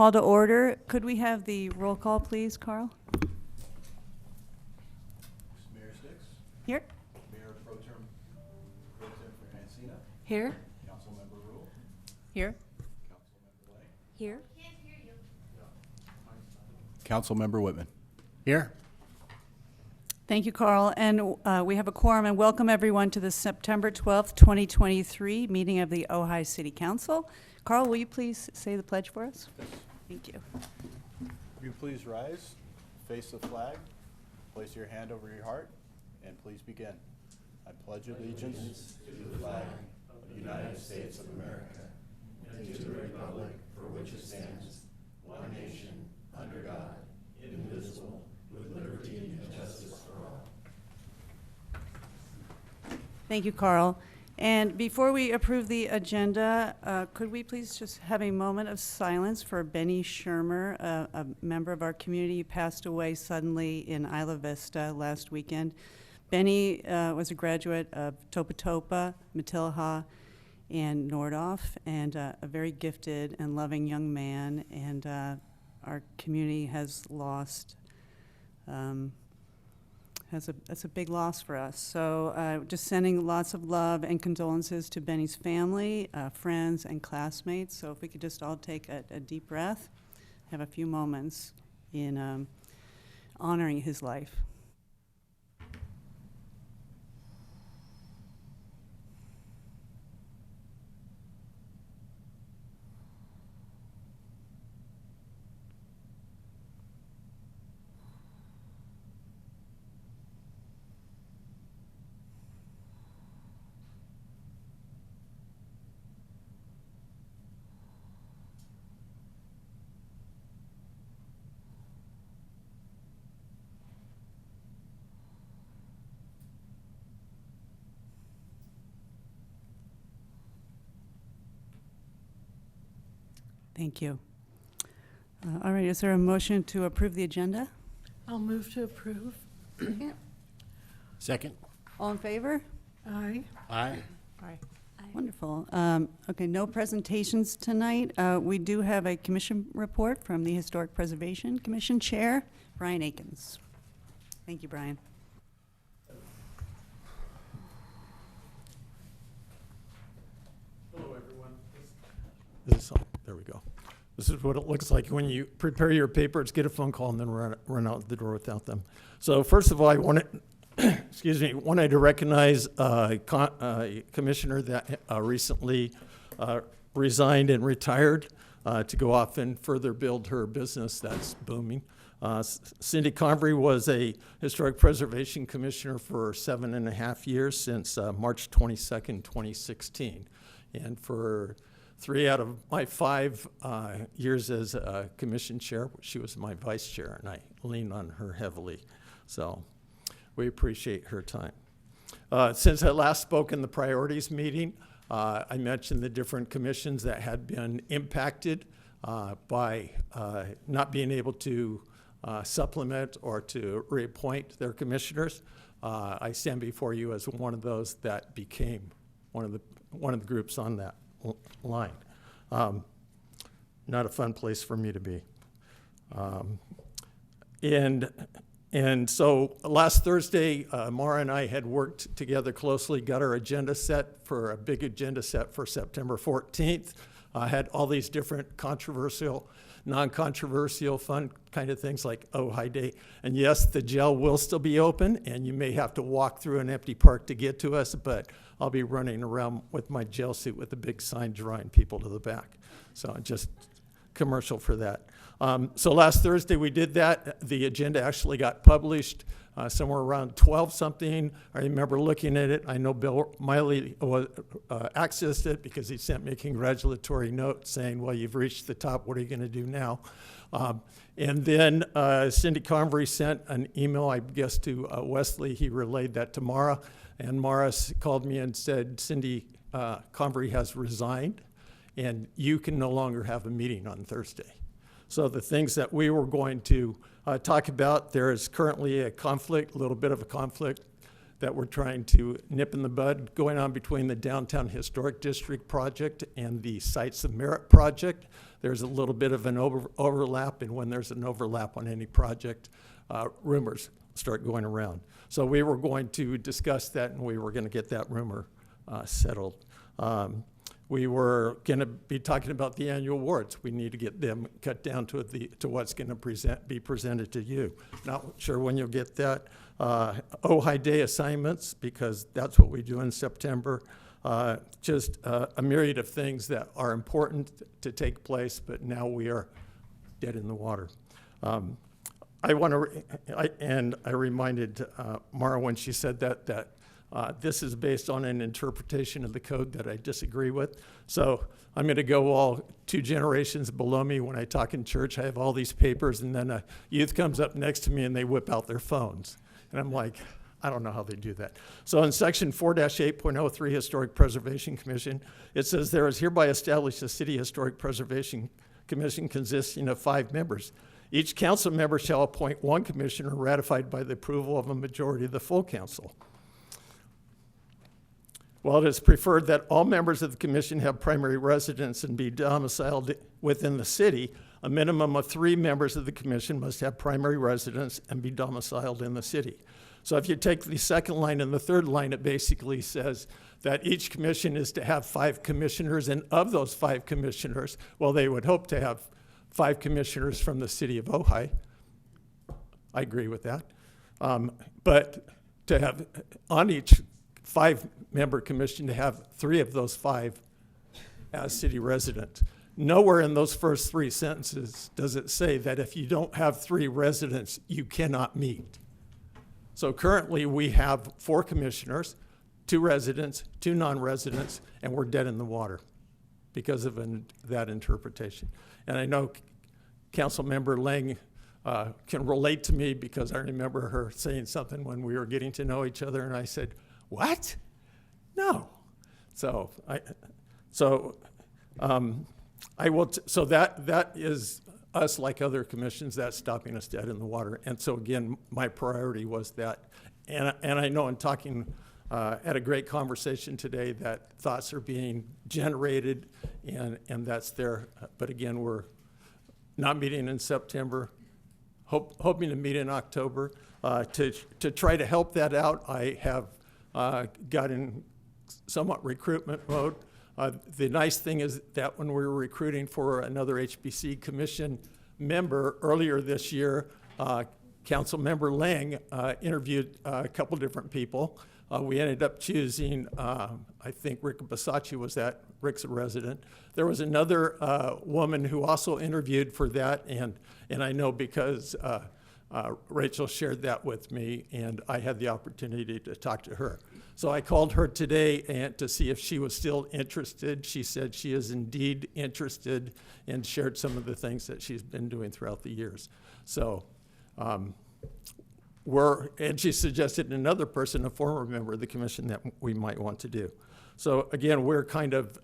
Call to order. Could we have the roll call, please, Carl? Mayor Sticks, Here. Mayor Pro Tem Francina, Here. Councilmember Rule, Here. Councilmember Lay, Here. Councilmember Whitman. Here. Thank you, Carl. And we have a quorum, and welcome everyone to the September 12th, 2023 meeting of the Ojai City Council. Carl, will you please say the pledge for us? Thank you. Will you please rise, face the flag, place your hand over your heart, and please begin. I pledge allegiance to the flag of the United States of America and to the republic for which it stands, one nation, under God, indivisible, with liberty and justice for all. Thank you, Carl. And before we approve the agenda, could we please just have a moment of silence for Benny Shermer, a member of our community who passed away suddenly in Isla Vista last weekend. Benny was a graduate of Topa Topa, Matilha, and Nordhoff, and a very gifted and loving young man. And our community has lost. That's a big loss for us. So just sending lots of love and condolences to Benny's family, friends, and classmates. So if we could just all take a deep breath, have a few moments in honoring his life. Thank you. All right, is there a motion to approve the agenda? I'll move to approve. Second. All in favor? Aye. Aye. Aye. Wonderful. Okay, no presentations tonight. We do have a commission report from the Historic Preservation Commission Chair, Brian Akins. Thank you, Brian. Hello, everyone. There we go. This is what it looks like when you prepare your papers, get a phone call, and then run out the door without them. So first of all, I wanted, wanted to recognize a commissioner that recently resigned and retired to go off and further build her business that's booming. Cindy Convery was a Historic Preservation Commissioner for 7.5 years, since March 22nd, 2016. And for 3 out of my 5 years as a commission chair, she was my vice chair, and I leaned on her heavily. So we appreciate her time. Since I last spoke in the priorities meeting, I mentioned the different commissions that had been impacted by not being able to supplement or to reappoint their commissioners. I stand before you as one of those that became one of the groups on that line. Not a fun place for me to be. And so last Thursday, Mara and I had worked together closely, got our agenda set for a big agenda set for September 14th. Had all these different controversial, non-controversial, fun kind of things like Ojai Day. And yes, the jail will still be open, and you may have to walk through an empty park to get to us, but I'll be running around with my jail suit with a big sign drawing people to the back. So just commercial for that. So last Thursday we did that. The agenda actually got published somewhere around 12-something. I remember looking at it. I know Bill Miley accessed it because he sent me a congratulatory note saying, well, you've reached the top. What are you going to do now? And then Cindy Convery sent an email, I guess, to Wesley. He relayed that to Mara. And Mara called me and said, Cindy Convery has resigned, and you can no longer have a meeting on Thursday. So the things that we were going to talk about, there is currently a conflict, a little bit of a conflict that we're trying to nip in the bud going on between the Downtown Historic District project and the Sites of Merit project. There's a little bit of an overlap, and when there's an overlap on any project, rumors start going around. So we were going to discuss that, and we were going to get that rumor settled. We were going to be talking about the annual awards. We need to get them cut down to what's going to be presented to you. Not sure when you'll get that. Ojai Day assignments, because that's what we do in September. Just a myriad of things that are important to take place, but now we are dead in the water. I want to, and I reminded Mara when she said that this is based on an interpretation of the code that I disagree with. So I'm going to go all 2 generations below me. When I talk in church, I have all these papers, and then a youth comes up next to me and they whip out their phones. And I'm like, I don't know how they do that. So in section 4-8.03 Historic Preservation Commission, it says there is hereby established a City Historic Preservation Commission consisting of 5 members. Each council member shall appoint 1 commissioner ratified by the approval of a majority of the full council. While it is preferred that all members of the commission have primary residence and be domiciled within the city, a minimum of 3 members of the commission must have primary residence and be domiciled in the city. So if you take the second line and the third line, it basically says that each commission is to have 5 commissioners, and of those 5 commissioners, well, they would hope to have 5 commissioners from the city of Ojai. I agree with that. But to have on each 5-member commission to have 3 of those 5 as city residents. Nowhere in those first 3 sentences does it say that if you don't have 3 residents, you cannot meet. So currently we have 4 commissioners, 2 residents, 2 non-residents, and we're dead in the water because of that interpretation. And I know Council Member Lang can relate to me because I remember her saying something when we were getting to know each other, and I said, "What? No." So that is us, like other commissions, that's stopping us dead in the water. And so again, my priority was that. And I know in talking at a great conversation today that thoughts are being generated, and that's there. But again, we're not meeting in September, hoping to meet in October. To try to help that out, I have got in somewhat recruitment mode. The nice thing is that when we were recruiting for another HBC commission member earlier this year, Council Member Lang interviewed a couple different people. We ended up choosing, I think Rick Basacci was that. Rick's a resident. There was another woman who also interviewed for that, and I know because Rachel shared that with me, and I had the opportunity to talk to her. So I called her today and to see if she was still interested. She said she is indeed interested and shared some of the things that she's been doing throughout the years. So and she suggested another person, a former member of the commission, that we might want to do. So again, we're kind of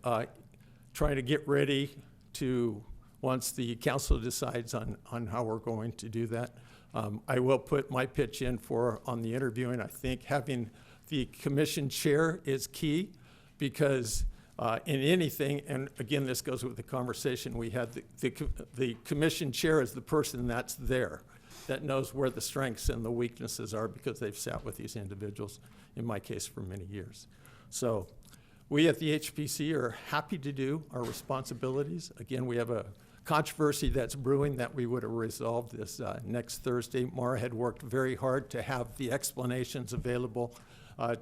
trying to get ready to, once the council decides on how we're going to do that. I will put my pitch in on the interviewing. I think having the commission chair is key because in anything, and again, this goes with the conversation we had, the commission chair is the person that's there, that knows where the strengths and the weaknesses are because they've sat with these individuals, in my case, for many years. So we at the HPC are happy to do our responsibilities. Again, we have a controversy that's brewing that we would have resolved this next Thursday. Mara had worked very hard to have the explanations available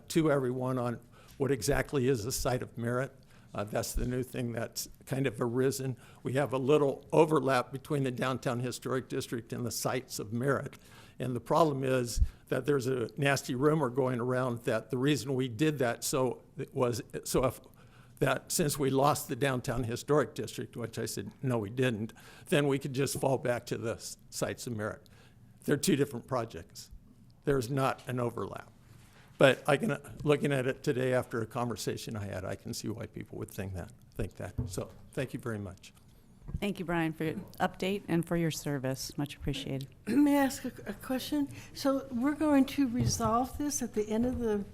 to everyone on what exactly is a site of merit. That's the new thing that's kind of arisen. We have a little overlap between the Downtown Historic District and the sites of merit. And the problem is that there's a nasty rumor going around that the reason we did that that since we lost the Downtown Historic District, which I said, no, we didn't, then we could just fall back to the sites of merit. They're 2 different projects. There's not an overlap. But looking at it today after a conversation I had, I can see why people would think that. So thank you very much. Thank you, Brian, for your update and for your service. Much appreciated. May I ask a question? So we're going to resolve this at the end of the,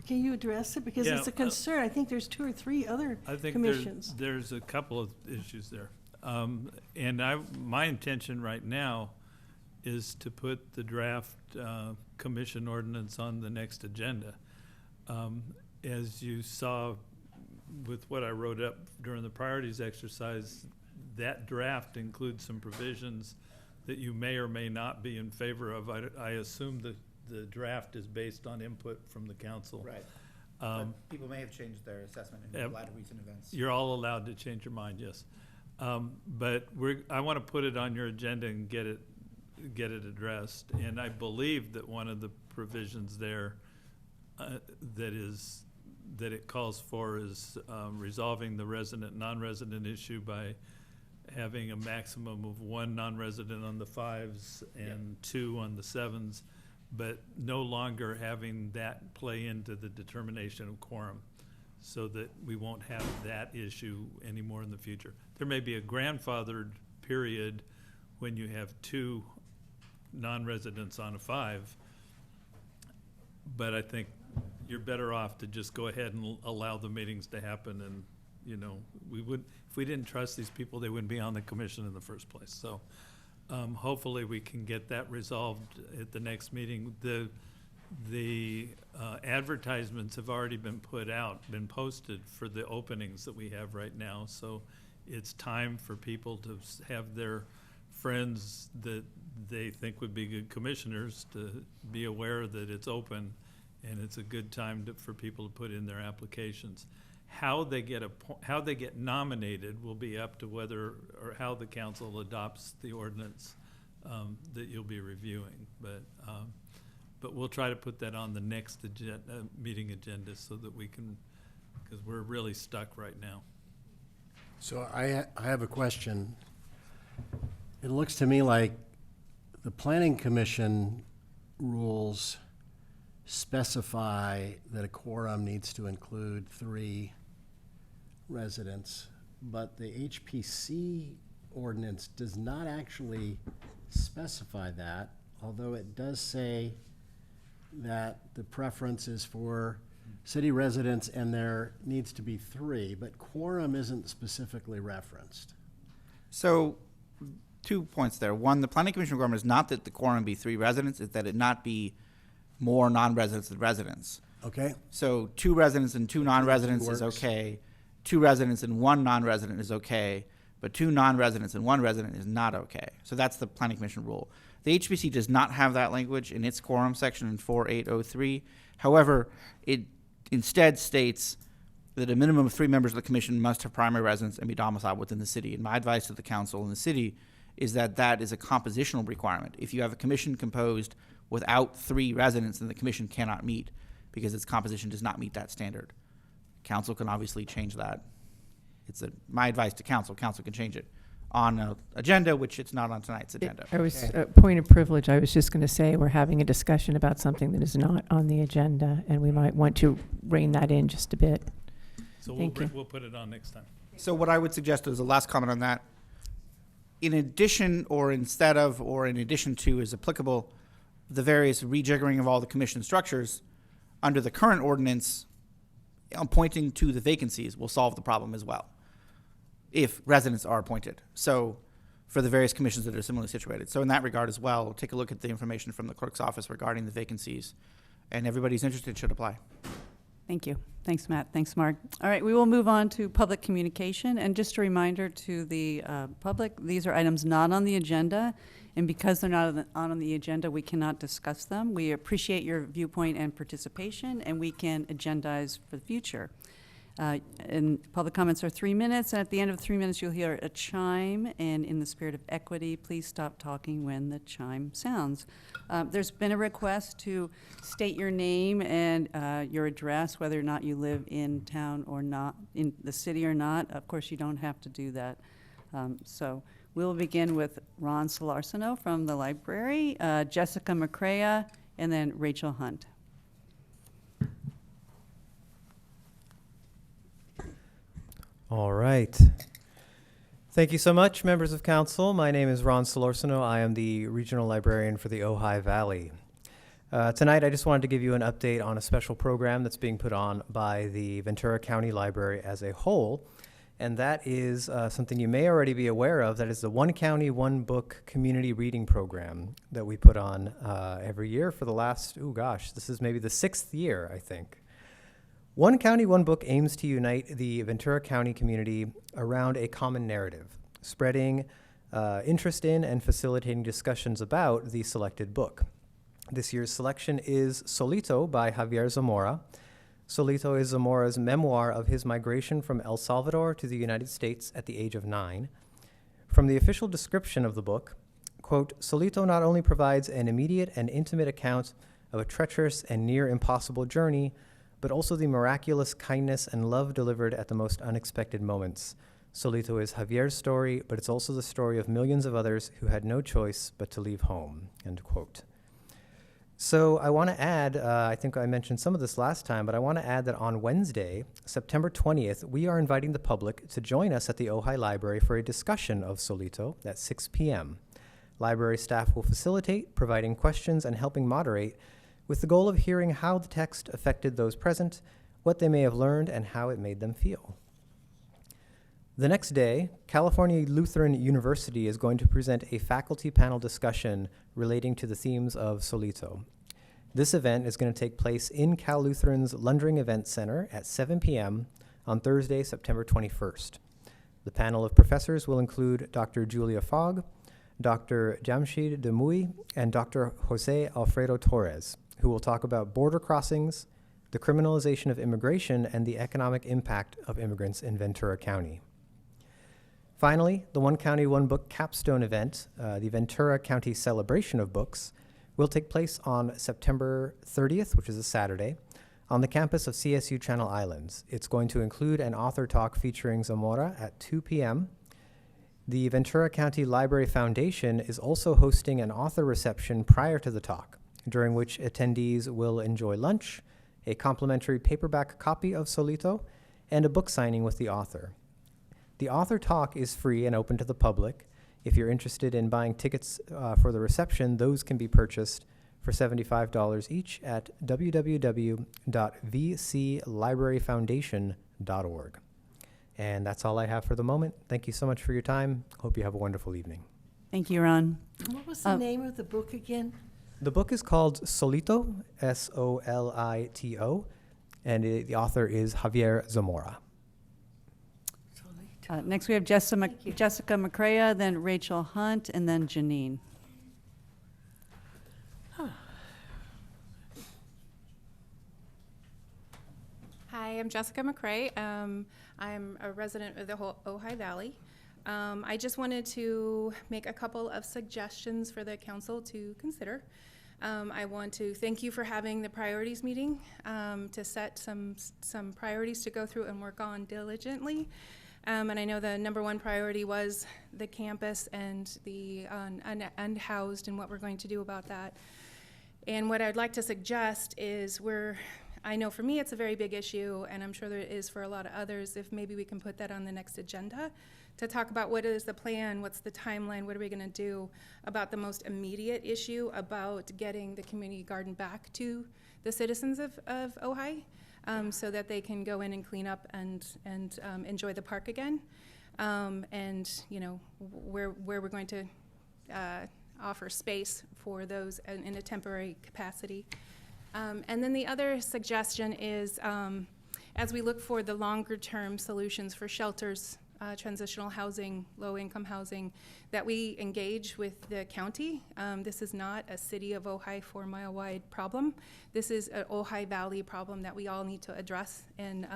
can you address it? Because it's Yeah, a concern. I think there's 2 or 3 other I think commissions. there's a couple of issues there. And my intention right now is to put the draft commission ordinance on the next agenda. As you saw with what I wrote up during the priorities exercise, that draft includes some provisions that you may or may not be in favor of. I assume that the draft is based on input from the council. Right. But people may have changed their assessment in light of recent events. You're all allowed to change your mind, yes. But I want to put it on your agenda and get it addressed. And I believe that one of the provisions there that it calls for is resolving the resident, non-resident issue by having a maximum of 1 non-resident on the 5s and 2 on the 7s, but no longer having that play into the determination of quorum, so that we won't have that issue anymore in the future. There may be a grandfathered period when you have 2 non-residents on a 5, but I think you're better off to just go ahead and allow the meetings to happen. And, you know, if we didn't trust these people, they wouldn't be on the commission in the first place. So hopefully we can get that resolved at the next meeting. The advertisements have already been put out, been posted for the openings that we have right now. So it's time for people to have their friends that they think would be good commissioners to be aware that it's open, and it's a good time for people to put in their applications. How they get nominated will be up to whether or how the council adopts the ordinance that you'll be reviewing. But we'll try to put that on the next meeting agenda so that we can, because we're really stuck right now. So I have a question. It looks to me like the Planning Commission rules specify that a quorum needs to include 3 residents, but the HPC ordinance does not actually specify that, although it does say that the preference is for city residents and there needs to be 3, but quorum isn't specifically referenced. So 2 points there. One, the planning commission requirement is not that the quorum be 3 residents, it's that it not be more non-residents than residents. Okay? So 2 residents and 2 non-residents is Works. okay. 2 residents and 1 non-resident is okay, but 2 non-residents and 1 resident is not okay. So that's the planning commission rule. The HPC does not have that language in its quorum section in 4803. However, it instead states that a minimum of 3 members of the commission must have primary residence and be domiciled within the city. And my advice to the council and the city is that that is a compositional requirement. If you have a commission composed without 3 residents, then the commission cannot meet because its composition does not meet that standard. Council can obviously change that. My advice to council. Council can change it on an agenda, which it's not on tonight's agenda. I was, point of privilege, I was just going to say, we're having a discussion about something that is not on the agenda, and we might want to rein that in just a bit. So Thank you. we'll put it on next time. So what I would suggest as a last comment on that, in addition or instead of or in addition to is applicable, the various rejiggering of all the commission structures under the current ordinance, pointing to the vacancies will solve the problem as well, if residents are appointed. So for the various commissions that are similarly situated. So in that regard as well, take a look at the information from the clerk's office regarding the vacancies, and everybody's interested should apply. Thank you. Thanks, Matt. Thanks, Mark. All right, we will move on to public communication. And just a reminder to the public, these are items not on the agenda. And because they're not on the agenda, we cannot discuss them. We appreciate your viewpoint and participation, and we can agendize for the future. And public comments are 3 minutes, and at the end of 3 minutes, you'll hear a chime. And in the spirit of equity, please stop talking when the chime sounds. There's been a request to state your name and your address, whether or not you live in town or not, in the city or not. Of course, you don't have to do that. So we'll begin with Ron Solarsino from the library, Jessica McCrea, and then Rachel Hunt. All right. Thank you so much, members of council. My name is Ron Solorsino. I am the regional librarian for the Ojai Valley. Tonight, I just wanted to give you an update on a special program that's being put on by the Ventura County Library as a whole, and that is something you may already be aware of. That is the One County, One Book community reading program that we put on every year for the last, this is maybe the 6th year, I think. One County, One Book aims to unite the Ventura County community around a common narrative, spreading interest in and facilitating discussions about the selected book. This year's selection is Solito by Javier Zamora. Solito is Zamora's memoir of his migration from El Salvador to the United States at the age of 9. From the official description of the book, quote, Solito not only provides an immediate and intimate account of a treacherous and near impossible journey, but also the miraculous kindness and love delivered at the most unexpected moments. Solito is Javier's story, but it's also the story of millions of others who had no choice but to leave home, end quote. So I want to add, I think I mentioned some of this last time, but I want to add that on Wednesday, September 20th, we are inviting the public to join us at the Ojai Library for a discussion of Solito at 6 p.m. Library staff will facilitate, providing questions and helping moderate, with the goal of hearing how the text affected those present, what they may have learned, and how it made them feel. The next day, California Lutheran University is going to present a faculty panel discussion relating to the themes of Solito. This event is going to take place in Cal Lutheran's Lundring Event Center at 7 p.m. on Thursday, September 21st. The panel of professors will include Dr. Julia Fogg, Dr. Jamshid Demui, and Dr. Jose Alfredo Torres, who will talk about border crossings, the criminalization of immigration, and the economic impact of immigrants in Ventura County. Finally, the One County, One Book capstone event, the Ventura County Celebration of Books, will take place on September 30th, which is a Saturday, on the campus of CSU Channel Islands. It's going to include an author talk featuring Zamora at 2 p.m. The Ventura County Library Foundation is also hosting an author reception prior to the talk, during which attendees will enjoy lunch, a complimentary paperback copy of Solito, and a book signing with the author. The author talk is free and open to the public. If you're interested in buying tickets for the reception, those can be purchased for $75 each at www.vclibraryfoundation.org. And that's all I have for the moment. Thank you so much for your time. Hope you have a wonderful evening. Thank you, Ron. What was the name of the book again? The book is called Solito, S-O-L-I-T-O, and the author is Javier Zamora. Next, we have Jessica McCrea, then Rachel Hunt, and then Janine. Hi, I'm Jessica McCrea. I'm a resident of the Ojai Valley. I just wanted to make a couple of suggestions for the council to consider. I want to thank you for having the priorities meeting to set some priorities to go through and work on diligently. And I know the number one priority was the campus and the unhoused and what we're going to do about that. And what I'd like to suggest is I know for me it's a very big issue, and I'm sure there is for a lot of others, if maybe we can put that on the next agenda to talk about what is the plan, what's the timeline, what are we going to do about the most immediate issue about getting the community garden back to the citizens of Ojai. So that they can go in and clean up and enjoy the park again, and where we're going to offer space for those in a temporary capacity. And then the other suggestion is, as we look for the longer term solutions for shelters, transitional housing, low-income housing, that we engage with the county. This is not a city of Ojai 4-mile-wide problem. This is an Ojai Valley problem that we all need to address. And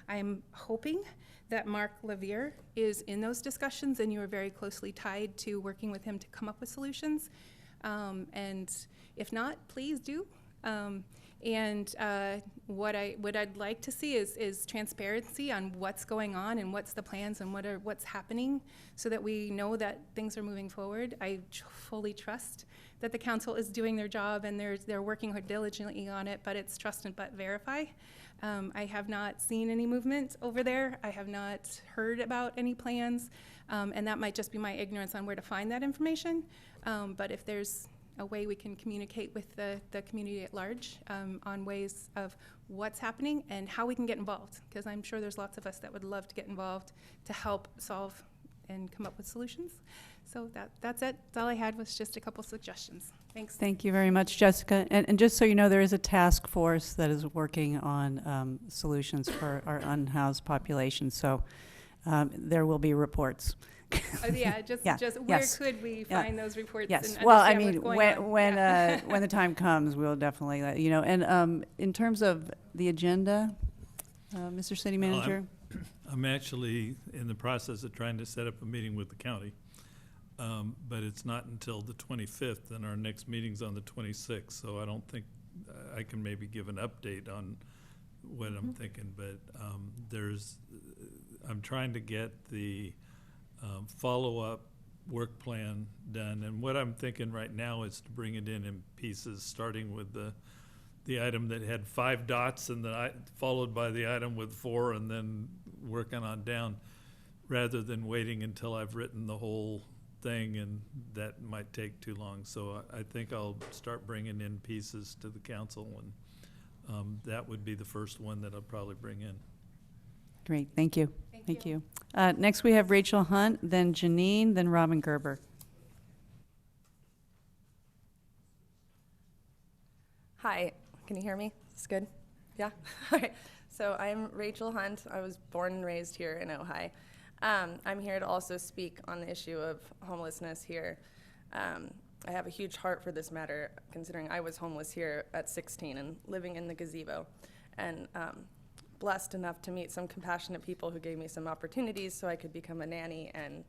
I'm hoping that Mark Lavier is in those discussions, and you are very closely tied to working with him to come up with solutions. And if not, please do. What I'd like to see is transparency on what's going on and what's the plans and what's happening, so that we know that things are moving forward. I fully trust that the council is doing their job and they're working diligently on it, but it's trust and but verify. I have not seen any movement over there. I have not heard about any plans, and that might just be my ignorance on where to find that information. But if there's a way we can communicate with the community at large on ways of what's happening and how we can get involved, because I'm sure there's lots of us that would love to get involved to help solve and come up with solutions. So that's it. That's all I had, was just a couple suggestions. Thanks. Thank you very much, Jessica. And just so you know, there is a task force that is working on solutions for our unhoused population. So there will be reports. Yeah, just where yes. could we Yeah. find those reports? Yes. And Well, I understand mean, what's going on? Yeah. when the time comes, we'll definitely let you know. And in terms of the agenda, Mr. City Well, Manager? I'm actually in the process of trying to set up a meeting with the county, but it's not until the 25th, and our next meeting's on the 26th, so I don't think I can maybe give an update on what I'm thinking, but I'm trying to get the follow-up work plan done, and what I'm thinking right now is to bring it in pieces, starting with the item that had 5 dots, and then followed by the item with 4, and then working on down, rather than waiting until I've written the whole thing, and that might take too long. So I think I'll start bringing in pieces to the council, and that would be the first one that I'll probably bring in. Great, thank you. Thank you. Next, we have Rachel Hunt, then Janine, then Robin Gerber. Hi, can you hear me? Is this good? Yeah? All right. So I'm Rachel Hunt. I was born and raised here in Ojai. I'm here to also speak on the issue of homelessness here. I have a huge heart for this matter, considering I was homeless here at 16 and living in the gazebo. And blessed enough to meet some compassionate people who gave me some opportunities so I could become a nanny and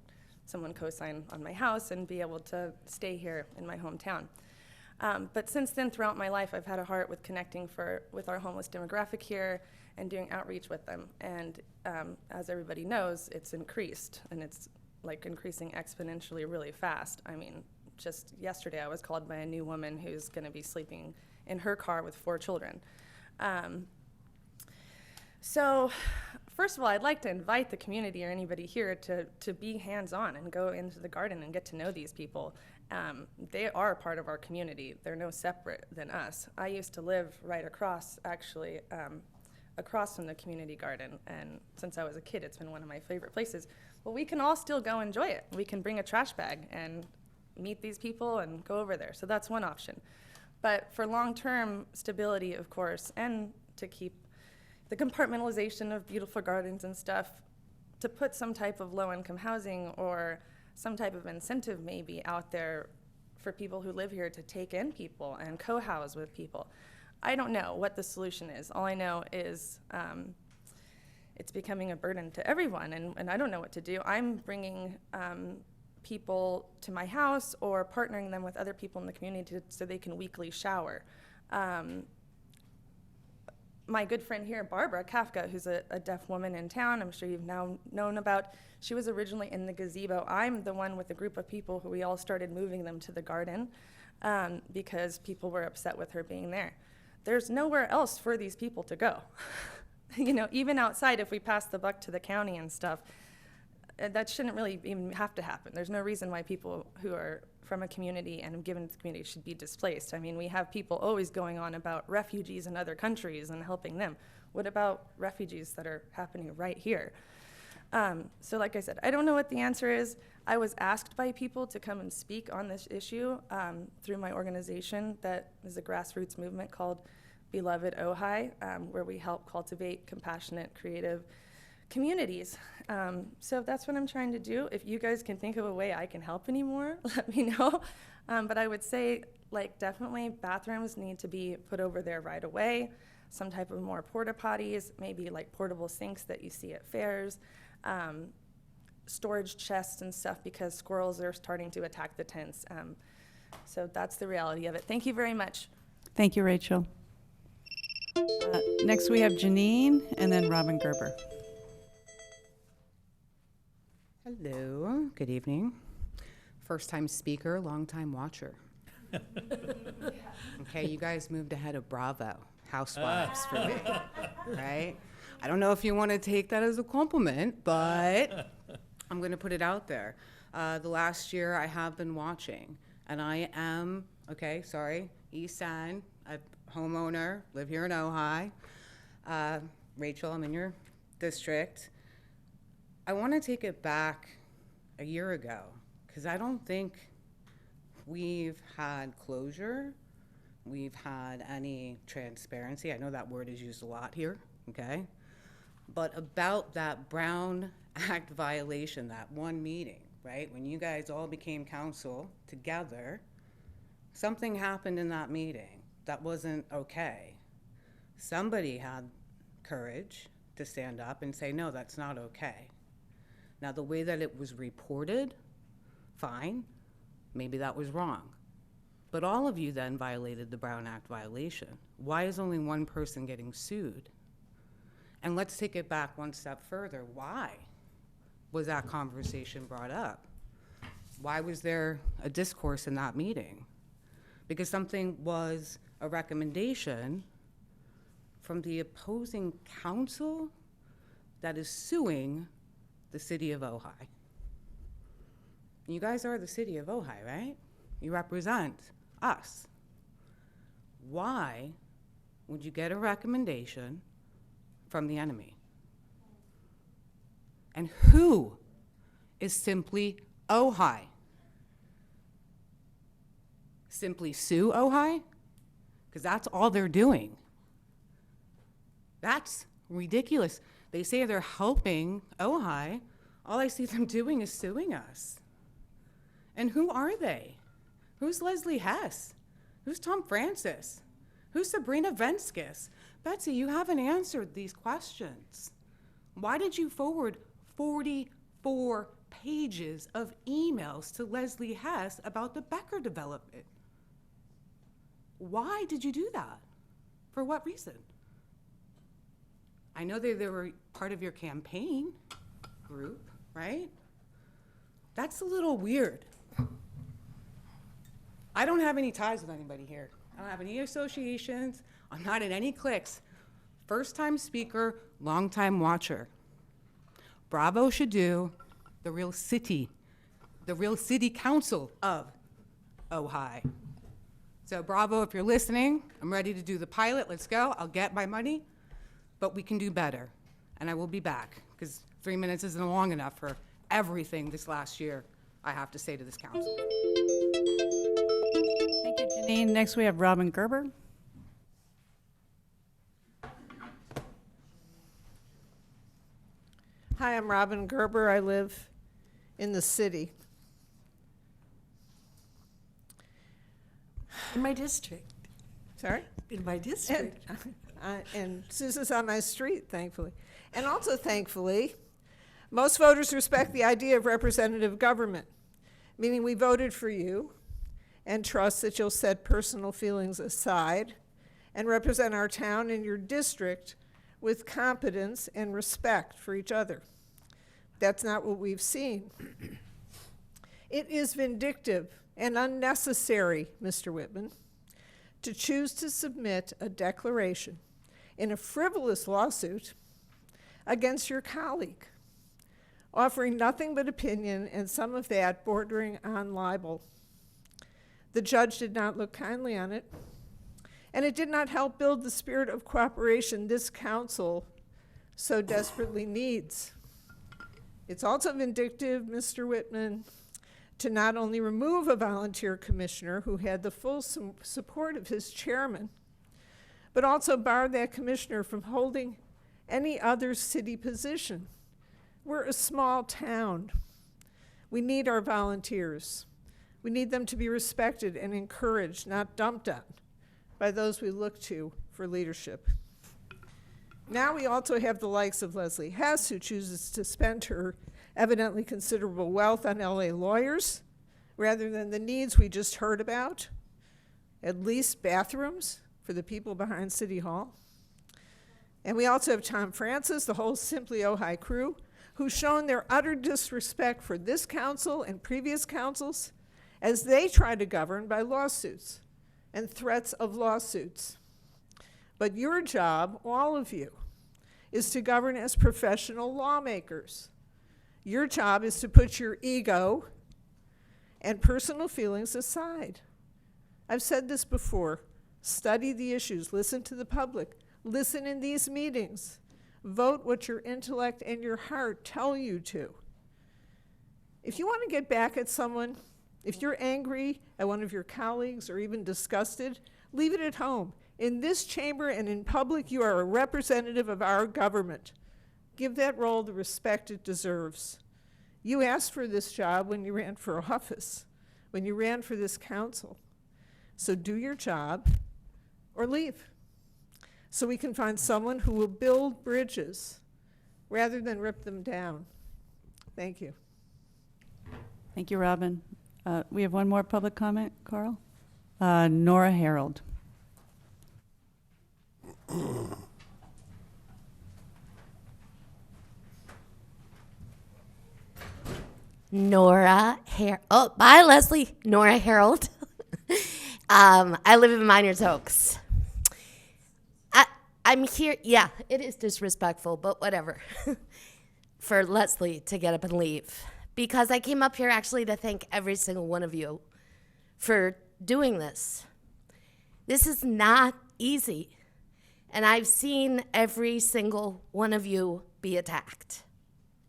someone co-sign on my house and be able to stay here in my hometown. But since then, throughout my life, I've had a heart with connecting with our homeless demographic here and doing outreach with them. And as everybody knows, it's increased, and it's like increasing exponentially really fast. I mean, just yesterday I was called by a new woman who's going to be sleeping in her car with 4 children. So first of all, I'd like to invite the community or anybody here to be hands-on and go into the garden and get to know these people. They are part of our community. They're no separate than us. I used to live right across, actually, across from the community garden, and since I was a kid, it's been one of my favorite places. Well, we can all still go enjoy it. We can bring a trash bag and meet these people and go over there. So that's one option. But for long-term stability, of course, and to keep the compartmentalization of beautiful gardens and stuff, to put some type of low-income housing or some type of incentive maybe out there for people who live here to take in people and co-house with people. I don't know what the solution is. All I know is it's becoming a burden to everyone, and I don't know what to do. I'm bringing people to my house or partnering them with other people in the community so they can weekly shower. My good friend here, Barbara Kafka, who's a deaf woman in town, I'm sure you've now known about, she was originally in the gazebo. I'm the one with a group of people who we all started moving them to the garden because people were upset with her being there. There's nowhere else for these people to go. You know, even outside, if we pass the buck to the county and stuff, that shouldn't really even have to happen. There's no reason why people who are from a community and given to the community should be displaced. I mean, we have people always going on about refugees in other countries and helping them. What about refugees that are happening right here? So like I said, I don't know what the answer is. I was asked by people to come and speak on this issue through my organization that is a grassroots movement called Beloved Ojai, where we help cultivate compassionate, creative communities. So that's what I'm trying to do. If you guys can think of a way I can help anymore, let me know. But I would say, like, definitely bathrooms need to be put over there right away. Some type of more porta potties, maybe like portable sinks that you see at fairs, storage chests and stuff, because squirrels are starting to attack the tents. So that's the reality of it. Thank you very much. Thank you, Rachel. Next, we have Janine, and then Robin Gerber. Hello, good evening. First time speaker, long time watcher. Okay, you guys moved ahead of Bravo, Housewives for me. right? I don't know if you want to take that as a compliment, but I'm going to put it out there. The last year I have been watching, and I am, okay, sorry, East End, a homeowner, live here in Ojai. Rachel, I'm in your district. I want to take it back a year ago, because I don't think we've had closure. We've had any transparency. I know that word is used a lot here, okay? But about that Brown Act violation, that one meeting, right? When you guys all became council together, something happened in that meeting that wasn't okay. Somebody had courage to stand up and say, no, that's not okay. Now, the way that it was reported, fine, maybe that was wrong. But all of you then violated the Brown Act violation. Why is only one person getting sued? And let's take it back one step further. Why was that conversation brought up? Why was there a discourse in that meeting? Because something was a recommendation from the opposing council that is suing the city of Ojai. You guys are the city of Ojai, right? You represent us. Why would you get a recommendation from the enemy? And who is simply Ojai? Simply sue Ojai? Because that's all they're doing. That's ridiculous. They say they're helping Ojai. All I see them doing is suing us. And who are they? Who's Leslie Hess? Who's Tom Francis? Who's Sabrina Venskis? Betsy, you haven't answered these questions. Why did you forward 44 pages of emails to Leslie Hess about the Becker development? Why did you do that? For what reason? I know they were part of your campaign group, right? That's a little weird. I don't have any ties with anybody here. I don't have any associations. I'm not in any cliques. First-time speaker, long-time watcher. Bravo should do the real city council of Ojai. So Bravo, if you're listening, I'm ready to do the pilot. Let's go. I'll get my money, but we can do better. And I will be back, because 3 minutes isn't long enough for everything this last year I have to say to this council. Thank you, Janine. Next, we have Robin Gerber. Hi, I'm Robin Gerber. I live in the city. In my district. Sorry? In my district. And Susan's on my street, thankfully. And also, thankfully, most voters respect the idea of representative government, meaning we voted for you and trust that you'll set personal feelings aside and represent our town and your district with competence and respect for each other. That's not what we've seen. It is vindictive and unnecessary, Mr. Whitman, to choose to submit a declaration in a frivolous lawsuit against your colleague, offering nothing but opinion and some of that bordering on libel. The judge did not look kindly on it, and it did not help build the spirit of cooperation this council so desperately needs. It's also vindictive, Mr. Whitman, to not only remove a volunteer commissioner who had the full support of his chairman, but also bar that commissioner from holding any other city position. We're a small town. We need our volunteers. We need them to be respected and encouraged, not dumped on by those we look to for leadership. Now we also have the likes of Leslie Hess, who chooses to spend her evidently considerable wealth on LA lawyers rather than the needs we just heard about, at least bathrooms for the people behind City Hall. And we also have Tom Francis, the whole Simply Ojai crew, who's shown their utter disrespect for this council and previous councils as they try to govern by lawsuits and threats of lawsuits. But your job, all of you, is to govern as professional lawmakers. Your job is to put your ego and personal feelings aside. I've said this before. Study the issues, listen to the public, listen in these meetings, vote what your intellect and your heart tell you to. If you want to get back at someone, if you're angry at one of your colleagues or even disgusted, leave it at home. In this chamber and in public, you are a representative of our government. Give that role the respect it deserves. You asked for this job when you ran for office, when you ran for this council. So do your job or leave, so we can find someone who will build bridges rather than rip them down. Thank you. Thank you, Robin. We have one more public comment, Carl. Nora Harold. Oh, bye, Leslie. Nora Harold. I live in Miners Oaks. I'm here. Yeah, it is disrespectful, but whatever. For Leslie to get up and leave. Because I came up here actually to thank every single one of you for doing this. This is not easy. And I've seen every single one of you be attacked.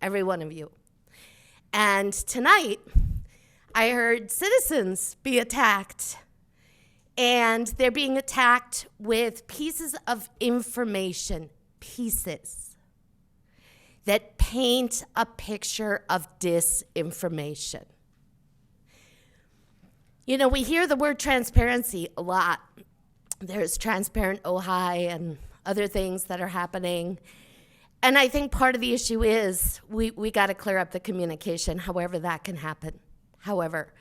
Every one of you. And tonight, I heard citizens be attacked. And they're being attacked with pieces of information, pieces, that paint a picture of disinformation. You know, we hear the word transparency a lot. There's transparent Ojai and other things that are happening. And I think part of the issue is we got to clear up the communication, however that can happen. However,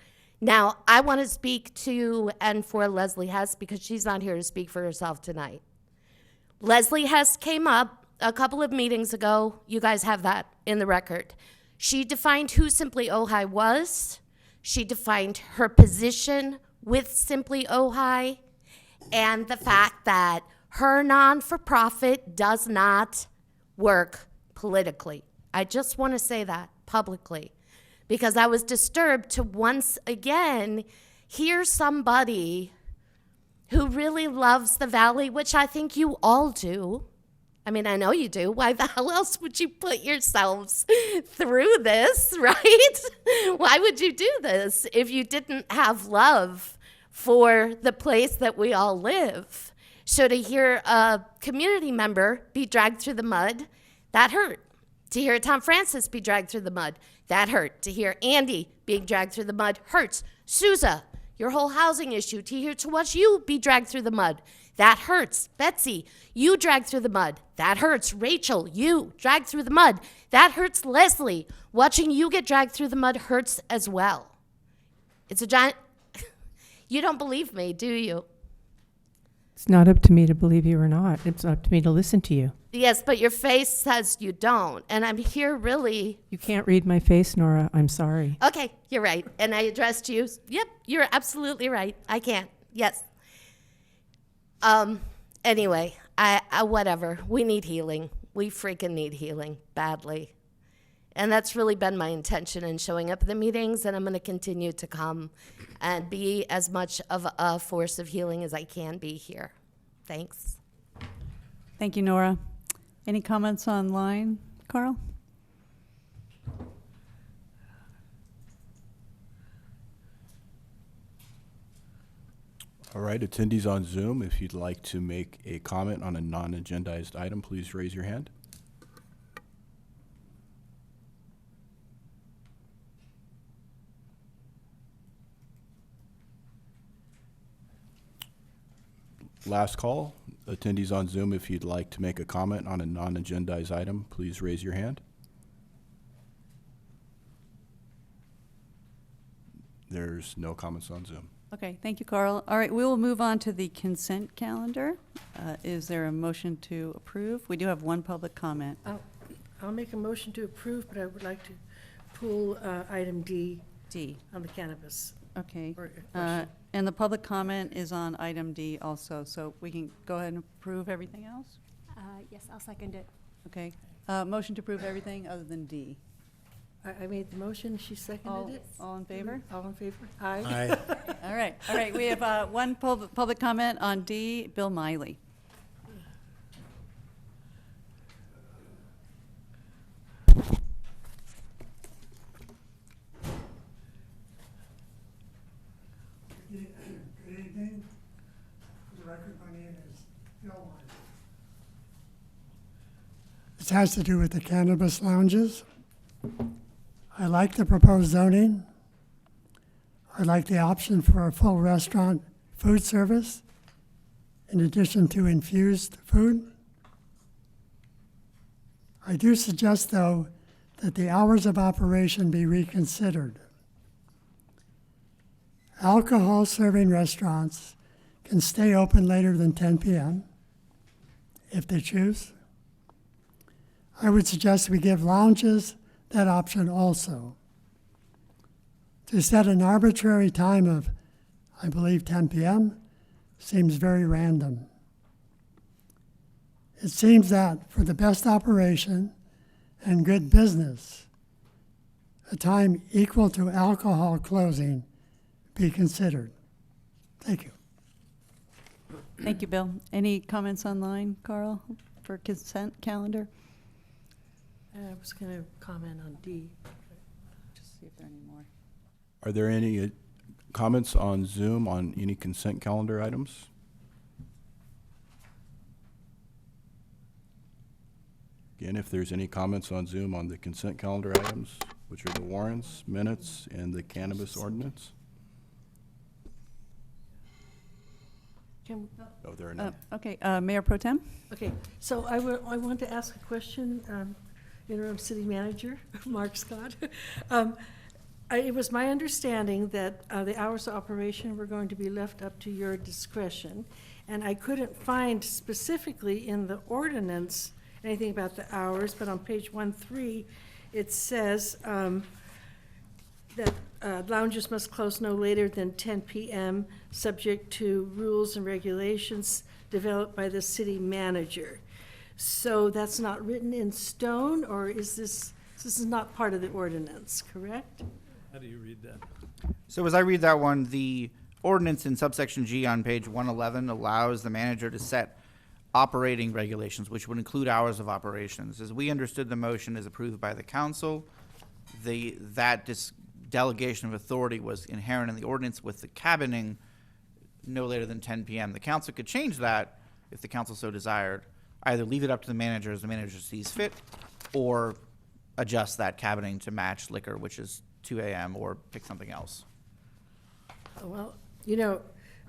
now I want to speak to and for Leslie Hess because she's not here to speak for herself tonight. Leslie Hess came up a couple of meetings ago. You guys have that in the record. She defined who Simply Ojai was. She defined her position with Simply Ojai and the fact that her non-for-profit does not work politically. I just want to say that publicly because I was disturbed to once again hear somebody who really loves the Valley, which I think you all do. I mean, I know you do. Why the hell else would you put yourselves through this, right? Why would you do this if you didn't have love for the place that we all live? So to hear a community member be dragged through the mud, that hurt. To hear Tom Francis be dragged through the mud, that hurt. To hear Andy being dragged through the mud hurts. Sousa, your whole housing issue, to watch you be dragged through the mud, that hurts. Betsy, you dragged through the mud, that hurts. Rachel, you dragged through the mud, that hurts. Leslie, watching you get dragged through the mud hurts as well. It's a giant, you don't believe me, do you? It's not up to me to believe you or not. It's up to me to listen to you. Yes, but your face says you don't, and I'm here really. You can't read my face, Nora. I'm sorry. Okay, you're right. And I addressed you. Yep, you're absolutely right. I can't. Yes. Anyway, I whatever. We need healing. We freaking need healing badly. And that's really been my intention in showing up at the meetings, and I'm going to continue to come and be as much of a force of healing as I can be here. Thanks. Thank you, Nora. Any comments online, Carl? All right, attendees on Zoom, if you'd like to make a comment on a non-agendized item, please raise your hand. Last call, attendees on Zoom, if you'd like to make a comment on a non-agendized item, please raise your hand. There's no comments on Zoom. Okay, thank you, Carl. All right, we will move on to the consent calendar. Is there a motion to approve? We do have one public comment. I'll make a motion to approve, but I would like to pull item D D. on the cannabis. Okay. Or question. And the public comment is on item D also, so we can go ahead and approve everything else? Yes, I'll second it. Okay. Motion to approve everything other than D. I made the motion, she seconded it. All in favor? All in favor? Aye. Aye. All right. We have one public comment on D, Bill Miley. Good evening. For the record, my name is Bill Miley. This has to do with the cannabis lounges. I like the proposed zoning. I like the option for a full restaurant food service in addition to infused food. I do suggest, though, that the hours of operation be reconsidered. Alcohol serving restaurants can stay open later than 10 p.m. if they choose. I would suggest we give lounges that option also. To set an arbitrary time of, I believe, 10 p.m. seems very random. It seems that for the best operation and good business, a time equal to alcohol closing be considered. Thank you. Thank you, Bill. Any comments online, Carl, for consent calendar? I was going to comment on D. Just see if there are any more. Are there any comments on Zoom on any consent calendar items? Again, if there's any comments on Zoom on the consent calendar items, which are the warrants, minutes, and the cannabis ordinance? Can, Oh, there are none. Okay, Mayor Pro Tem? okay, so I want to ask a question, interim city manager, Mark Scott. It was my understanding that the hours of operation were going to be left up to your discretion, and I couldn't find specifically in the ordinance anything about the hours, but on page 1.3, it says that lounges must close no later than 10 p.m., subject to rules and regulations developed by the city manager. So that's not written in stone, or is this is not part of the ordinance, correct? How do you read that? So as I read that one, the ordinance in subsection G on page 111 allows the manager to set operating regulations, which would include hours of operations. As we understood, the motion is approved by the council. That delegation of authority was inherent in the ordinance with the cabining no later than 10 p.m. The council could change that if the council so desired. Either leave it up to the manager as the manager sees fit, or adjust that cabining to match liquor, which is 2 a.m., or pick something else. Well, you know,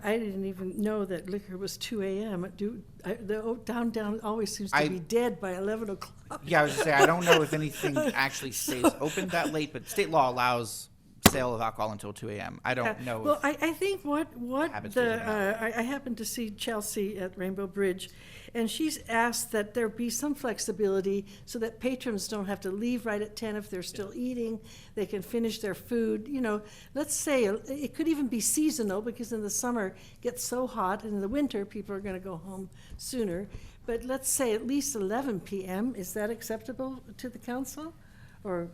I didn't even know that liquor was 2 a.m. The downtown always seems to be dead by 11 o'clock. Yeah, I was just saying, I don't know if anything actually stays open that late, but state law allows sale of alcohol until 2 a.m. I don't know. Well, I think what Habits the, doesn't matter. I happened to see Chelsea at Rainbow Bridge, and she's asked that there be some flexibility so that patrons don't have to leave right at 10 if they're still eating. They can finish their food. You know, let's say it could even be seasonal, because in the summer it gets so hot, and in the winter people are going to go home sooner. But let's say at least 11 p.m. Is that acceptable to the council? Or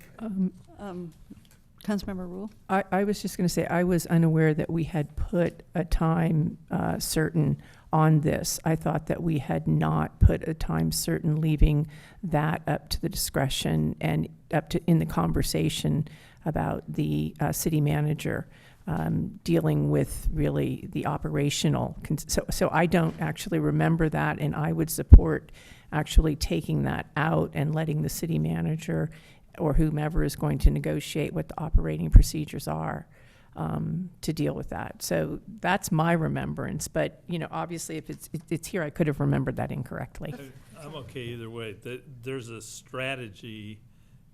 Councilmember Rule? I was just going to say, I was unaware that we had put a time certain on this. I thought that we had not put a time certain, leaving that up to the discretion and up to in the conversation about the city manager dealing with really the operational. So I don't actually remember that, and I would support actually taking that out and letting the city manager or whomever is going to negotiate what the operating procedures are to deal with that. So that's my remembrance, but, you know, obviously if it's here, I could have remembered that incorrectly. I'm okay either way. There's a strategy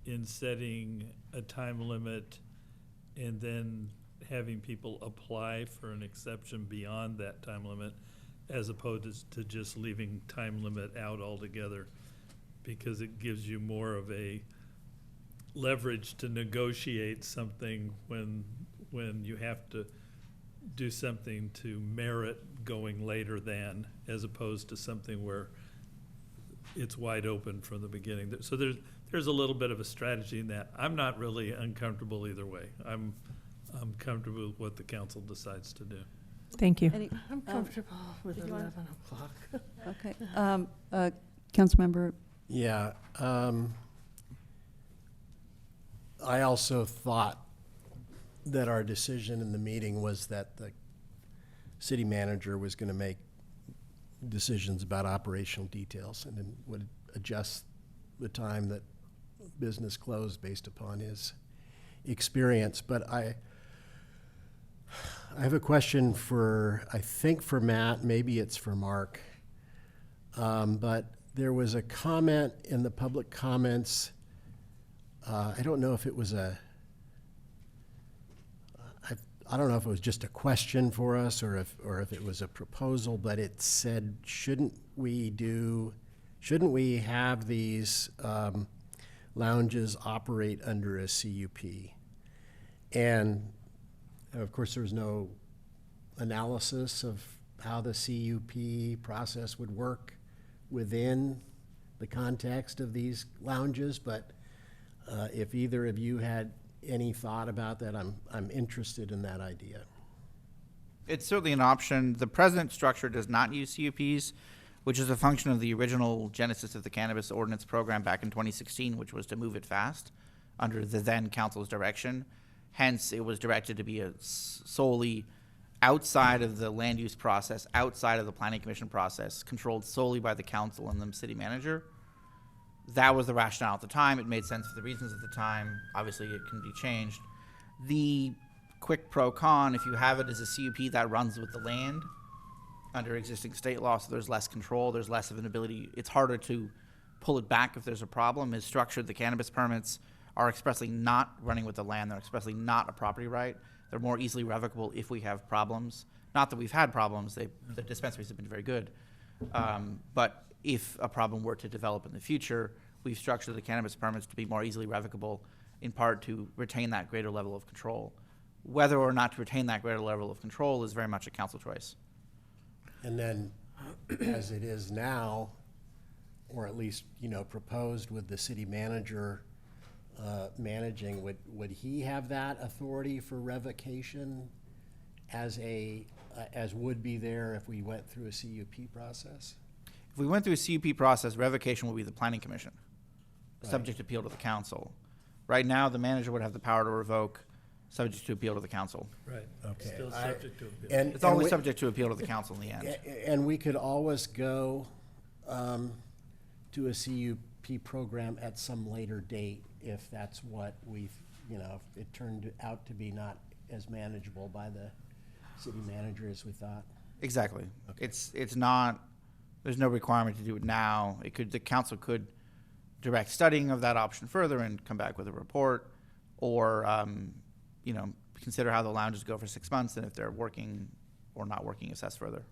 in setting a time limit and then having people apply for an exception beyond that time limit, as opposed to just leaving time limit out altogether, because it gives you more of a leverage to negotiate something when you have to do something to merit going later than, as opposed to something where it's wide open from the beginning. So there's a little bit of a strategy in that. I'm not really uncomfortable either way. I'm comfortable with what the council decides to do. Thank you. Any, I'm comfortable with did you want- 11 o'clock. okay. Councilmember, Yeah. I also thought that our decision in the meeting was that the city manager was going to make decisions about operational details and then would adjust the time that business closed based upon his experience. But I have a question for, I think for Matt, maybe it's for Mark. But there was a comment in the public comments. I don't know if it was I don't know if it was just a question for us or if it was a proposal, but it said, shouldn't we have these lounges operate under a CUP? And of course, there's no analysis of how the CUP process would work within the context of these lounges, but if either of you had any thought about that, I'm interested in that idea. It's certainly an option. The present structure does not use CUPs, which is a function of the original genesis of the cannabis ordinance program back in 2016, which was to move it fast under the then council's direction. Hence, it was directed to be solely outside of the land use process, outside of the planning commission process, controlled solely by the council and the city manager. That was the rationale at the time. It made sense for the reasons at the time. Obviously, it can be changed. The quick pro-con, if you have it as a CUP that runs with the land under existing state law, so there's less control, there's less of an ability, it's harder to pull it back if there's a problem, is structured. The cannabis permits are expressly not running with the land. They're expressly not a property right. They're more easily revocable if we have problems. Not that we've had problems. The dispensaries have been very good. But if a problem were to develop in the future, we've structured the cannabis permits to be more easily revocable, in part to retain that greater level of control. Whether or not to retain that greater level of control is very much a council choice. And then, as it is now, or at least, proposed with the city manager managing, would he have that authority for revocation as would be there if we went through a CUP process? If we went through a CUP process, revocation would be the planning commission, subject to appeal to the council. Right now, the manager would have the power to revoke, subject to appeal to the council. Right. Okay. Still subject to appeal. It's always subject to appeal to the council in the end. And we could always go to a CUP program at some later date if that's what if it turned out to be not as manageable by the city manager as we thought. Exactly. Okay. It's not, there's no requirement to do it now. The council could direct studying of that option further and come back with a report, or consider how the lounges go for 6 months, and if they're working or not working, assess further.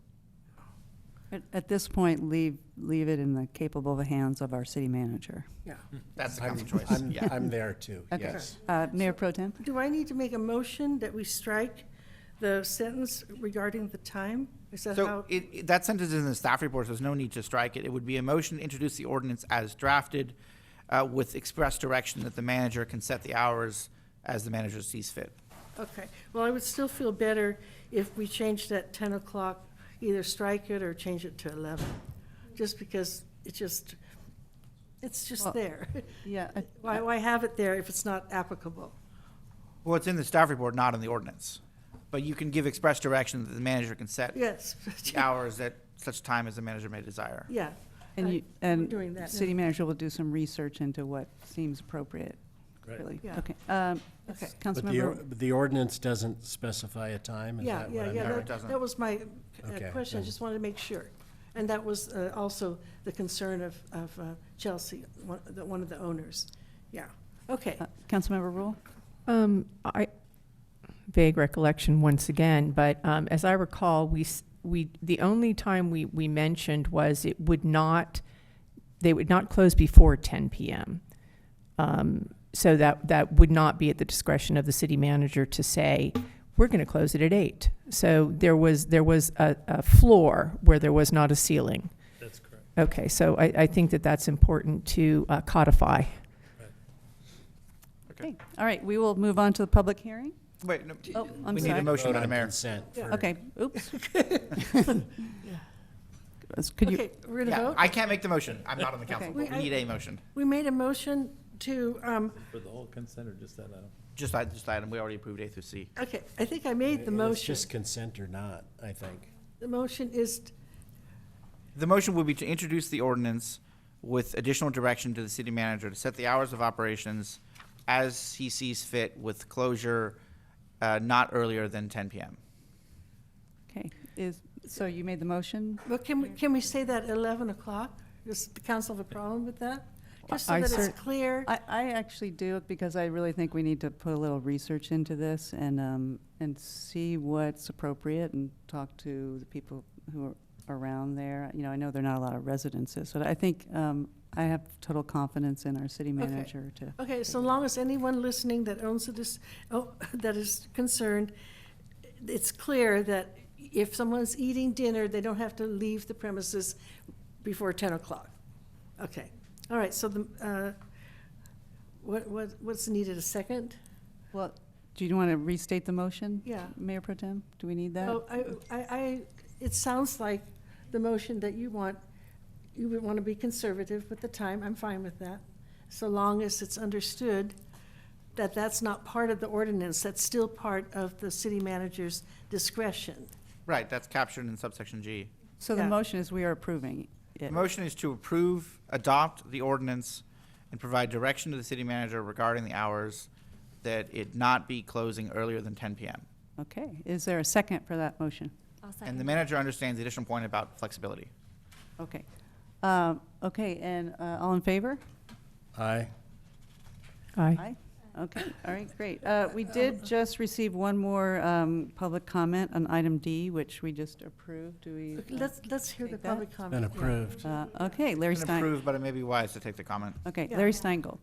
at this point, leave it in the capable hands of our city manager. Yeah. That's the council choice. Yeah. I'm there too, Okay. yes. Mayor Pro Tem? Do I need to make a motion that we strike the sentence regarding the time? Is that So how? that sentence is in the staff report, so there's no need to strike it. It would be a motion to introduce the ordinance as drafted with express direction that the manager can set the hours as the manager sees fit. Okay, well, I would still feel better if we changed that 10 o'clock, either strike it or change it to 11, just because it's just Well, there. Yeah. Why have it there if it's not applicable? Well, it's in the staff report, not in the ordinance. But you can give express direction that the manager can set Yes. the hours at such time as the manager may desire. Yeah. And doing that city now. manager will do some research into what seems appropriate, Right. really. Yeah. Okay. Okay. But Councilmember, the ordinance doesn't specify a time, is Yeah, that what yeah, I'm yeah, hearing? it doesn't. that was my Okay, question, I then. just wanted to make sure. And that was also the concern of Chelsea, one of the owners. Yeah, okay. Councilmember Rule? Vague recollection once again, but as I recall, the only time we mentioned was they would not close before 10 p.m. So that would not be at the discretion of the city manager to say, we're going to close it at 8. So there was a floor where there was not a ceiling. That's correct. Okay, so I think that that's important to codify. Okay, all right, we will move on to the public hearing. Wait, no, Oh, I'm we sorry. need a motion, Vote Madam on Mayor. consent. Okay, oops. Could you, Okay, we're gonna Yeah, vote? I can't make the motion. I'm not on the council, Okay. but we need a motion. We made a motion to, For the whole consent or just that item? Just item, we already approved A through C. okay, I think I made the It's motion. just consent or not, I think. The motion is, The motion would be to introduce the ordinance with additional direction to the city manager to set the hours of operations as he sees fit with closure not earlier than 10 PM. okay, so you made the motion? well, can we say that 11 o'clock? Does the council have a problem with that? Just so I that cer- it's clear. I actually do, because I really think we need to put a little research into this and see what's appropriate and talk to the people who are around there. You know, I know there are not a lot of residences, but I think I have total confidence in our city manager to. Okay, so long as anyone listening that owns that is concerned, it's clear that if someone's eating dinner, they don't have to leave the premises before 10 o'clock. Okay, all right, so what's needed, a second? Well, do you want to restate the motion? Yeah. Mayor Pro Tem, do we need that? Oh, it sounds like the motion that you would want to be conservative with the time, I'm fine with that. So long as it's understood that that's not part of the ordinance, that's still part of the city manager's discretion. Right, that's captured in subsection G. So the Yeah. motion is we are approving The it. motion is to adopt the ordinance and provide direction to the city manager regarding the hours that it not be closing earlier than 10 PM. Okay, is there a second for that motion? And the manager understands the additional point about flexibility. Okay. Okay, and all in favor? Aye. Aye. Okay, all right, great. We did just receive one more public comment on item D, which we just approved. Do we? Let's hear the take that? public comment. Been Yeah. approved. Okay, Larry It's been Stein. approved, but it may be wise to take the comment. Okay, Yeah. Larry Steingold.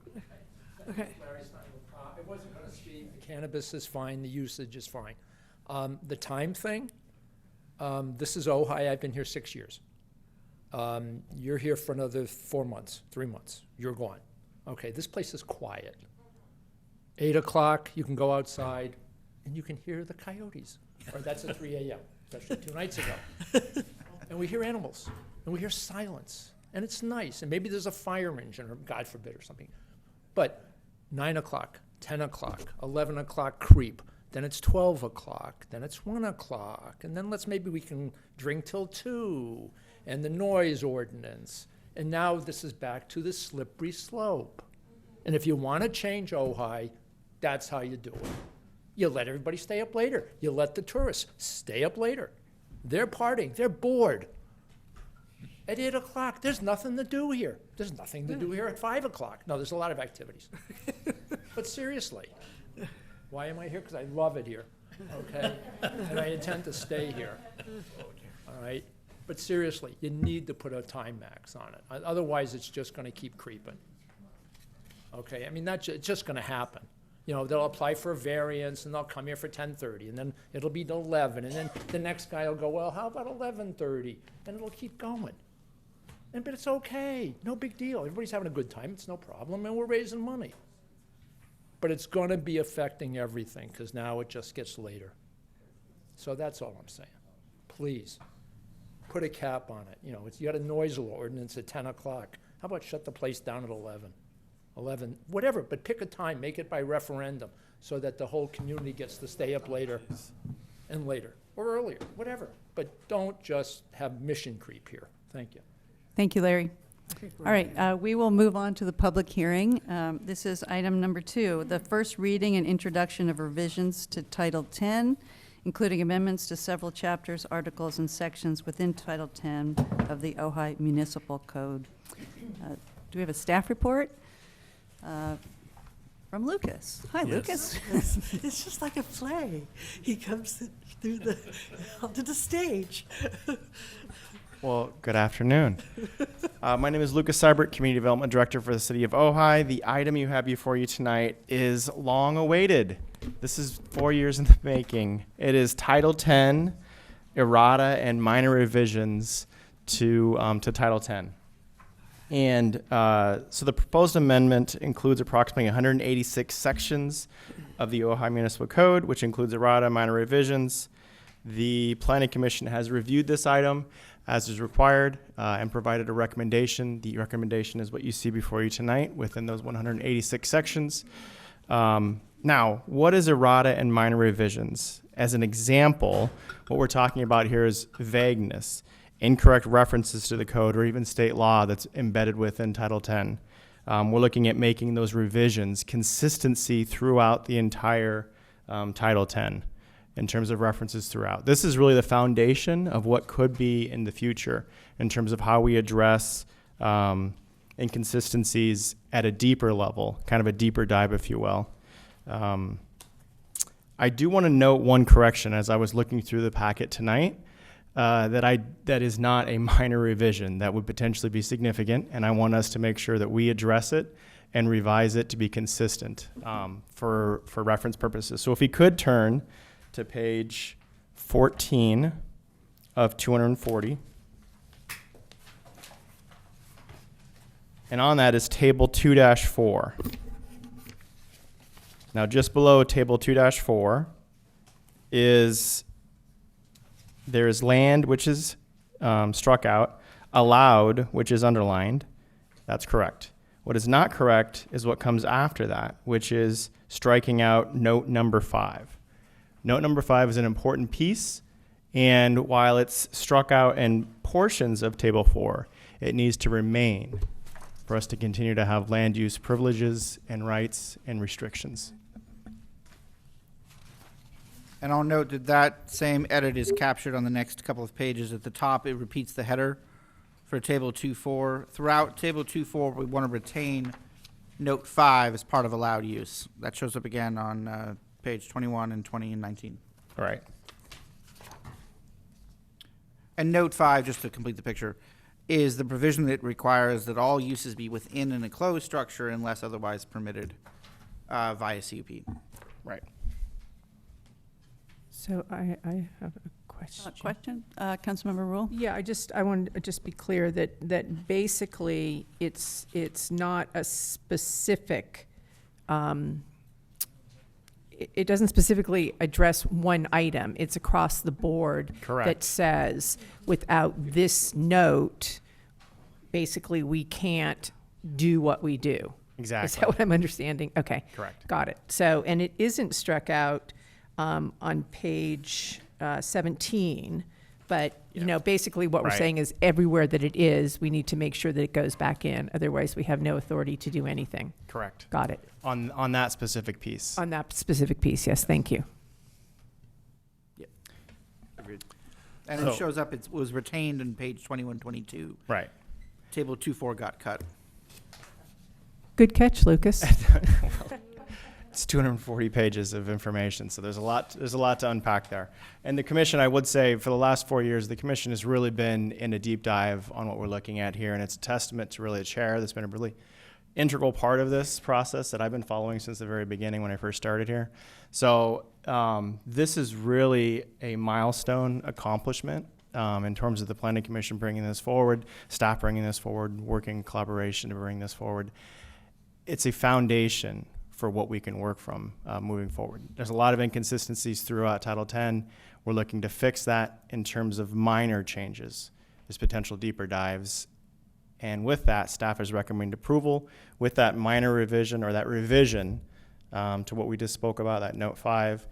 Okay. I wasn't going to speak. The cannabis is fine. The usage is fine. The time thing, this is Ojai. I've been here 6 years. You're here for another 4 months, 3 months. You're gone. Okay, this place is quiet. 8 o'clock, you can go outside and you can hear the coyotes. Or that's at 3 a.m., especially 2 nights ago. And we hear animals and we hear silence. And it's nice. And maybe there's a fire engine, or God forbid, or something. But 9 o'clock, 10 o'clock, 11 o'clock creep. Then it's 12 o'clock. Then it's 1 o'clock. And then maybe we can drink till 2. And the noise ordinance. And now this is back to the slippery slope. And if you want to change Ojai, that's how you do it. You let everybody stay up later. You let the tourists stay up later. They're partying. They're bored. At 8 o'clock, there's nothing to do here. There's nothing to do here at 5 o'clock. No, there's a lot of activities. But seriously, why am I here? Because I love it here, okay? And I intend to stay here, all right? But seriously, you need to put a time max on it. Otherwise, it's just going to keep creeping. Okay, I mean, it's just going to happen. You know, they'll apply for a variance, and they'll come here for 10:30, and then it'll be 11, and then the next guy will go, well, how about 11:30? And it'll keep going. But it's okay, no big deal. Everybody's having a good time, it's no problem, and we're raising money. But it's going to be affecting everything, because now it just gets later. So that's all I'm saying. Please, put a cap on it. You know, you got a noise ordinance at 10 o'clock. How about shut the place down at 11, whatever, but pick a time, make it by referendum, so that the whole community gets to stay up later and later, or earlier, whatever. But don't just have mission creep here. Thank you. Thank you, Larry. All right, we will move on to the public hearing. This is item number 2, the first reading and introduction of revisions to Title 10, including amendments to several chapters, articles, and sections within Title 10 of the Ojai Municipal Code. Do we have a staff report? From Lucas. Hi, Yes. Lucas. It's just like a play. He comes onto the stage. Well, good afternoon. My name is Lucas Seibert, Community Development Director for the City of Ojai. The item you have before you tonight is long awaited. This is 4 years in the making. It is Title 10, errata and minor revisions to Title 10. And so the proposed amendment includes approximately 186 sections of the Ojai Municipal Code, which includes errata, minor revisions. The Planning Commission has reviewed this item as is required and provided a recommendation. The recommendation is what you see before you tonight within those 186 sections. Now, what is errata and minor revisions? As an example, what we're talking about here is vagueness, incorrect references to the code, or even state law that's embedded within Title 10. We're looking at making those revisions consistency throughout the entire Title 10 in terms of references throughout. This is really the foundation of what could be in the future in terms of how we address inconsistencies at a deeper level, kind of a deeper dive, if you will. I do want to note one correction as I was looking through the packet tonight. That is not a minor revision that would potentially be significant, and I want us to make sure that we address it and revise it to be consistent for reference purposes. So if we could turn to page 14 of 240, and on that is table 2-4. Now just below table 2-4 is there is land, which is struck out, allowed, which is underlined. That's correct. What is not correct is what comes after that, which is striking out note number 5. Note number 5 is an important piece, and while it's struck out in portions of table 4, it needs to remain for us to continue to have land use privileges and rights and restrictions. And I'll note that that same edit is captured on the next couple of pages. At the top, it repeats the header for table 2.4. Throughout table 2.4, we want to retain note 5 as part of allowed use. That shows up again on page 21 and 20 and 19. All right. And note 5, just to complete the picture, is the provision that requires that all uses be within an enclosed structure unless otherwise permitted via CUP. Right. So I have a question. Question, Councilmember Rule? Yeah, I wanted to just be clear that basically it's not a specific, it doesn't specifically address one item. It's across the board. Correct. That says without this note, basically we can't do what we do. Exactly. Is that what I'm understanding? Okay. Correct. Got it. So, and it isn't struck out on page 17, but you know, basically what we're Right. saying is everywhere that it is, we need to make sure that it goes back in. Otherwise, we have no authority to do anything. Correct. Got it. On that specific piece. On that specific piece, yes, thank you. Agreed. And So- it shows up, it was retained in page 21, 22. Right. Table 2.4 got cut. Good catch, Lucas. It's 240 pages of information, so there's a lot to unpack there. And the commission, I would say, for the last 4 years, the commission has really been in a deep dive on what we're looking at here, and it's a testament to really the chair that's been a really integral part of this process that I've been following since the very beginning when I first started here. So this is really a milestone accomplishment in terms of the Planning Commission bringing this forward, staff bringing this forward, working in collaboration to bring this forward. It's a foundation for what we can work from moving forward. There's a lot of inconsistencies throughout Title 10. We're looking to fix that in terms of minor changes, as potential deeper dives. And with that, staff is recommending approval with that minor revision or that revision to what we just spoke about, that note 5,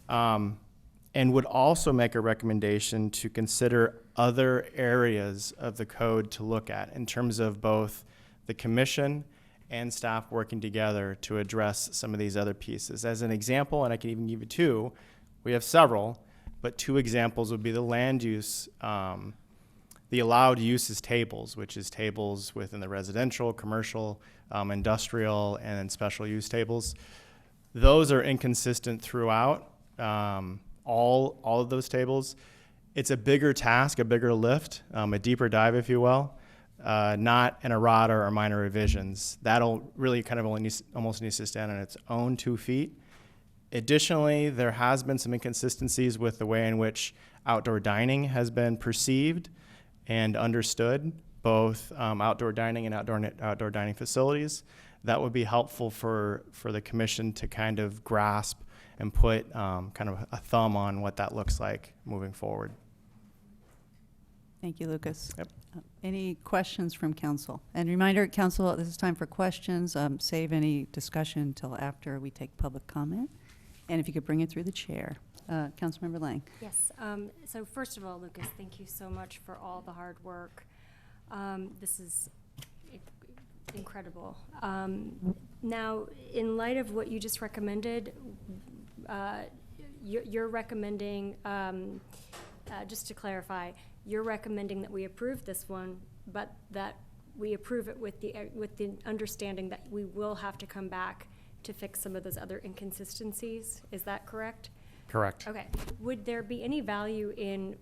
and would also make a recommendation to consider other areas of the code to look at in terms of both the commission and staff working together to address some of these other pieces. As an example, and I can even give you 2, we have several, but 2 examples would be the land use, the allowed uses tables, which is tables within the residential, commercial, industrial, and then special use tables. Those are inconsistent throughout all of those tables. It's a bigger task, a bigger lift, a deeper dive, if you will. Not an errata or minor revisions. That'll really kind of almost needs to stand on its own 2 feet. Additionally, there has been some inconsistencies with the way in which outdoor dining has been perceived and understood both outdoor dining and outdoor dining facilities. That would be helpful for the commission to kind of grasp and put kind of a thumb on what that looks like moving forward. Thank you, Lucas. Yep. Any questions from council? And reminder, council, this is time for questions. Save any discussion until after we take public comment. And if you could bring it through the chair. Councilmember Lang. Yes. So first of all, Lucas, thank you so much for all the hard work. This is incredible. Now, in light of what you just recommended, you're recommending, just to clarify, you're recommending that we approve this one, but that we approve it with the understanding that we will have to come back to fix some of those other inconsistencies. Is that correct? Correct. Okay. Would there be any value in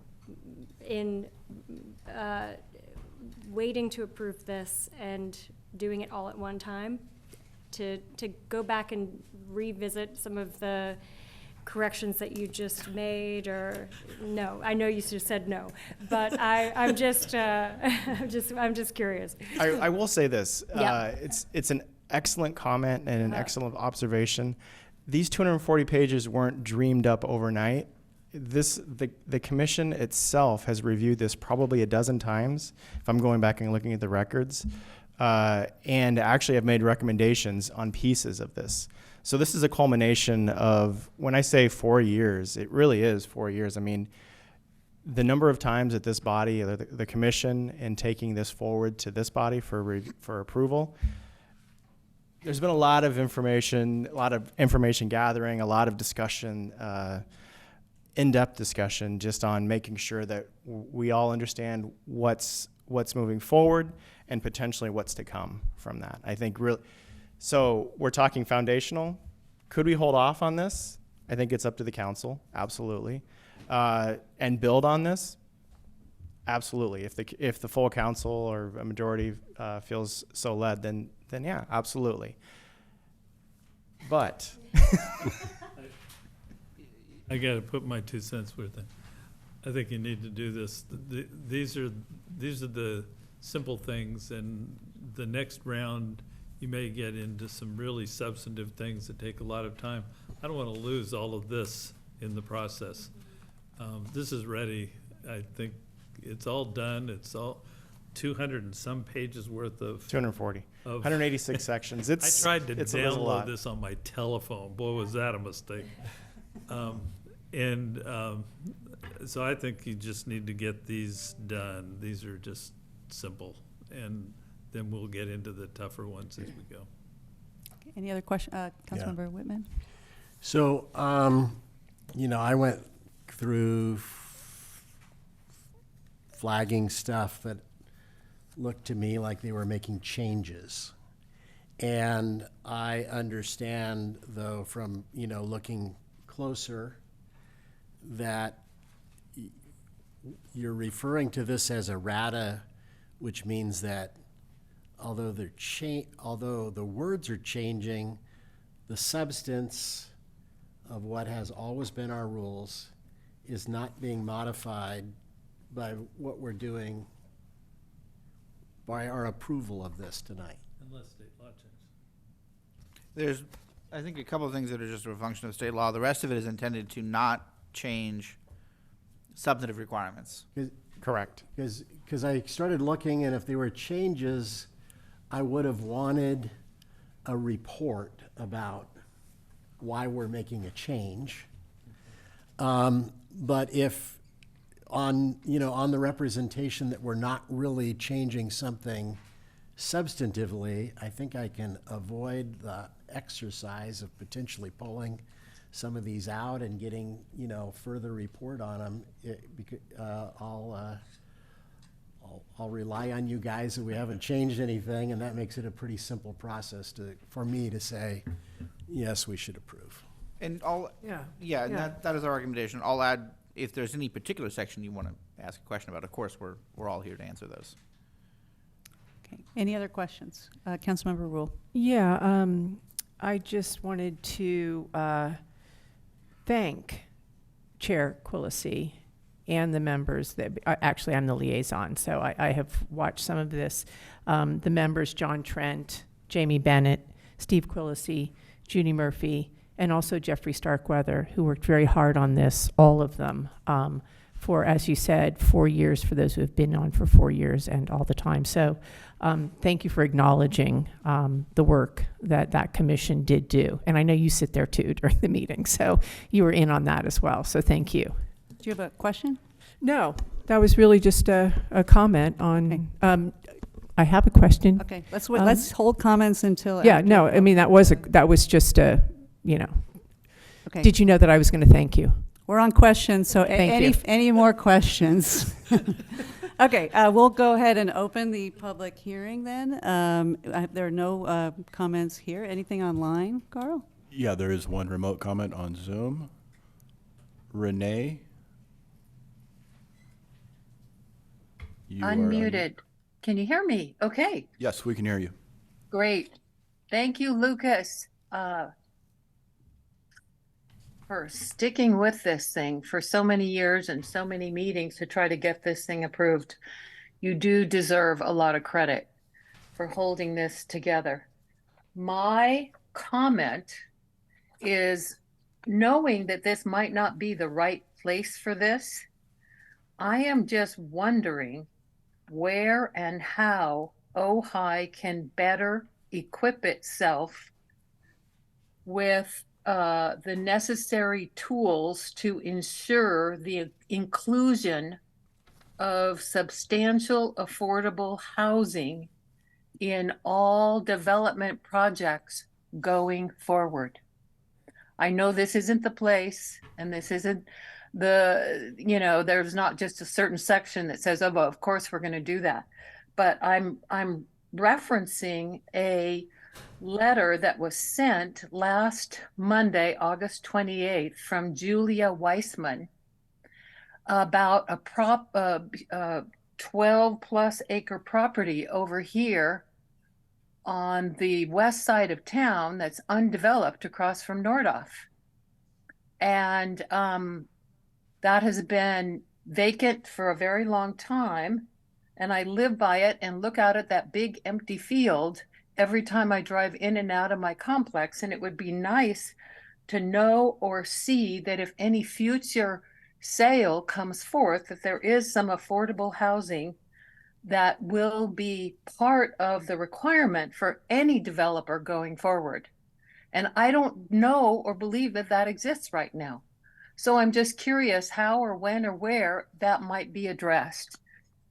waiting to approve this and doing it all at one time to go back and revisit some of the corrections that you just made? Or no? I know you just said no, but I'm just curious. I will say this. Yeah. It's an excellent comment and an excellent observation. These 240 pages weren't dreamed up overnight. The commission itself has reviewed this probably a dozen times, if I'm going back and looking at the records, and actually have made recommendations on pieces of this. So this is a culmination of, when I say 4 years, it really is 4 years. I mean, the number of times that this body, or the commission, in taking this forward to this body for approval, there's been a lot of information gathering, a lot of discussion, in-depth discussion, just on making sure that we all understand what's moving forward and potentially what's to come from that. I think so we're talking foundational. Could we hold off on this? I think it's up to the council, absolutely. And build on this? Absolutely. If the full council or a majority feels so led, then yeah, absolutely. But I got to put my 2 cents worth in. I think you need to do this. These are the simple things, and the next round you may get into some really substantive things that take a lot of time. I don't want to lose all of this in the process. This is ready. I think it's all done. It's all 200 and some pages worth of 240, 186 sections. I tried to it's download this on my telephone. Boy, was that a mistake. So I think you just need to get these done. These are just simple, and then we'll get into the tougher ones as we go. Okay, any other question? Councilmember Whitman? So, I went through flagging stuff that looked to me like they were making changes. And I understand, though, from, looking closer, that you're referring to this as errata, which means that although the words are changing, the substance of what has always been our rules is not being modified by what we're doing, by our approval of this tonight. Unless state law changes. There's, I think, a couple of things that are just a function of state law. The rest of it is intended to not change substantive requirements. Correct. Because I started looking, and if there were changes, I would have wanted a report about why we're making a change. But if on the representation that we're not really changing something substantively, I think I can avoid the exercise of potentially pulling some of these out and getting, further report on them. I'll rely on you guys that we haven't changed anything, and that makes it a pretty simple process for me to say, yes, we should approve. And Yeah. and that is our recommendation. I'll add, if there's any particular section you want to ask a question about, of course, we're all here to answer those. Okay. Any other questions? Councilmember Rule. Yeah, I just wanted to thank Chair Quillisi and the members that, actually, I'm the liaison, so I have watched some of this. The members, John Trent, Jamie Bennett, Steve Quillisi, Judy Murphy, and also Jeffrey Starkweather, who worked very hard on this, all of them, for, as you said, 4 years, for those who have been on for 4 years and all the time. So thank you for acknowledging the work that that commission did do. And I know you sit there too during the meeting, so you were in on that as well. So thank you. Do you have a question? No, that was really just a comment on, I have a question. Okay, let's hold comments until. Yeah, after no, the I mean, that was just a, you know. Okay. Did you know that I was going to thank you? We're on questions, so Thank you. any more questions? Okay, we'll go ahead and open the public hearing then. There are no comments here. Anything online, Carl? Yeah, there is one remote comment on Zoom. Renee? You are Unmuted. Can you hear me? Okay, Yes, we can hear you. great. Thank you, Lucas, for sticking with this thing for so many years and so many meetings to try to get this thing approved. You do deserve a lot of credit for holding this together. My comment is, knowing that this might not be the right place for this, I am just wondering where and how Ojai can better equip itself with the necessary tools to ensure the inclusion of substantial affordable housing in all development projects going forward. I know this isn't the place, and this isn't there's not just a certain section that says, oh, well, of course we're going to do that. But I'm referencing a letter that was sent last Monday, August 28th, from Julia Weissman about a 12 plus acre property over here on the west side of town that's undeveloped across from Nordhoff. And that has been vacant for a very long time. And I live by it and look out at that big empty field every time I drive in and out of my complex. And it would be nice to know or see that if any future sale comes forth, that there is some affordable housing that will be part of the requirement for any developer going forward. And I don't know or believe that that exists right now. So I'm just curious how or when or where that might be addressed.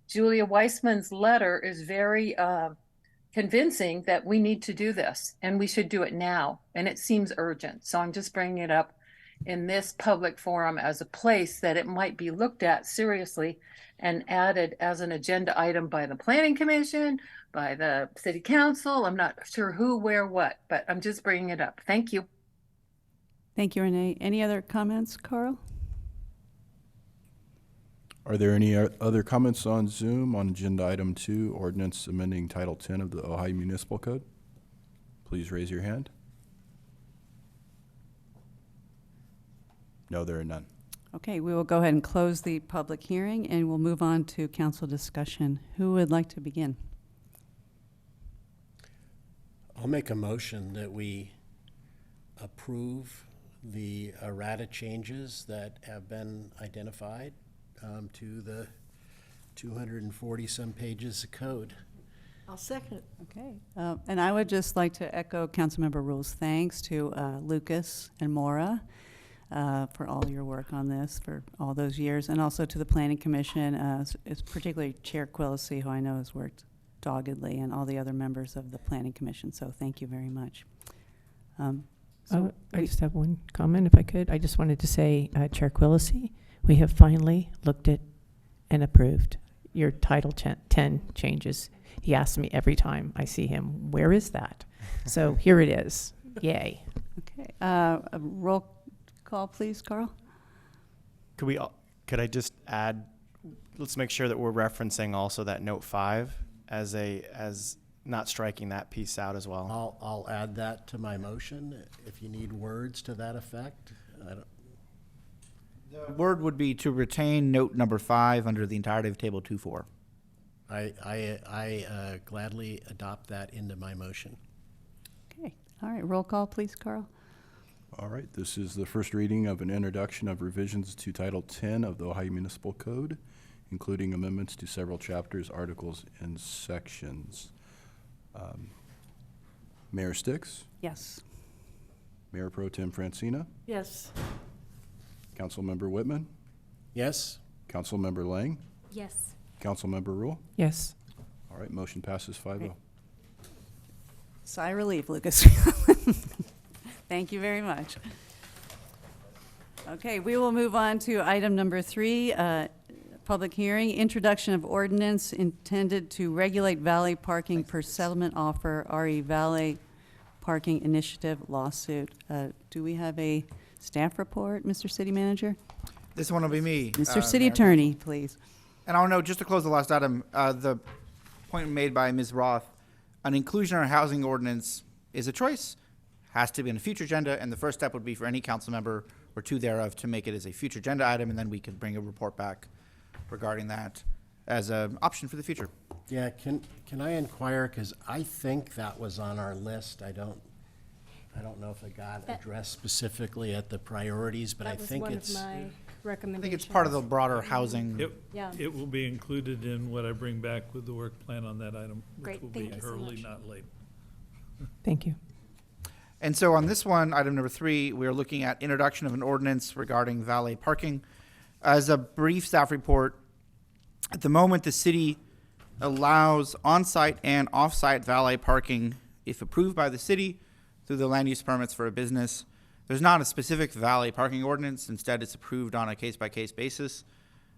Julia Weissman's letter is very convincing that we need to do this and we should do it now. And it seems urgent. So I'm just bringing it up in this public forum as a place that it might be looked at seriously and added as an agenda item by the Planning Commission, by the City Council. I'm not sure who, where, what, but I'm just bringing it up. Thank you. Thank you, Renee. Any other comments, Carl? Are there any other comments on Zoom on agenda item 2, ordinance amending Title 10 of the Ojai Municipal Code? Please raise your hand. No, there are none. Okay, we will go ahead and close the public hearing and we'll move on to council discussion. Who would like to begin? I'll make a motion that we approve the errata changes that have been identified to the 240 some pages of code. I'll second. Okay, and I would just like to echo Councilmember Rule's thanks to Lucas and Maura for all your work on this for all those years, and also to the Planning Commission, it's particularly Chair Quillisi, who I know has worked doggedly, and all the other members of the Planning Commission, so thank you very much. I just have one comment, if I could. I just wanted to say, Chair Quillisi, we have finally looked at and approved your Title 10 changes. He asks me every time I see him, where is that? So here it is. Yay. Okay, a roll call, please, Carl. Could I just add, let's make sure that we're referencing also that note 5 as not striking that piece out as well. I'll add that to my motion if you need words to that effect. The word would be to retain note number 5 under the entirety of table 2.4. I gladly adopt that into my motion. Okay, all right, roll call, please, Carl. All right, this is the first reading of an introduction of revisions to Title 10 of the Ojai Municipal Code, including amendments to several chapters, articles, and sections. Mayor Sticks, Yes. Mayor Pro Tem Francina, Yes. Councilmember Whitman, Yes? Councilmember Lang, Yes. Councilmember Rule. Yes. All right, motion passes 5-0. Sigh of relief, Lucas. Thank you very much. Okay, we will move on to item number 3, public hearing, introduction of ordinance intended to regulate valet parking per settlement offer, RE Valet Parking Initiative lawsuit. Do we have a staff report, Mr. City Manager? This one will be me. Mr. City Mayor. Attorney, please. And I'll note, just to close the last item, the point made by Ms. Roth, an inclusionary housing ordinance is a choice, has to be on a future agenda, and the first step would be for any council member or two thereof to make it as a future agenda item, and then we can bring a report back regarding that as an option for the future. Yeah, can I inquire, because I think that was on our list. I don't know if it got addressed specifically at the priorities, but I think it's. That was one of my recommendations. I think it's part of the broader housing. Yeah. It will be included in what I bring back with the work plan on that item, which Great, will thank be you so early, much. not late. Thank you. And so on this one, item number 3, we are looking at introduction of an ordinance regarding valet parking. As a brief staff report, at the moment, the city allows on-site and off-site valet parking if approved by the city through the land use permits for a business. There's not a specific valet parking ordinance. Instead, it's approved on a case-by-case basis.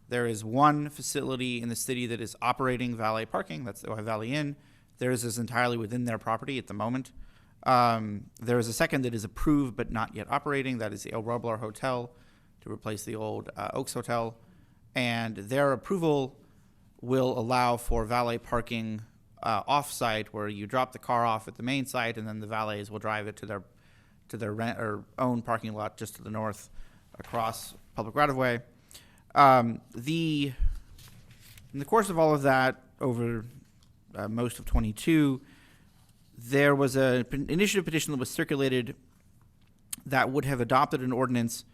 There is one facility in the city that is operating valet parking. That's the Ojai Valley Inn. Theirs is entirely within their property at the moment. There is a second that is approved but not yet operating. That is the El Roblar Hotel to replace the old Oaks Hotel. And their approval will allow for valet parking off-site, where you drop the car off at the main site and then the valets will drive it to their rent or own parking lot just to the north across public right-of-way. In the course of all of that, over most of 22, there was an initiative petition that was circulated that would have adopted an ordinance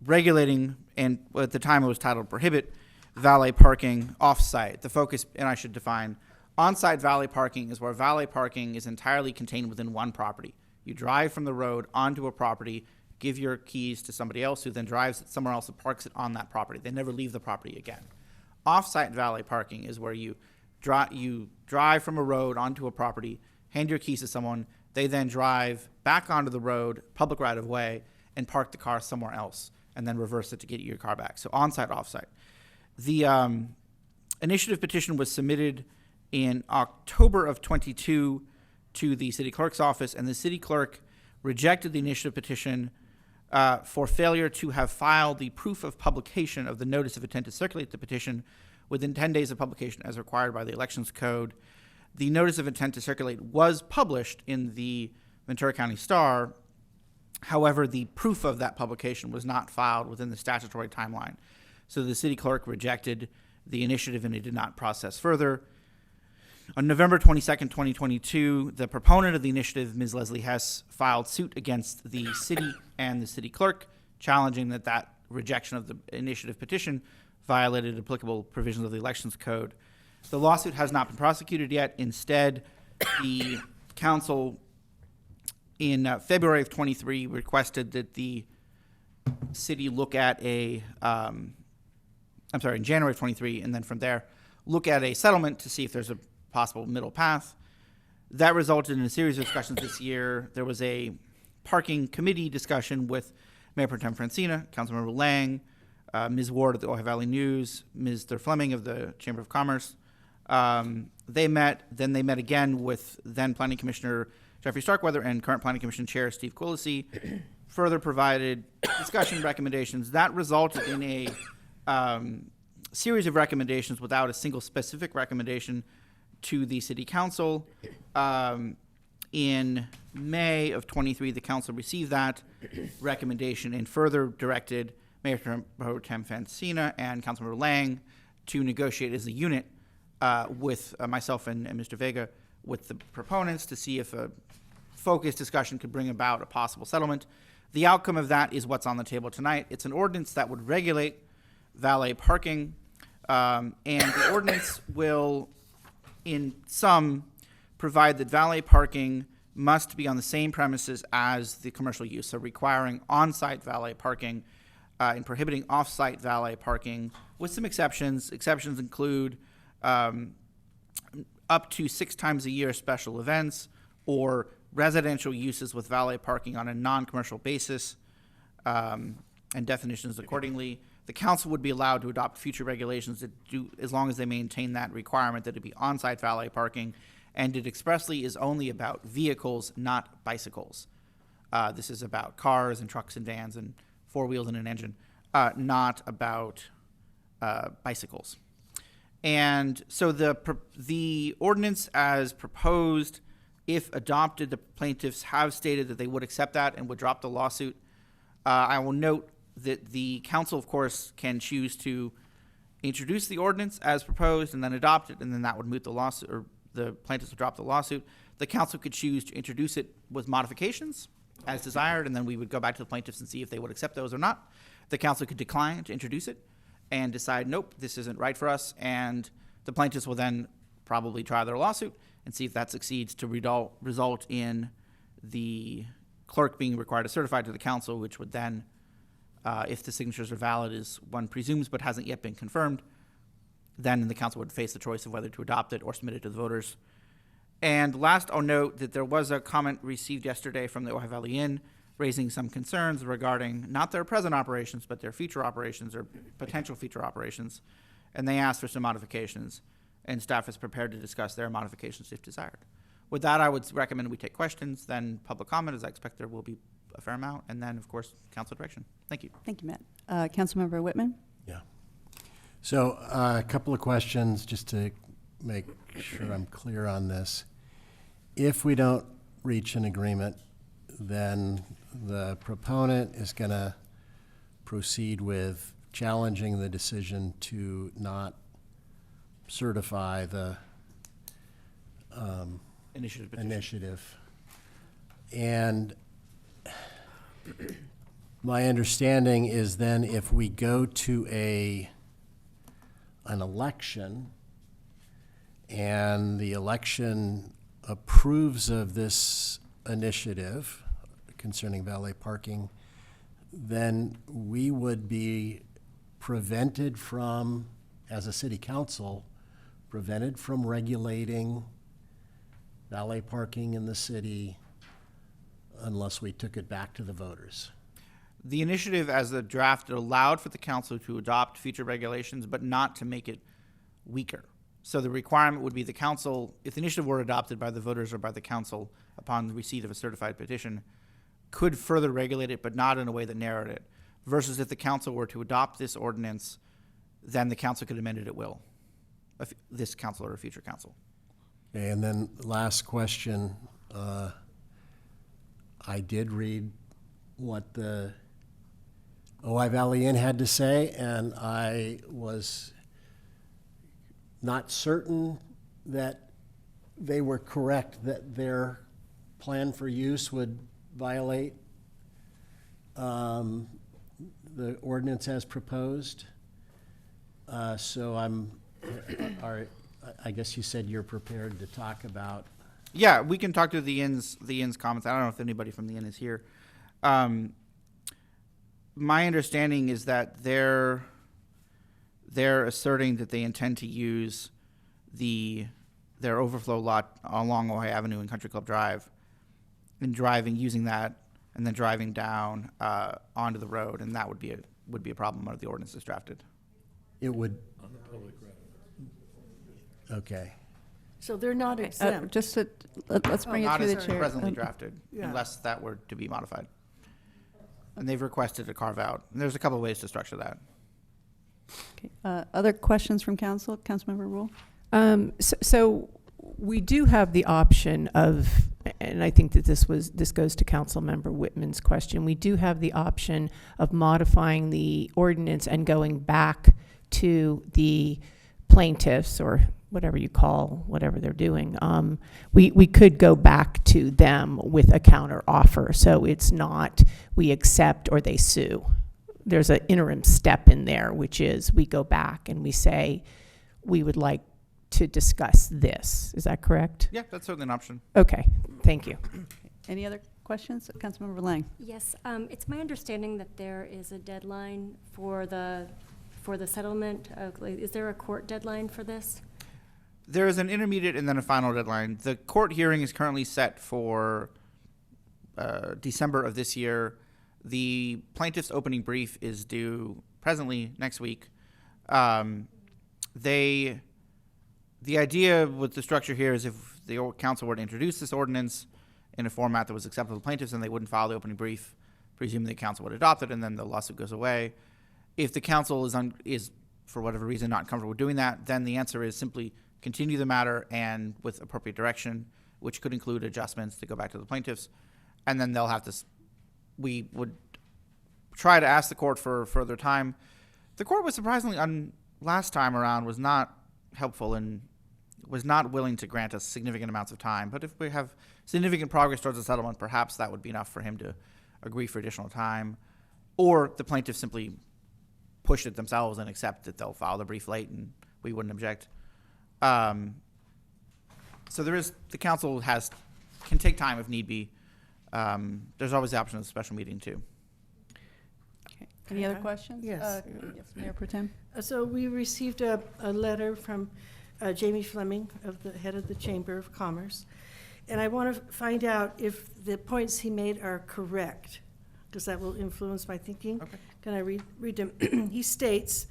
regulating, and at the time it was titled Prohibit Valet Parking Off-Site. The focus, and I should define, on-site valet parking is where valet parking is entirely contained within one property. You drive from the road onto a property, give your keys to somebody else who then drives it somewhere else and parks it on that property. They never leave the property again. Off-site valet parking is where you drive from a road onto a property, hand your keys to someone, they then drive back onto the road, public right-of-way, and park the car somewhere else, and then reverse it to get your car back. So on-site, off-site. The initiative petition was submitted in October of 22 to the city clerk's office, and the city clerk rejected the initiative petition for failure to have filed the proof of publication of the notice of intent to circulate the petition within 10 days of publication as required by the Elections Code. The notice of intent to circulate was published in the Ventura County Star. However, the proof of that publication was not filed within the statutory timeline. So the city clerk rejected the initiative and it did not process further. On November 22nd, 2022, the proponent of the initiative, Ms. Leslie Hess, filed suit against the city and the city clerk, challenging that rejection of the initiative petition violated applicable provisions of the Elections Code. The lawsuit has not been prosecuted yet. Instead, the council in February of 23 requested that the city look at in January of 23, and then from there, look at a settlement to see if there's a possible middle path. That resulted in a series of discussions this year. There was a parking committee discussion with Mayor Pro Tem Francina, Councilmember Lang, Ms. Ward of the Ojai Valley News, Mr. Fleming of the Chamber of Commerce. They met again with then Planning Commissioner Jeffrey Starkweather and current Planning Commission Chair Steve Quillisi, further provided discussion recommendations. That resulted in a series of recommendations without a single specific recommendation to the City Council. In May of 23, the Council received that recommendation and further directed Mayor Pro Tem Fancina and Councilmember Lang to negotiate as a unit with myself and Mr. Vega with the proponents to see if a focused discussion could bring about a possible settlement. The outcome of that is what's on the table tonight. It's an ordinance that would regulate valet parking, and the ordinance will, in sum, provide that valet parking must be on the same premises as the commercial use, so requiring on-site valet parking and prohibiting off-site valet parking with some exceptions. Exceptions include up to 6 times a year special events or residential uses with valet parking on a non-commercial basis, and definitions accordingly. The council would be allowed to adopt future regulations that do, as long as they maintain that requirement that it be on-site valet parking, and it expressly is only about vehicles, not bicycles. This is about cars and trucks and vans and 4 wheels and an engine, not about bicycles. And so the ordinance as proposed, if adopted, the plaintiffs have stated that they would accept that and would drop the lawsuit. I will note that the council, of course, can choose to introduce the ordinance as proposed and then adopt it, and then that would moot the lawsuit, or the plaintiffs would drop the lawsuit. The council could choose to introduce it with modifications as desired, and then we would go back to the plaintiffs and see if they would accept those or not. The council could decline to introduce it and decide, nope, this isn't right for us, and the plaintiffs will then probably try their lawsuit and see if that succeeds to result in the clerk being required to certify to the council, which would then, if the signatures are valid, as one presumes but hasn't yet been confirmed, then the council would face the choice of whether to adopt it or submit it to the voters. And last, I'll note that there was a comment received yesterday from the Ojai Valley Inn raising some concerns regarding not their present operations, but their future operations or potential future operations. And they asked for some modifications, and staff is prepared to discuss their modifications if desired. With that, I would recommend we take questions, then public comment, as I expect there will be a fair amount, and then, of course, council direction. Thank you. Thank you, Matt. Councilmember Whitman? Yeah. So a couple of questions just to make sure I'm clear on this. If we don't reach an agreement, then the proponent is going to proceed with challenging the decision to not certify the initiative. And my understanding is then if we go to an election and the election approves of this initiative concerning valet parking, then we would be prevented from, as a city council, prevented from regulating valet parking in the city unless we took it back to the voters. The initiative as the draft allowed for the council to adopt future regulations, but not to make it weaker. So the requirement would be the council, if the initiative were adopted by the voters or by the council upon the receipt of a certified petition, could further regulate it, but not in a way that narrowed it. Versus if the council were to adopt this ordinance, then the council could amend it at will, this council or a future council. Okay, and then last question. I did read what the Ojai Valley Inn had to say, and I was not certain that they were correct that their plan for use would violate the ordinance as proposed. So I guess you said you're prepared to talk about. Yeah, we can talk to the inn's comments. I don't know if anybody from the inn is here. My understanding is that they're asserting that they intend to use their overflow lot along Ojai Avenue and Country Club Drive, and using that, and then driving down onto the road, and that would be a problem under the ordinance as drafted. It would. On the public road. Okay. So they're not exempt. Just to, let's bring it Not through the as chair. presently drafted, Yeah. unless that were to be modified. And they've requested a carve out. And there's a couple of ways to structure that. Okay. Other questions from council? Councilmember Rule? So we do have the option of, and I think that this goes to Councilmember Whitman's question, we do have the option of modifying the ordinance and going back to the plaintiffs, or whatever you call whatever they're doing. We could go back to them with a counter offer, so it's not we accept or they sue. There's an interim step in there, which is we go back and we say we would like to discuss this. Is that correct? Yeah, that's certainly an option. Okay, thank you. Any other questions? Councilmember Lang. Yes, it's my understanding that there is a deadline for the settlement. Is there a court deadline for this? There is an intermediate and then a final deadline. The court hearing is currently set for December of this year. The plaintiff's opening brief is due presently next week. The idea with the structure here is if the council were to introduce this ordinance in a format that was acceptable to plaintiffs, then they wouldn't file the opening brief. Presumably the council would adopt it, and then the lawsuit goes away. If the council is for whatever reason not comfortable with doing that, then the answer is simply continue the matter and with appropriate direction, which could include adjustments to go back to the plaintiffs, and then they'll have to. We would try to ask the court for further time. The court was surprisingly last time around was not helpful and was not willing to grant us significant amounts of time. But if we have significant progress towards a settlement, perhaps that would be enough for him to agree for additional time. Or the plaintiffs simply push it themselves and accept that they'll file the brief late and we wouldn't object. So the council can take time if need be. There's always the option of a special meeting too. Any other questions? Yes. Yes, Mayor Pro Tem. So we received a letter from Jamie Fleming, the head of the Chamber of Commerce, and I want to find out if the points he made are correct, because that will influence my thinking. Okay. Can I read them? He states,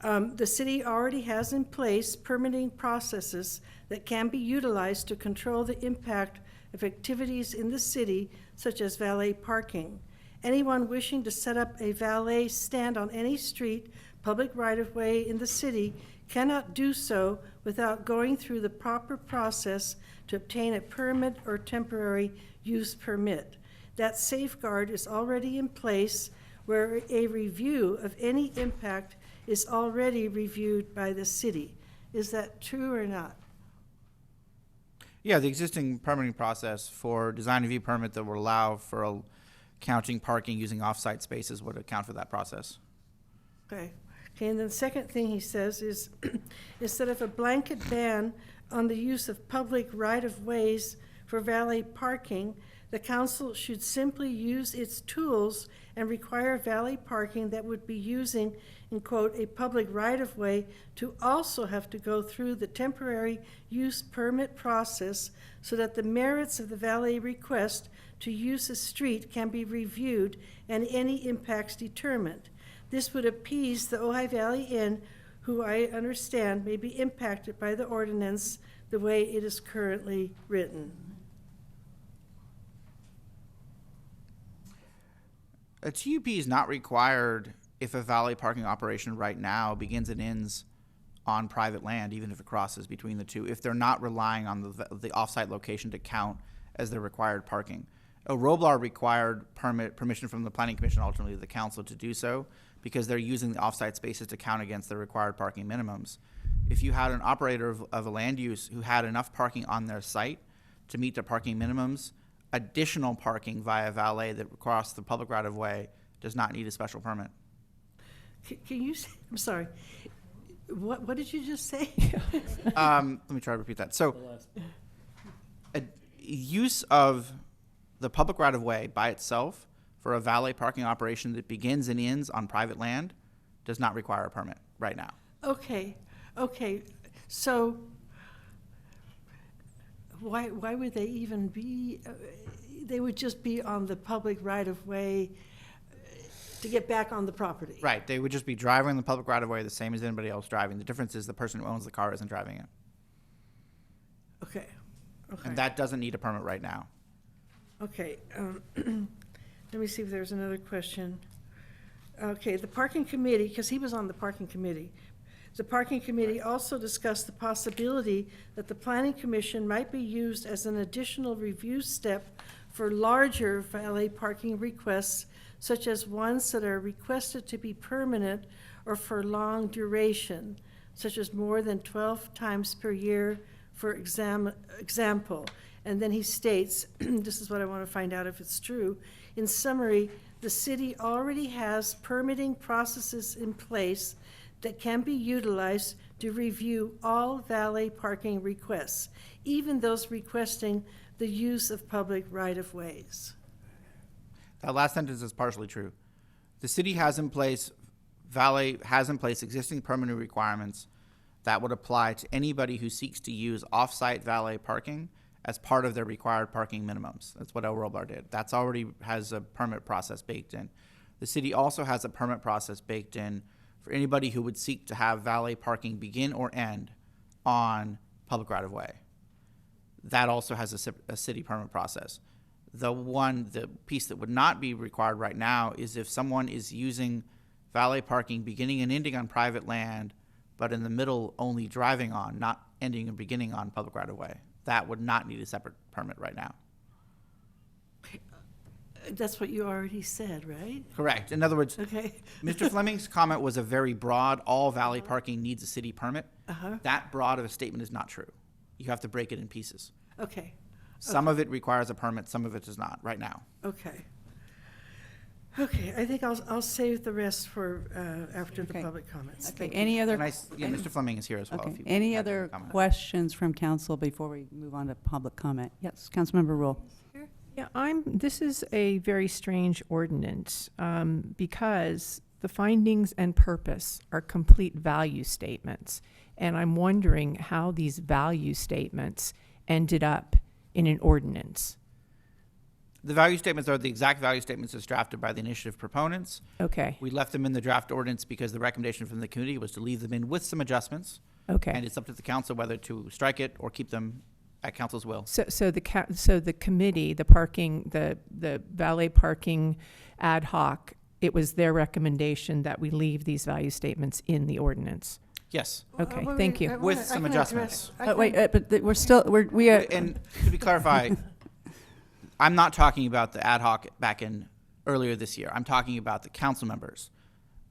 the city already has in place permitting processes that can be utilized to control the impact of activities in the city, such as valet parking. Anyone wishing to set up a valet stand on any street, public right-of-way in the city cannot do so without going through the proper process to obtain a permit or temporary use permit. That safeguard is already in place where a review of any impact is already reviewed by the city. Is that true or not? Yeah, the existing permitting process for design review permit that would allow for counting parking using off-site spaces would account for that process. Okay, and then the second thing he says is, instead of a blanket ban on the use of public right-of-ways for valet parking, the council should simply use its tools and require valet parking that would be using, in quote, a public right-of-way to also have to go through the temporary use permit process so that the merits of the valet request to use a street can be reviewed and any impacts determined. This would appease the Ojai Valley Inn, who I understand may be impacted by the ordinance the way it is currently written. A TUP is not required if a valet parking operation right now begins and ends on private land, even if it crosses between the two, if they're not relying on the off-site location to count as their required parking. A Roblar required permission from the Planning Commission, ultimately the council, to do so because they're using the off-site spaces to count against the required parking minimums. If you had an operator of a land use who had enough parking on their site to meet their parking minimums, additional parking via valet that crossed the public right-of-way does not need a special permit. Can you say, I'm sorry, what did you just say? Let me try to repeat that. So, a use of the public right-of-way by itself for a valet parking operation that begins and ends on private land does not require a permit right now. Okay, so why would they even be, they would just be on the public right-of-way to get back on the property? Right, they would just be driving the public right-of-way the same as anybody else driving. The difference is the person who owns the car isn't driving it. Okay. And that doesn't need a permit right now. Okay, let me see if there's another question. Okay, the parking committee, because he was on the parking committee, The parking committee also discussed the possibility that the planning commission might be used as an additional review step for larger valet parking requests, such as ones that are requested to be permanent or for long duration, such as more than 12 times per year, for example. And then he states, this is what I want to find out if it's true. In summary, the city already has permitting processes in place that can be utilized to review all valet parking requests, even those requesting the use of public right-of-ways. That last sentence is partially true. The city has in place existing permanent requirements that would apply to anybody who seeks to use off-site valet parking as part of their required parking minimums. That's what El Robar did. That's already has a permit process baked in. The city also has a permit process baked in for anybody who would seek to have valet parking begin or end on public right-of-way. That also has a city permit process. The piece that would not be required right now is if someone is using valet parking beginning and ending on private land, but in the middle only driving on, not ending and beginning on public right-of-way. That would not need a separate permit right now. That's what you already said, right? Correct. In other words, Okay. Mr. Fleming's comment was a very broad, all valet parking needs a city permit. That broad of a statement is not true. You have to break it in pieces. Okay. Some of it requires a permit, some of it does not, right now. Okay. Okay, I think I'll save the rest for after the public comments. Okay, Thank you. any other? Mr. Fleming is here as well. Okay, if you any have other comment. questions from council before we move on to public comment? Yes, Councilmember Rule. Yeah, this is a very strange ordinance, because the findings and purpose are complete value statements. And I'm wondering how these value statements ended up in an ordinance. The value statements are the exact value statements as drafted by the initiative proponents. Okay. We left them in the draft ordinance because the recommendation from the committee was to leave them in with some adjustments. Okay. And it's up to the council whether to strike it or keep them at council's will. So the committee, the valet parking ad hoc, it was their recommendation that we leave these value statements in the ordinance. Yes. Okay, thank you. With some adjustments. Wait, but we're still, we are. And to be clarified, I'm not talking about the ad hoc back in earlier this year. I'm talking about the council members,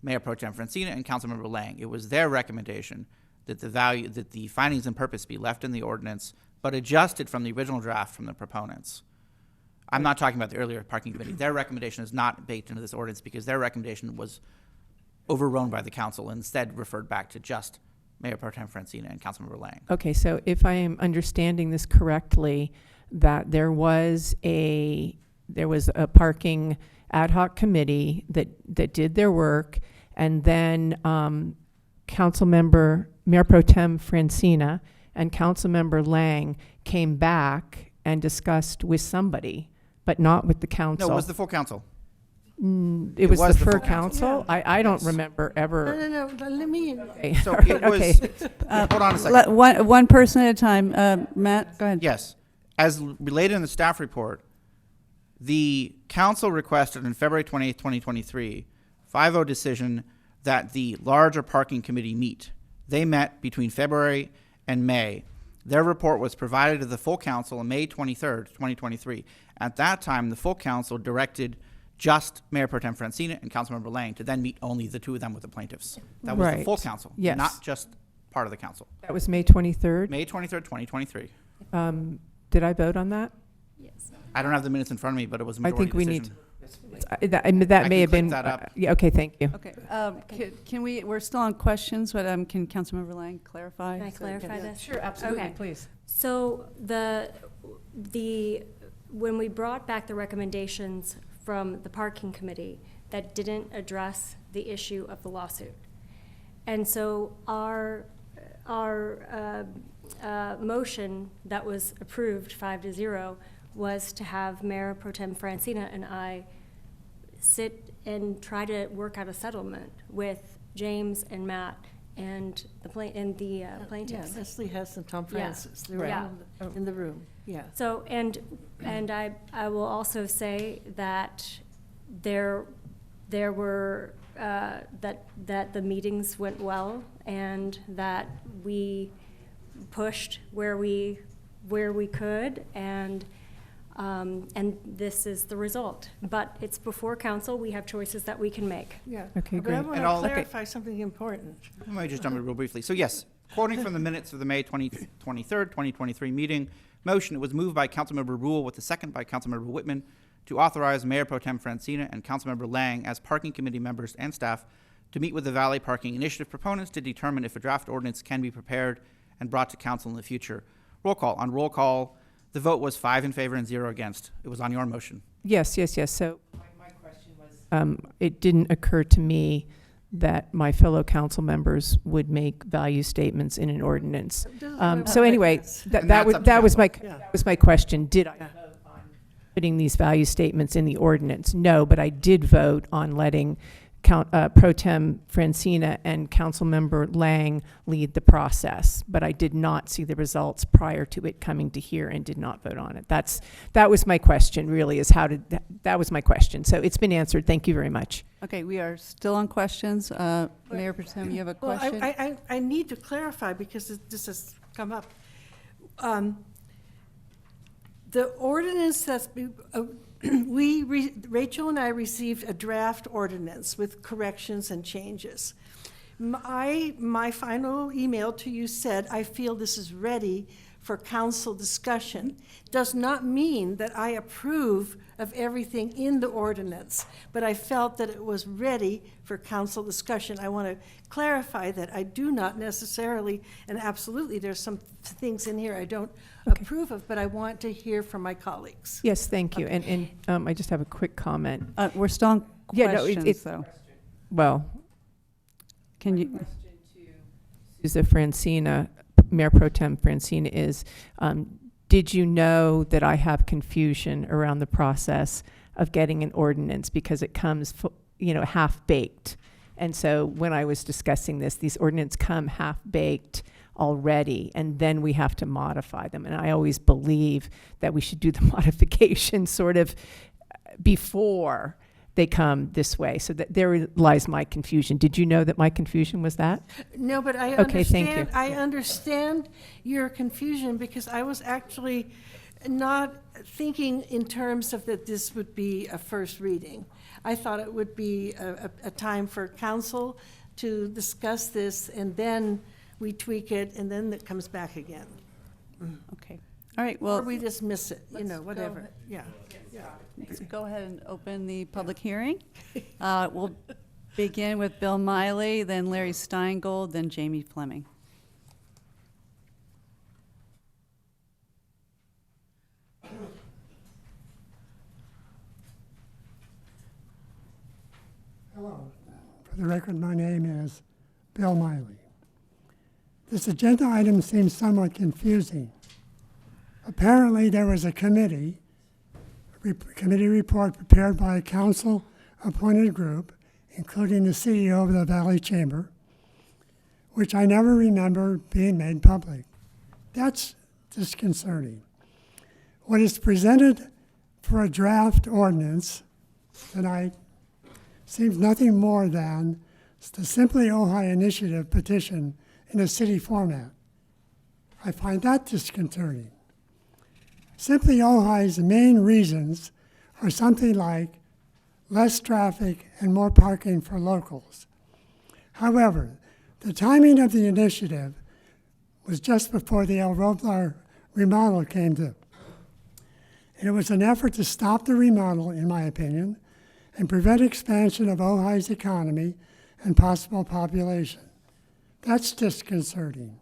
Mayor Pro Tem Francina and Councilmember Lang. It was their recommendation that the findings and purpose be left in the ordinance, but adjusted from the original draft from the proponents. I'm not talking about the earlier parking committee. Their recommendation is not baked into this ordinance because their recommendation was overrun by the council and instead referred back to just Mayor Pro Tem Francina and Councilmember Lang. Okay, so if I am understanding this correctly, that there was a parking ad hoc committee that did their work, and then Mayor Pro Tem Francina and Councilmember Lang came back and discussed with somebody, but not with the council. No, it was the full council. It was the full council? Yeah. I don't remember ever. No, let me. So it was, Okay. hold on a second. One person at a time. Matt, go ahead. Yes. As related in the staff report, the council requested on February 28th, 2023, 5-0 decision that the larger parking committee meet. They met between February and May. Their report was provided to the full council on May 23rd, 2023. At that time, the full council directed just Mayor Pro Tem Francina and Councilmember Lang to then meet only the two of them with the plaintiffs. That was the full council, Yes. not just part of the council. That was May 23rd? May 23rd, 2023. Did I vote on that? Yes. I don't have the minutes in front of me, but it was a I majority think we decision. need, that I may can have click been. that up. Yeah, okay, thank you. Okay, can we, we're still on questions, but can Councilmember Lang clarify? Can I clarify Yeah. this? Sure, absolutely, Okay. please. So when we brought back the recommendations from the parking committee that didn't address the issue of the lawsuit. And so our motion that was approved 5-0 was to have Mayor Pro Tem Francina and I sit and try to work out a settlement with James and Matt and the plaintiffs. Yeah, Leslie Hess and Tom Yeah. Francis. They were Yeah. all in the room, yeah. So, and I will also say that there were that the meetings went well and that we pushed where we could, and this is the result. But it's before council. We have choices that we can make. Yeah. Okay, But I great. want And to all- clarify something important. Let me just jump in real briefly. So yes, quoting from the minutes of the May 23rd, 2023 meeting, motion, it was moved by Councilmember Rule with the second by Councilmember Whitman to authorize Mayor Pro Tem Francina and Councilmember Lang as parking committee members and staff to meet with the Valley Parking Initiative proponents to determine if a draft ordinance can be prepared and brought to council in the future. Roll call. On roll call, the vote was 5 in favor and 0 against. It was on your motion. Yes. So my question was, it didn't occur to me that my fellow council members would make value statements in an ordinance. So anyway, And that's up to that was my question. Did I vote on putting these value statements in the ordinance? No, but I did vote on letting Pro Tem Francina and Councilmember Lang lead the process, but I did not see the results prior to it coming to here and did not vote on it. That was my question, really, is how did that was my question. So it's been answered. Thank you very much. Okay, we are still on questions. Mayor Pro Tem, you have a Well, question? I need to clarify because this has come up. The ordinance that's, Rachel and I received a draft ordinance with corrections and changes. My final email to you said, I feel this is ready for council discussion. Does not mean that I approve of everything in the ordinance, but I felt that it was ready for council discussion. I want to clarify that I do not necessarily, and absolutely, there's some things in here I don't approve of, but I want to hear from my colleagues. Yes, thank you. And I just have a quick comment. We're still on questions, though. Well, Can you? Susa Francina, Mayor Pro Tem Francina, is, did you know that I have confusion around the process of getting an ordinance because it comes, half-baked? And so when I was discussing this, these ordinances come half-baked already, and then we have to modify them. And I always believe that we should do the modification sort of before they come this way. So that there lies my confusion. Did you know that my confusion was that? No, but I Okay, thank understand, you. I understand your confusion because I was actually not thinking in terms of that this would be a first reading. I thought it would be a time for council to discuss this, and then we tweak it, and then it comes back again. Okay. All right, Or well, we just miss it, whatever, yeah. let's go ahead and open the public hearing. We'll begin with Bill Miley, then Larry Steingold, then Jamie Fleming. Hello. For the record, my name is Bill Miley. This agenda item seems somewhat confusing. Apparently, there was a committee report prepared by a council-appointed group, including the CEO of the Valley Chamber, which I never remember being made public. That's disconcerting. What is presented for a draft ordinance tonight seems nothing more than the Simply Ojai Initiative petition in a city format. I find that disconcerting. Simply Ojai's main reasons are something like less traffic and more parking for locals. However, the timing of the initiative was just before the El Roblar remodel came to. And it was an effort to stop the remodel, in my opinion, and prevent expansion of Ojai's economy and possible population. That's disconcerting.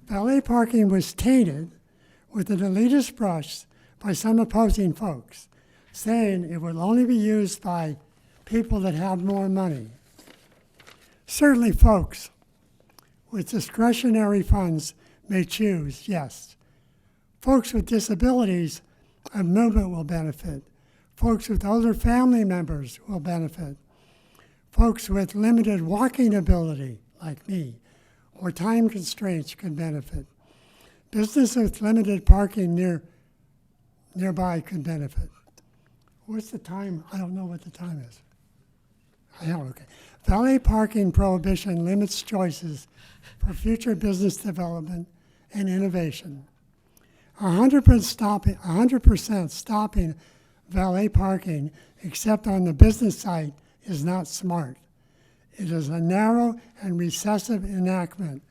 Valet parking was tainted with an elitist brush by some opposing folks, saying it would only be used by people that have more money. Certainly folks with discretionary funds may choose, yes. Folks with disabilities of movement will benefit. Folks with older family members will benefit. Folks with limited walking ability, like me, or time constraints could benefit. Business with limited parking nearby could benefit. What's the time? I don't know what the time is. Okay. Valet parking prohibition limits choices for future business development and innovation. 100% stopping valet parking except on the business site is not smart. It is a narrow and recessive enactment,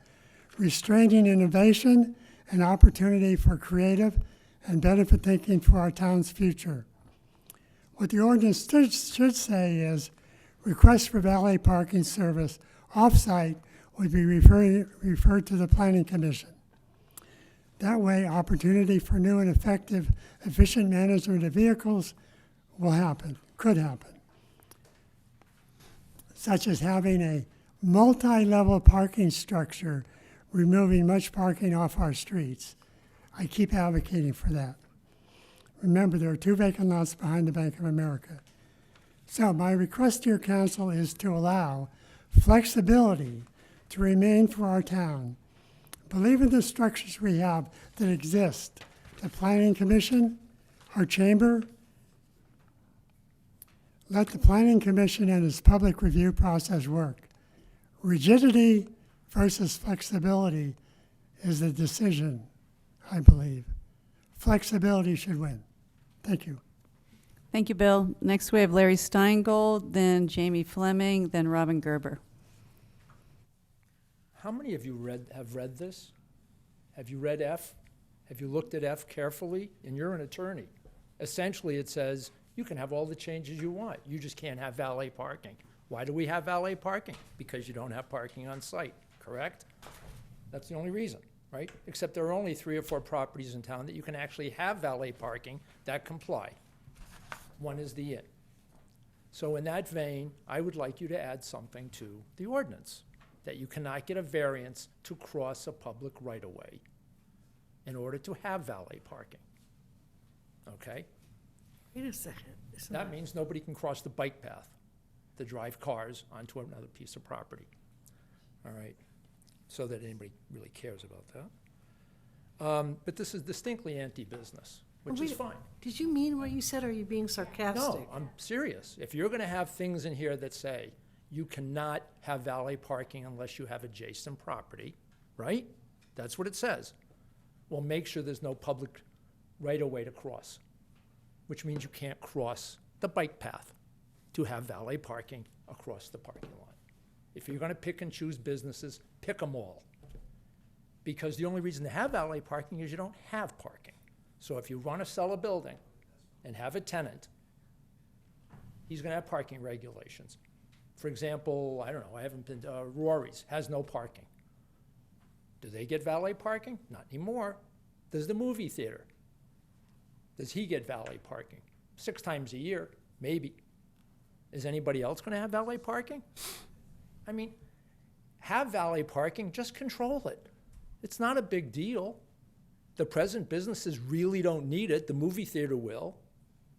restraining innovation and opportunity for creative and benefit thinking for our town's future. What the ordinance should say is, requests for valet parking service off-site would be referred to the Planning Commission. That way, opportunity for new and effective, efficient management of vehicles could happen, such as having a multi-level parking structure, removing much parking off our streets. I keep advocating for that. Remember, there are 2 vacant lots behind the Bank of America. So my request to your council is to allow flexibility to remain for our town. Believe in the structures we have that exist. The Planning Commission, our chamber. Let the Planning Commission and its public review process work. Rigidity versus flexibility is the decision, I believe. Flexibility should win. Thank you. Thank you, Bill. Next, we have Larry Steingold, then Jamie Fleming, then Robin Gerber. How many of you have read this? Have you read F? Have you looked at F carefully? And you're an attorney. Essentially, it says you can have all the changes you want. You just can't have valet parking. Why do we have valet parking? Because you don't have parking on site, correct? That's the only reason, right? Except there are only 3 or 4 properties in town that you can actually have valet parking that comply. One is the inn. So in that vein, I would like you to add something to the ordinance, that you cannot get a variance to cross a public right-of-way in order to have valet parking. Okay? Wait a second. That means nobody can cross the bike path to drive cars onto another piece of property. All right? So that anybody really cares about that. But this is distinctly anti-business, which is fine. Did you mean what you said, or are you being sarcastic? No, I'm serious. If you're going to have things in here that say you cannot have valet parking unless you have adjacent property, right? That's what it says. Well, make sure there's no public right-of-way to cross, which means you can't cross the bike path to have valet parking across the parking lot. If you're going to pick and choose businesses, pick them all. Because the only reason to have valet parking is you don't have parking. So if you want to sell a building and have a tenant, he's going to have parking regulations. For example, I don't know, I haven't been, Rory's has no parking. Do they get valet parking? Not anymore. Does the movie theater? Does he get valet parking? 6 times a year, maybe. Is anybody else going to have valet parking? I mean, have valet parking, just control it. It's not a big deal. The present businesses really don't need it. The movie theater will.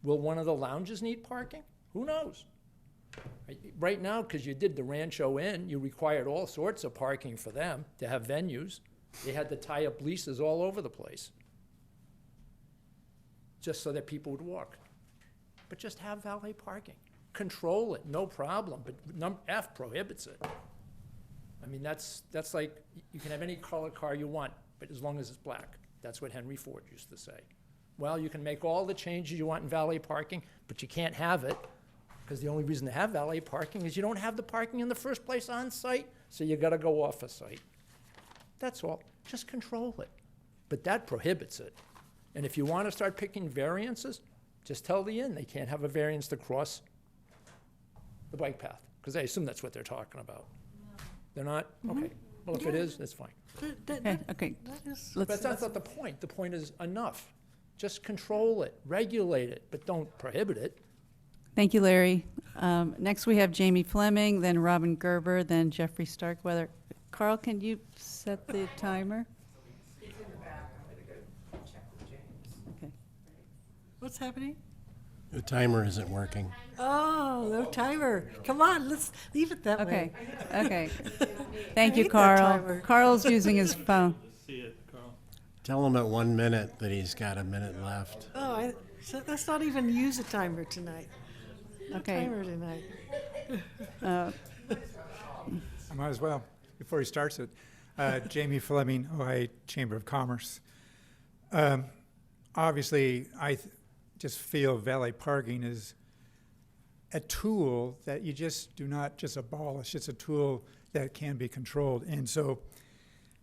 Will one of the lounges need parking? Who knows? Right now, because you did the Rancho Inn, you required all sorts of parking for them to have venues. They had to tie up leases all over the place just so that people would walk. But just have valet parking. Control it, no problem, but F prohibits it. I mean, that's like, you can have any color car you want, but as long as it's black. That's what Henry Ford used to say. Well, you can make all the changes you want in valet parking, but you can't have it, because the only reason to have valet parking is you don't have the parking in the first place on site, so you gotta go off a site. That's all. Just control it. But that prohibits it. And if you want to start picking variances, just tell the inn they can't have a variance to cross the bike path, because I assume that's what they're talking about. They're not? Okay. Well, if it is, that's fine. Okay. But that's not the point. The point is enough. Just control it, regulate it, but don't prohibit it. Thank you, Larry. Next, we have Jamie Fleming, then Robin Gerber, then Jeffrey Starkweather. Carl, can you set the timer? Okay. What's happening? The timer isn't working. Oh, no timer. Come on, let's leave it that way. Okay. Thank I you, hate that Carl. timer. Carl's using his phone. See it, Carl. Tell him at 1 minute that he's got a minute left. Oh, let's not even use a timer tonight. No Okay. timer tonight. Uh, I might as well, before he starts it. Jamie Fleming, Ojai Chamber of Commerce. Obviously, just feel valet parking is a tool that you just do not just abolish. It's a tool that can be controlled. And so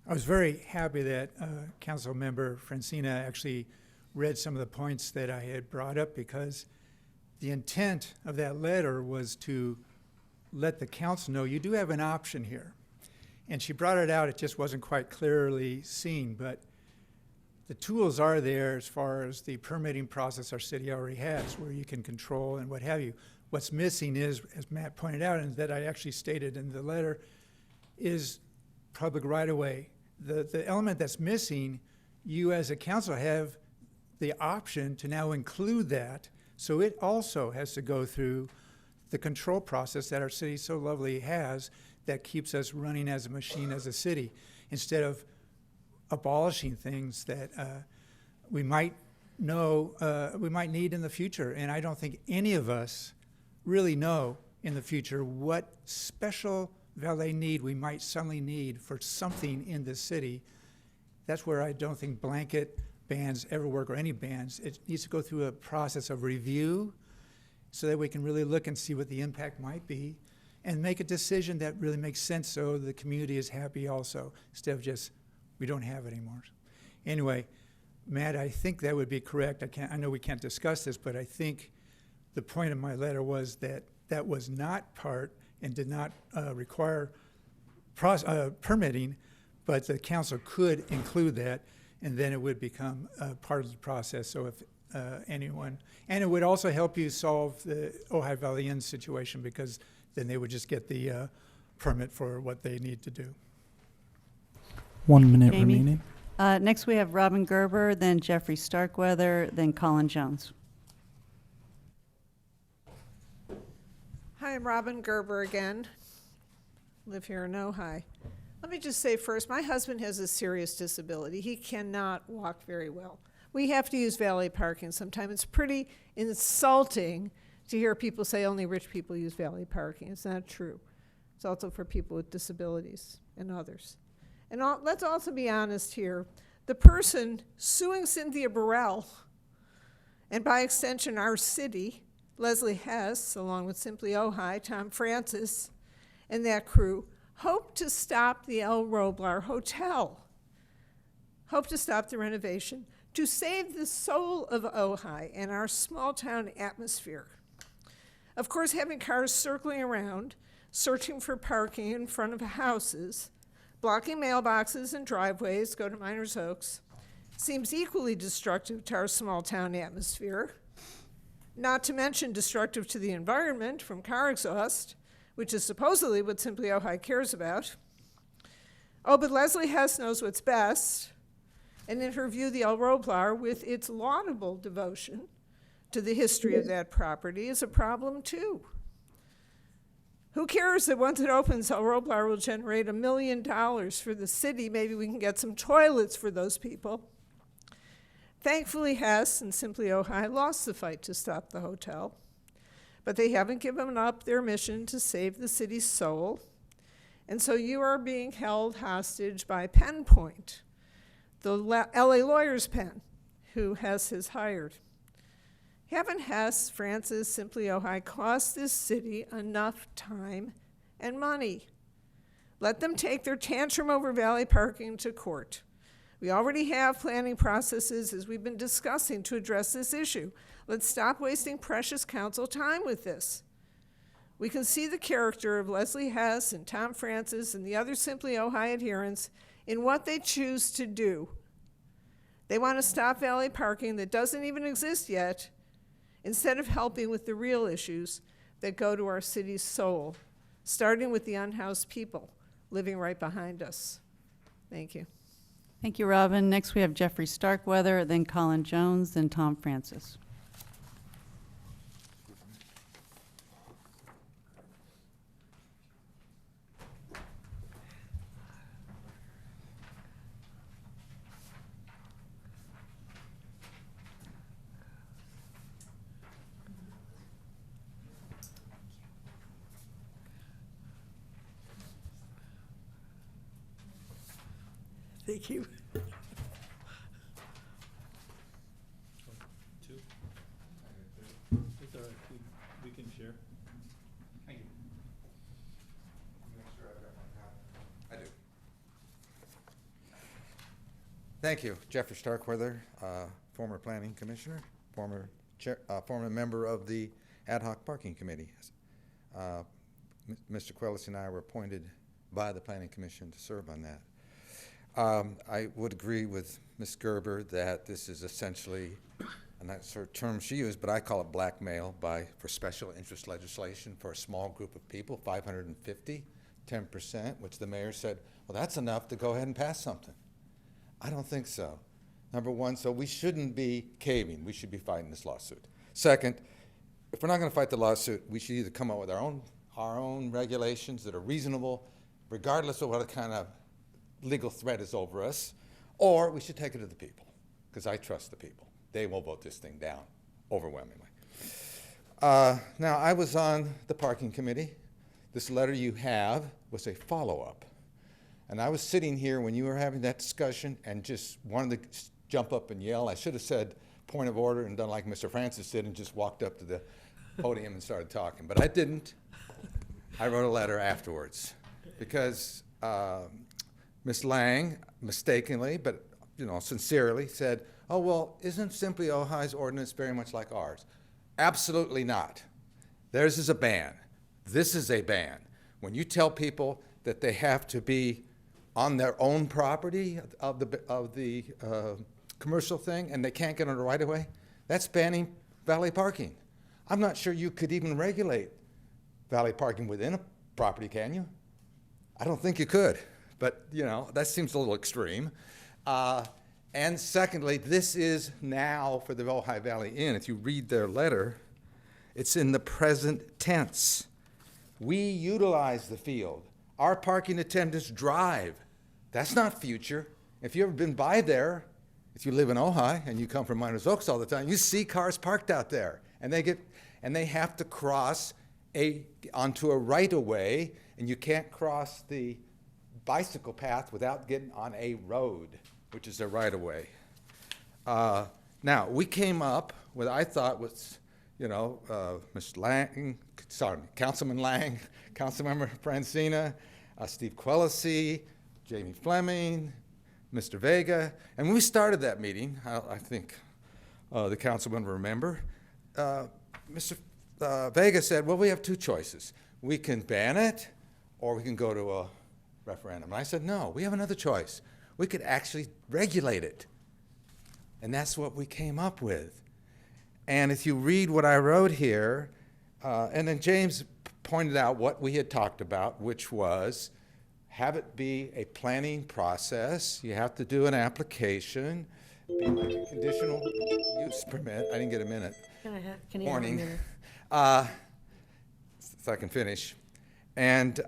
I was very happy that Council Member Francina actually read some of the points that I had brought up, because the intent of that letter was to let the council know you do have an option here. And she brought it out, it just wasn't quite clearly seen, but the tools are there as far as the permitting process our city already has, where you can control and what have you. What's missing is, as Matt pointed out, and that I actually stated in the letter, is public right-of-way. The element that's missing, you as a council have the option to now include that, so it also has to go through the control process that our city so lovely has, that keeps us running as a machine as a city, instead of abolishing things that we might know we might need in the future. And I don't think any of us really know in the future what special valet need we might suddenly need for something in the city. That's where I don't think blanket bans ever work, or any bans. It needs to go through a process of review so that we can really look and see what the impact might be and make a decision that really makes sense, so the community is happy also, instead of just, we don't have it anymore. Anyway, Matt, I think that would be correct. I know we can't discuss this, but I think the point of my letter was that that was not part and did not require permitting, but the council could include that, and then it would become part of the process. So if anyone, and it would also help you solve the Ojai Valley Inn situation, because then they would just get the permit for what they need to do. 1 minute Jamie? remaining. Next we have Robin Gerber, then Jeffrey Starkweather, then Colin Jones. Hi, I'm Robin Gerber again. Live here in Ojai. Let me just say first, my husband has a serious disability. He cannot walk very well. We have to use valet parking sometimes. It's pretty insulting to hear people say only rich people use valet parking. It's not true. It's also for people with disabilities and others. And let's also be honest here. The person suing Cynthia Burrell, and by extension our city, Leslie Hess, along with Simply Ojai, Tom Francis, and that crew, hoped to stop the El Roblar Hotel, hoped to stop the renovation, to save the soul of Ojai and our small town atmosphere. Of course, having cars circling around, searching for parking in front of houses, blocking mailboxes and driveways, go to Miners Oaks, seems equally destructive to our small town atmosphere, not to mention destructive to the environment from car exhaust, which is supposedly what Simply Ojai cares about. Oh, but Leslie Hess knows what's best, and in her view, the El Roblar, with its laudable devotion to the history of that property, is a problem too. Who cares that once it opens, El Roblar will generate $1 million for the city? Maybe we can get some toilets for those people. Thankfully, Hess and Simply Ojai lost the fight to stop the hotel, but they haven't given up their mission to save the city's soul. And so you are being held hostage by Penn Point, the LA lawyer's pen, who Hess has hired. Haven't Hess, Francis, Simply Ojai cost this city enough time and money? Let them take their tantrum over valet parking to court. We already have planning processes, as we've been discussing, to address this issue. Let's stop wasting precious council time with this. We can see the character of Leslie Hess and Tom Francis and the other Simply Ojai adherents in what they choose to do. They want to stop valet parking that doesn't even exist yet, instead of helping with the real issues that go to our city's soul, starting with the unhoused people living right behind us. Thank you. Thank you, Robin. Next we have Jeffrey Starkweather, then Colin Jones, then Tom Francis. Thank you. Two? It's all right, we can share. Thank you. I do. Thank you. Jeffrey Starkweather, former planning commissioner, former member of the ad hoc parking committee. Mr. Quellis and I were appointed by the planning commission to serve on that. I would agree with Ms. Gerber that this is essentially, and that's her term she used, but I call it blackmail for special interest legislation for a small group of people, 550, 10%, which the mayor said, well, that's enough to go ahead and pass something. I don't think so. Number one, so we shouldn't be caving. We should be fighting this lawsuit. Second, if we're not going to fight the lawsuit, we should either come up with our own regulations that are reasonable, regardless of what kind of legal threat is over us, or we should take it to the people, because I trust the people. They will vote this thing down overwhelmingly. Now, I was on the parking committee. This letter you have was a follow-up. And I was sitting here when you were having that discussion and just wanted to jump up and yell. I should have said point of order and done like Mr. Francis did and just walked up to the podium and started talking. But I didn't. I wrote a letter afterwards because Ms. Lang mistakenly, but sincerely said, oh, well, isn't simply Ojai's ordinance very much like ours? Absolutely not. Theirs is a ban. This is a ban. When you tell people that they have to be on their own property of the commercial thing and they can't get on the right of way, that's banning valet parking. I'm not sure you could even regulate valet parking within a property, can you? I don't think you could, but that seems a little extreme. And secondly, this is now for the Ojai Valley Inn. If you read their letter, it's in the present tense. We utilize the field. Our parking attendants drive. That's not future. If you've ever been by there, if you live in Ojai and you come from Miners Oaks all the time, you see cars parked out there, and they have to cross onto a right-of-way, and you can't cross the bicycle path without getting on a road, which is a right-of-way. Now, we came up with, I thought was, Ms. Lang, Councilman Lang, Councilmember Francina, Steve Quellis, Jamie Fleming, Mr. Vega, and when we started that meeting, I think the councilman will remember, Mr. Vega said, well, we have two choices. We can ban it, or we can go to a referendum. And I said, no, we have another choice. We could actually regulate it. And that's what we came up with. And if you read what I wrote here, and then James pointed out what we had talked about, which was have it be a planning process. You have to do an application, be like a conditional use permit. I didn't get a minute. Can you Warning. have a minute? So I can finish. And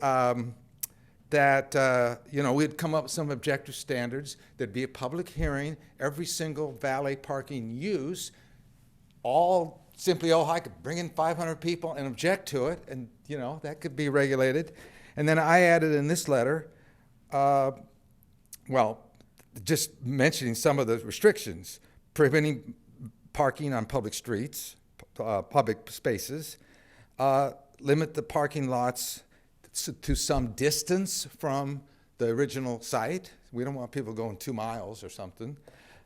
that, we'd come up with some objective standards. There'd be a public hearing. Every single valet parking use, all simply Ojai could bring in 500 people and object to it, and, that could be regulated. And then I added in this letter, just mentioning some of the restrictions, preventing parking on public streets, public spaces, limit the parking lots to some distance from the original site. We don't want people going 2 miles or something.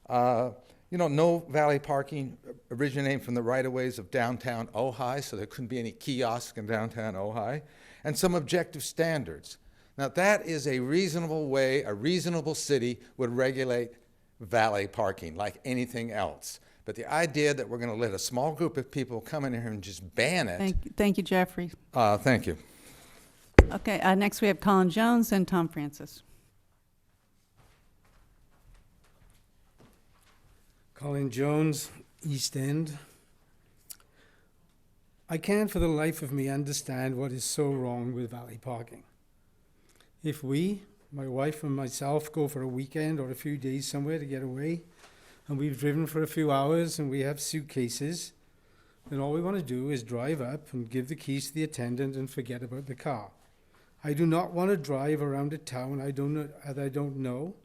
No valet parking originating from the right-of-ways of downtown Ojai, so there couldn't be any kiosk in downtown Ojai, and some objective standards. Now, that is a reasonable way a reasonable city would regulate valet parking like anything else. But the idea that we're going to let a small group of people come in here and just ban it. Thank you, Jeffrey. Thank you. Okay, next we have Colin Jones and Tom Francis. Colin Jones, East End. I can't for the life of me understand what is so wrong with valet parking. If we, my wife and myself, go for a weekend or a few days somewhere to get away, and we've driven for a few hours and we have suitcases, then all we want to do is drive up and give the keys to the attendant and forget about the car. I do not want to drive around a town I don't know,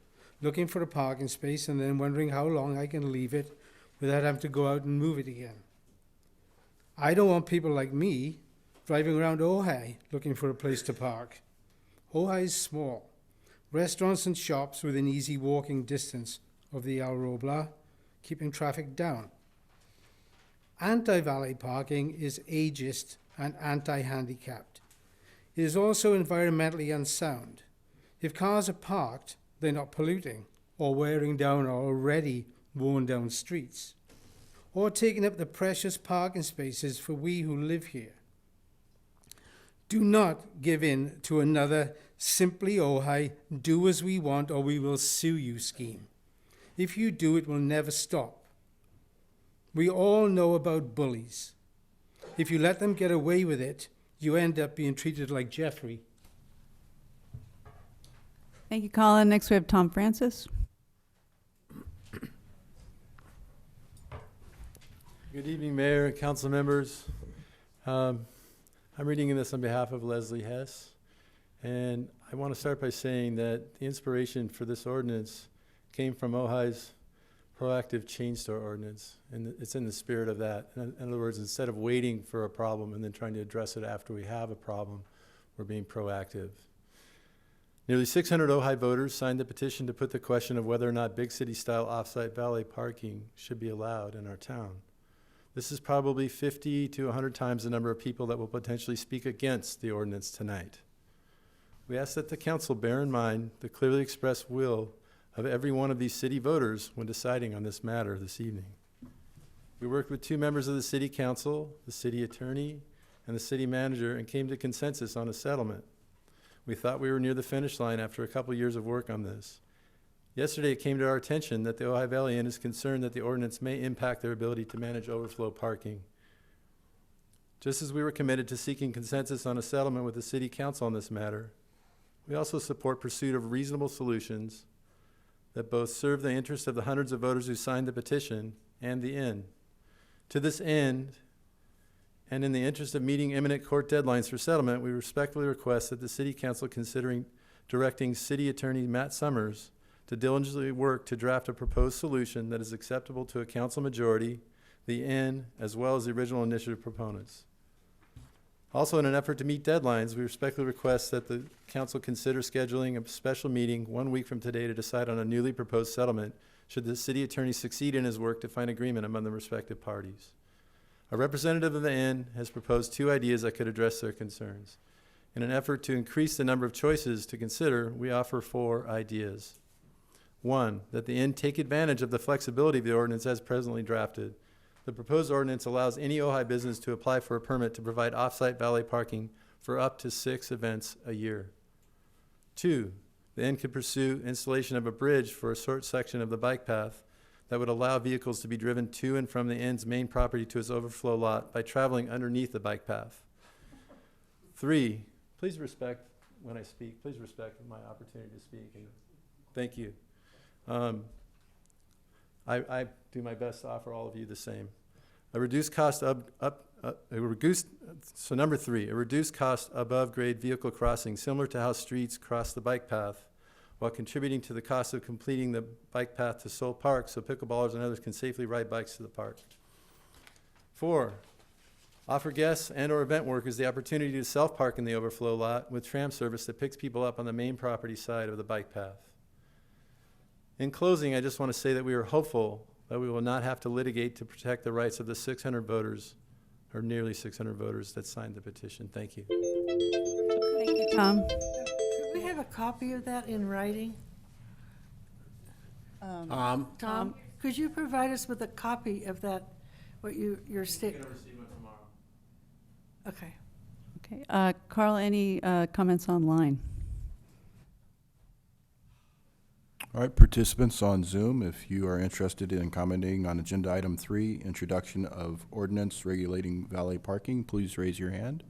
looking for a parking space and then wondering how long I can leave it without having to go out and move it again. I don't want people like me driving around Ojai looking for a place to park. Ojai is small. Restaurants and shops within easy walking distance of the El Robla, keeping traffic down. Anti-valet parking is ageist and anti-handicapped. It is also environmentally unsound. If cars are parked, they're not polluting or wearing down our already worn down streets, or taking up the precious parking spaces for we who live here. Do not give in to another simply Ojai, do as we want or we will sue you scheme. If you do, it will never stop. We all know about bullies. If you let them get away with it, you end up being treated like Jeffrey. Thank you, Colin. Next, we have Tom Francis. Good evening, Mayor and council members. I'm reading this on behalf of Leslie Hess, and I want to start by saying that the inspiration for this ordinance came from Ojai's proactive chain store ordinance, and it's in the spirit of that. In other words, instead of waiting for a problem and then trying to address it after we have a problem, we're being proactive. Nearly 600 Ojai voters signed the petition to put the question of whether or not big city-style off-site valet parking should be allowed in our town. This is probably 50 to 100 times the number of people that will potentially speak against the ordinance tonight. We ask that the council bear in mind the clearly expressed will of every one of these city voters when deciding on this matter this evening. We worked with 2 members of the city council, the city attorney, and the city manager, and came to consensus on a settlement. We thought we were near the finish line after a couple years of work on this. Yesterday, it came to our attention that the Ojai Valley Inn is concerned that the ordinance may impact their ability to manage overflow parking. Just as we were committed to seeking consensus on a settlement with the city council on this matter, we also support pursuit of reasonable solutions that both serve the interest of the hundreds of voters who signed the petition and the inn. To this end, and in the interest of meeting imminent court deadlines for settlement, we respectfully request that the city council considering directing city attorney Matt Summers to diligently work to draft a proposed solution that is acceptable to a council majority, the inn, as well as the original initiative proponents. Also, in an effort to meet deadlines, we respectfully request that the council consider scheduling a special meeting 1 week from today to decide on a newly proposed settlement should the city attorney succeed in his work to find agreement among the respective parties. A representative of the inn has proposed 2 ideas that could address their concerns. In an effort to increase the number of choices to consider, we offer 4 ideas. 1, that the inn take advantage of the flexibility of the ordinance as presently drafted. The proposed ordinance allows any Ojai business to apply for a permit to provide off-site valet parking for up to 6 events a year. 2, the inn could pursue installation of a bridge for a short section of the bike path that would allow vehicles to be driven to and from the inn's main property to its overflow lot by traveling underneath the bike path. 3, please respect when I speak. Please respect my opportunity to speak. And thank you. I do my best to offer all of you the same. So number 3, a reduced cost above grade vehicle crossing similar to how streets cross the bike path while contributing to the cost of completing the bike path to Soul Park so pickleballers and others can safely ride bikes to the park. 4, offer guests and or event workers the opportunity to self-park in the overflow lot with tram service that picks people up on the main property side of the bike path. In closing, I just want to say that we are hopeful that we will not have to litigate to protect the rights of the 600 voters, or nearly 600 voters that signed the petition. Thank you. Thank you, Tom. Could we have a copy of that in writing? Tom, could you provide us with a copy of that, what your state? You're going to receive one tomorrow. Okay. Okay. Carl, any comments online? All right, participants on Zoom, if you are interested in commenting on agenda item 3, introduction of ordinance regulating valet parking, please raise your hand.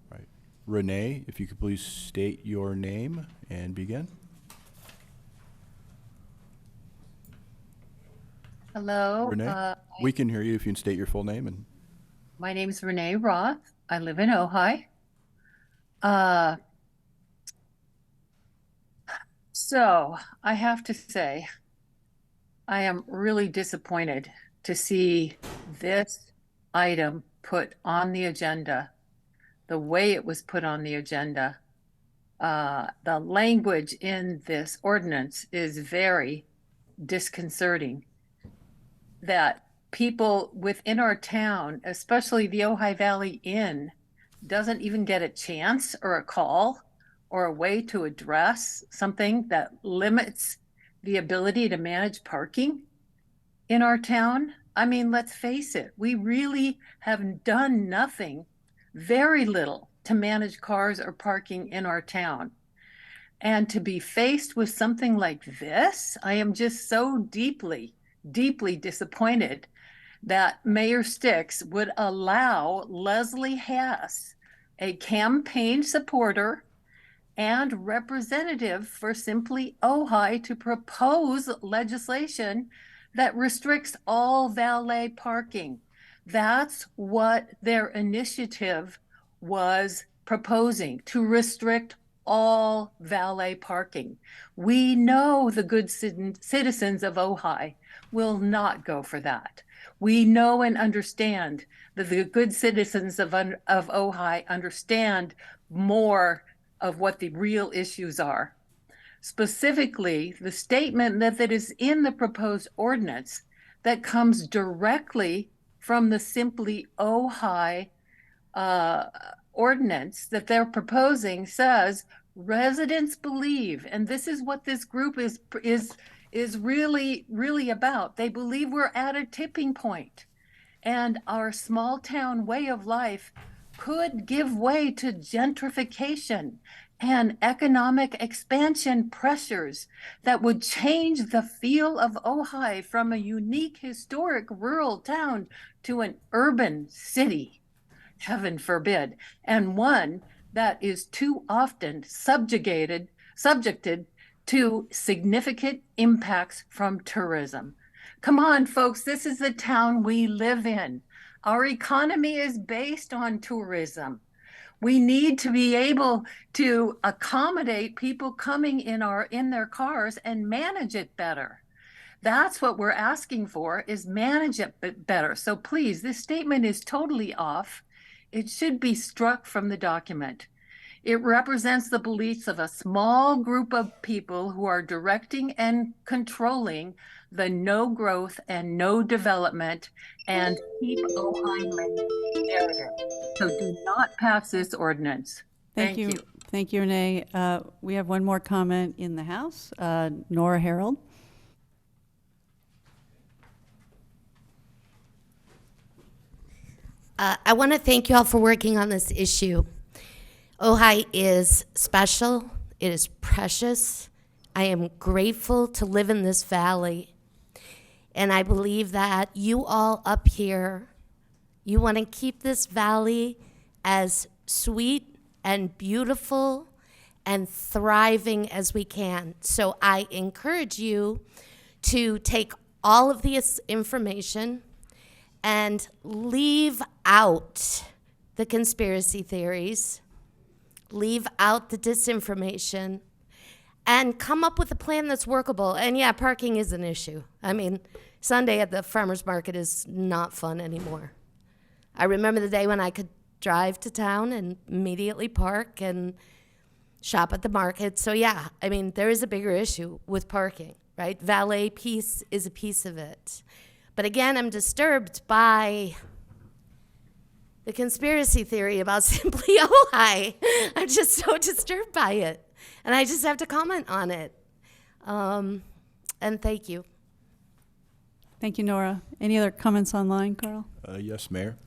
All right. Renee, if you could please state your name and begin. Hello. Renee, we can hear you if you can state your full name. And My name is Renee Roth. I live in Ojai. So I have to say, I am really disappointed to see this item put on the agenda, the way it was put on the agenda. The language in this ordinance is very disconcerting. That people within our town, especially the Ojai Valley Inn, doesn't even get a chance or a call or a way to address something that limits the ability to manage parking in our town. I mean, let's face it, we really have done nothing, very little, to manage cars or parking in our town. And to be faced with something like this, I am just so deeply, deeply disappointed that Mayor Sticks would allow Leslie Hess, a campaign supporter and representative for Simply Ojai, to propose legislation that restricts all valet parking. That's what their initiative was proposing, to restrict all valet parking. We know the good citizens of Ojai will not go for that. We know and understand that the good citizens of Ojai understand more of what the real issues are. Specifically, the statement that is in the proposed ordinance that comes directly from the Simply Ojai ordinance that they're proposing says, residents believe, and this is what this group is really about. They believe we're at a tipping point, and our small town way of life could give way to gentrification and economic expansion pressures that would change the feel of Ojai from a unique historic rural town to an urban city, heaven forbid, and one that is too often subjected to significant impacts from tourism. Come on, folks, this is the town we live in. Our economy is based on tourism. We need to be able to accommodate people coming in their cars and manage it better. That's what we're asking for, is manage it better. So please, this statement is totally off. It should be struck from the document. It represents the beliefs of a small group of people who are directing and controlling the no growth and no development and keep Ojai narrative. So do not pass this ordinance. Thank you. Thank you, Renee. We have one more comment in the House. Nora Harold. I want to thank you all for working on this issue. Ojai is special. It is precious. I am grateful to live in this valley. And I believe that you all up here, you want to keep this valley as sweet and beautiful and thriving as we can. So I encourage you to take all of this information and leave out the conspiracy theories, leave out the disinformation, and come up with a plan that's workable. And yeah, parking is an issue. I mean, Sunday at the farmer's market is not fun anymore. I remember the day when I could drive to town and immediately park and shop at the market. So yeah, I mean, there is a bigger issue with parking, right? Valet piece is a piece of it. But again, I'm disturbed by the conspiracy theory about Simply Ojai. I'm just so disturbed by it. And I just have to comment on it. And thank you. Thank you, Nora. Any other comments online, Carl? Yes, Mayor.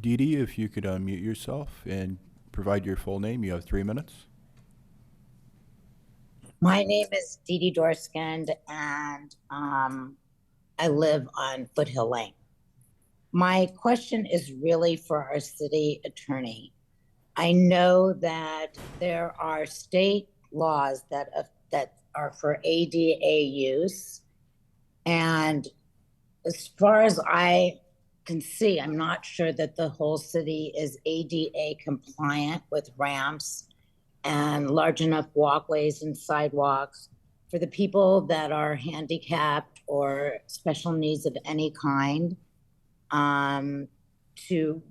Dee Dee, if you could unmute yourself and provide your full name. You have 3 minutes. My name is Dee Dee Dorskend, and I live on Foothill Lane. My question is really for our city attorney. I know that there are state laws that are for ADA use, and as far as I can see, I'm not sure that the whole city is ADA compliant with ramps and large enough walkways and sidewalks for the people that are handicapped or special needs of any kind, to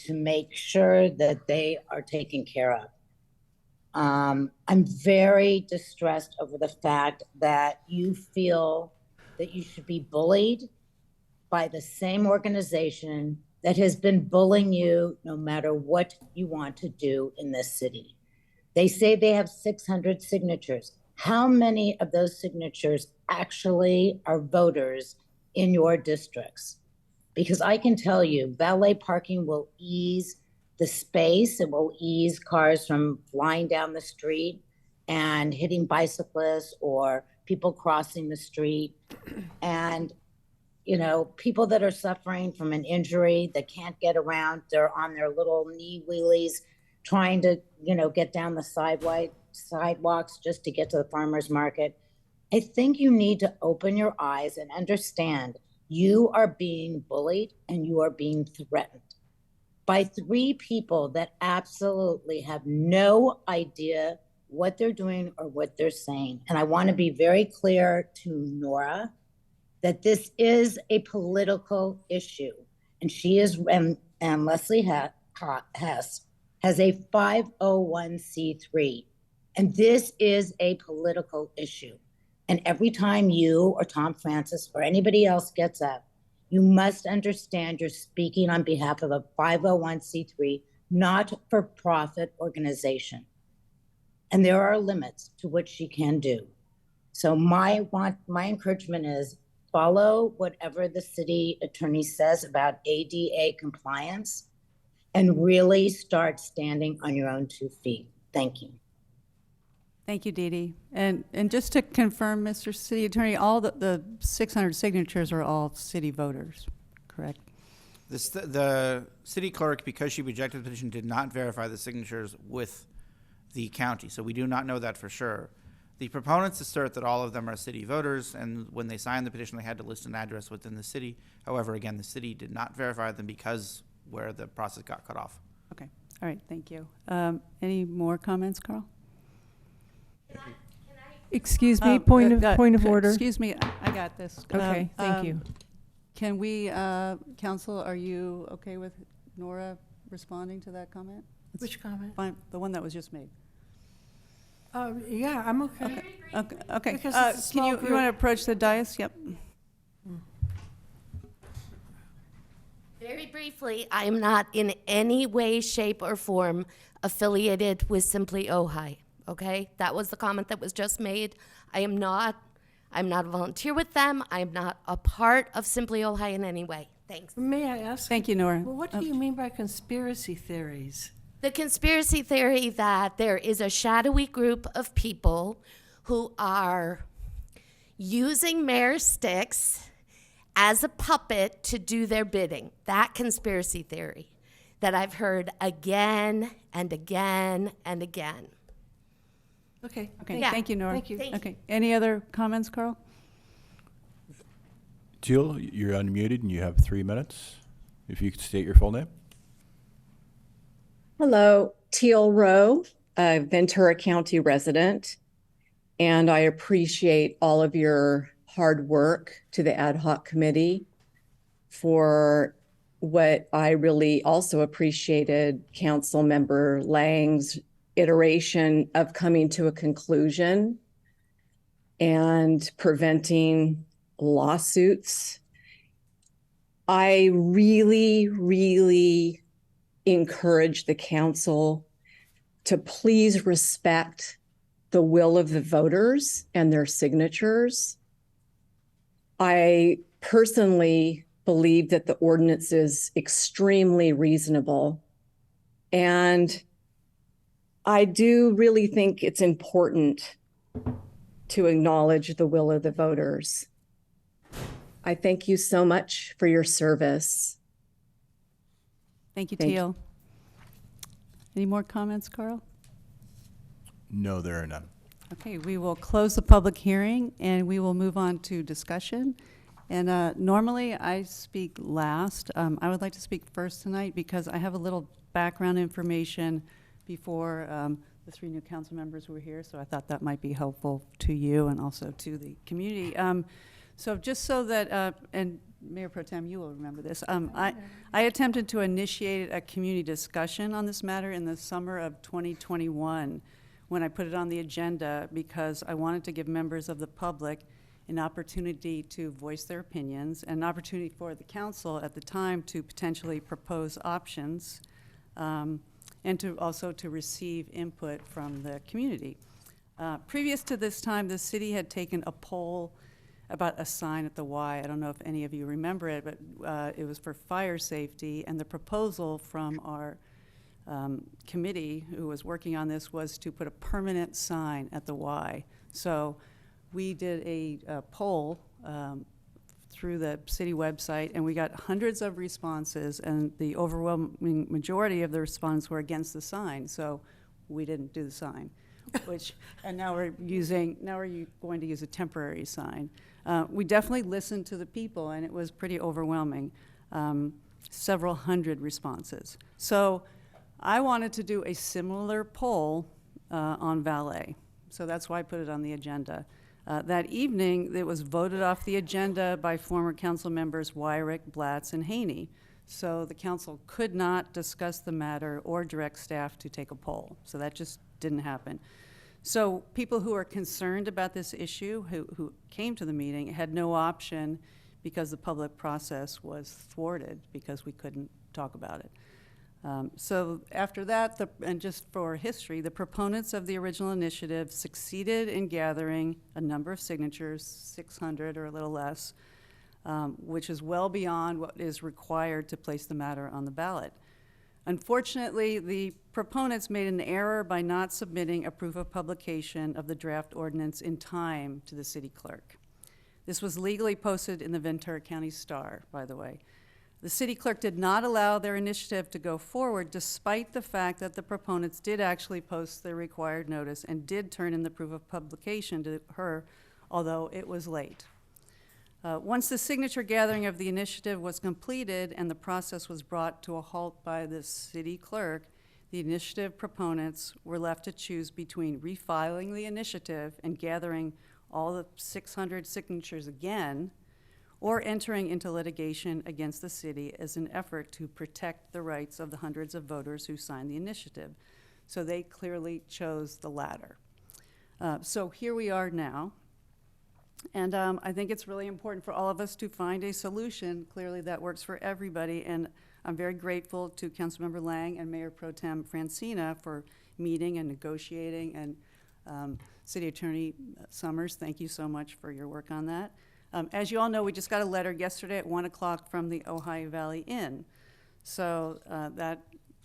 make sure that they are taken care of. I'm very distressed over the fact that you feel that you should be bullied by the same organization that has been bullying you no matter what you want to do in this city. They say they have 600 signatures. How many of those signatures actually are voters in your districts? Because I can tell you, valet parking will ease the space. It will ease cars from flying down the street and hitting bicyclists or people crossing the street. And, you know, people that are suffering from an injury that can't get around, they're on their little knee wheelies trying to, you know, get down the sidewalks just to get to the farmer's market. I think you need to open your eyes and understand you are being bullied and you are being threatened by 3 people that absolutely have no idea what they're doing or what they're saying. And I want to be very clear to Nora that this is a political issue. And she is, and Leslie Hess has a 501c3. And this is a political issue. And every time you or Tom Francis or anybody else gets up, you must understand you're speaking on behalf of a 501c3, not-for-profit organization. And there are limits to what she can do. So my encouragement is follow whatever the city attorney says about ADA compliance and really start standing on your own 2 feet. Thank you. Thank you, Dee Dee. And just to confirm, Mr. City Attorney, all the 600 signatures are all city voters, correct? The city clerk, because she rejected the petition, did not verify the signatures with the county, so we do not know that for sure. The proponents assert that all of them are city voters, and when they signed the petition, they had to list an address within the city. However, again, the city did not verify them because where the process got cut off. Okay, all right, thank you. Any more comments, Carl? Excuse me, point of order. Excuse me, I got this. Okay, thank you. Can we, council, are you okay with Nora responding to that comment? Which comment? Fine, the one that was just made. Yeah, I'm okay. Okay. Because it's a Can small you group. want to approach the dais? Yep. Very briefly, I am not in any way, shape, or form affiliated with Simply Ojai. Okay, that was the comment that was just made. I'm not a volunteer with them. I'm not a part of Simply Ojai in any way. Thanks. May I ask? Thank you, Nora. Well, what do you mean by conspiracy theories? The conspiracy theory that there is a shadowy group of people who are using Mayor Sticks as a puppet to do their bidding. That conspiracy theory that I've heard again and again and again. Okay. Okay, Yeah. thank you, Nora. Thank you. Okay, any other comments, Carl? Teal, you're unmuted and you have 3 minutes. If you could state your full name. Hello, Teal Rowe, a Ventura County resident, and I appreciate all of your hard work to the ad hoc committee. For what I really also appreciated, Council Member Lang's iteration of coming to a conclusion and preventing lawsuits. I really, really encourage the council to please respect the will of the voters and their signatures. I personally believe that the ordinance is extremely reasonable, and I do really think it's important to acknowledge the will of the voters. I thank you so much for your service. Thank you, Thank you. Teal. Any more comments, Carl? No, there are none. Okay, we will close the public hearing and we will move on to discussion. And normally I speak last. I would like to speak first tonight because I have a little background information before the 3 new council members who were here, so I thought that might be helpful to you and also to the community. So just so that, and Mayor Pro Tem, you will remember this, I attempted to initiate a community discussion on this matter in the summer of 2021 when I put it on the agenda, because I wanted to give members of the public an opportunity to voice their opinions, and an opportunity for the council at the time to potentially propose options, and to also to receive input from the community. Previous to this time, the city had taken a poll about a sign at the Y. I don't know if any of you remember it, but it was for fire safety, and the proposal from our committee who was working on this was to put a permanent sign at the Y. So we did a poll through the city website, and we got hundreds of responses, and the overwhelming majority of the responses were against the sign, so we didn't do the sign. And now we're going to use a temporary sign. We definitely listened to the people, and it was pretty overwhelming, several hundred responses. So I wanted to do a similar poll on valet, so that's why I put it on the agenda. That evening, it was voted off the agenda by former council members Wyrick, Blatz, and Haney. So the council could not discuss the matter or direct staff to take a poll. So that just didn't happen. So people who are concerned about this issue, who came to the meeting, had no option because the public process was thwarted because we couldn't talk about it. So after that, and just for history, the proponents of the original initiative succeeded in gathering a number of signatures, 600 or a little less, which is well beyond what is required to place the matter on the ballot. Unfortunately, the proponents made an error by not submitting a proof of publication of the draft ordinance in time to the city clerk. This was legally posted in the Ventura County Star, by the way. The city clerk did not allow their initiative to go forward, despite the fact that the proponents did actually post the required notice and did turn in the proof of publication to her, although it was late. Once the signature gathering of the initiative was completed and the process was brought to a halt by the city clerk, the initiative proponents were left to choose between refiling the initiative and gathering all the 600 signatures again, or entering into litigation against the city as an effort to protect the rights of the hundreds of voters who signed the initiative. So they clearly chose the latter. So here we are now. And I think it's really important for all of us to find a solution, clearly, that works for everybody. And I'm very grateful to Councilmember Lang and Mayor Pro Tem Francina for meeting and negotiating. And City Attorney Summers, thank you so much for your work on that. As you all know, we just got a letter yesterday at 1 o'clock from the Ojai Valley Inn. So that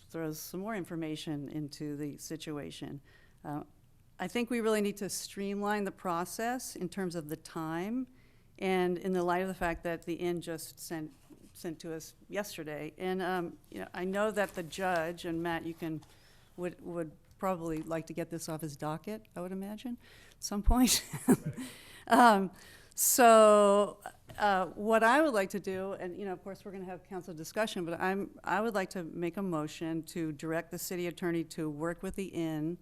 throws some more information into the situation. I think we really need to streamline the process in terms of the time, and in the light of the fact that the inn just sent to us yesterday. And you know, I know that the judge, and Matt, you would probably like to get this off his docket, I would imagine, at some point. So what I would like to do, and you know, of course, we're going to have council discussion, but I would like to make a motion to direct the city attorney to work with the inn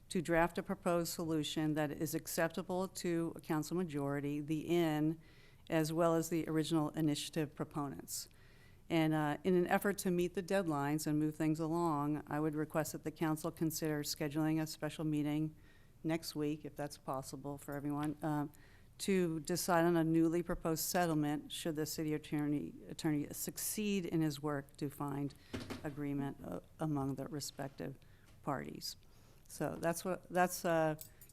to draft a proposed solution that is acceptable to a council majority, the inn, as well as the original initiative proponents. And in an effort to meet the deadlines and move things along, I would request that the council consider scheduling a special meeting next week, if that's possible for everyone, to decide on a newly proposed settlement should the city attorney succeed in his work to find agreement among the respective parties. So that's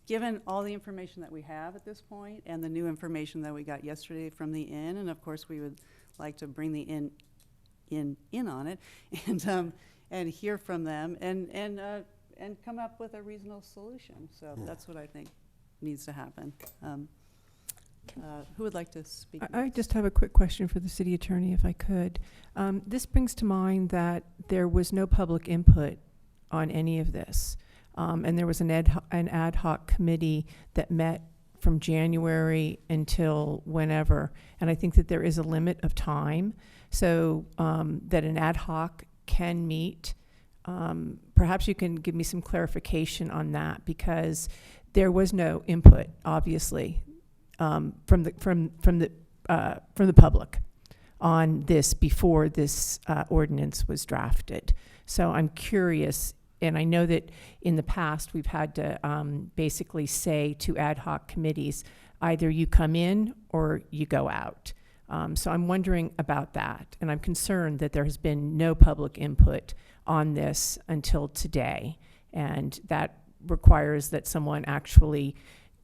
given all the information that we have at this point and the new information that we got yesterday from the inn, and of course we would like to bring the inn in on it and hear from them and come up with a reasonable solution. So that's what I think needs to happen. Who would like to speak? I just have a quick question for the city attorney, if I could. This brings to mind that there was no public input on any of this. And there was an ad hoc committee that met from January until whenever. And I think that there is a limit of time so that an ad hoc can meet Perhaps you can give me some clarification on that, because there was no input, obviously, from the public on this before this ordinance was drafted. So I'm curious, and I know that in the past we've had to basically say to ad hoc committees, either you come in or you go out. So I'm wondering about that, and I'm concerned that there has been no public input on this until today, and that requires that someone actually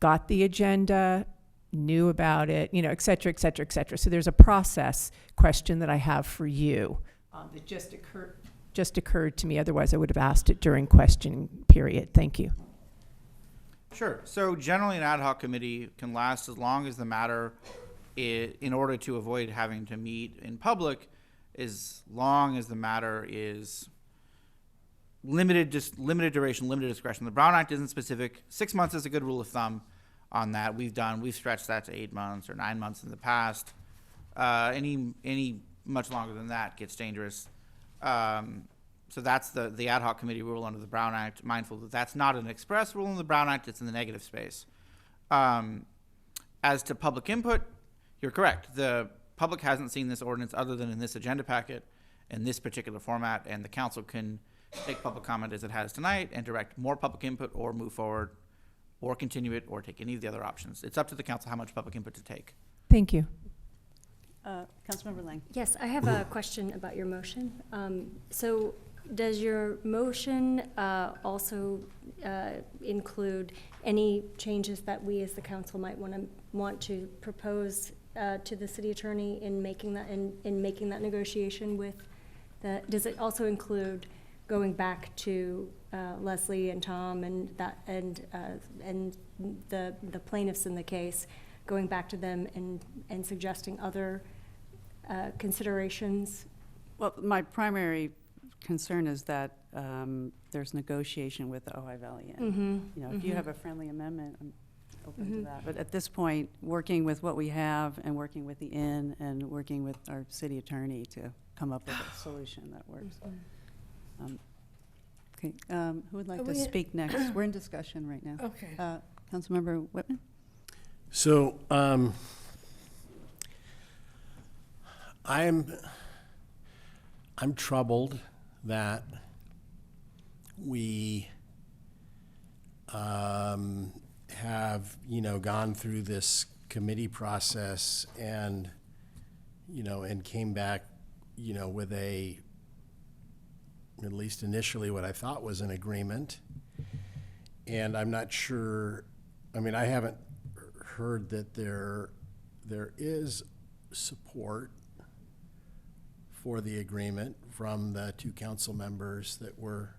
got the agenda, knew about it, you know, et cetera, et cetera, et cetera. So there's a process question that I have for you that just occurred to me. Otherwise, I would have asked it during question period. Thank you. Sure. So generally, an ad hoc committee can last as long as the matter, in order to avoid having to meet in public, as long as the matter is limited duration, limited discretion. The Brown Act isn't specific. 6 months is a good rule of thumb on that. We've stretched that to 8 months or 9 months in the past. Any much longer than that gets dangerous. So that's the ad hoc committee rule under the Brown Act, mindful that that's not an express rule in the Brown Act, it's in the negative space. As to public input, you're correct. The public hasn't seen this ordinance other than in this agenda packet in this particular format, and the council can take public comment as it has tonight and direct more public input or move forward or continue it or take any of the other options. It's up to the council how much public input to take. Thank you. Councilmember Lang. Yes, I have a question about your motion. So does your motion also include any changes that we as the council might want to propose to the city attorney in making that negotiation with the, does it also include going back to Leslie and Tom and the plaintiffs in the case, going back to them and suggesting other considerations? Well, my primary concern is that there's negotiation with the Ojai Valley Inn. You know, if you have a friendly amendment, I'm open to that. But at this point, working with what we have and working with the inn and working with our city attorney to come up with a solution that works. Okay, who would like to speak next? We're in discussion right now. Okay. Councilmember Whitman? So, I'm troubled that we have, gone through this committee process and, and came back, with at least initially what I thought was an agreement. And I'm not sure, I haven't heard that there is support for the agreement from the two council members that were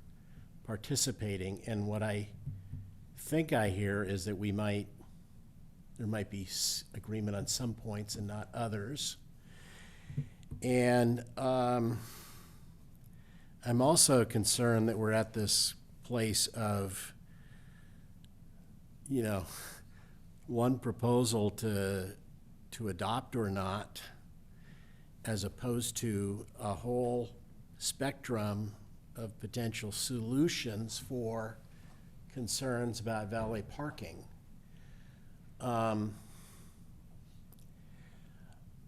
participating. And what I think I hear is that there might be agreement on some points and not others. And I'm also concerned that we're at this place of, one proposal to adopt or not, as opposed to a whole spectrum of potential solutions for concerns about valet parking.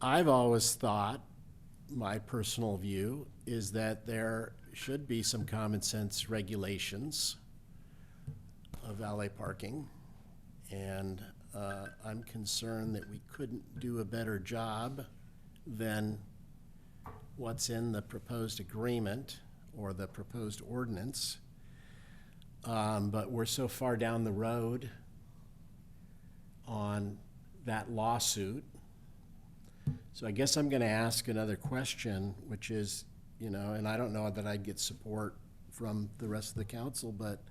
I've always thought, my personal view, is that there should be some common sense regulations of valet parking. And I'm concerned that we couldn't do a better job than what's in the proposed agreement or the proposed ordinance. But we're so far down the road on that lawsuit. So I guess I'm going to ask another question, which is, and I don't know that I'd get support from the rest of the council, but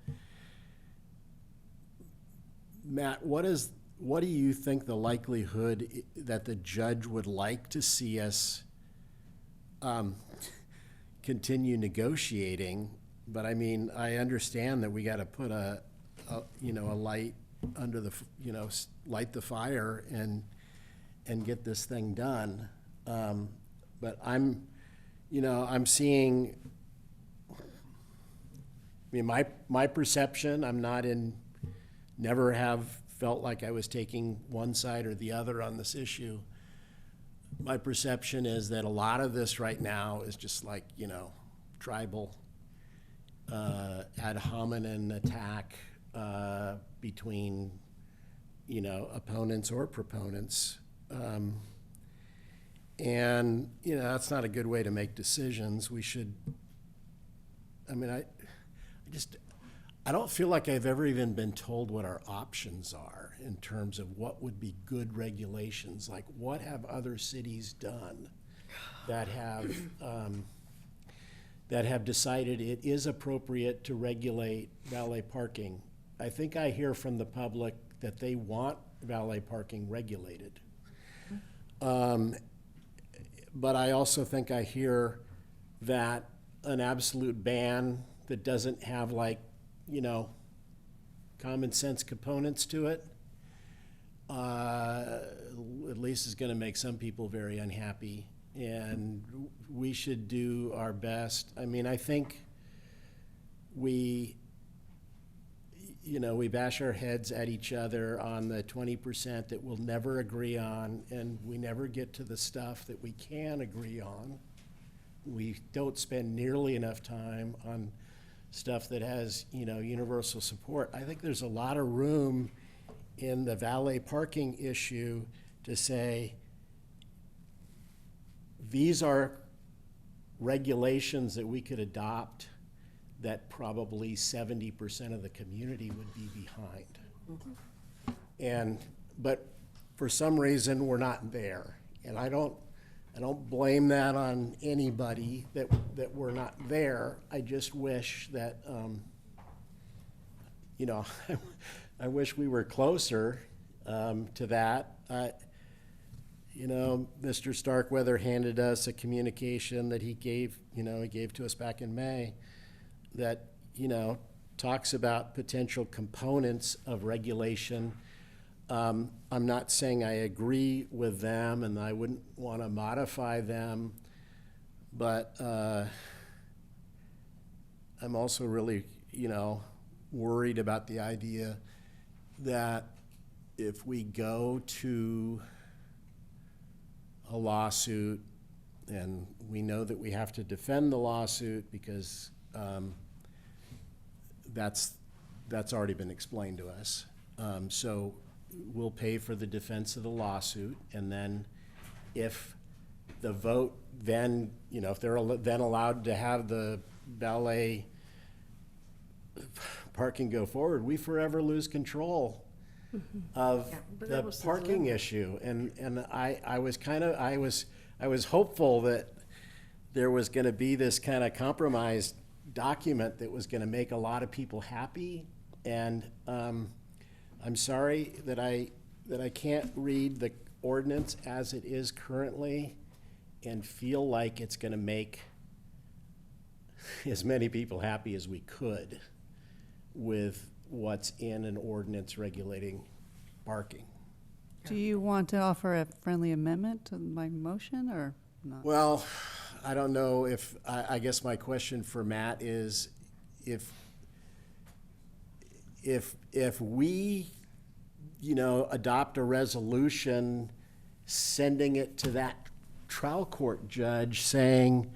Matt, what do you think the likelihood that the judge would like to see us continue negotiating? But I understand that we got to put a light under the, light the fire and get this thing done. But I'm seeing mean, my perception, never have felt like I was taking one side or the other on this issue. My perception is that a lot of this right now is just like, tribal, ad hominem attack between, opponents or proponents. And, that's not a good way to make decisions. We should, I don't feel like I've ever even been told what our options are in terms of what would be good regulations. Like, what have other cities done that have decided it is appropriate to regulate valet parking? I think I hear from the public that they want valet parking regulated. But I also think I hear that an absolute ban that doesn't have common sense components to it, at least is going to make some people very unhappy. And we should do our best. I think we bash our heads at each other on the 20% that we'll never agree on, and we never get to the stuff that we can agree on. We don't spend nearly enough time on stuff that has, universal support. I think there's a lot of room in the valet parking issue to say, these are regulations that we could adopt that probably 70% of the community would be behind. But for some reason, we're not there. And I don't blame that on anybody that we're not there. I just wish that, I wish we were closer to that. Mr. Starkweather handed us a communication that he gave to us back in May that, talks about potential components of regulation. I'm not saying I agree with them and I wouldn't want to modify them, but I'm also really, worried about the idea that if we go to a lawsuit, and we know that we have to defend the lawsuit because that's already been explained to us. So we'll pay for the defense of the lawsuit, and then if the vote then, if they're then allowed to have the valet parking go forward, we forever lose control of the parking issue. And I was hopeful that there was going to be this kind of compromise document that was going to make a lot of people happy. And I'm sorry that I can't read the ordinance as it is currently and feel like it's going to make as many people happy as we could with what's in an ordinance regulating parking. Do you want to offer a friendly amendment to my motion or not? Well, I don't know if, I guess my question for Matt is if we, adopt a resolution sending it to that trial court judge saying,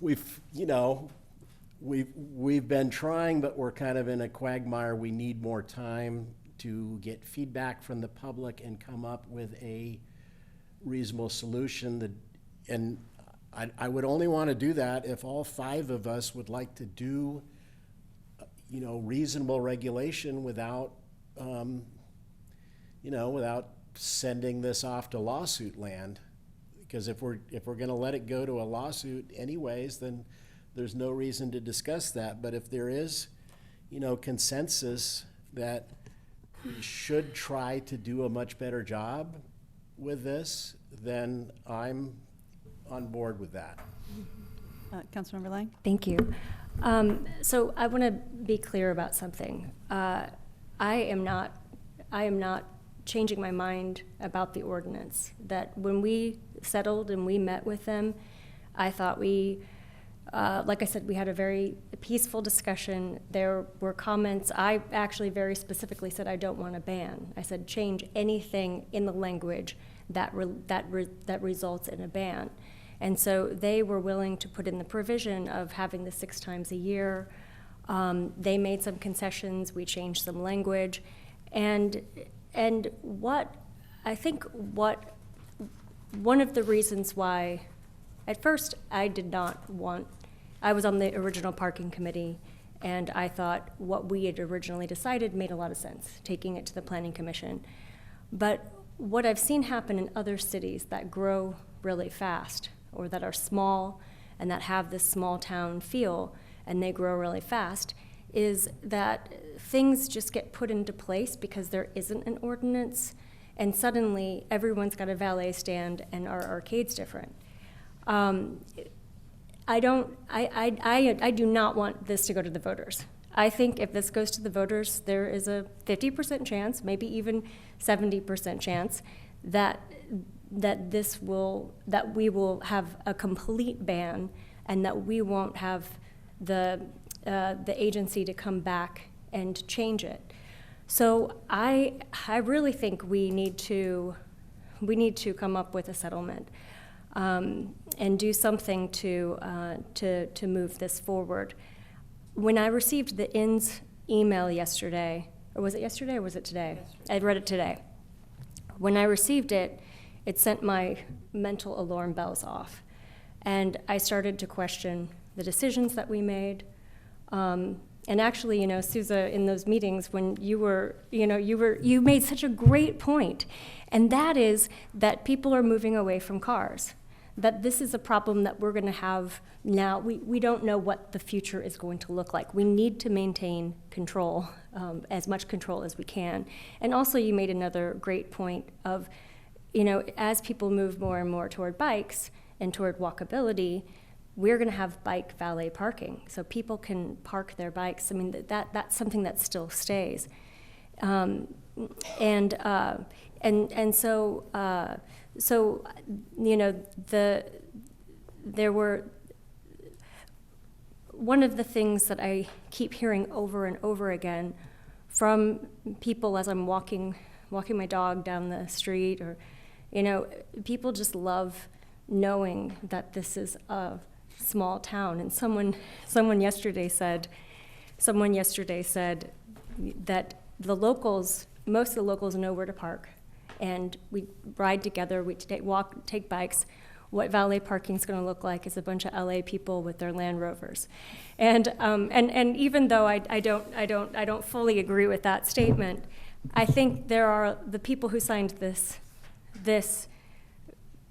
we've been trying, but we're kind of in a quagmire. We need more time to get feedback from the public and come up with a reasonable solution. And I would only want to do that if all 5 of us would like to do, reasonable regulation without, without sending this off to lawsuit land. Because if we're going to let it go to a lawsuit anyways, then there's no reason to discuss that. But if there is, consensus that we should try to do a much better job with this, then I'm on board with that. Councilmember Lang? Thank you. So I want to be clear about something. I am not changing my mind about the ordinance. That when we settled and we met with them, I thought we like I said, we had a very peaceful discussion. There were comments. I actually very specifically said I don't want a ban. I said change anything in the language that results in a ban. And so they were willing to put in the provision of having the 6 times a year. They made some concessions. We changed some language. And what I think one of the reasons why, at first I was on the original parking committee, and I thought what we had originally decided made a lot of sense, taking it to the planning commission. But what I've seen happen in other cities that grow really fast, or that are small and that have this small town feel, and they grow really fast, is that things just get put into place because there isn't an ordinance, and suddenly everyone's got a valet stand and our arcade's different. I do not want this to go to the voters. I think if this goes to the voters, there is a 50% chance, maybe even 70% chance, that we will have a complete ban, and that we won't have the agency to come back and change it. So I really think we need to come up with a settlement, and do something to move this forward. When I received the INS email yesterday, or was it yesterday or was it today? I read it today. When I received it, it sent my mental alarm bells off, and I started to question the decisions that we made. And actually, Sousa, in those meetings when you made such a great point, and that is that people are moving away from cars, that this is a problem that we're going to have now. We don't know what the future is going to look like. We need to maintain control, as much control as we can. And also, you made another great point of, as people move more and more toward bikes and toward walkability, we're going to have bike valet parking, so people can park their bikes. I mean, that's something that still stays, and so there were one of the things that I keep hearing over and over again from people as I'm walking my dog down the street, or people just love knowing that this is a small town. And someone yesterday said that most of the locals know where to park, and we ride together, we take bikes. What valet parking is going to look like is a bunch of LA people with their Land Rovers, and even though I don't fully agree with that statement, I think there are the people who signed this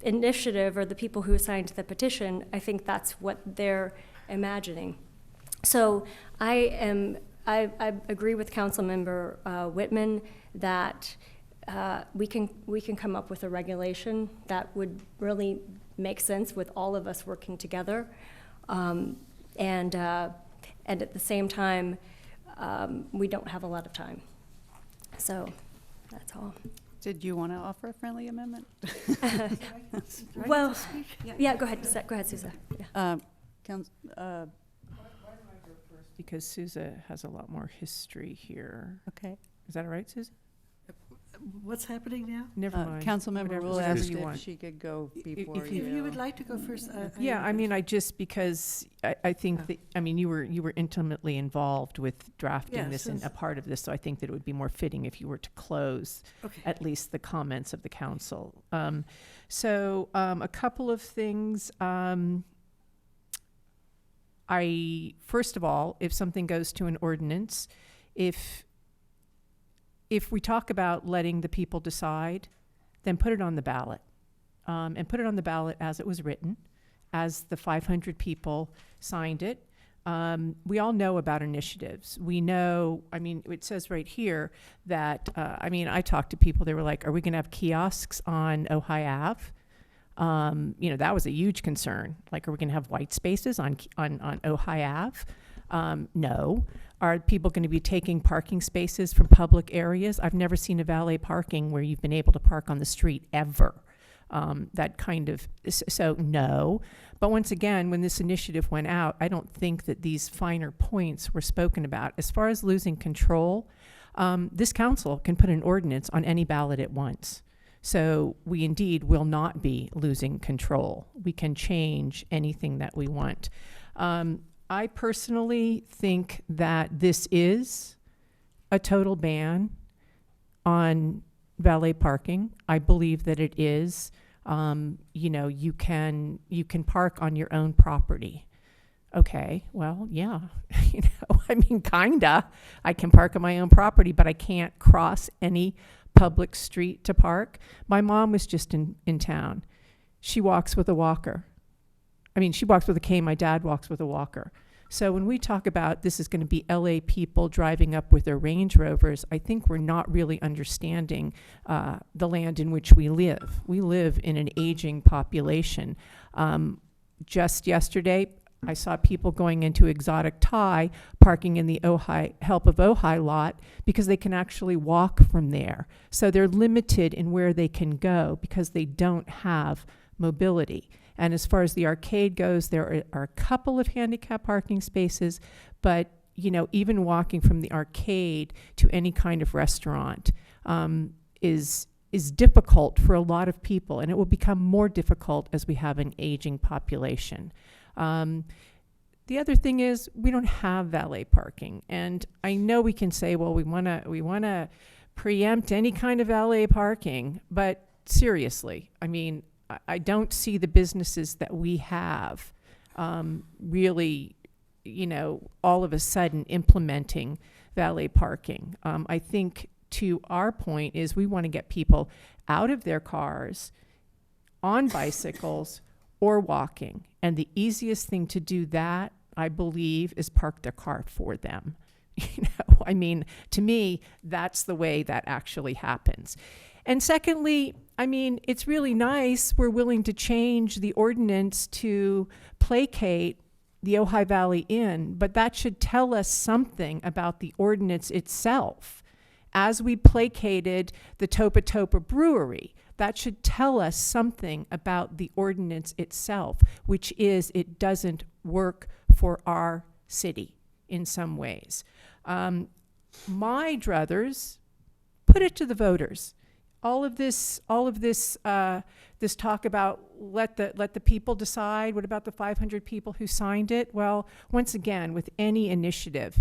initiative, or the people who signed the petition. I think that's what they're imagining. So I agree with Councilmember Whitman that we can come up with a regulation that would really make sense with all of us working together, and at the same time, we don't have a lot of time. So that's all. Did you want to offer a friendly amendment? Well, yeah, go ahead, Sousa. Yeah. Because Sousa has a lot more history here. Okay. Is that all right, Sousa? What's happening now? Never mind. Councilmember will Whatever ask you if want. she could go before If you would like to go first. Yeah, I mean, because I think that, I mean, you were intimately involved with drafting this and a part of this, so I think that it would be more fitting if you were to close at least the comments of the council. So a couple of things. First of all, if something goes to an ordinance, if we talk about letting the people decide, then put it on the ballot. And put it on the ballot as it was written, as the 500 people signed it. We all know about initiatives. We know, I mean, it says right here that, I talked to people, they were like, are we going to have kiosks on Ojai Ave? That was a huge concern. Like, are we going to have white spaces on Ojai Ave? No. Are people going to be taking parking spaces from public areas? I've never seen a valet parking where you've been able to park on the street ever. that kind of, so no. But once again, when this initiative went out, I don't think that these finer points were spoken about. As far as losing control, this council can put an ordinance on any ballot at once. So we indeed will not be losing control. We can change anything that we want. I personally think that this is a total ban on valet parking. I believe that it is. You know, you can park on your own property. Okay, well, yeah, you know, I mean, kinda. I can park on my own property, but I can't cross any public street to park. My mom was just in town. She walks with a walker. I mean, she walks with a cane. My dad walks with a walker. So when we talk about this is going to be LA people driving up with their Range Rovers, I think we're not really understanding the land in which we live. We live in an aging population. Just yesterday, I saw people going into Exotic Thai, parking in the Help of Ojai lot because they can actually walk from there. So they're limited in where they can go because they don't have mobility. And as far as the arcade goes, there are a couple of handicap parking spaces, but you know, even walking from the arcade to any kind of restaurant is difficult for a lot of people, and it will become more difficult as we have an aging population. The other thing is we don't have valet parking, and I know we can say, well, we want to preempt any kind of valet parking, but seriously, I mean, I don't see the businesses that we have really, you know, all of a sudden implementing valet parking. I think to our point is we want to get people out of their cars, on bicycles, or walking. And the easiest thing to do that, I believe, is park their car for them. You know, I mean, to me, that's the way that actually happens. And secondly, I mean, it's really nice we're willing to change the ordinance to placate the Ojai Valley Inn, but that should tell us something about the ordinance itself. As we placated the Topa Topa Brewery, that should tell us something about the ordinance itself, which is it doesn't work for our city in some ways. My druthers, put it to the voters. All of this this talk about let the people decide. What about the 500 people who signed it? Well, once again, with any initiative,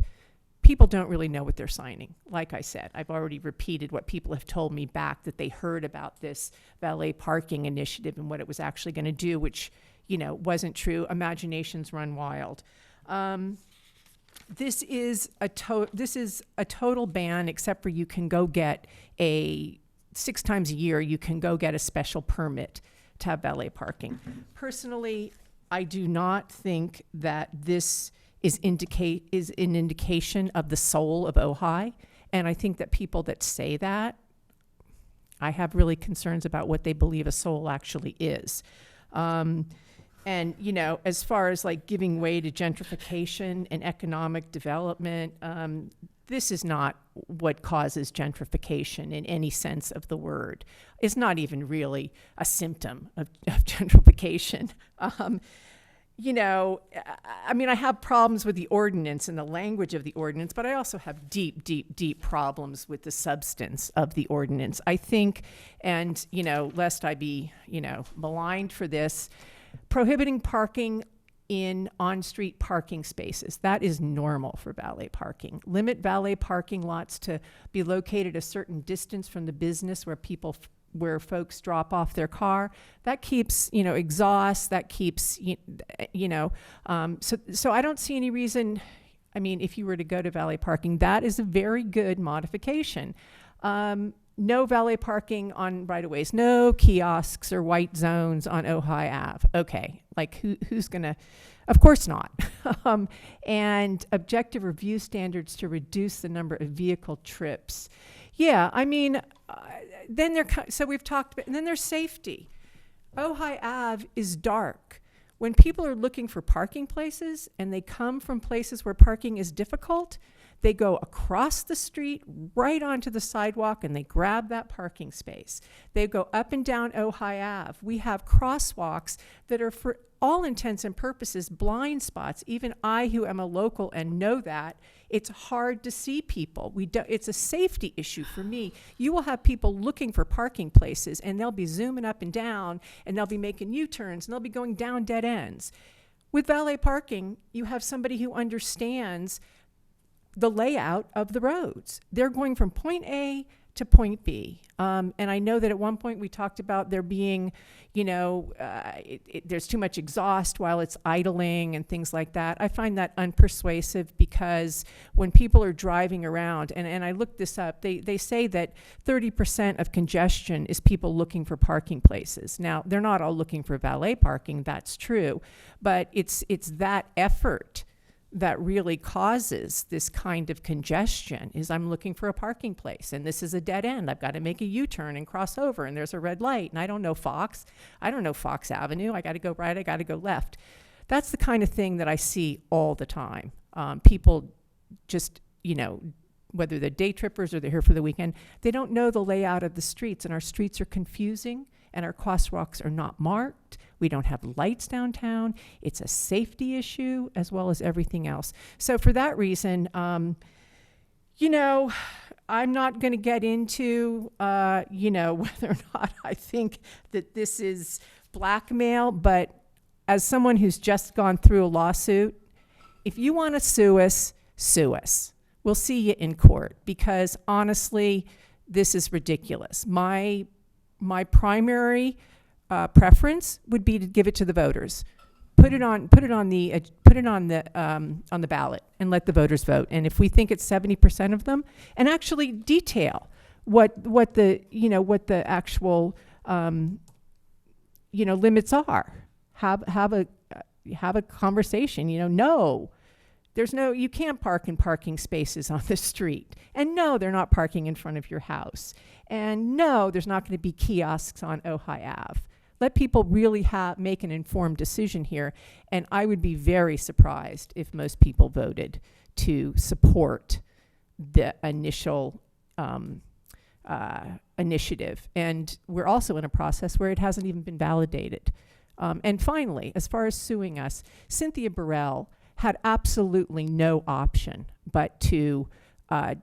people don't really know what they're signing. Like I said, I've already repeated what people have told me back that they heard about this valet parking initiative and what it was actually going to do, which, you know, wasn't true. Imaginations run wild. This is a total ban, except for you can go get 6 times a year, you can go get a special permit to have valet parking. Personally, I do not think that this is an indication of the soul of Ojai. And I think that people that say that, I have really concerns about what they believe a soul actually is. And, you know, as far as like giving way to gentrification and economic development, this is not what causes gentrification in any sense of the word. It's not even really a symptom of gentrification. You know, I mean, I have problems with the ordinance and the language of the ordinance, but I also have deep, deep, deep problems with the substance of the ordinance. I think, and, you know, lest I be, you know, maligned for this, prohibiting parking in on-street parking spaces. That is normal for valet parking. Limit valet parking lots to be located a certain distance from the business where folks drop off their car. That keeps, you know, exhaust, that keeps, you know, so I don't see any reason. I mean, if you were to go to valet parking, that is a very good modification. No valet parking on right-of-ways, no kiosks or white zones on Ojai Ave. Okay, like who's gonna, of course not. And objective review standards to reduce the number of vehicle trips. Yeah, I mean, then so we've talked about, and then there's safety. Ojai Ave is dark. When people are looking for parking places and they come from places where parking is difficult, They go across the street, right onto the sidewalk, and they grab that parking space. They go up and down Ojai Ave. We have crosswalks that are, for all intents and purposes, blind spots. Even I, who am a local and know that, it's hard to see people. It's a safety issue for me. You will have people looking for parking places, and they'll be zooming up and down, and they'll be making U-turns, and they'll be going down dead ends. With valet parking, you have somebody who understands the layout of the roads. They're going from point A to point B. And I know that at one point we talked about there being, there's too much exhaust while it's idling and things like that. I find that unpersuasive because when people are driving around, and I looked this up, they say that 30% of congestion is people looking for parking places. Now, they're not all looking for valet parking, that's true, but it's that effort that really causes this kind of congestion. Is I'm looking for a parking place and this is a dead end. I've got to make a U-turn and cross over and there's a red light and I don't know Fox Avenue. I got to go right, I got to go left. That's the kind of thing that I see all the time. People just, whether they're day trippers or they're here for the weekend, they don't know the layout of the streets, and our streets are confusing and our crosswalks are not marked. We don't have lights downtown. It's a safety issue as well as everything else. So for that reason, I'm not going to get into, whether or not I think that this is blackmail, but as someone who's just gone through a lawsuit, if you want to sue us, sue us. We'll see you in court, because honestly, this is ridiculous. My primary preference would be to give it to the voters. Put it on the ballot and let the voters vote. And if we think it's 70% of them, and actually detail what the actual limits are. Have a conversation. No, you can't park in parking spaces on the street. And no, they're not parking in front of your house. And no, there's not going to be kiosks on Ojai Ave. Let people really make an informed decision here. And I would be very surprised if most people voted to support the initial initiative. And we're also in a process where it hasn't even been validated. And finally, as far as suing us, Cynthia Burrell had absolutely no option but to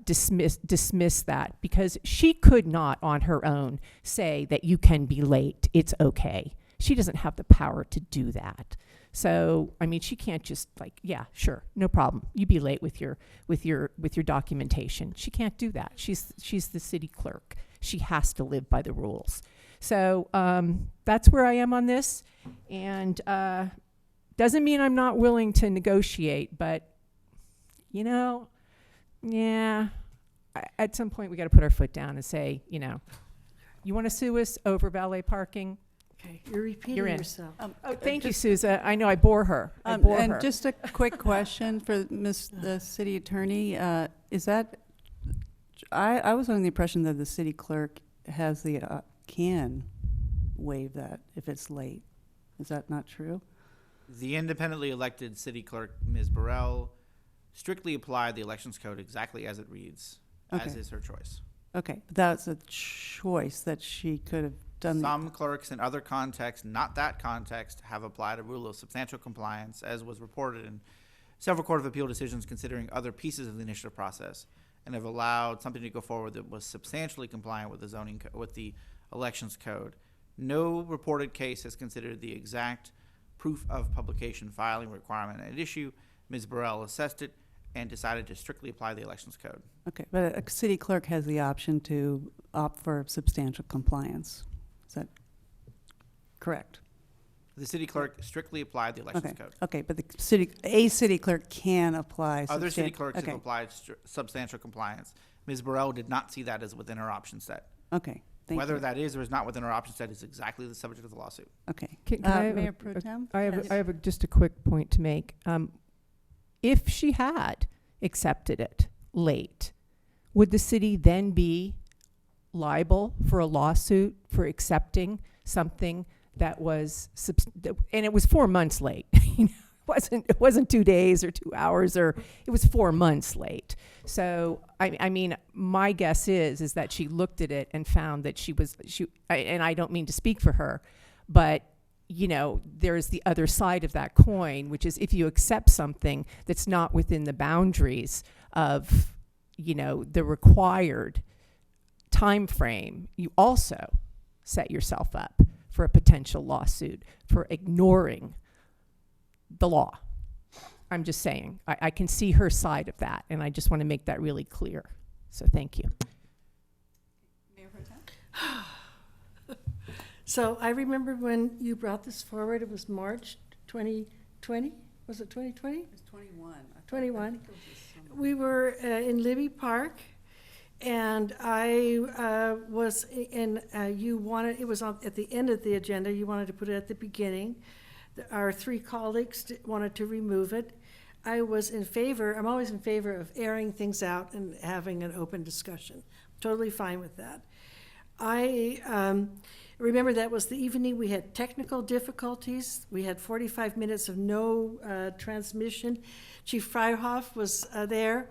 dismiss that, because she could not on her own say that you can be late, it's okay. She doesn't have the power to do that. So, she can't just yeah, sure, no problem. You be late with your documentation. She can't do that. She's the city clerk. She has to live by the rules. So that's where I am on this, and doesn't mean I'm not willing to negotiate, but at some point we got to put our foot down and say, you want to sue us over valet parking? Okay, you're repeating You're in. yourself. Thank you, Sousa. I know I bore her. And just a quick question for the city attorney. Is that, I was under the impression that the city clerk has can waive that if it's late. Is that not true? The independently elected city clerk, Ms. Burrell, strictly applied the elections code exactly as it reads, as is her choice. Okay, but that's a choice that she could have done. Some clerks in other contexts, not that context, have applied a rule of substantial compliance, as was reported in several Court of Appeal decisions considering other pieces of the initiative process, and have allowed something to go forward that was substantially compliant with the elections code. No reported case has considered the exact proof of publication filing requirement at issue. Ms. Burrell assessed it and decided to strictly apply the elections code. Okay, but a city clerk has the option to opt for substantial compliance. Is that correct? The city clerk strictly applied the elections code. Okay, but a city clerk can apply. Other city clerks have applied substantial compliance. Ms. Burrell did not see that as within her option set. Okay, thank Whether you. that is or is not within her option set is exactly the subject of the lawsuit. Okay. Can I have Mayor Pro Tem? I have just a quick point to make. If she had accepted it late, would the city then be liable for a lawsuit for accepting something that was, and it was 4 months late? It wasn't 2 days or 2 hours, or it was 4 months late. So I mean, my guess is that she looked at it and found that and I don't mean to speak for her, but you know, there's the other side of that coin, which is if you accept something that's not within the boundaries of, you know, the required time frame, you also set yourself up for a potential lawsuit for ignoring the law. I'm just saying, I can see her side of that, and I just want to make that really clear. So thank you. Mayor Pro Tem? So I remember when you brought this forward, it was March 2020? Was it 2020? It was 21. 21. We were in Libby Park, and I was in, you wanted, it was at the end of the agenda, you wanted to put it at the beginning. Our 3 colleagues wanted to remove it. I was in favor, I'm always in favor of airing things out and having an open discussion. Totally fine with that. I remember that was the evening we had technical difficulties. We had 45 minutes of no transmission. Chief Freihoff was there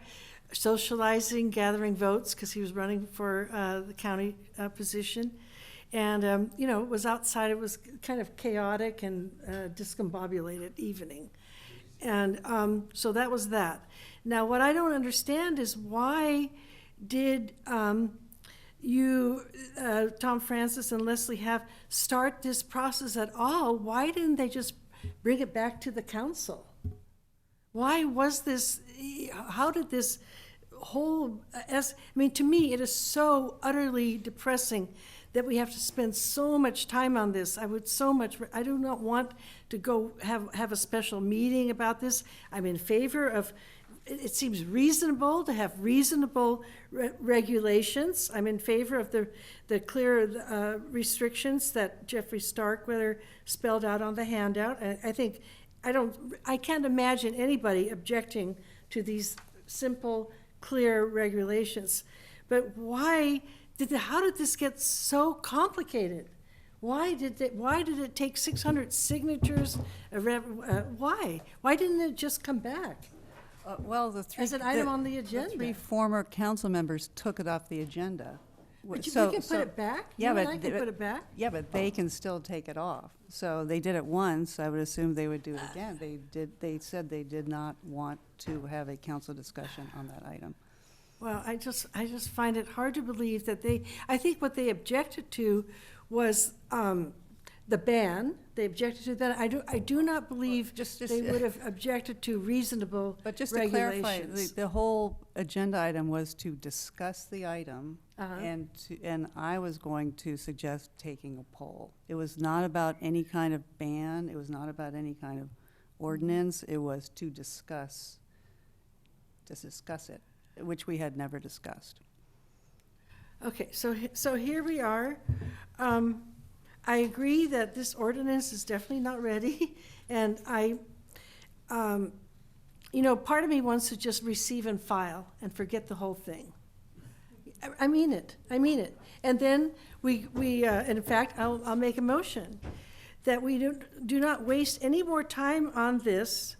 socializing, gathering votes because he was running for the county position. And, you know, it was outside, it was kind of chaotic and discombobulated evening. And so that was that. Now, what I don't understand is why did you, Tom Francis and Leslie, have start this process at all? Why didn't they just bring it back to the council? Why was this, how did this whole, I mean, to me, it is so utterly depressing that we have to spend so much time on this. I do not want to go have a special meeting about this. I'm in favor of, it seems reasonable to have reasonable regulations. I'm in favor of the clear restrictions that Jeffrey Starkweather spelled out on the handout. I can't imagine anybody objecting to these simple, clear regulations. But how did this get so complicated? Why did it take 600 signatures? Why? Why didn't it just come back? Well, as an item on the agenda? The 3 former council members took it off the agenda. But we can put it back? Yeah, you and but I can put it back? Yeah, but they can still take it off. So they did it once. I would assume they would do it again. They said they did not want to have a council discussion on that item. Well, I just find it hard to believe that I think what they objected to was the ban. They objected to that. I do not believe they would have objected to reasonable regulations. But just to clarify, the whole agenda item was to discuss the item, and I was going to suggest taking a poll. It was not about any kind of ban. It was not about any kind of ordinance. It was to discuss it, which we had never discussed. Okay, so here we are. I agree that this ordinance is definitely not ready, and part of me wants to just receive and file and forget the whole thing. I mean it. And then in fact, I'll make a motion that we do not waste any more time on this,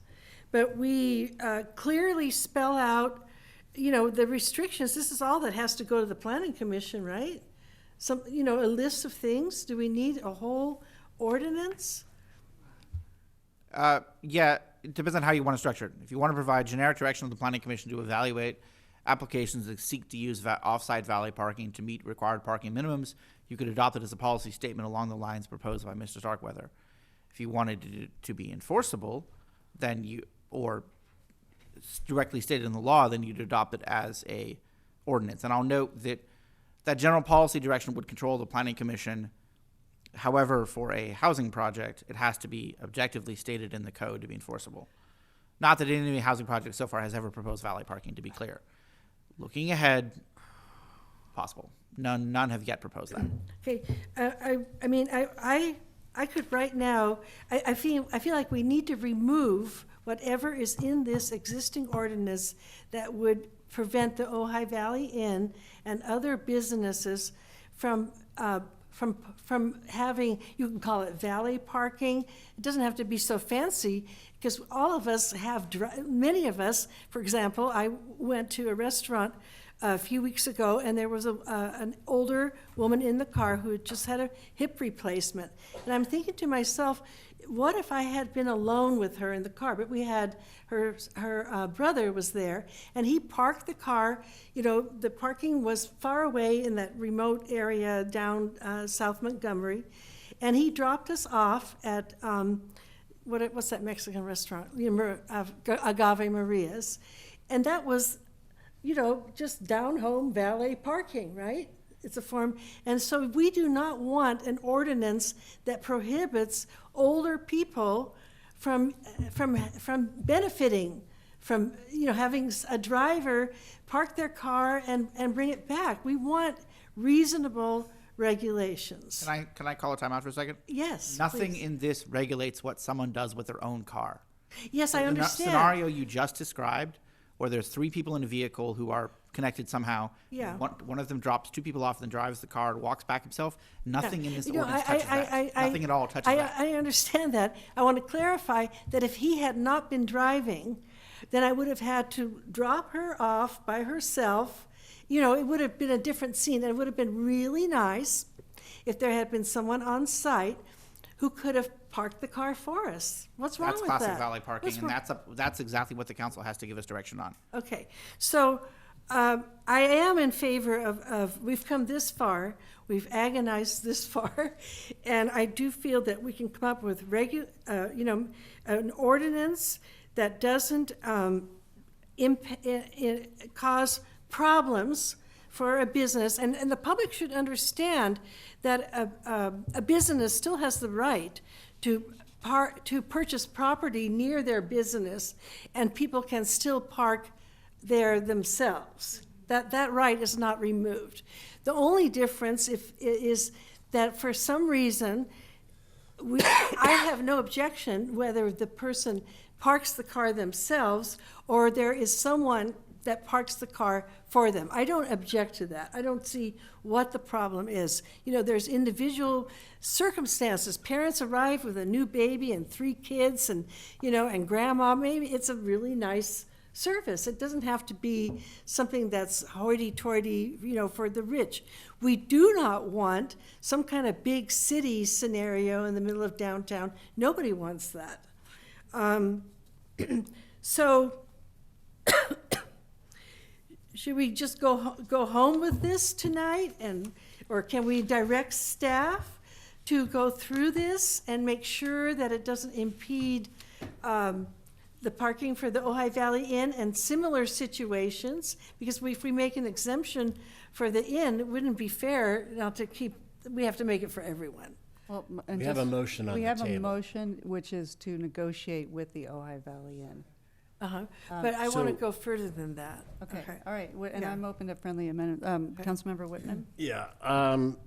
but we clearly spell out the restrictions. This is all that has to go to the Planning Commission, right? A list of things. Do we need a whole ordinance? Yeah, it depends on how you want to structure it. If you want to provide generic direction to the Planning Commission to evaluate applications that seek to use off-site valet parking to meet required parking minimums, you could adopt it as a policy statement along the lines proposed by Mr. Starkweather. If you wanted it to be enforceable, or directly stated in the law, then you'd adopt it as a ordinance. And I'll note that general policy direction would control the Planning Commission. However, for a housing project, it has to be objectively stated in the code to be enforceable. Not that any housing project so far has ever proposed valet parking, to be clear. Looking ahead, possible. None have yet proposed that. Okay, I could right now, I feel like we need to remove whatever is in this existing ordinance that would prevent the Ojai Valley Inn and other businesses from from having, you can call it valet parking. It doesn't have to be so fancy, because all of us have, many of us, for example, I went to a restaurant a few weeks ago, and there was an older woman in the car who had just had a hip replacement. And I'm thinking to myself, what if I had been alone with her in the car? But we had her brother was there, and he parked the car. You know, the parking was far away in that remote area down South Montgomery, and he dropped us off at what's that Mexican restaurant? Agave Maria's, and that was, you know, just down home valet parking, right? It's a form, and so we do not want an ordinance that prohibits older people from benefiting from, you know, having a driver park their car and bring it back. We want reasonable regulations. Can I call a timeout for a second? Yes, Nothing please. in this regulates what someone does with their own car. Yes, I understand. The scenario you just described, where there's 3 people in a vehicle who are connected somehow. Yeah. One of them drops 2 people off, then drives the car, walks back himself. Nothing in this You know, ordinance touches that. Nothing at all touches that. I understand that. I want to clarify that if he had not been driving, then I would have had to drop her off by herself. You know, it would have been a different scene, and it would have been really nice if there had been someone on site who could have parked the car for us. What's wrong with that? That's classic valet parking, What's and wrong- that's exactly what the council has to give us direction on. Okay, so I am in favor of, we've come this far, we've agonized this far, and I do feel that we can come up with an ordinance that doesn't cause problems for a business, and the public should understand that a business still has the right to purchase property near their business, and people can still park there themselves. That right is not removed. The only difference is that for some reason, I have no objection whether the person parks the car themselves or there is someone that parks the car for them. I don't object to that. I don't see what the problem is. You know, there's individual circumstances. Parents arrive with a new baby and 3 kids and, you know, and grandma, maybe it's a really nice service. It doesn't have to be something that's hoity-toity, you know, for the rich. We do not want some kind of big city scenario in the middle of downtown. Nobody wants that. So should we just go home with this tonight, or can we direct staff to go through this and make sure that it doesn't impede the parking for the Ojai Valley Inn and similar situations? Because if we make an exemption for the inn, it wouldn't be fair not to we have to make it for everyone. Well, We have a motion on the We have a table. motion, which is to negotiate with the Ojai Valley Inn. But I want to so- go further than that. Okay, all right, and Yeah. I'm open to friendly amendment. Councilmember Whitman? Yeah,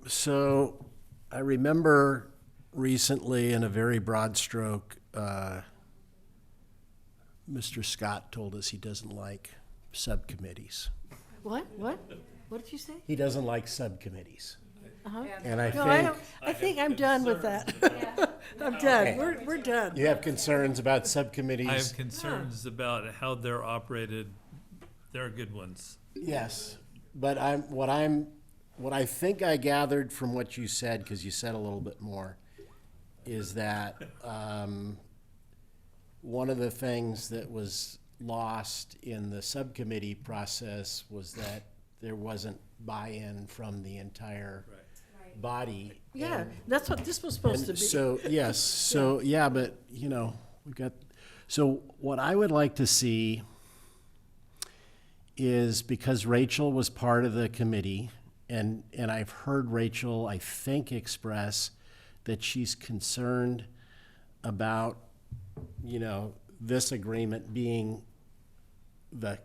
so I remember recently, in a very broad stroke, Mr. Scott told us he doesn't like subcommittees. What? What did you say? He doesn't like subcommittees. Uh-huh. And I No, think I think I'm done with that. I'm done. Okay. We're done. you have concerns about subcommittees. I have concerns about how they're operated. They're good ones. Yes, but what I think I gathered from what you said, because you said a little bit more, is that one of the things that was lost in the subcommittee process was that there wasn't buy-in from the entire body. Yeah, And- that's what this was supposed to and be. so, yes, so, yeah, but, you know, so what I would like to see is, because Rachel was part of the committee, and I've heard Rachel, I think, express that she's concerned about, you know, this agreement being the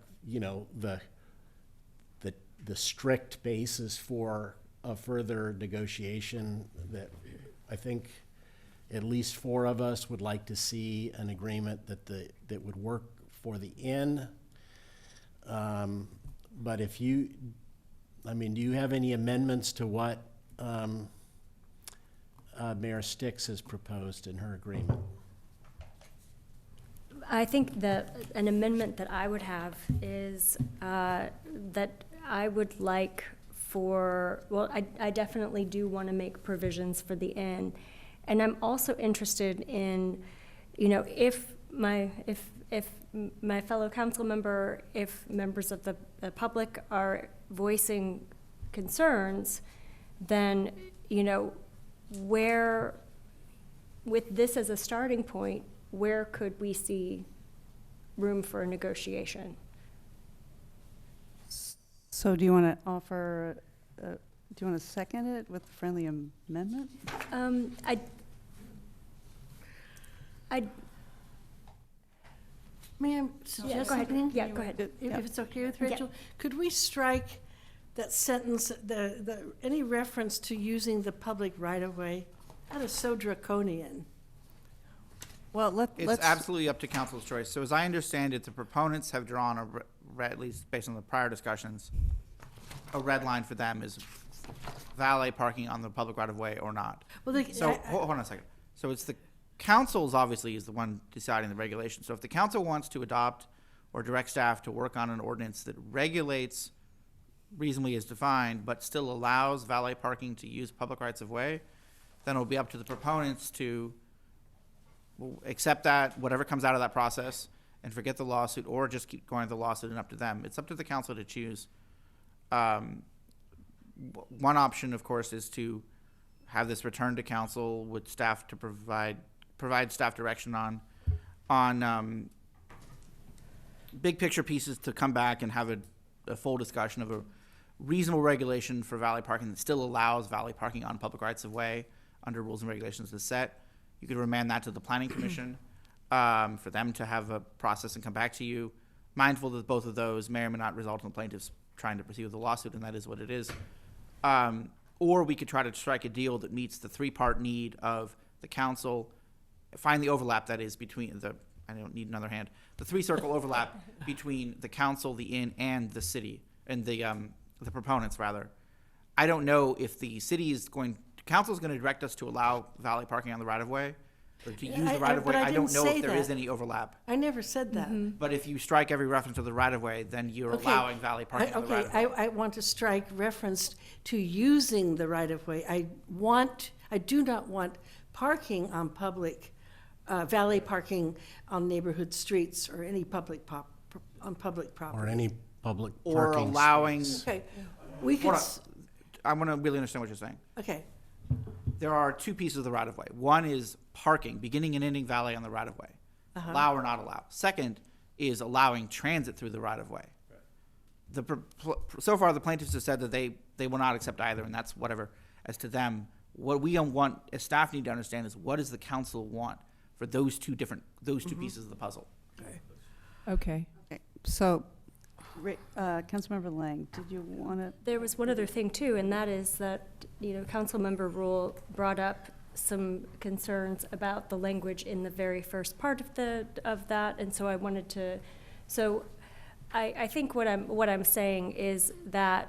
strict basis for a further negotiation, that I think at least 4 of us would like to see an agreement that would work for the inn. But do you have any amendments to what Mayor Sticks has proposed in her agreement? I think that an amendment that I would have is that I would like for, well, I definitely do want to make provisions for the inn. And I'm also interested in, you know, if my fellow council member, if members of the public are voicing concerns, then, you know, where, with this as a starting point, where could we see room for a negotiation? So do you want to offer, do you want to second it with a friendly amendment? May I suggest go ahead. something? Yeah, go ahead. If it's okay with Yeah. Rachel, could we strike that sentence, any reference to using the public right-of-way? That is so draconian. Well, It's absolutely up to council's choice. So as I understand it, the proponents have drawn at least based on the prior discussions, a red line for them is valet parking on the public right-of-way or not. Well, So, hold on a second. So it's the council's obviously is the one deciding the regulation. So if the council wants to adopt or direct staff to work on an ordinance that regulates reasonably as defined, but still allows valet parking to use public rights of way, then it'll be up to the proponents to accept that, whatever comes out of that process, and forget the lawsuit, or just keep going to the lawsuit and up to them. It's up to the council to choose. One option, of course, is to have this returned to council with staff to provide staff direction on big picture pieces to come back and have a full discussion of a reasonable regulation for valet parking that still allows valet parking on public rights of way under rules and regulations that's set. You could remand that to the planning commission for them to have a process and come back to you, mindful that both of those may or may not result in the plaintiffs trying to proceed with the lawsuit, and that is what it is. Or we could try to strike a deal that meets the three-part need of the council, find the overlap that is between the, I don't need another hand, the three-circle overlap between the council, the inn, and the city, and the proponents, rather. I don't know if the city is going, council is going to direct us to allow valet parking on the right-of-way, or to use the right-of-way. But I I don't didn't know say if there is that. any overlap. I never said that. But if you strike every reference to the right-of-way, then you're Okay. allowing valet parking on the Okay, right-of-way. I want to strike reference to using the right-of-way. I do not want parking on public, valet parking on neighborhood streets or any public on public property. Or any public Or parking allowing, space? Okay, we could, Hold on. I want to really understand what you're saying. okay, There are two pieces of the right-of-way. One is parking, beginning and ending valet on the right-of-way. Allow or not allow. Second is allowing transit through the right-of-way. So far, the plaintiffs have said that they will not accept either, and that's whatever. As to them, what we don't want, as staff need to understand, is what does the council want for those two pieces of the puzzle. Okay. So, Councilmember Lang, did you want to? There was one other thing too, and that is that, you know, Councilmember Rule brought up some concerns about the language in the very first part of that, and so I wanted to, so I think what I'm saying is that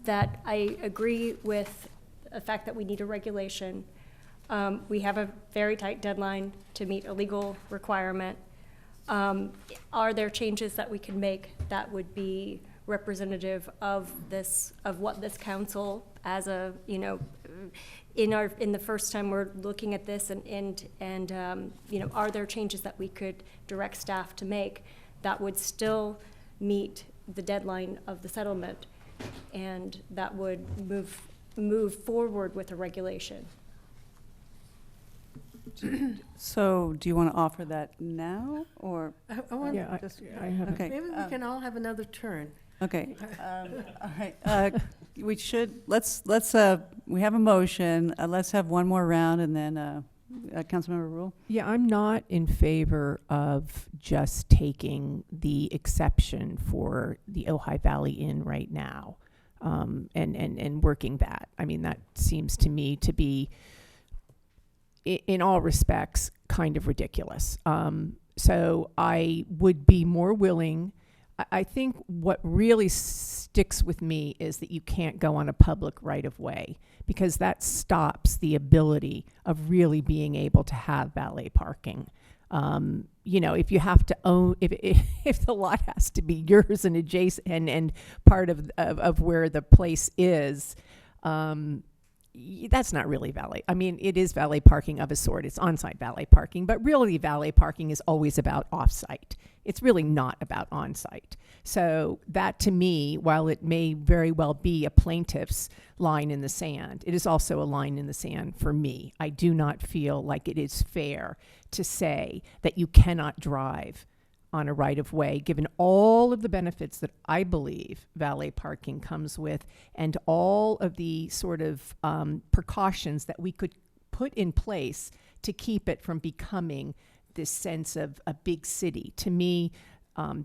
that I agree with the fact that we need a regulation. We have a very tight deadline to meet a legal requirement. Are there changes that we can make that would be representative of what this council, as a, you know, in the first time we're looking at this, and you know, are there changes that we could direct staff to make that would still meet the deadline of the settlement, and that would move forward with a regulation? So, do you want to offer that now, or? I want, Yeah, just- I have Okay. maybe we can all have another turn. Okay, all right, we should, we have a motion, let's have one more round, and then, Councilmember Rule? Yeah, I'm not in favor of just taking the exception for the Ojai Valley Inn right now, and working that. I mean, that seems to me to be, in all respects, kind of ridiculous. So I would be more willing. I think what really sticks with me is that you can't go on a public right of way, because that stops the ability of really being able to have valet parking. You know, if you have to own, if the lot has to be yours and adjacent and part of where the place is, that's not really valet. I mean, it is valet parking of a sort. It's on-site valet parking, but really valet parking is always about off-site. It's really not about on-site. So that, to me, while it may very well be a plaintiff's line in the sand, it is also a line in the sand for me. I do not feel like it is fair to say that you cannot drive on a right-of-way, given all of the benefits that I believe valet parking comes with, and all of the sort of precautions that we could put in place to keep it from becoming this sense of a big city. To me,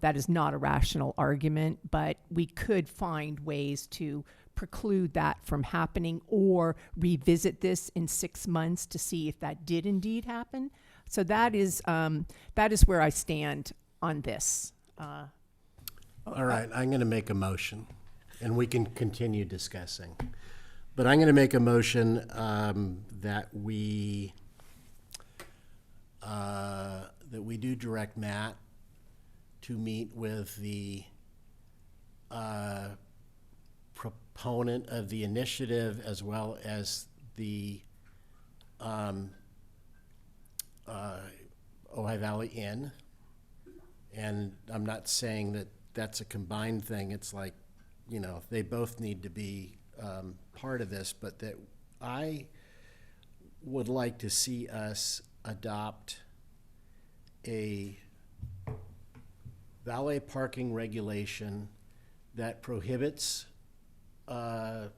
that is not a rational argument, but we could find ways to preclude that from happening, or revisit this in 6 months to see if that did indeed happen. So that is where I stand on this. All right, I'm going to make a motion, and we can continue discussing. But I'm going to make a motion that we do direct Matt to meet with the proponent of the initiative, as well as the Ojai Valley Inn. And I'm not saying that that's a combined thing. It's like, you know, they both need to be part of this, but that I would like to see us adopt a valet parking regulation that prohibits the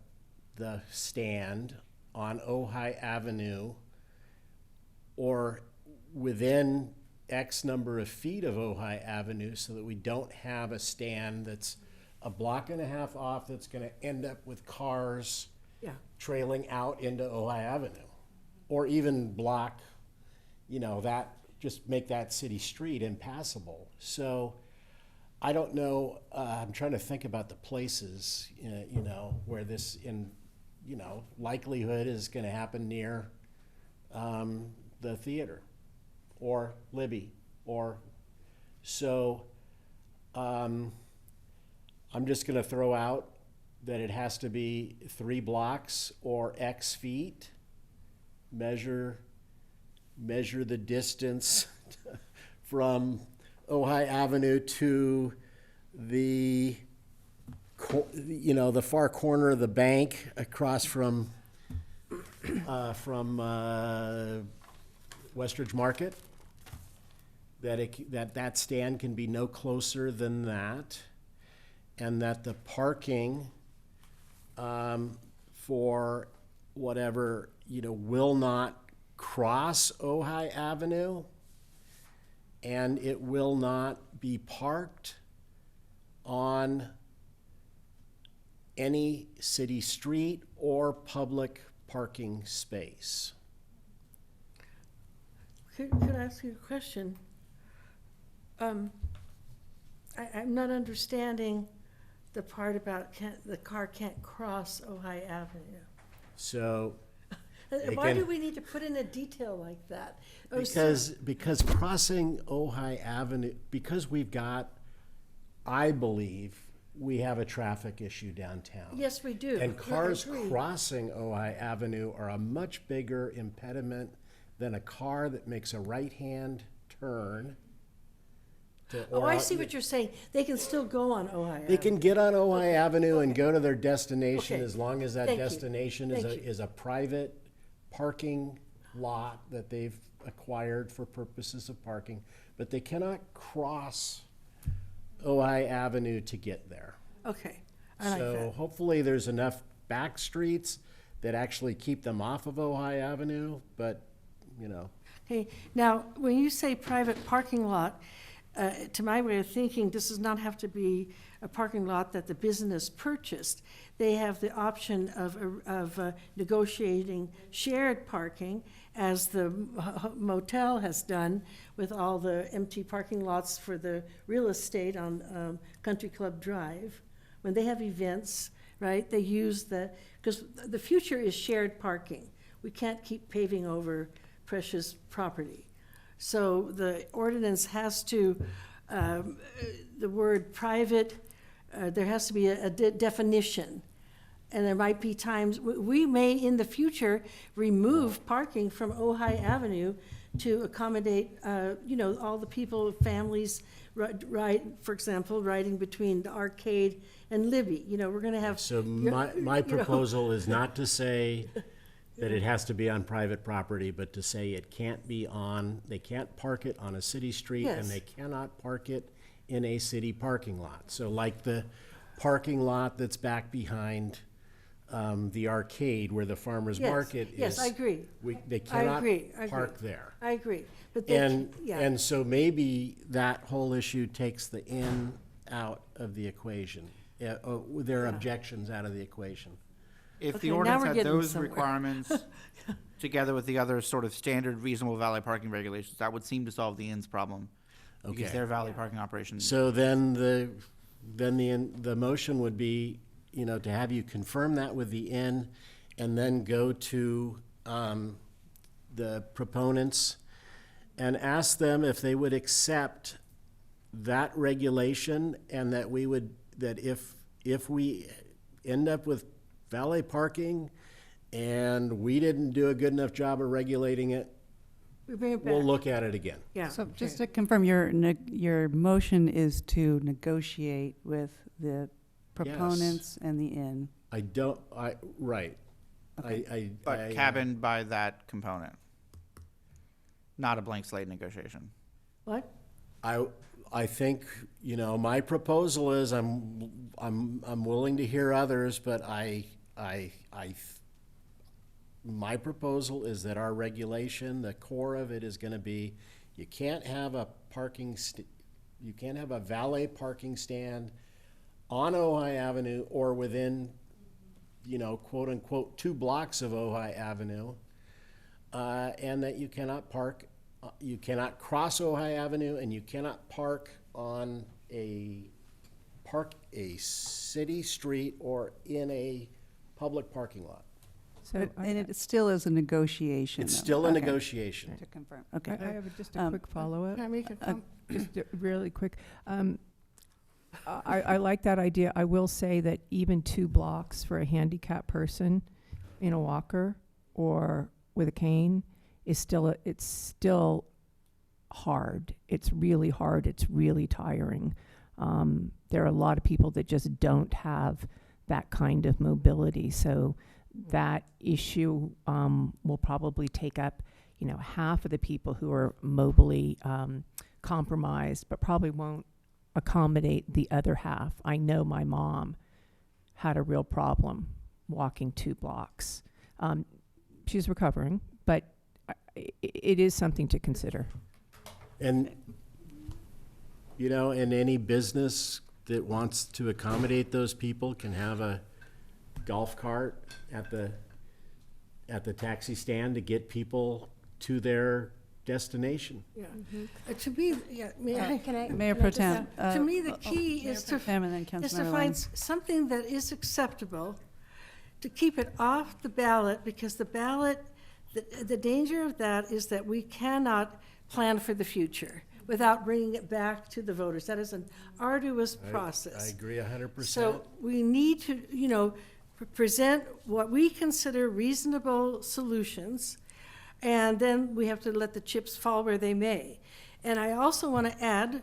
stand on Ojai Avenue or within X number of feet of Ojai Avenue, so that we don't have a stand that's a block and a half off that's going to end up with cars trailing out into Ojai Avenue, or even block, you know, that, just make that city street impassable. So I don't know, I'm trying to think about the places, you know, where this likelihood is going to happen near the theater or Libby, or so. I'm just going to throw out that it has to be 3 blocks or X feet. Measure the distance from Ojai Avenue to the far corner of the bank across from Westridge Market. That stand can be no closer than that, and that the parking for whatever, will not cross Ojai Avenue, and it will not be parked on any city street or public parking space. Could I ask you a question? I'm not understanding the part about the car can't cross Ojai Avenue. So Why do we need to put in a detail like that? Because crossing Ojai Avenue, because we've got, I believe, we have a traffic issue downtown. Yes, we do. And cars crossing Ojai Avenue are a much bigger impediment than a car that makes a right-hand turn. I see what you're saying. They can still go on Ojai Avenue. They can get on Ojai Avenue and go to their destination, Okay. as long as that Thank you. destination Thank you. is a private parking lot that they've acquired for purposes of parking. But they cannot cross Ojai Avenue to get there. Okay, I like So that. hopefully there's enough back streets that actually keep them off of Ojai Avenue, but, Okay, now, when you say private parking lot, to my way of thinking, this does not have to be a parking lot that the business purchased. They have the option of negotiating shared parking, as the motel has done with all the empty parking lots for the real estate on Country Club Drive. when they have events, right, they use because the future is shared parking. We can't keep paving over precious property. So the ordinance has to, the word private, there has to be a definition. And there might be times, we may in the future remove parking from Ojai Avenue to accommodate, all the people, families, for example, riding between the Arcade and Libby. We're gonna have. So my proposal is not to say that it has to be on private property, but to say they can't park it on a city street, and Yes. they cannot park it in a city parking lot. So like the parking lot that's back behind the Arcade where the farmer's Yes, market is. yes, I agree. They cannot agree. park there. I agree, but And so maybe that whole issue takes the in out of the equation, their objections out of the equation. If Okay, the now ordinance we're had getting those somewhere. requirements together with the other sort of standard reasonable valet parking regulations, that would seem to solve the inns problem. Because Okay. their valet parking operations. So then the motion would be, to have you confirm that with the inn, and then go to the proponents and ask them if they would accept that regulation, and that if we end up with valet parking and we didn't do a good enough job of regulating it, We bring it back. we'll look at it again. Yeah. So just to confirm, your motion is to negotiate with the proponents and the inn. Right. But cabined by that component. Not a blank slate negotiation. What? I think, my proposal is, I'm willing to hear others, but my proposal is that our regulation, the core of it is gonna be, you can't have a valet parking stand on Ojai Avenue or within, quote unquote, 2 blocks of Ojai Avenue. And that you cannot cross Ojai Avenue, and you cannot park on a city street or in a public parking lot. So, and it still is a negotiation. It's though. still a Okay. negotiation. To confirm, okay. I have just a quick follow-up. Can I make a comment? Just really quick. I like that idea. I will say that even 2 blocks for a handicapped person in a walker or with a cane is still hard. It's really hard. It's really tiring. There are a lot of people that just don't have that kind of mobility. So that issue will probably take up, half of the people who are mobily compromised, but probably won't accommodate the other half. I know my mom had a real problem walking 2 blocks. She's recovering, but it is something to consider. And, and any business that wants to accommodate those people can have a golf cart at the taxi stand to get people to their destination. Yeah. To me, Mayor Pro Tem. To me, the key Mayor is Pro to Tem and then is to Councilmember find Lenz. something that is acceptable, to keep it off the ballot, because the ballot, the danger of that is that we cannot plan for the future without bringing it back to the voters. That is an arduous process. I agree 100%. So we need to, present what we consider reasonable solutions, and then we have to let the chips fall where they may. And I also want to add,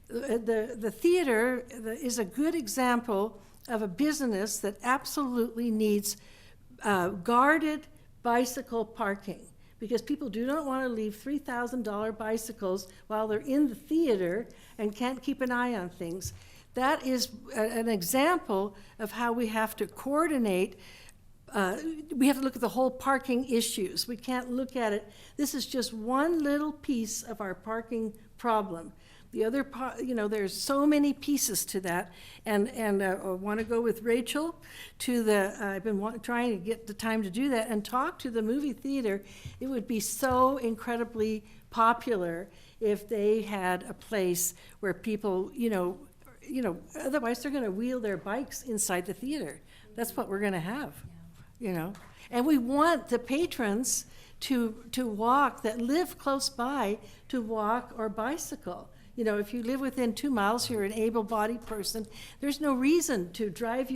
the theater is a good example of a business that absolutely needs guarded bicycle parking, because people do not want to leave $3,000 bicycles while they're in the theater and can't keep an eye on things. That is an example of how we have to coordinate. We have to look at the whole parking issues. We can't look at it. This is just one little piece of our parking problem. The other part, there's so many pieces to that. And I want to go with Rachel to I've been trying to get the time to do that and talk to the movie theater. It would be so incredibly popular if they had a place where people, you know, otherwise they're gonna wheel their bikes inside the theater. That's what we're gonna have, you know? And we want the patrons to walk, that live close by, to walk or bicycle. You know, if you live within 2 miles, you're an able-bodied person, there's no reason to drive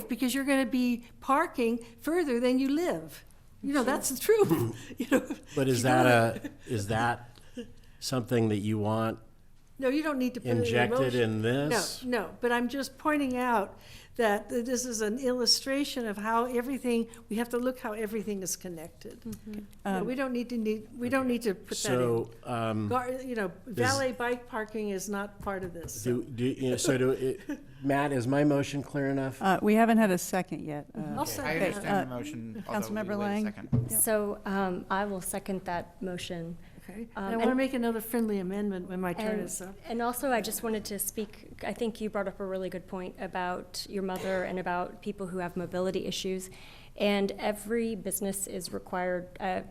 because you're gonna be parking further than you live. You know, that's the truth, you know. But is that something that you want No, you don't need to put it in injected motion. in this? No, but I'm just pointing out that this is an illustration of how everything, we have to look how everything is connected. No, we don't need to put that in. So, You know, valet bike parking is not part of this. So. Matt, is my motion clear enough? We haven't had a second yet. I'll second I that. understand the motion, although we Councilmember wait a Lang? second. So I will second that motion. Okay, and I want to make another friendly amendment when my turn And, is up. and also, I just wanted to speak, I think you brought up a really good point about your mother and about people who have mobility issues. And every business is required,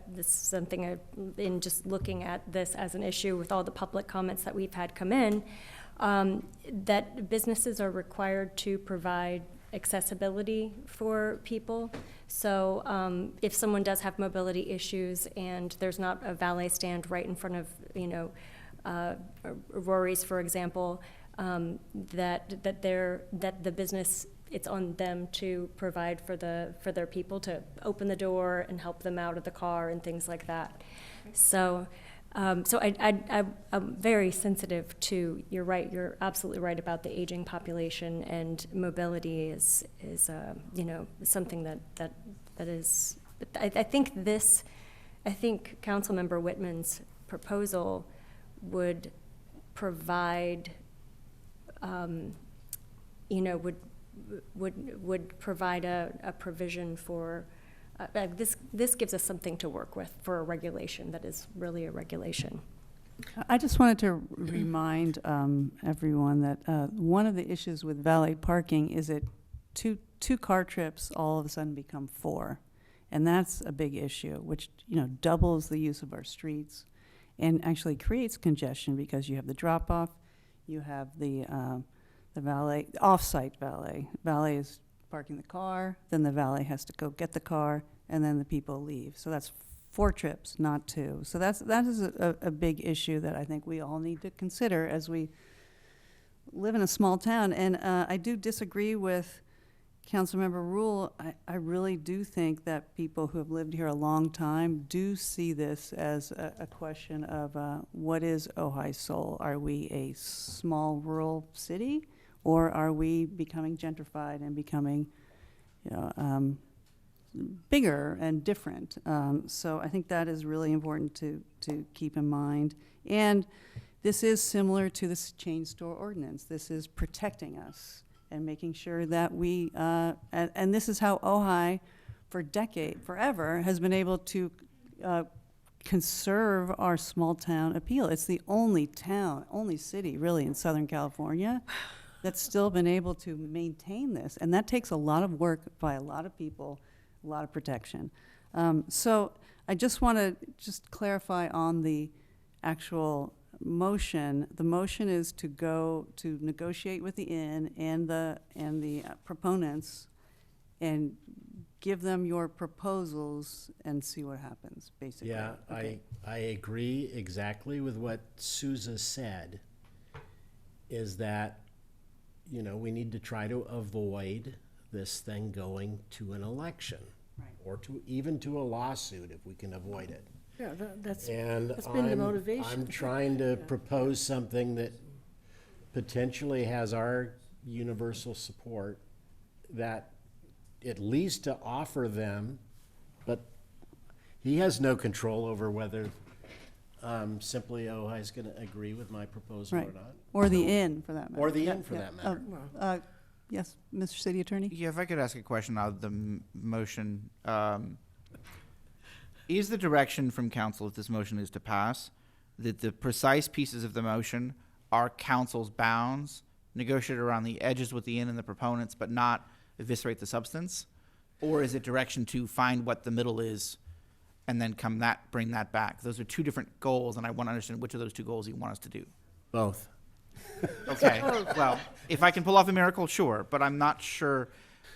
this is something in just looking at this as an issue with all the public comments that we've had come in, that businesses are required to provide accessibility for people. So if someone does have mobility issues and there's not a valet stand right in front of, you know, Rory's, for example, that the business, it's on them to provide for their people, to open the door and help them out of the car and things like that. So I'm very sensitive to, you're right, you're absolutely right about the aging population, and mobility is you know, something that is, I think Councilmember Whitman's proposal would provide, you know, would provide a provision for, this gives us something to work with for a regulation that is really a regulation. I just wanted to remind everyone that one of the issues with valet parking is that two car trips all of a sudden become 4. And that's a big issue, which, you know, doubles the use of our streets and actually creates congestion because you have the drop-off, you have the valet, off-site valet. Valet is parking the car, then the valet has to go get the car, and then the people leave. So that's 4 trips, not 2. So that is a big issue that I think we all need to consider as we live in a small town. And I do disagree with Councilmember Rule. I really do think that people who have lived here a long time do see this as a question of what is Ojai's soul? Are we a small rural city, or are we becoming gentrified and becoming, you know, bigger and different? So I think that is really important to keep in mind. And this is similar to this chain store ordinance. This is protecting us and making sure that we, and this is how Ojai, forever, has been able to conserve our small town appeal. It's the only town, only city really in Southern California that's still been able to maintain this. And that takes a lot of work by a lot of people, a lot of protection. So I just want to clarify on the actual motion. The motion is to go to negotiate with the inn and the proponents and give them your proposals and see what happens, basically. Yeah, Okay. I agree exactly with what Sousa said, is that, you know, we need to try to avoid this thing going to an election. Right. Or even to a lawsuit if we can avoid it. Yeah, that's And been the motivation. I'm trying to propose something that potentially has our universal support, that at least to offer them, but he has no control over whether simply Ojai is going to agree with my proposal Right. or not. Or the inn, for that matter. Or the Yeah, inn, for yeah. that matter. Yes, Mr. City Attorney? Yeah, if I could ask a question out of the motion. Is the direction from council, if this motion is to pass, that the precise pieces of the motion are council's bounds, negotiated around the edges with the inn and the proponents, but not eviscerate the substance? Or is it direction to find what the middle is and then bring that back? Those are 2 different goals, and I want to understand which of those 2 goals you want us to do. Both. Okay, well, if I can pull off a miracle, sure, but I'm not sure.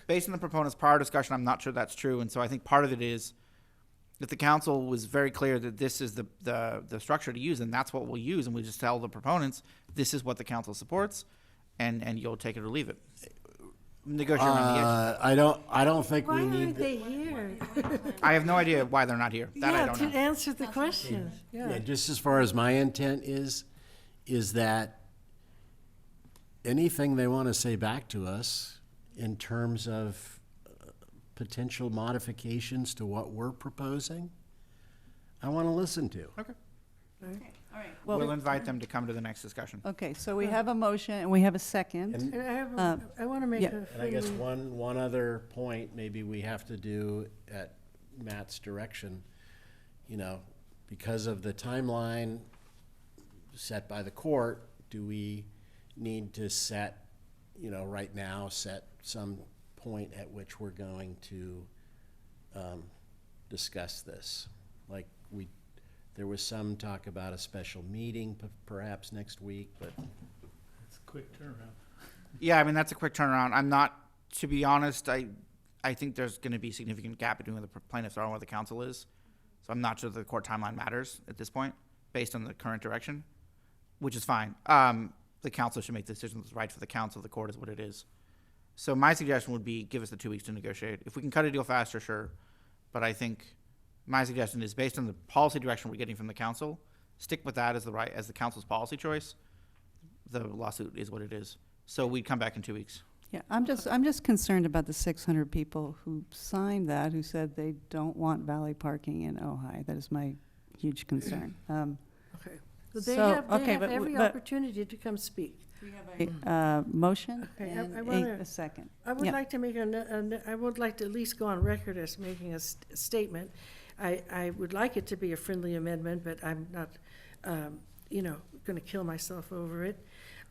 Based on the proponent's prior discussion, I'm not sure that's true, and so I think part of it is that the council was very clear that this is the structure to use, and that's what we'll use, and we just tell the proponents, this is what the council supports, and you'll take it or leave it. Negotiate around the edges. I don't think Why we aren't need. they here? I have no idea why they're not here. That I Yeah, don't to know. answer the question, Yeah, just as far as my intent is that anything they want to say back to us in terms of potential modifications to what we're proposing, I want to listen to. Okay. All right. We'll invite them to come to the next discussion. Okay, so we have a motion and we have a second. And- And I want to make yeah. a And I guess friendly- one other point maybe we have to do at Matt's direction, because of the timeline set by the court, do we need to set, right now, set some point at which we're going to discuss this? Like there was some talk about a special meeting perhaps next week, but It's a quick turnaround. Yeah, I mean, that's a quick turnaround. I'm not, to be honest, I think there's going to be significant gap between where the plaintiffs are and where the council is. So I'm not sure the court timeline matters at this point, based on the current direction, which is fine. The council should make the decision that's right for the council. The court is what it is. So my suggestion would be give us the 2 weeks to negotiate. If we can cut a deal faster, sure. But I think my suggestion is based on the policy direction we're getting from the council, stick with that as the council's policy choice. The lawsuit is what it is. So we'd come back in 2 weeks. Yeah, I'm just concerned about the 600 people who signed that, who said they don't want valet parking in Ojai. That is my huge concern. Okay. So they So, have, okay, they have every opportunity to come speak. Motion Okay, and I wanna- a second. I would Yeah. like to make I would like to at least go on record as making a statement. I would like it to be a friendly amendment, but I'm not, going to kill myself over it.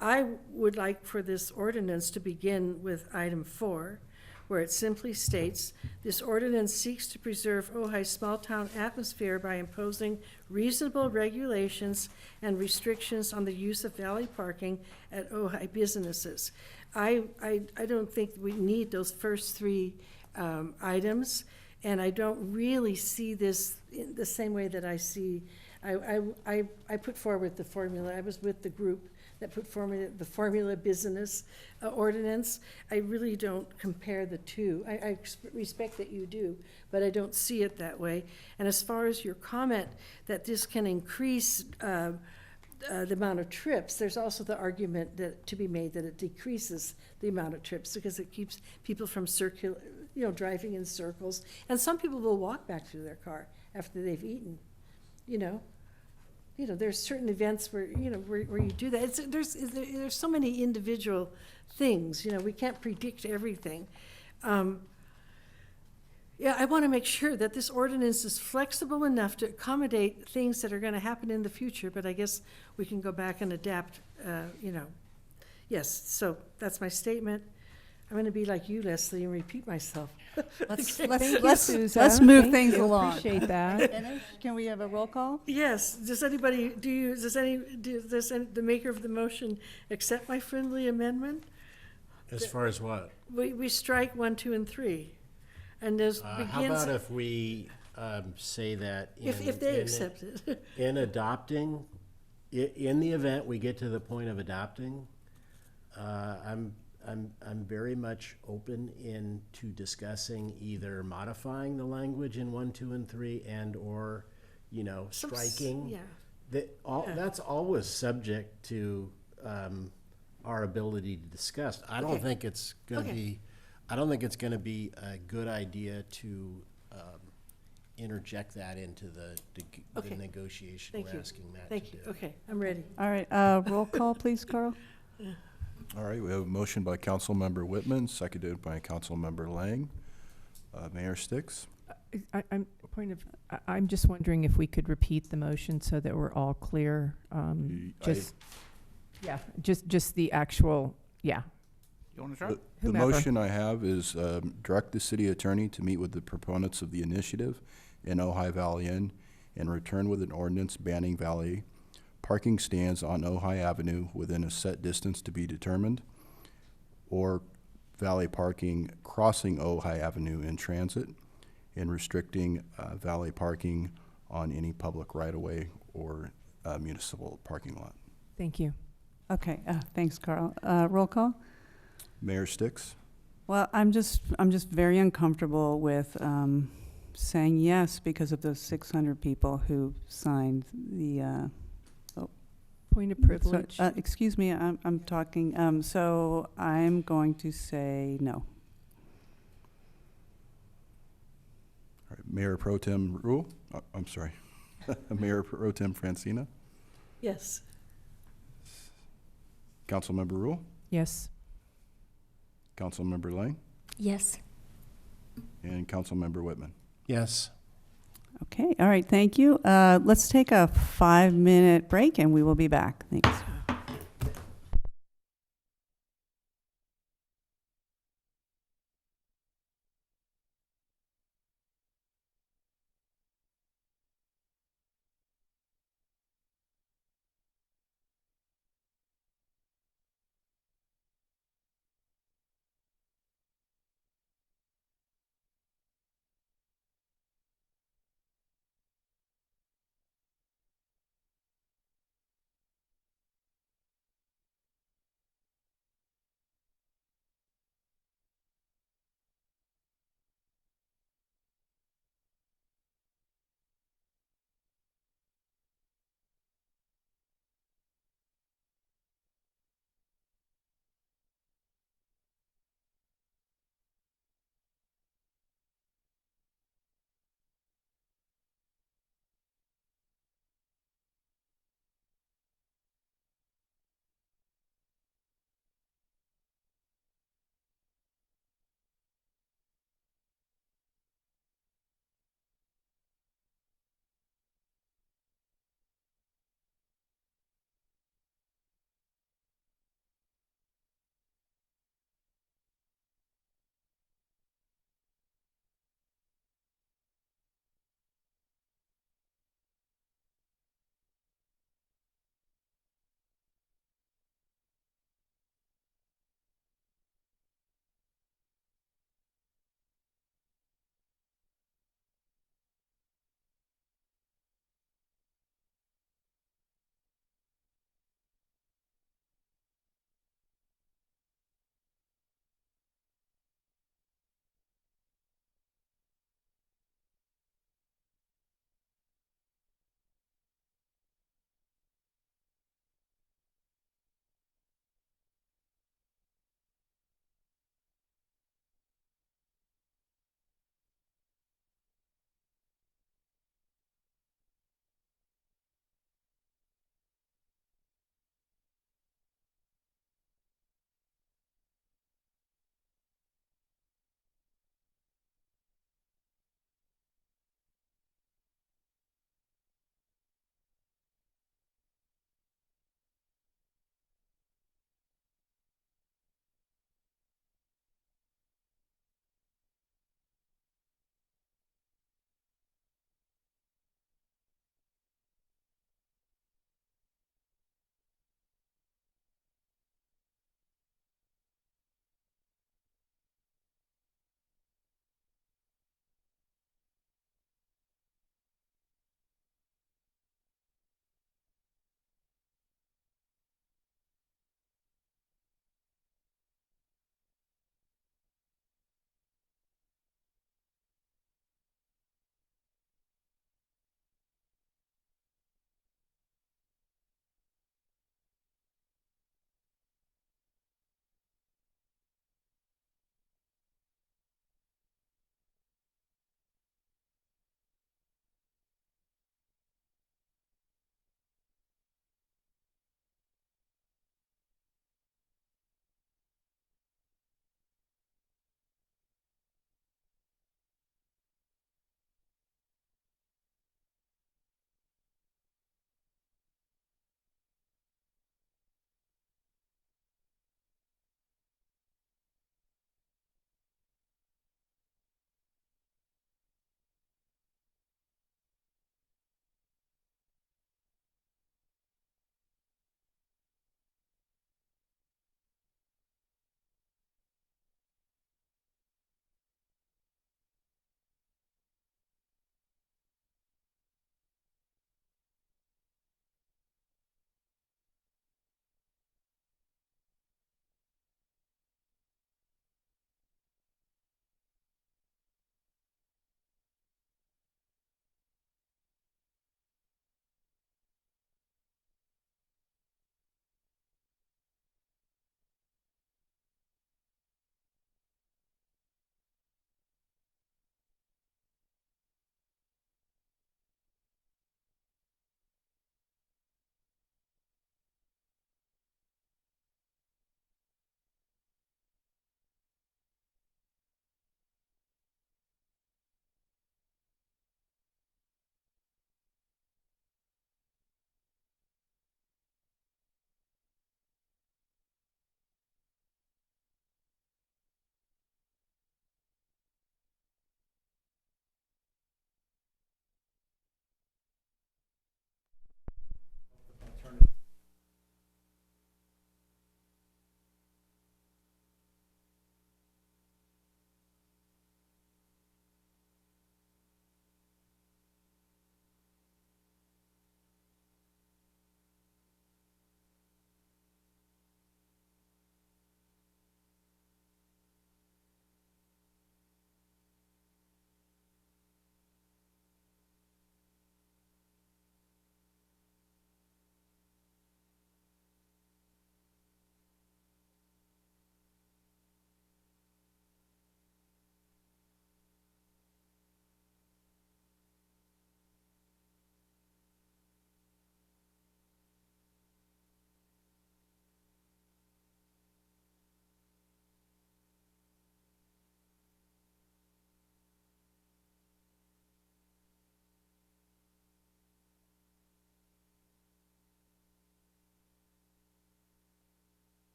I would like for this ordinance to begin with item 4, where it simply states, this ordinance seeks to preserve Ojai's small-town atmosphere by imposing reasonable regulations and restrictions on the use of valet parking at Ojai businesses. I don't think we need those first 3 items, and I don't really see this in the same way that I see, I put forward the formula. I was with the group that put forward the formula business ordinance. I really don't compare the two. I respect that you do, but I don't see it that way. And as far as your comment that this can increase the amount of trips, there's also the argument that to be made that it decreases the amount of trips because it keeps people from driving in circles. And some people will walk back to their car after they've eaten, there's certain events where, where you do that. There's so many individual things, we can't predict everything. Yeah, I want to make sure that this ordinance is flexible enough to accommodate things that are going to happen in the future, but I guess we can go back and adapt, Yes, so that's my statement. I'm going to be like you, Leslie, and repeat myself. Let's Susan. move Thank things you. along. Appreciate that. Finish? Can we have a roll call? Yes, does the maker of the motion accept my friendly amendment? As far as what? We strike 1, 2, and 3. And there's begins. How about if we say that If they accept it. in adopting, in the event we get to the point of adopting, I'm very much open into discussing either modifying the language in 1, 2, and 3 and/or, striking. Yeah. That's always subject to our ability to discuss. I don't think it's going to be. I don't think it's going to be a good idea to interject that into the negotiation Thank we're you. asking Matt Thank to you. do. Okay, I'm ready. All right, roll call, please, Carl. All right, we have a motion by Councilmember Whitman, seconded by Councilmember Lang. Mayor Sticks? I'm just wondering if we could repeat the motion so that we're all clear. Just the actual, yeah. You want to start? The Whomever. motion I have is direct the city attorney to meet with the proponents of the initiative in Ojai Valley Inn and return with an ordinance banning valet parking stands on Ojai Avenue within a set distance to be determined, or valet parking crossing Ojai Avenue in transit, and restricting valet parking on any public right-of-way or municipal parking lot. Thank you. Okay, thanks, Carl. Roll call? Mayor Sticks? Well, I'm just very uncomfortable with saying yes because of those 600 people who signed the. Point of privilege. Excuse me, I'm talking. So I'm going to say no. All right, Mayor Pro Tem Rule? I'm sorry. Mayor Pro Tem Francina? Yes. Councilmember Rule? Yes. Councilmember Lang? Yes. And Councilmember Whitman? Yes. Okay, all right, thank you. Let's take a 5-minute break and we will be back. Thanks.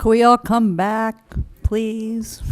Could we all come back, please?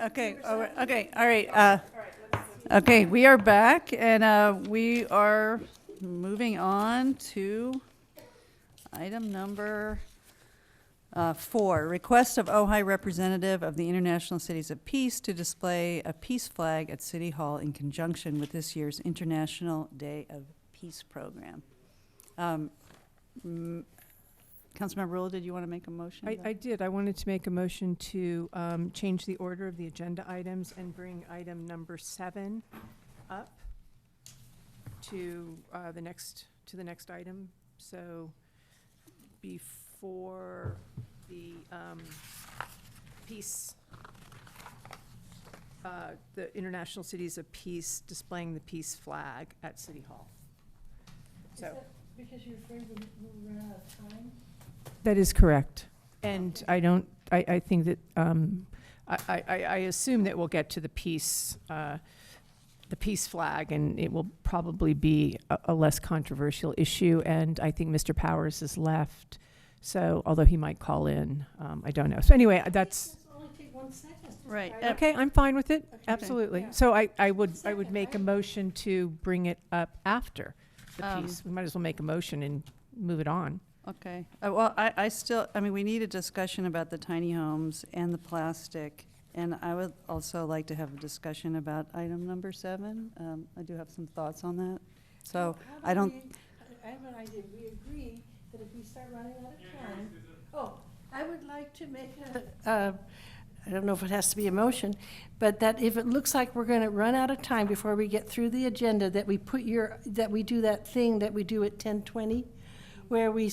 Okay, okay, all right. Okay, we are back, and we are moving on to item number 4, request of Ojai representative of the International Cities of Peace to display a peace flag at City Hall in conjunction with this year's International Day of Peace program. Councilmember Rule, did you want to make a motion? I did. I wanted to make a motion to change the order of the agenda items and bring item number 7 up to the next item. So before the peace, the International Cities of Peace displaying the peace flag at City Hall. So. Because you're afraid we'll run out of time? That is correct. And I think that, I assume that we'll get to the peace flag, and it will probably be a less controversial issue. And I think Mr. Powers has left, so although he might call in, I don't know. So anyway, that's. Only take 1 second. Right. Okay, I'm fine with it. Okay. Absolutely. Yeah. So I would make a motion to bring it up after the peace. We might as well make a motion and move it on. Okay. Well, I mean, we need a discussion about the tiny homes and the plastic, and I would also like to have a discussion about item number 7. I do have some thoughts on that. So I have an idea. We agree that if we start running out of time, I would like to make I don't know if it has to be a motion, but that if it looks like we're going to run out of time before we get through the agenda, that we do that thing that we do at 10:20. Where we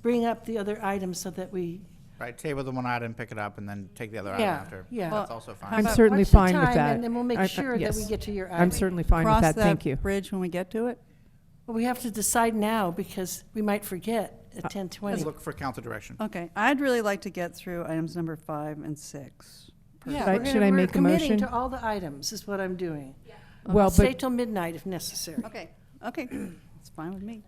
bring up the other items so that we... Right, table the one item, pick it up, and then take the other item after. Yeah. That's also fine. I'm certainly fine with that. And then we'll make sure that we yes. get to your item. I'm certainly fine with that, thank you. Cross that bridge when we get to it? Well, we have to decide now because we might forget at 10:20. Let's look for council direction. Okay. I'd really like to get through items number 5 and 6. Yeah, Should I make a we're motion? committing to all the items is what I'm doing. Well, I'll stay but till midnight if necessary. Okay. Okay. It's fine with me.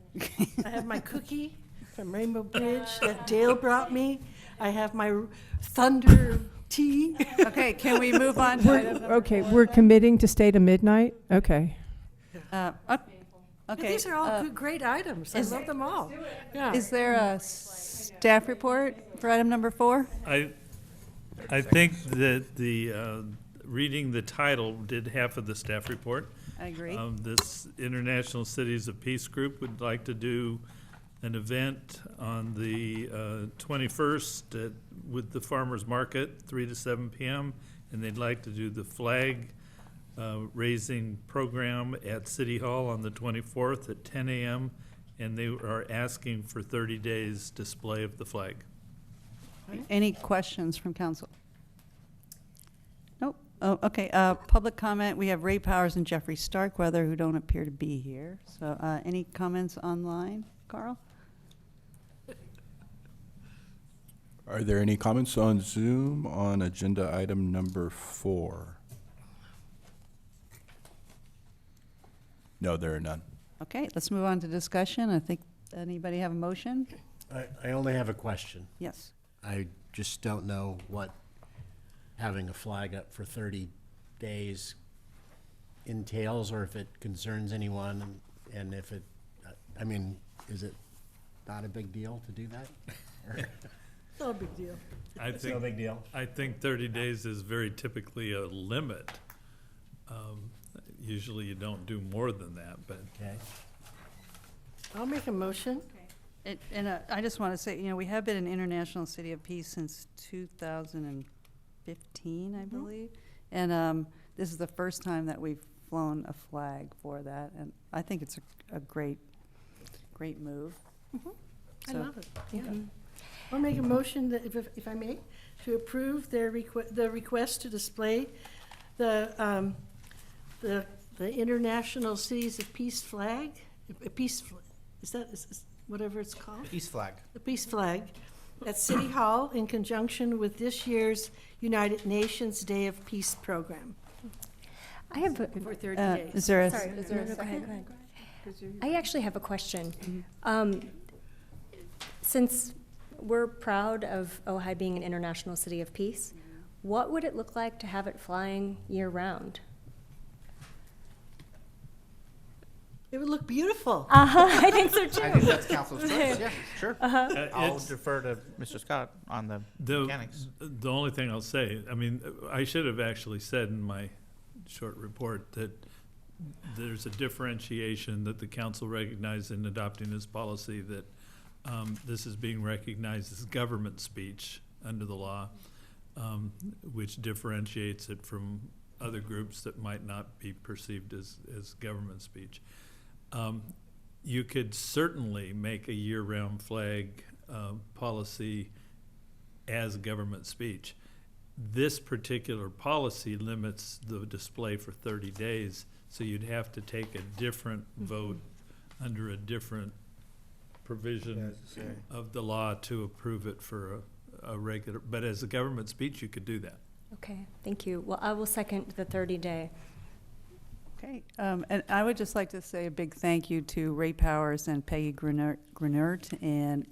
I have my cookie from Rainbow Bridge that Dale brought me. I have my Thunder tea. Okay, can we move on to item number okay, 4? we're committing to stay to midnight? Okay. Okay. These are all great items. I love them all. Yeah. Is there a staff report for item number 4? I think that the reading the title did half of the staff report. I agree. This International Cities of Peace group would like to do an event on the 21st with the farmers market, 3 to 7 p.m., and they'd like to do the flag raising program at City Hall on the 24th at 10 a.m., and they are asking for 30 days display of the flag. Any questions from council? Nope. Oh, okay. Public comment. We have Ray Powers and Jeffrey Starkweather who don't appear to be here. So any comments online, Carl? Are there any comments on Zoom on agenda item number 4? No, there are none. Okay, let's move on to discussion. I think, anybody have a motion? I only have a question. Yes. I just don't know what having a flag up for 30 days entails, or if it concerns anyone, and if it, I mean, is it not a big deal to do that? No big deal. It's no big deal. I think 30 days is very typically a limit. Usually you don't do more than that, but. Okay. I'll make a motion. I just want to say, we have been an International City of Peace since 2015, I believe. And this is the first time that we've flown a flag for that. And I think it's a great move. I So, love it. Yeah. I'll make a motion that, if I may, to approve their the request to display the International Cities of Peace flag, is whatever it's called? Peace flag. The peace flag at City Hall in conjunction with this year's United Nations Day of Peace program. I have a, For 30 days. Is there a sorry, is there a second? Go ahead. I actually have a question. Since we're proud of Ojai being an international city of peace, what would it look like to have it flying year-round? It would look beautiful. I think so too. I think that's council's choice, yeah, sure. I'll It's- defer to Mr. Scott on the mechanics. The only thing I'll say, I mean, I should have actually said in my short report that there's a differentiation that the council recognized in adopting this policy, that this is being recognized as government speech under the law, which differentiates it from other groups that might not be perceived as government speech. You could certainly make a year-round flag policy as government speech. This particular policy limits the display for 30 days, so you'd have to take a different vote under a different provision of the law to approve it for a regular, but as a government speech, you could do that. Okay, thank you. Well, I will second the 30-day. Okay, and I would just like to say a big thank you to Ray Powers and Peggy Grunert and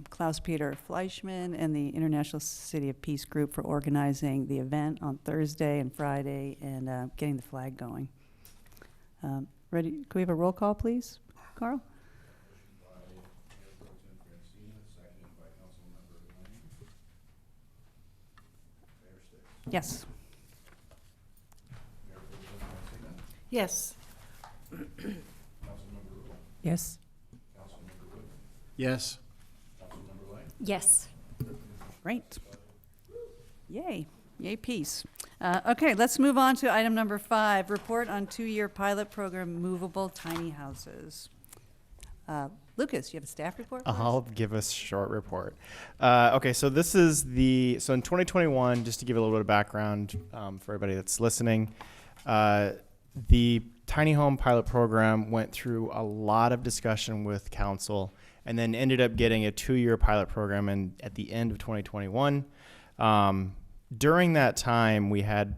Klaus-Peter Fleischman and the International City of Peace Group for organizing the event on Thursday and Friday and getting the flag going. Ready? Can we have a roll call, please, Carl? Yes. Yes. Yes. Yes. Yes. Great. Yay. Yay, peace. Okay, let's move on to item number 5, report on 2-year pilot program, movable tiny houses. Lucas, you have a staff report? for us? I'll give us a short report. Okay, so this is so in 2021, just to give a little bit of background for everybody that's listening, the tiny home pilot program went through a lot of discussion with council and then ended up getting a 2-year pilot program at the end of 2021. During that time, we had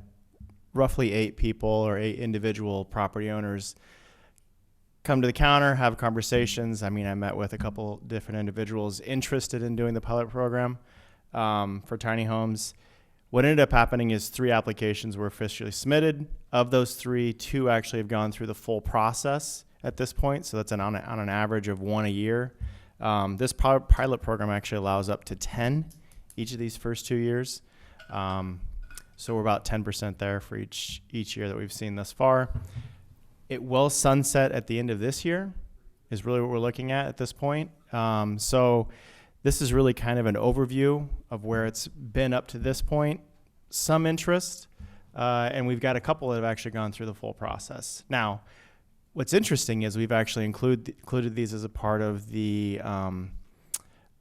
roughly 8 people or 8 individual property owners come to the counter, have conversations. I mean, I met with a couple different individuals interested in doing the pilot program for tiny homes. What ended up happening is 3 applications were officially submitted. Of those 3, 2 actually have gone through the full process at this point. So that's on an average of 1 a year. This pilot program actually allows up to 10 each of these first 2 years. So we're about 10% there for each year that we've seen thus far. It will sunset at the end of this year is really what we're looking at this point. So this is really kind of an overview of where it's been up to this point. Some interest, and we've got a couple that have actually gone through the full process. Now, what's interesting is we've actually included these as a part of the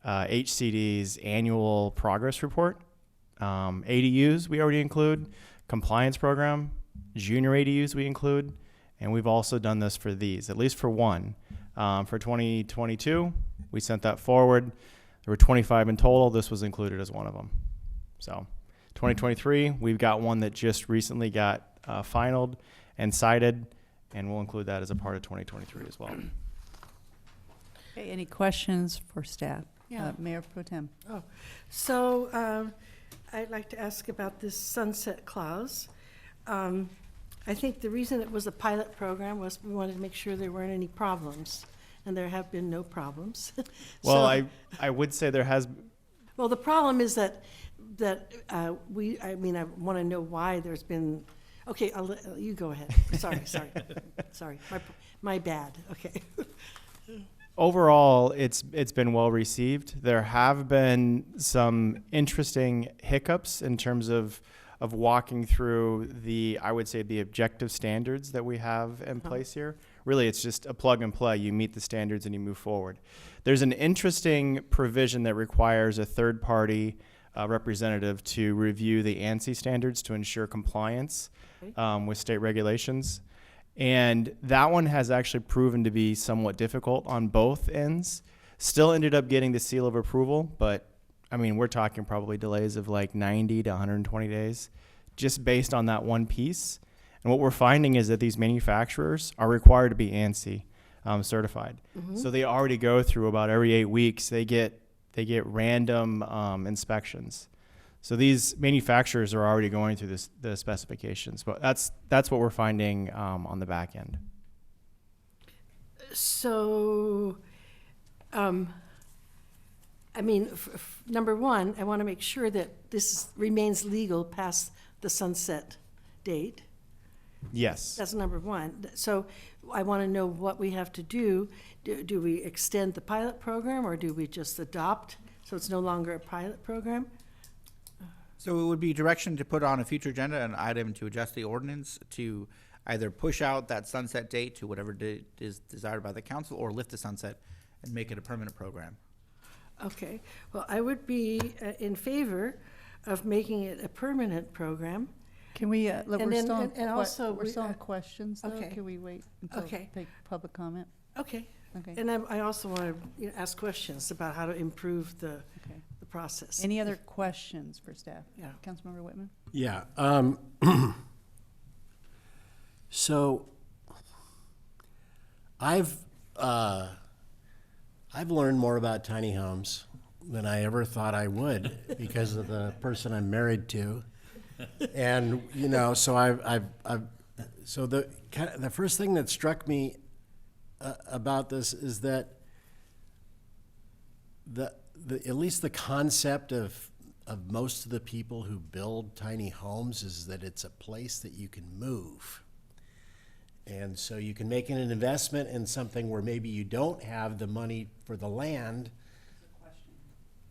HCD's annual progress report. ADUs we already include, compliance program, junior ADUs we include, and we've also done this for these, at least for one. For 2022, we sent that forward. There were 25 in total. This was included as one of them. So 2023, we've got one that just recently got finaled and cited, and we'll include that as a part of 2023 as well. Okay, any questions for staff? Yeah. Mayor Pro Tem. Oh, so I'd like to ask about this sunset clause. I think the reason it was a pilot program was we wanted to make sure there weren't any problems, and there have been no problems. Well, So- I would say there has. Well, the problem is that I want to know why there's been, okay, you go ahead. Sorry. My bad, okay. overall, it's been well received. There have been some interesting hiccups in terms of walking through I would say the objective standards that we have in place here. Really, it's just a plug and play. You meet the standards and you move forward. There's an interesting provision that requires a third party representative to review the ANSI standards to ensure compliance with state regulations. And that one has actually proven to be somewhat difficult on both ends. Still ended up getting the seal of approval, but I mean, we're talking probably delays of like 90 to 120 days just based on that one piece. And what we're finding is that these manufacturers are required to be ANSI certified. So they already go through about every 8 weeks, they get random inspections. So these manufacturers are already going through the specifications, but that's what we're finding on the back end. So, I mean, number one, I want to make sure that this remains legal past the sunset date. Yes. That's number one. So I want to know what we have to do. Do we extend the pilot program, or do we just adopt so it's no longer a pilot program? So it would be direction to put on a future agenda an item to adjust the ordinance to either push out that sunset date to whatever date is desired by the council, or lift the sunset and make it a permanent program. Okay, well, I would be in favor of making it a permanent program. Can we, And we're then- still, and also we're we- still on questions, though? okay. Can we wait until Okay. take public comment? Okay. Okay. And I also want to ask questions about how to improve the process. Any other questions for staff? Yeah. Councilmember Whitman? Yeah. So I've learned more about tiny homes than I ever thought I would because of the person I'm married to. And, so so the first thing that struck me about this is that at least the concept of most of the people who build tiny homes is that it's a place that you can move. And so you can make an investment in something where maybe you don't have the money for the land.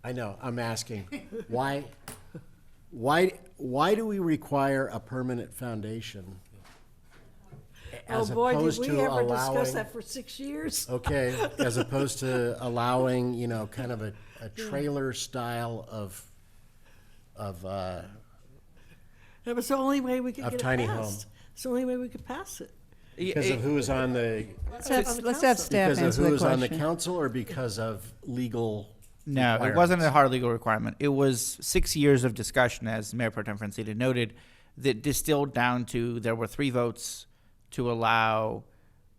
I know, I'm asking, why do we require a permanent foundation? As Oh, boy, did opposed we to ever discuss allowing- that for 6 years? Okay, as opposed to allowing, kind of a trailer style of That was the only way we could Of get it tiny passed. home. It's the only way we could pass it. because of who is on the, Let's have staff because of answer who the is on the question. council, or because of legal No, it wasn't a hard legal requirement. It was 6 years of discussion, as Mayor Pro Tem Francina noted, that distilled down to there were 3 votes to allow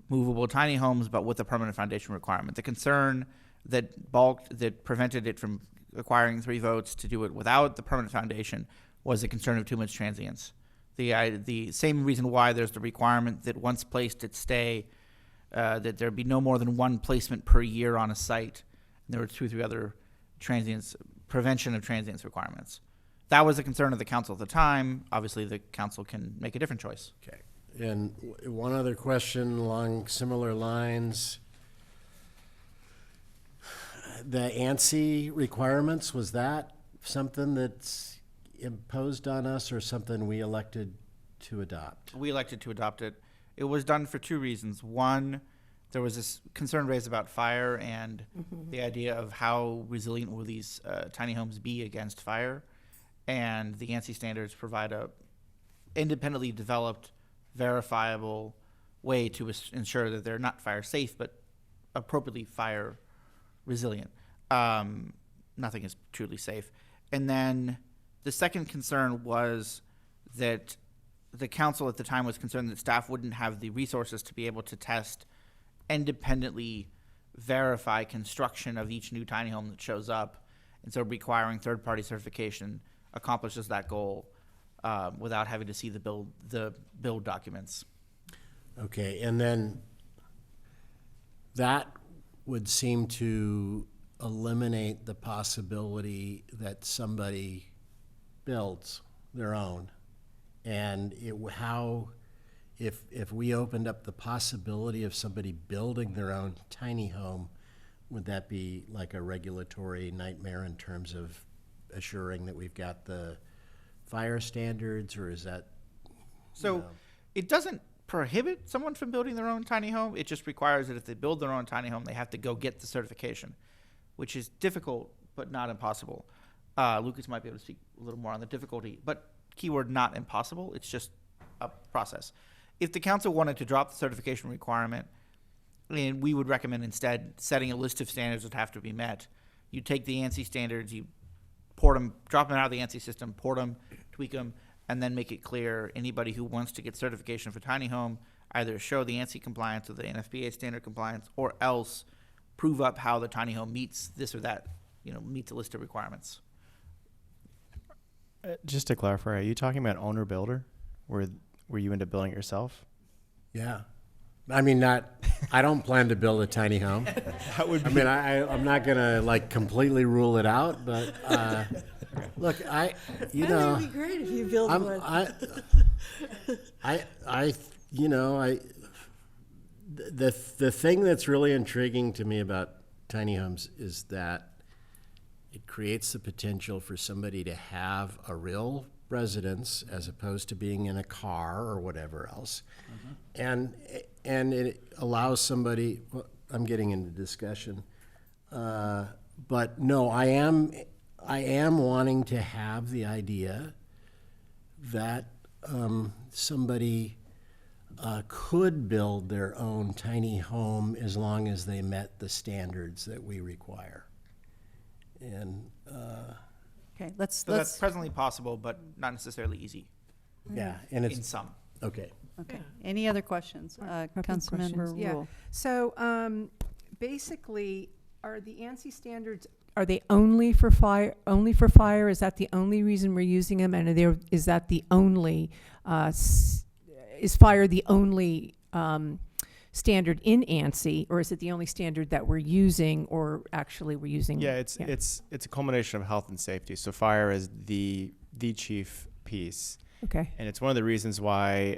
movable tiny homes, but with a permanent foundation requirement. The concern that prevented it from acquiring 3 votes to do it without the permanent foundation was the concern of too much transience. The same reason why there's the requirement that once placed at stay, that there be no more than 1 placement per year on a site. And there were 2 or 3 other prevention of transience requirements. That was the concern of the council at the time. Obviously, the council can make a different choice. Okay. And one other question along similar lines. The ANSI requirements, was that something that's imposed on us or something we elected to adopt? We elected to adopt it. It was done for 2 reasons. One, there was this concern raised about fire and the idea of how resilient will these tiny homes be against fire. And the ANSI standards provide a independently developed, verifiable way to ensure that they're not fire safe, but appropriately fire resilient. Nothing is truly safe. And then the second concern was that the council at the time was concerned that staff wouldn't have the resources to be able to test, independently verify construction of each new tiny home that shows up. And so requiring third-party certification accomplishes that goal without having to see the build documents. Okay, and then that would seem to eliminate the possibility that somebody builds their own. And if we opened up the possibility of somebody building their own tiny home, would that be like a regulatory nightmare in terms of assuring that we've got the fire standards, or is that? So it doesn't prohibit someone from building their own tiny home. It just requires that if they build their own tiny home, they have to go get the certification, which is difficult but not impossible. Lucas might be able to speak a little more on the difficulty, but keyword not impossible. It's just a process. If the council wanted to drop the certification requirement, and we would recommend instead setting a list of standards that have to be met. You take the ANSI standards, you port them, drop them out of the ANSI system, port them, tweak them, and then make it clear anybody who wants to get certification for tiny home either show the ANSI compliance or the NFPA standard compliance, or else prove up how the tiny home meets this or that, meets a list of requirements. Just to clarify, are you talking about owner builder? Were you into building it yourself? Yeah. I mean, I don't plan to build a tiny home. That would be. I mean, I'm not gonna like completely rule it out, but look, I think it'd be great if you build one. The thing that's really intriguing to me about tiny homes is that it creates the potential for somebody to have a real residence as opposed to being in a car or whatever else. And it allows somebody, well, I'm getting into discussion, but no, I am wanting to have the idea that somebody could build their own tiny home as long as they met the standards that we require. And Okay, So that's presently possible, but not necessarily easy. yeah, and it's in some. Okay. Okay. Any other questions? Councilmember questions, yeah. Rule. So basically, are the ANSI standards, are they only for fire? Only for fire? Is that the only reason we're using them? And is that the only, is fire the only standard in ANSI, or is it the only standard that we're using, or actually we're using? Yeah, it's a culmination of health and safety. So fire is the chief piece. Okay. And it's one of the reasons why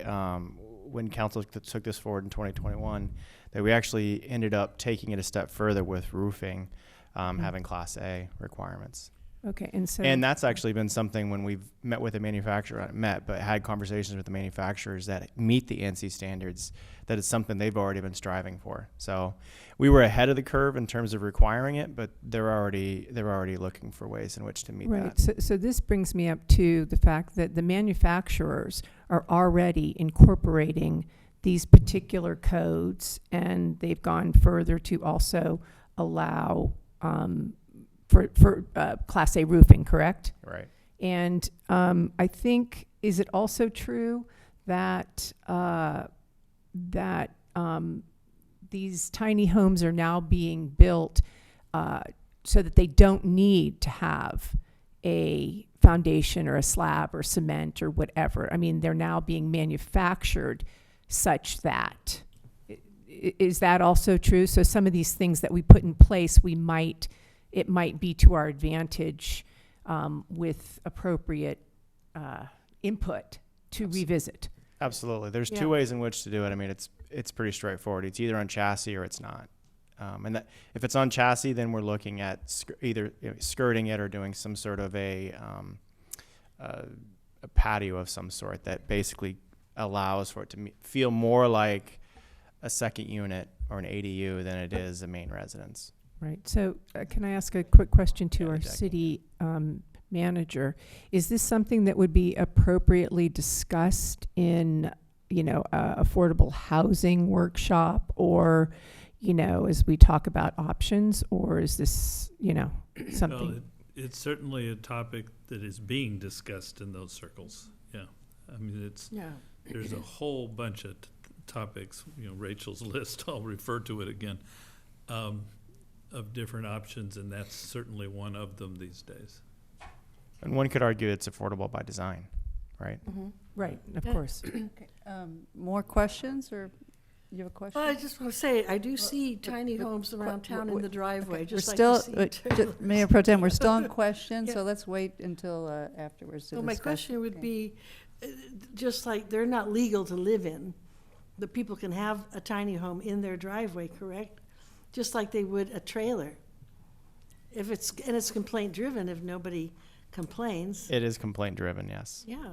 when council took this forward in 2021, that we actually ended up taking it a step further with roofing, having Class A requirements. Okay, and that's actually been something when we've met with the manufacturer, but had conversations with the manufacturers that meet the ANSI standards, that it's something they've already been striving for. So we were ahead of the curve in terms of requiring it, but they're already looking for ways in which to meet that. Right. So this brings me up to the fact that the manufacturers are already incorporating these particular codes, and they've gone further to also allow for Class A roofing, correct? Right. And I think, is it also true that these tiny homes are now being built so that they don't need to have a foundation or a slab or cement or whatever? I mean, they're now being manufactured such that. Is that also true? So some of these things that we put in place, it might be to our advantage with appropriate input to revisit. Absolutely. There's two ways in which to do it. I mean, it's pretty straightforward. It's either on chassis or it's not. And that, if it's on chassis, then we're looking at either skirting it or doing some sort of a patio of some sort that basically allows for it to feel more like a second unit or an ADU than it is a main residence. Right. So can I ask a quick question to our city manager? Is this something that would be appropriately discussed in, affordable housing workshop, or, as we talk about options, or is this, something? Well, it's certainly a topic that is being discussed in those circles. Yeah. I mean, there's a whole bunch of topics, Rachel's list, I'll refer to it again, of different options, and that's certainly one of them these days. And one could argue it's affordable by design, right? Mm-hmm. Right, of course. Okay. More questions, or you have a question? Well, I just want to say, I do see tiny homes around town in the driveway, just like We're you still, Mayor Pro Tem, we're still on questions, so let's wait until afterwards to So my discuss. question would be, just like they're not legal to live in, the people can have a tiny home in their driveway, correct? just like they would a trailer. If it's complaint driven, if nobody complains. It is complaint driven, yes. Yeah.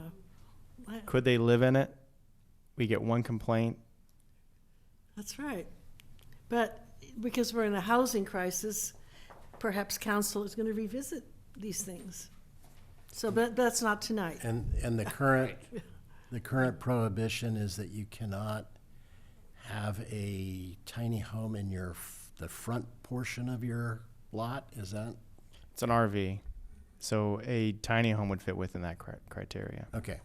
Could they live in it? We get one complaint. That's right. But because we're in a housing crisis, perhaps council is going to revisit these things. So, but that's not tonight. And the current prohibition is that you cannot have a tiny home in the front portion of your lot, is that? It's an RV. So a tiny home would fit within that criteria. Okay.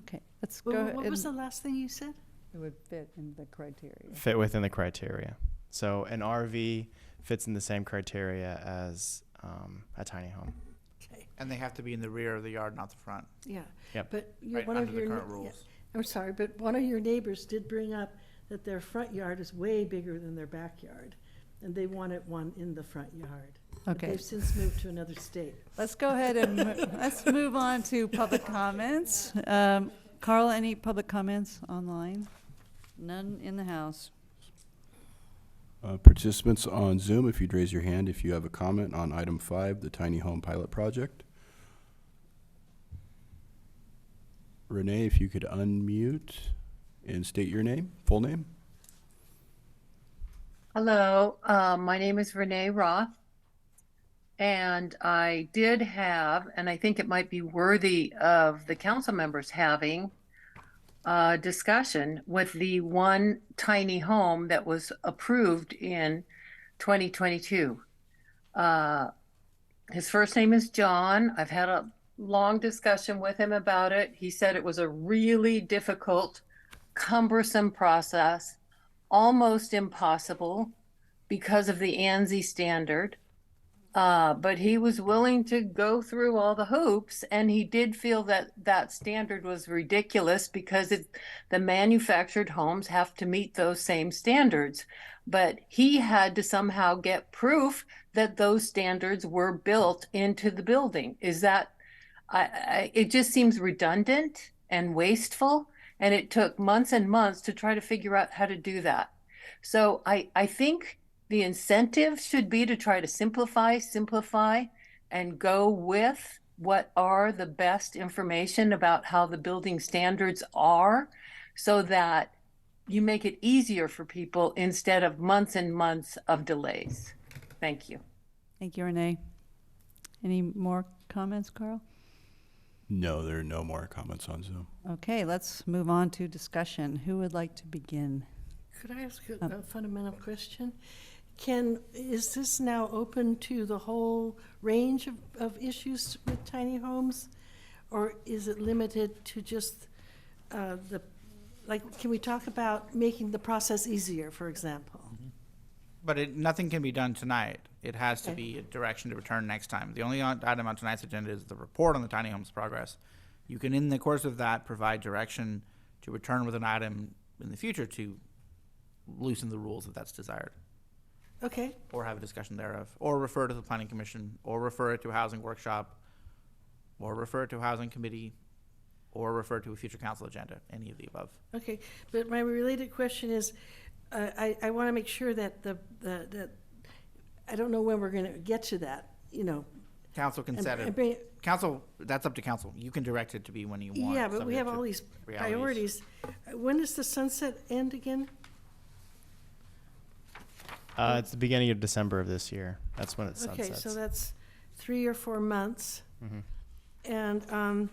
Okay, let's go ahead. What was the last thing you said? It would fit in the criteria. Fit within the criteria. So an RV fits in the same criteria as a tiny home. Okay. And they have to be in the rear of the yard, not the front. Yeah. Yep. But Right, one under of the your current rules. I'm sorry, but one of your neighbors did bring up that their front yard is way bigger than their backyard, and they wanted one in the front yard. But Okay. they've since moved to another state. Let's go ahead and let's move on to public comments. Carl, any public comments online? None in the house. Participants on Zoom, if you'd raise your hand if you have a comment on item 5, the tiny home pilot project. Renee, if you could unmute and state your name, full name. Hello, my name is Renee Roth. And I did have, and I think it might be worthy of the council members having a discussion with the one tiny home that was approved in 2022. His first name is John. I've had a long discussion with him about it. He said it was a really difficult, cumbersome process, almost impossible because of the ANSI standard. But he was willing to go through all the hoops, and he did feel that that standard was ridiculous because the manufactured homes have to meet those same standards. But he had to somehow get proof that those standards were built into the building. Is that, it just seems redundant and wasteful, and it took months and months to try to figure out how to do that. So I think the incentive should be to try to simplify, and go with what are the best information about how the building standards are, so that you make it easier for people instead of months and months of delays. Thank you. Thank you, Renee. Any more comments, Carl? No, there are no more comments on Zoom. Okay, let's move on to discussion. Who would like to begin? Could I ask a fundamental question? Is this now open to the whole range of issues with tiny homes? Or is it limited to just can we talk about making the process easier, for example? But nothing can be done tonight. It has to be a direction to return next time. The only item on tonight's agenda is the report on the tiny homes progress. You can, in the course of that, provide direction to return with an item in the future to loosen the rules if that's desired. Okay. Or have a discussion thereof, or refer to the planning commission, or refer it to a housing workshop, or refer it to a housing committee, or refer to a future council agenda, any of the above. Okay, but my related question is, I want to make sure that that I don't know when we're going to get to that, Council can set and it. bring Council, that's up to council. You can direct it to be when you want. Yeah, but we subject have to all these realities. priorities. When does the sunset end again? It's the beginning of December of this year. That's when it sunsets. Okay, so that's 3 or 4 months. Mm-hmm. And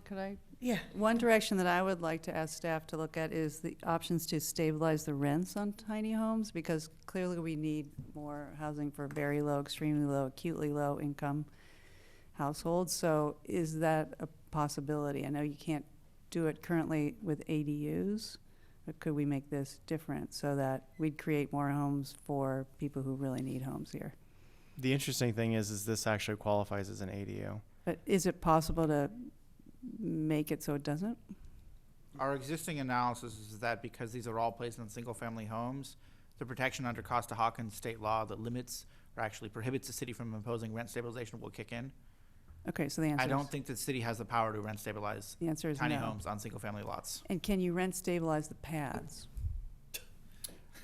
Could I? Yeah. One direction that I would like to ask staff to look at is the options to stabilize the rents on tiny homes, because clearly we need more housing for very low, extremely low, acutely low income households. So is that a possibility? I know you can't do it currently with ADUs, but could we make this different so that we'd create more homes for people who really need homes here? The interesting thing is this actually qualifies as an ADU. But is it possible to make it so it doesn't? Our existing analysis is that because these are all placed on single-family homes, the protection under Costa-Hawkins state law that limits or actually prohibits the city from imposing rent stabilization will kick in. Okay, so the answer I is, don't think the city has the power to rent stabilize the answer is tiny no. homes on single-family lots. And can you rent stabilize the pads?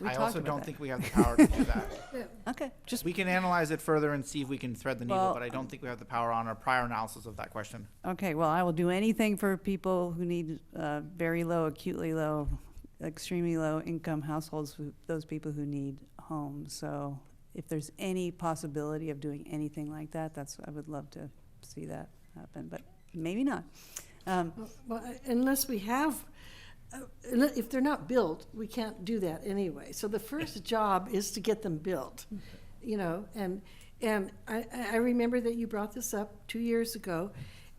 We I talked also about don't that. think we have the power to do that. Okay, just, We can analyze it further and see if we can thread the needle, Well, but I don't think we have the power on our prior analysis of that question. okay, well, I will do anything for people who need very low, acutely low, extremely low income households, those people who need homes. So if there's any possibility of doing anything like that, I would love to see that happen, but maybe not. Well, unless we have, if they're not built, we can't do that anyway. So the first job is to get them built, you know, and I remember that you brought this up 2 years ago,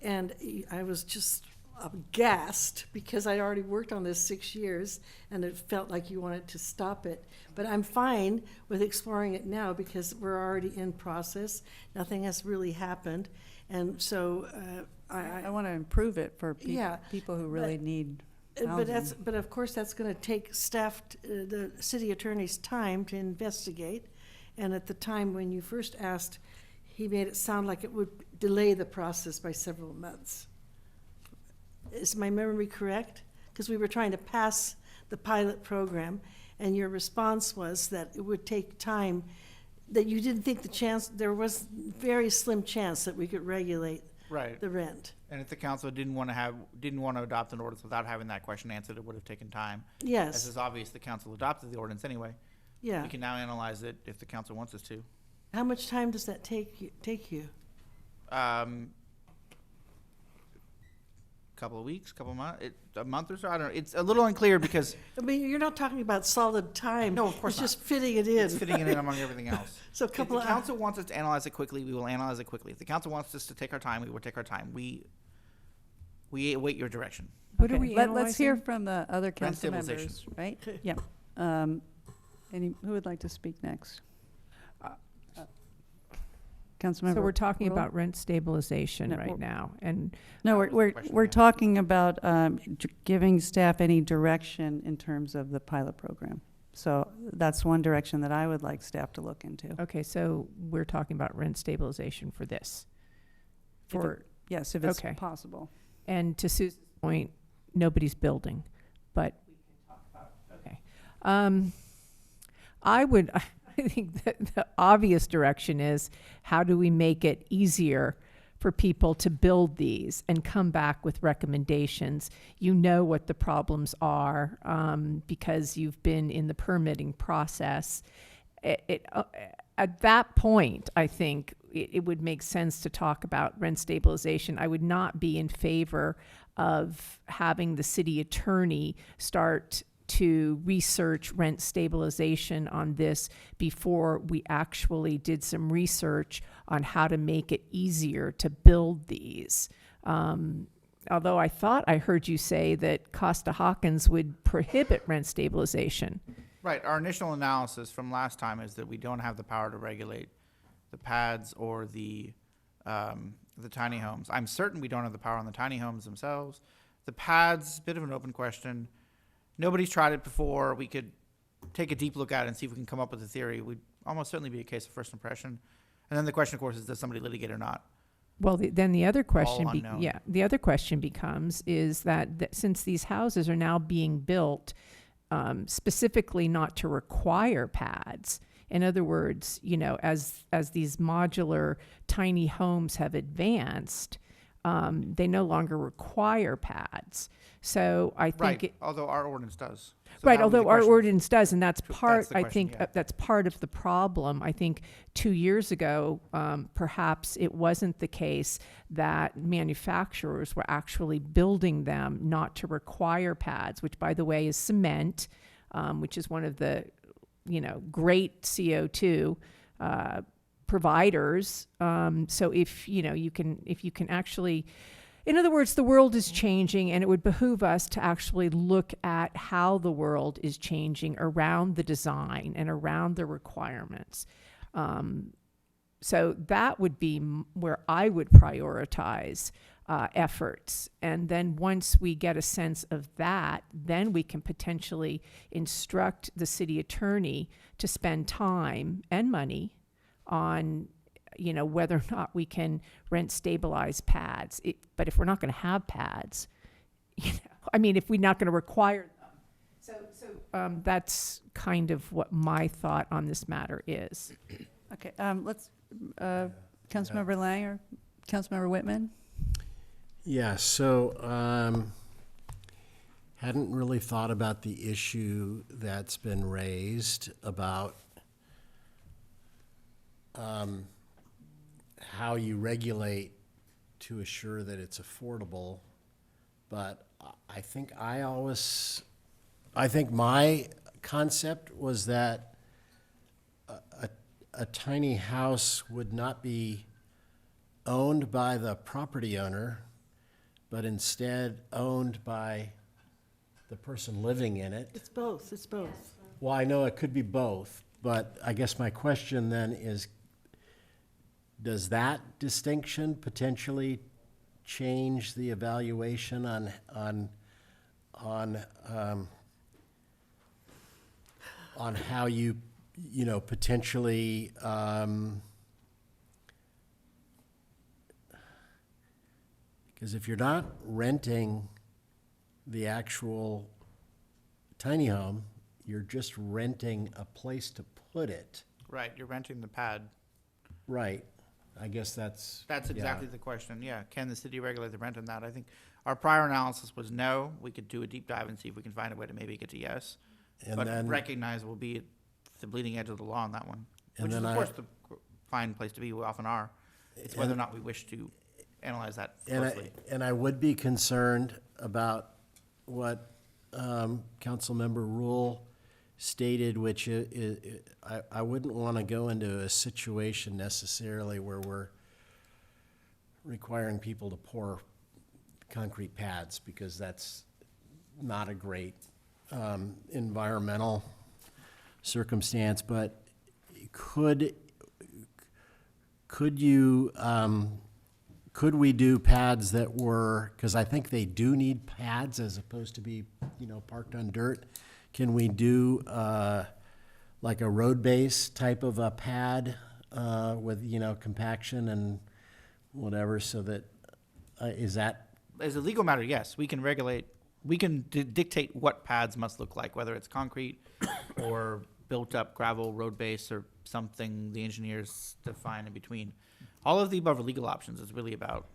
and I was just aghast because I'd already worked on this 6 years, and it felt like you wanted to stop it. But I'm fine with exploring it now because we're already in process. Nothing has really happened, and so I want to improve it for Yeah, people who really need But but of course, that's going to take staff, the city attorney's time to investigate. And at the time when you first asked, he made it sound like it would delay the process by several months. Is my memory correct? Because we were trying to pass the pilot program, and your response was that it would take time, that you didn't think there was very slim chance that we could regulate Right. the rent. And if the council didn't want to adopt an ordinance without having that question answered, it would have taken time. Yes. As is obvious, the council adopted the ordinance anyway. Yeah. We can now analyze it if the council wants us to. How much time does that take you? Couple of weeks, couple of months, a month or so. I don't know. It's a little unclear because I mean, you're not talking about solid time. No, of course It's not. just fitting it in. it's fitting it in among everything else. So a If couple the of council wants us to analyze it quickly, we will analyze it quickly. If the council wants us to take our time, we will take our time. We await your direction. What are Okay, we let's hear analyzing? from the other council stabilization. members, right? Yeah. Who would like to speak next? Councilmember. So we're talking Roll? about rent stabilization No, right now, and No, That was the we're question, we're yeah. talking about giving staff any direction in terms of the pilot program. So that's one direction that I would like staff to look into. okay, so we're talking about rent stabilization for this. Yes, if it's Okay. possible. And to Susan's point, nobody's building, but we can talk about, okay. I think that the obvious direction is, how do we make it easier for people to build these and come back with recommendations? You know what the problems are, because you've been in the permitting process. At that point, I think it would make sense to talk about rent stabilization. I would not be in favor of having the city attorney start to research rent stabilization on this before we actually did some research on how to make it easier to build these. Although I thought I heard you say that Costa-Hawkins would prohibit rent stabilization. Right. Our initial analysis from last time is that we don't have the power to regulate the pads or the tiny homes. I'm certain we don't have the power on the tiny homes themselves. The pads, bit of an open question. Nobody's tried it before. We could take a deep look at it and see if we can come up with a theory. It would almost certainly be a case of first impression. And then the question, of course, is does somebody litigate or not? Well, then the other question, unknown. the other question becomes is that since these houses are now being built specifically not to require pads, in other words, you know, as these modular tiny homes have advanced, they no longer require pads. So I think Right. Although our ordinance does. So right, that would be although the our question. ordinance does, and that's part, the I question, think, yeah. that's part of the problem. I think 2 years ago, perhaps it wasn't the case that manufacturers were actually building them not to require pads, which, by the way, is cement, which is one of the, you know, great CO2 providers. So if you can actually, in other words, the world is changing, and it would behoove us to actually look at how the world is changing around the design and around the requirements. So that would be where I would prioritize efforts. And then once we get a sense of that, then we can potentially instruct the city attorney to spend time and money on, you know, whether or not we can rent stabilize pads. But if we're not going to have pads, you know, I mean, if we're not going to require them. So that's kind of what my thought on this matter is. Okay, let's, Councilmember Lang or Councilmember Whitman? Yeah, so hadn't really thought about the issue that's been raised about how you regulate to assure that it's affordable. But I think my concept was that a tiny house would not be owned by the property owner, but instead owned by the person living in it. It's both, it's both. Well, I know it could be both, but I guess my question then is, does that distinction potentially change the evaluation on how you potentially because if you're not renting the actual tiny home, you're just renting a place to put it. Right, you're renting the pad. Right. I guess that's Exactly the question, yeah. Can the city regulate the rent on that? I think our prior analysis was no. We could do a deep dive and see if we can find a way to maybe get to yes. And But then- recognize we'll be at the bleeding edge of the law on that one. And Which is, then of course, the fine place to be, we often are. It's whether or not we wish to analyze that closely. And I would be concerned about what Councilmember Rule stated, which I wouldn't want to go into a situation necessarily where we're requiring people to pour concrete pads, because that's not a great environmental circumstance. But could we do pads that were, because I think they do need pads as opposed to be, parked on dirt. Can we do like a road base type of a pad with, compaction and whatever, so that, is that? As a legal matter, yes, we can regulate, we can dictate what pads must look like, whether it's concrete or built-up gravel road base or something the engineers define in between. All of the above are legal options. It's really about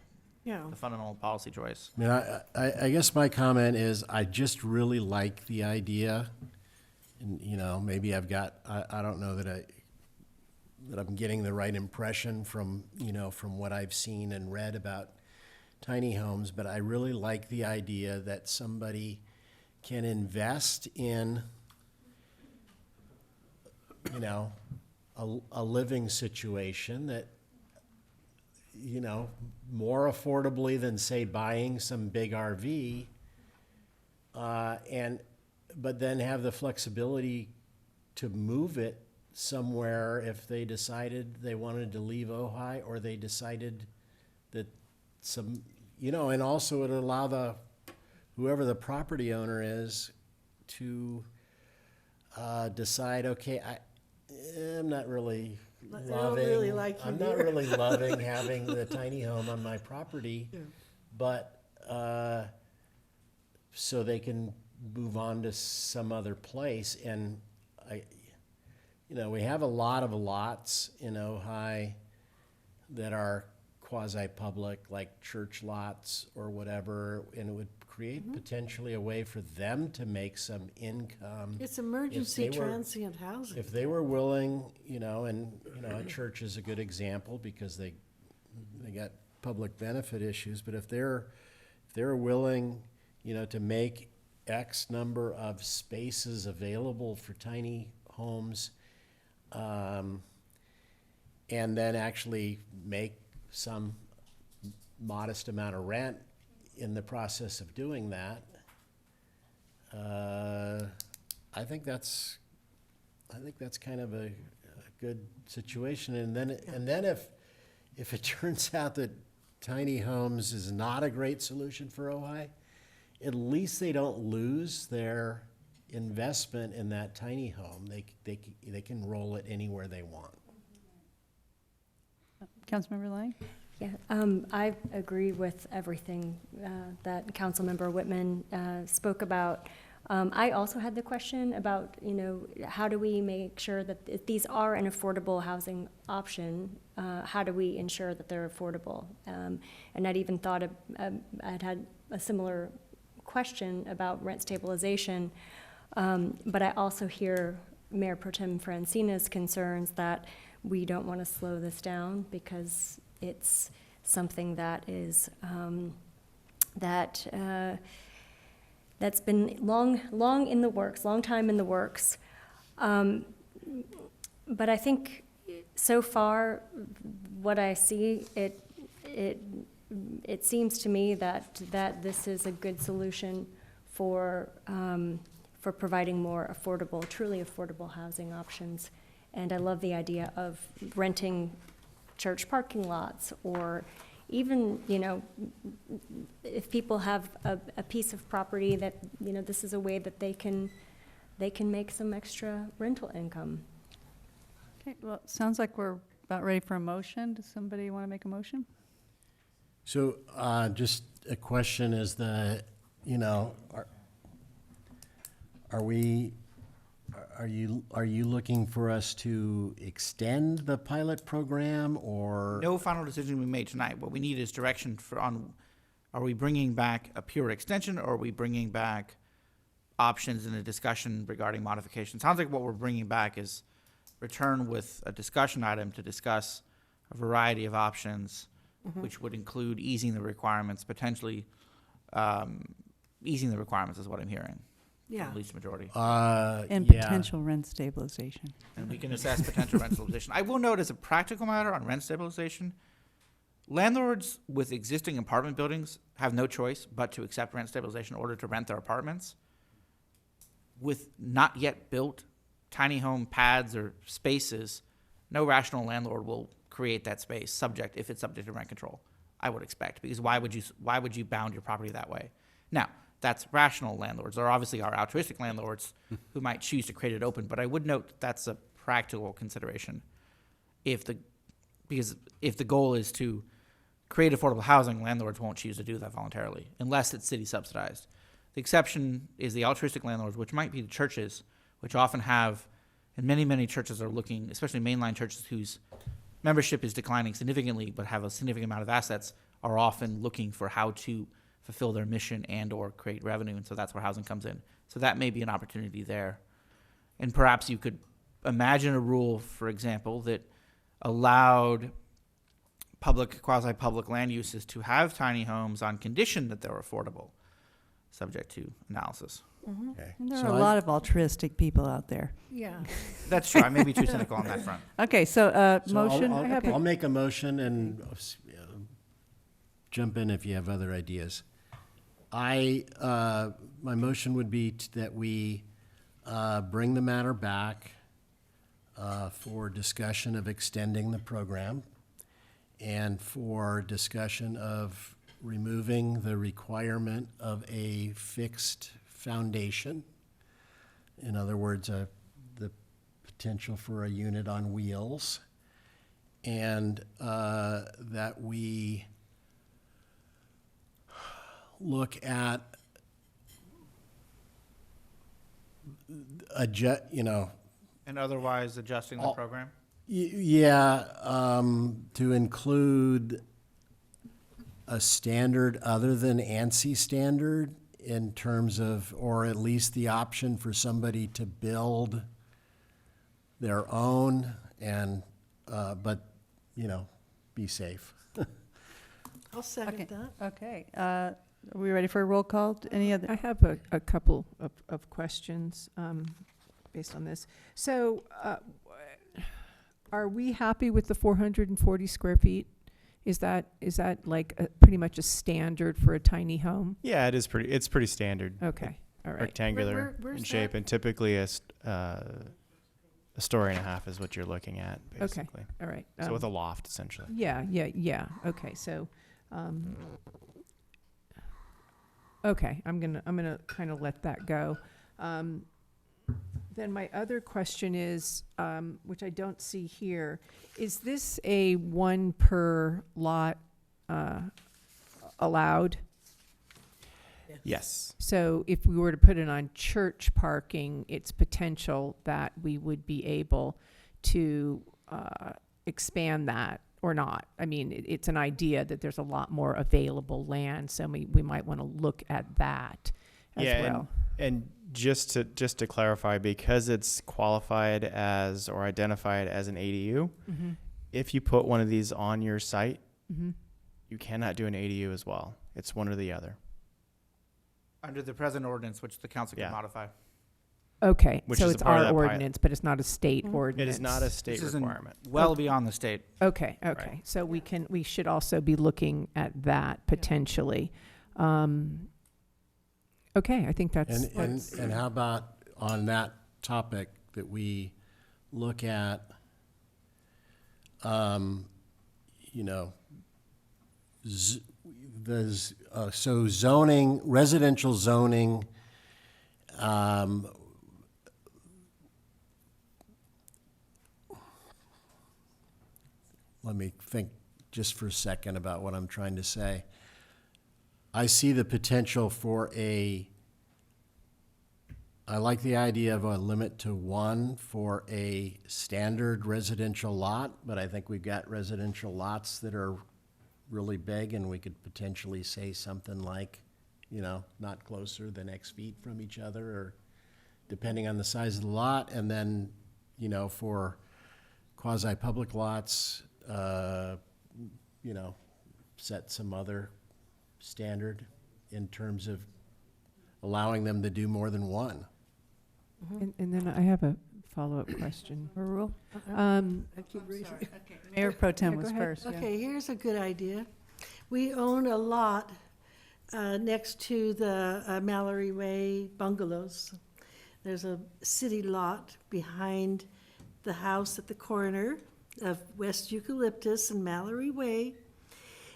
the fundamental policy choice. I mean, I guess my comment is, I just really like the idea, and, maybe I've got, I don't know that I'm getting the right impression from, from what I've seen and read about tiny homes, but I really like the idea that somebody can invest in, a living situation that, more affordably than, say, buying some big RV, but then have the flexibility to move it somewhere if they decided they wanted to leave Ojai, or they decided that and also it would allow whoever the property owner is to decide, okay, I'm not really I'm not really loving having the tiny home on my property, but so they can move on to some other place. And we have a lot of lots in Ojai that are quasi-public, like church lots or whatever, and it would create potentially a way for them to make some income. It's emergency transient housing. If they were willing, a church is a good example because they got public benefit issues, but if they're willing, to make X number of spaces available for tiny homes, and then actually make some modest amount of rent in the process of doing that, I think that's kind of a good situation. And then if it turns out that tiny homes is not a great solution for Ojai, at least they don't lose their investment in that tiny home. They can roll it anywhere they want. Councilmember Lang? Yeah, I agree with everything that Councilmember Whitman spoke about. I also had the question about, how do we make sure that if these are an affordable housing option, how do we ensure that they're affordable? And I'd even thought I'd had a similar question about rent stabilization, but I also hear Mayor Pro Tem Francina's concerns that we don't want to slow this down because it's something that is that's been long in the works, long time in the works. But I think so far, what I see, it seems to me that this is a good solution for providing more affordable, truly affordable housing options. And I love the idea of renting church parking lots, or even, if people have a piece of property that, this is a way that they can make some extra rental income. Okay, well, it sounds like we're about ready for a motion. Does somebody want to make a motion? So, just a question is are you looking for us to extend the pilot program, or? No final decision we made tonight. What we need is direction are we bringing back a pure extension, or are we bringing back options in a discussion regarding modification? Sounds like what we're bringing back is return with a discussion item to discuss a variety of options, which would include easing the requirements, potentially easing the requirements is what I'm hearing. Yeah. At least majority. And potential rent stabilization. And we can assess potential rent stabilization. I will note, as a practical matter on rent stabilization, landlords with existing apartment buildings have no choice but to accept rent stabilization in order to rent their apartments. With not yet built tiny home pads or spaces, no rational landlord will create that space if it's subject to rent control, I would expect, because why would you bound your property that way? Now, that's rational landlords. There obviously are altruistic landlords who might choose to create it open, but I would note that's a practical consideration. Because if the goal is to create affordable housing, landlords won't choose to do that voluntarily, unless it's city subsidized. The exception is the altruistic landlords, which might be the churches, which often have, and many churches are looking, especially mainline churches whose membership is declining significantly but have a significant amount of assets, are often looking for how to fulfill their mission and or create revenue, and so that's where housing comes in. So that may be an opportunity there. And perhaps you could imagine a rule, for example, that allowed quasi-public land uses to have tiny homes on condition that they're affordable, subject to analysis. Okay. And there So are a lot of altruistic people out there. Yeah. That's true. I may be too cynical on that front. Okay, so So motion. I'll make a motion and jump in if you have other ideas. My motion would be that we bring the matter back for discussion of extending the program and for discussion of removing the requirement of a fixed foundation. In other words, the potential for a unit on wheels, and that we look at And otherwise adjusting the program? To include a standard other than ANSI standard in terms of, or at least the option for somebody to build their own and, but, be safe. I'll second that. Okay, are we ready for a roll call? Any other? I have a couple of questions based on this. So, are we happy with the 440 square feet? Is that like pretty much a standard for a tiny home? Yeah, it's pretty standard. Okay, all right. Rectangular Where's in shape, that? and typically a story and a half is what you're looking at, basically. Okay, all right. So with a loft, essentially. Yeah. Okay, so, okay, I'm gonna kind of let that go. Then my other question is, which I don't see here, is this a one per lot allowed? Yes. So if we were to put it on church parking, it's potential that we would be able to expand that or not. I mean, it's an idea that there's a lot more available land, so we might want to look at that as well. And just to clarify, because it's qualified as or identified as an ADU, Mm-hmm. if you put one of these on your site, Mm-hmm. you cannot do an ADU as well. It's one or the other. Under the present ordinance, which the council Yeah. can modify. Okay, Which so is a it's part of our that pilot. ordinance, but it's not a state Mhm. ordinance. It is not a state This is requirement. well beyond the state. Okay, okay. Right. So we should also be looking at that potentially. Okay, I think that's. And how about on that topic that we look at, you know, so zoning, residential zoning, let me think just for a second about what I'm trying to say. I see the potential for I like the idea of a limit to one for a standard residential lot, but I think we've got residential lots that are really big, and we could potentially say something like, you know, not closer than X feet from each other, or depending on the size of the lot. And then, you know, for quasi-public lots, you know, set some other standard in terms of allowing them to do more than one. And then I have a follow-up question. Rule? I keep raising. Mayor Pro Tem Yeah, was go ahead. first. yeah. Okay, here's a good idea. We own a lot next to the Mallory Way bungalows. There's a city lot behind the house at the corner of West Eucalyptus and Mallory Way.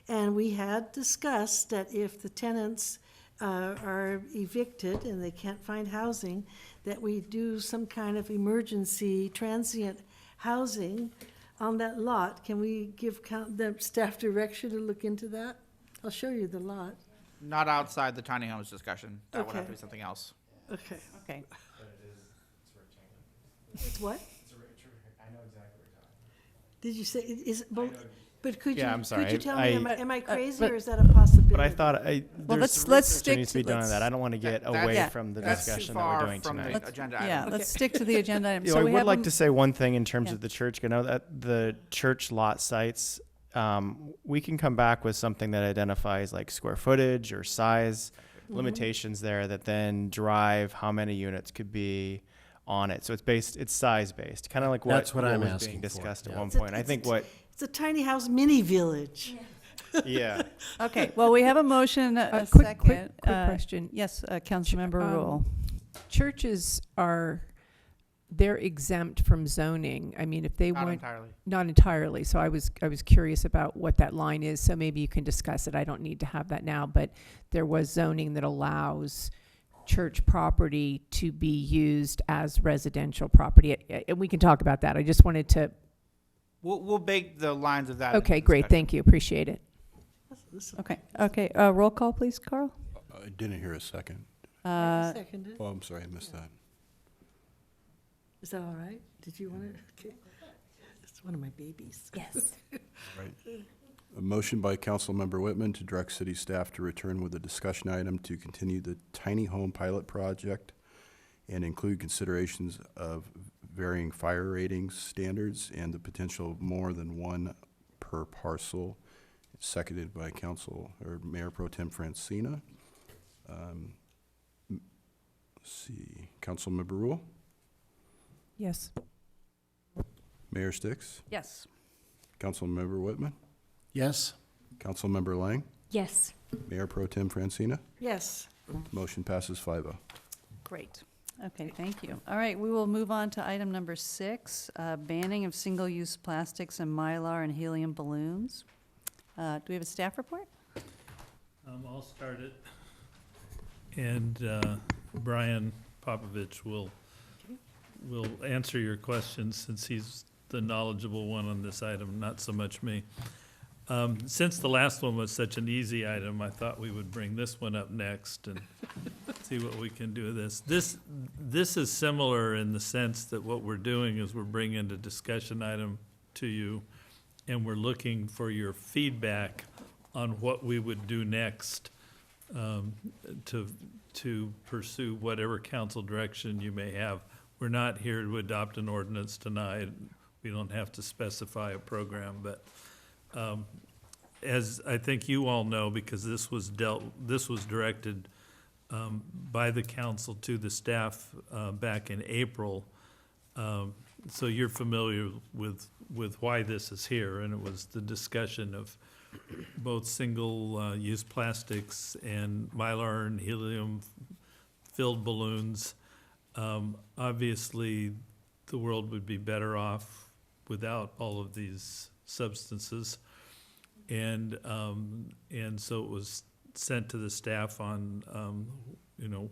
And we had discussed that if the tenants are evicted and they can't find housing, that we do some kind of emergency transient housing on that lot. Can we give the staff direction to look into that? I'll show you the lot. Not outside the tiny homes discussion. That would have to Okay. be something else. Okay. Okay. It's what? I know exactly what you're talking about. Did you say, is it both? But could you, Yeah, I'm sorry. could you tell I- me, am I crazy but- or is that a possibility? But I thought Well, there's let's some research stick that needs to be to- done on let's- that. I don't want to get That- away yeah, from the that's too discussion that far we're doing from the tonight. agenda Yeah, item. let's stick to the agenda item. You know, So I we would have like a- to say one thing in terms Yeah. of the church. I know that the church lot sites, we can come back with something that identifies like square footage or size limitations there that then drive how many units could be on it. So it's size based, kind of like That's what I'm was asking being for, discussed at yeah. one It's a- point. I it's think a- what It's a tiny house mini village. yeah. Okay, well, we have a motion, a quick second. question. Yes, Councilmember Rule. Churches they're exempt from zoning. I mean, if they Not weren't. entirely. Not entirely. So I was curious about what that line is. So maybe you can discuss it. I don't need to have that now, but there was zoning that allows church property to be used as residential property. And we can talk about that. I just wanted to. We'll bake the lines of that. into Okay, the great. discussion. Thank you. Appreciate it. Okay, roll call, please, Carl. I didn't hear a second. Seconded. Oh, I'm sorry, I missed that. Is that all right? Did you want to? Okay. It's one of my babies. Yes. Right. A motion by Councilmember Whitman to direct city staff to return with a discussion item to continue the tiny home pilot project and include considerations of varying fire ratings standards and the potential of more than one per parcel, seconded by Mayor Pro Tem Francina. Let's see, Councilmember Rule, Yes. Mayor Sticks, Yes. Councilmember Whitman, Yes? Councilmember Lang, Yes. Mayor Pro Tem Francina. Yes. Motion passes 5-0. Great. Okay, thank you. All right, we will move on to item number 6, banning of single-use plastics and Mylar and helium balloons. Do we have a staff report? I'll start it. And Brian Popovich will answer your questions since he's the knowledgeable one on this item, not so much me. Since the last one was such an easy item, I thought we would bring this one up next and see what we can do with this. This is similar in the sense that what we're doing is we're bringing a discussion item to you, and we're looking for your feedback on what we would do next to pursue whatever council direction you may have. We're not here to adopt an ordinance tonight. We don't have to specify a program, but as I think you all know, because this was directed by the council to the staff back in April. So you're familiar with why this is here, and it was the discussion of both single-use plastics and Mylar and helium-filled balloons. Obviously, the world would be better off without all of these substances. And so it was sent to the staff on,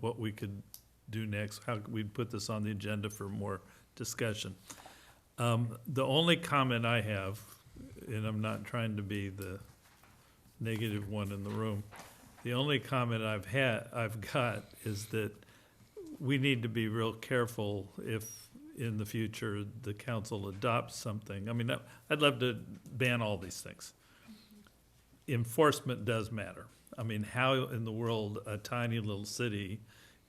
what we could do next, how we'd put this on the agenda for more discussion. The only comment I have, and I'm not trying to be the negative one in the room, the only comment I've got is that we need to be real careful if in the future the council adopts something. I mean, I'd love to ban all these things. Enforcement does matter. I mean, how in the world a tiny little city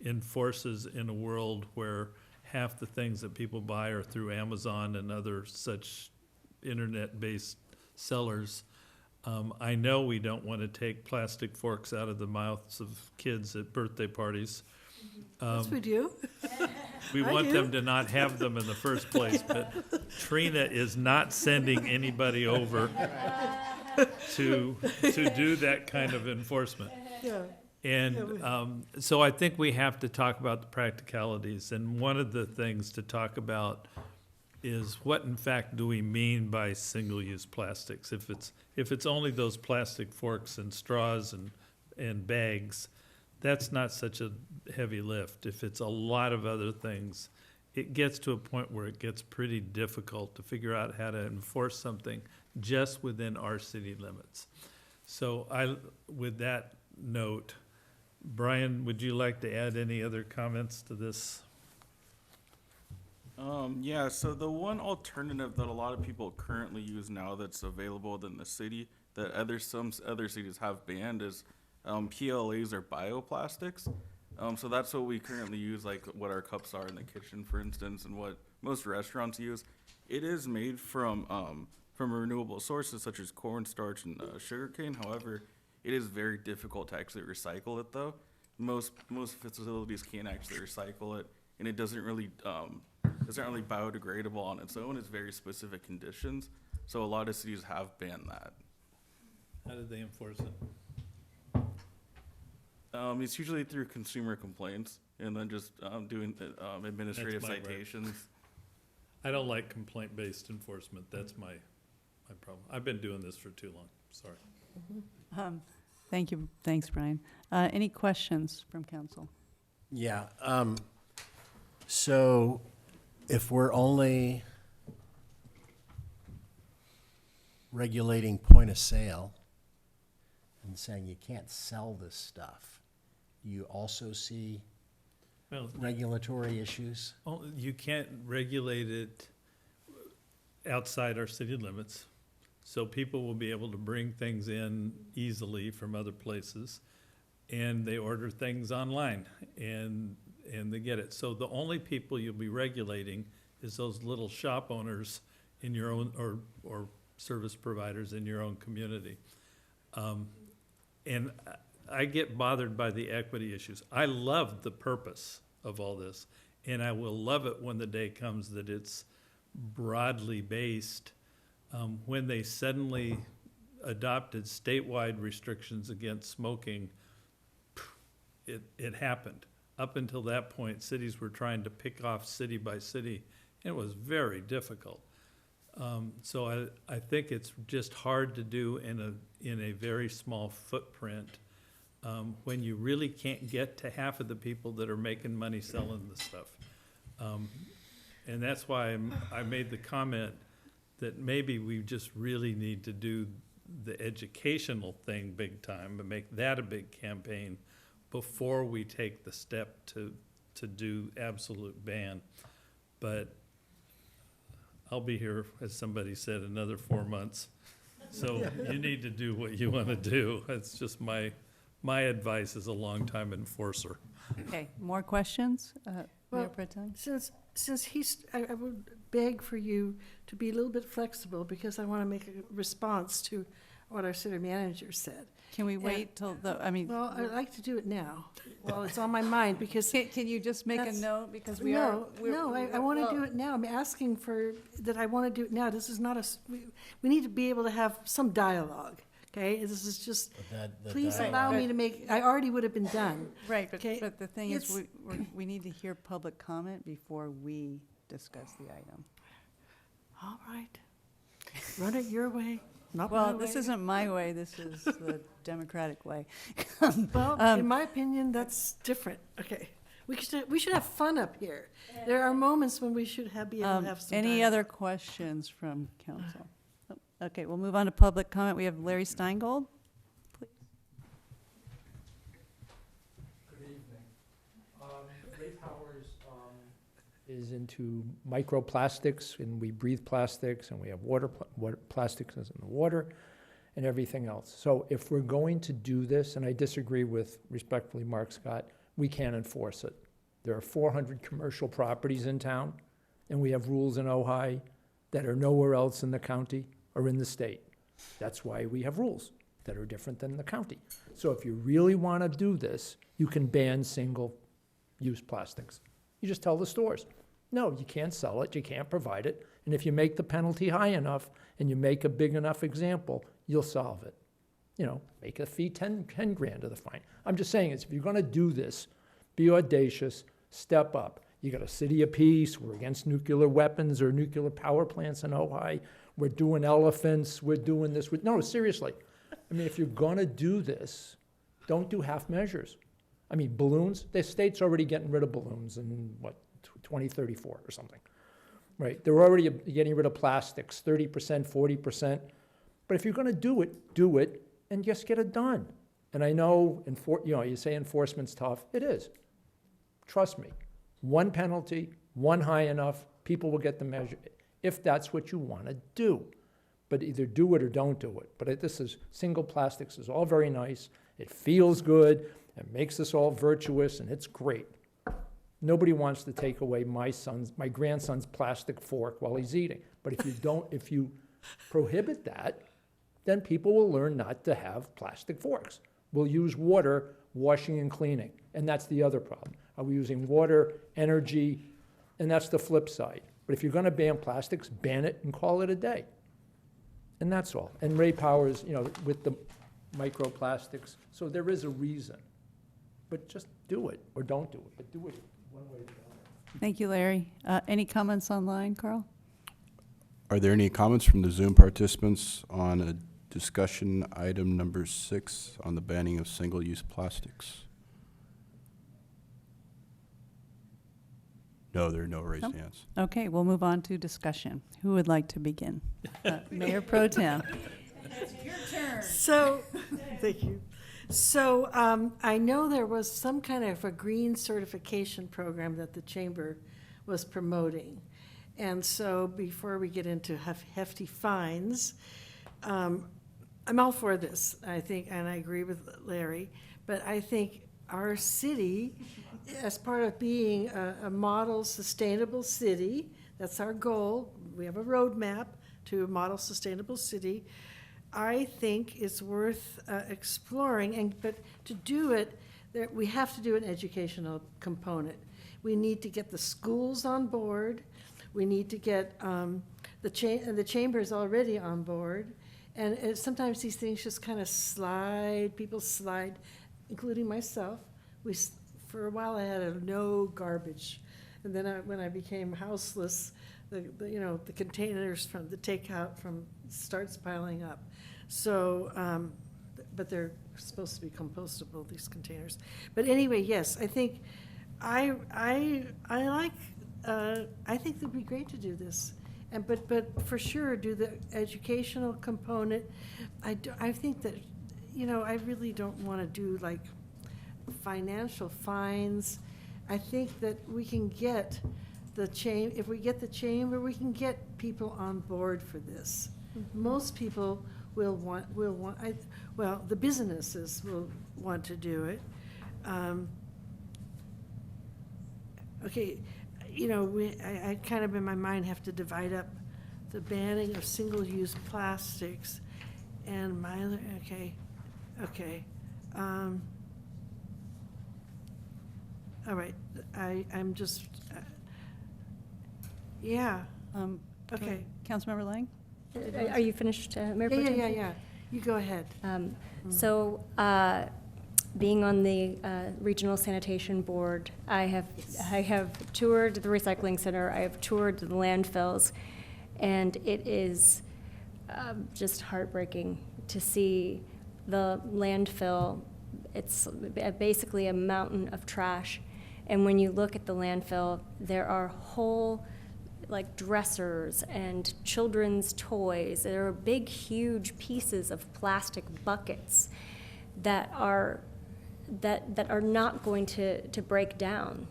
enforces in a world where half the things that people buy are through Amazon and other such internet-based sellers. I know we don't want to take plastic forks out of the mouths of kids at birthday parties. Yes, we do. We I want do. them to not have them in the first place, but Trina is not sending anybody over to do that kind of enforcement. Yeah. And so I think we have to talk about the practicalities, and one of the things to talk about is what in fact do we mean by single-use plastics? If it's only those plastic forks and straws and bags, that's not such a heavy lift. If it's a lot of other things, it gets to a point where it gets pretty difficult to figure out how to enforce something just within our city limits. So with that note, Brian, would you like to add any other comments to this? Yeah, so the one alternative that a lot of people currently use now that's available within the city that some other cities have banned is PLAs or bioplastics. So that's what we currently use, like what our cups are in the kitchen, for instance, and what most restaurants use. It is made from renewable sources such as cornstarch and sugarcane. However, it is very difficult to actually recycle it, though. Most facilities can't actually recycle it, and it doesn't really biodegradable on its own. It's very specific conditions. So a lot of cities have banned that. How did they enforce it? It's usually through consumer complaints and then just doing administrative That's my gripe. citations. I don't like complaint-based enforcement. That's my problem. I've been doing this for too long. Sorry. Thank you. Thanks, Brian. Any questions from council? Yeah, so if we're only regulating point of sale and saying you can't sell this stuff, do you also see Well, regulatory issues? you can't regulate it outside our city limits. So people will be able to bring things in easily from other places, and they order things online, and they get it. So the only people you'll be regulating is those little shop owners in your own, or service providers in your own community. And I get bothered by the equity issues. I love the purpose of all this, and I will love it when the day comes that it's broadly based. When they suddenly adopted statewide restrictions against smoking, it happened. Up until that point, cities were trying to pick off city by city, and it was very difficult. So I think it's just hard to do in a very small footprint when you really can't get to half of the people that are making money selling the stuff. And that's why I made the comment that maybe we just really need to do the educational thing big time and make that a big campaign before we take the step to do absolute ban. But I'll be here, as somebody said, another 4 months. So you need to do what you want to do. It's just my advice as a longtime enforcer. Okay, more questions? Mayor Well, Pro Tem? Since I would beg for you to be a little bit flexible, because I want to make a response to what our city manager said. Can we wait till Well, I'd like to do it now, while it's on my mind, because. Can you just make a note, because we No, I want to do it now. I'm asking that I want to do it now. This is not we need to be able to have some dialogue, okay? This is just, please allow me to I already would have been done. Right, okay? but the thing is, we need to hear public comment before we discuss the item. All right. Run it your way, not my Well, way. this isn't my way, this is the democratic way. Well, in my opinion, that's different. Okay. We should have fun up here. There are moments when we should be able to have some Any dialogue. other questions from council? Oh, okay, we'll move on to public comment. We have Larry Steingold. Please. Good evening. Ray Powers is into microplastics, and we breathe plastics, and we have water plastics in the water, and everything else. So if we're going to do this, and I disagree with, respectfully, Mark Scott, we can't enforce it. There are 400 commercial properties in town, and we have rules in Ojai that are nowhere else in the county or in the state. That's why we have rules that are different than the county. So if you really want to do this, you can ban single-use plastics. You just tell the stores, no, you can't sell it, you can't provide it, and if you make the penalty high enough and you make a big enough example, you'll solve it. You know, make a fee 10 grand of the fine. I'm just saying, if you're going to do this, be audacious, step up. You got a city of peace, we're against nuclear weapons or nuclear power plants in Ojai, we're doing elephants, we're doing this. No, seriously. I mean, if you're going to do this, don't do half measures. I mean, balloons, the state's already getting rid of balloons in, 2034 or something, right? They're already getting rid of plastics, 30%, 40%. But if you're going to do it, and just get it done. And I know, you say enforcement's tough. It is. Trust me. One penalty, one high enough, people will get the measure, if that's what you want to do. But either do it or don't do it. But this is, single plastics is all very nice. It feels good. It makes us all virtuous, and it's great. Nobody wants to take away my grandson's plastic fork while he's eating. But if you prohibit that, then people will learn not to have plastic forks. We'll use water, washing and cleaning, and that's the other problem. Are we using water, energy, and that's the flip side. But if you're going to ban plastics, ban it and call it a day. And that's all. And Ray Powers, with the microplastics, so there is a reason. But just do it, or don't do it, but do it one way or the other. Thank you, Larry. Any comments online, Carl? Are there any comments from the Zoom participants on a discussion item number 6 on the banning of single-use plastics? No, there are no raised hands. Okay, we'll move on to discussion. Who would like to begin? Mayor Pro Tem. It's your turn. So, thank you. So I know there was some kind of a green certification program that the chamber was promoting. And so before we get into hefty fines, I'm all for this, I think, and I agree with Larry, but I think our city, as part of being a model sustainable city, that's our goal. We have a roadmap to a model sustainable city. I think it's worth exploring, but to do it, we have to do an educational component. We need to get the schools on board. We need to get the chambers already on board. And sometimes these things just kind of slide, people slide, including myself. For a while I had a no garbage. And then when I became houseless, the containers from the takeout starts piling up. So, but they're supposed to be compostable, these containers. But anyway, yes, I think I think it'd be great to do this. And, but for sure, do the educational component. I think that, I really don't want to do like financial fines. I think that we can get if we get the chamber, we can get people on board for this. Most people will want, the businesses will want to do it. Okay, I kind of in my mind have to divide up the banning of single-use plastics and okay. All right, I'm just, yeah, okay. Councilmember Lang? Are you finished, Mayor Pro Tem? Yeah. You go ahead. So, being on the Regional Sanitation Board, I have toured the recycling center, I have toured the landfills, and it is just heartbreaking to see the landfill. It's basically a mountain of trash, and when you look at the landfill, there are whole like dressers and children's toys. There are big, huge pieces of plastic buckets that are not going to break down.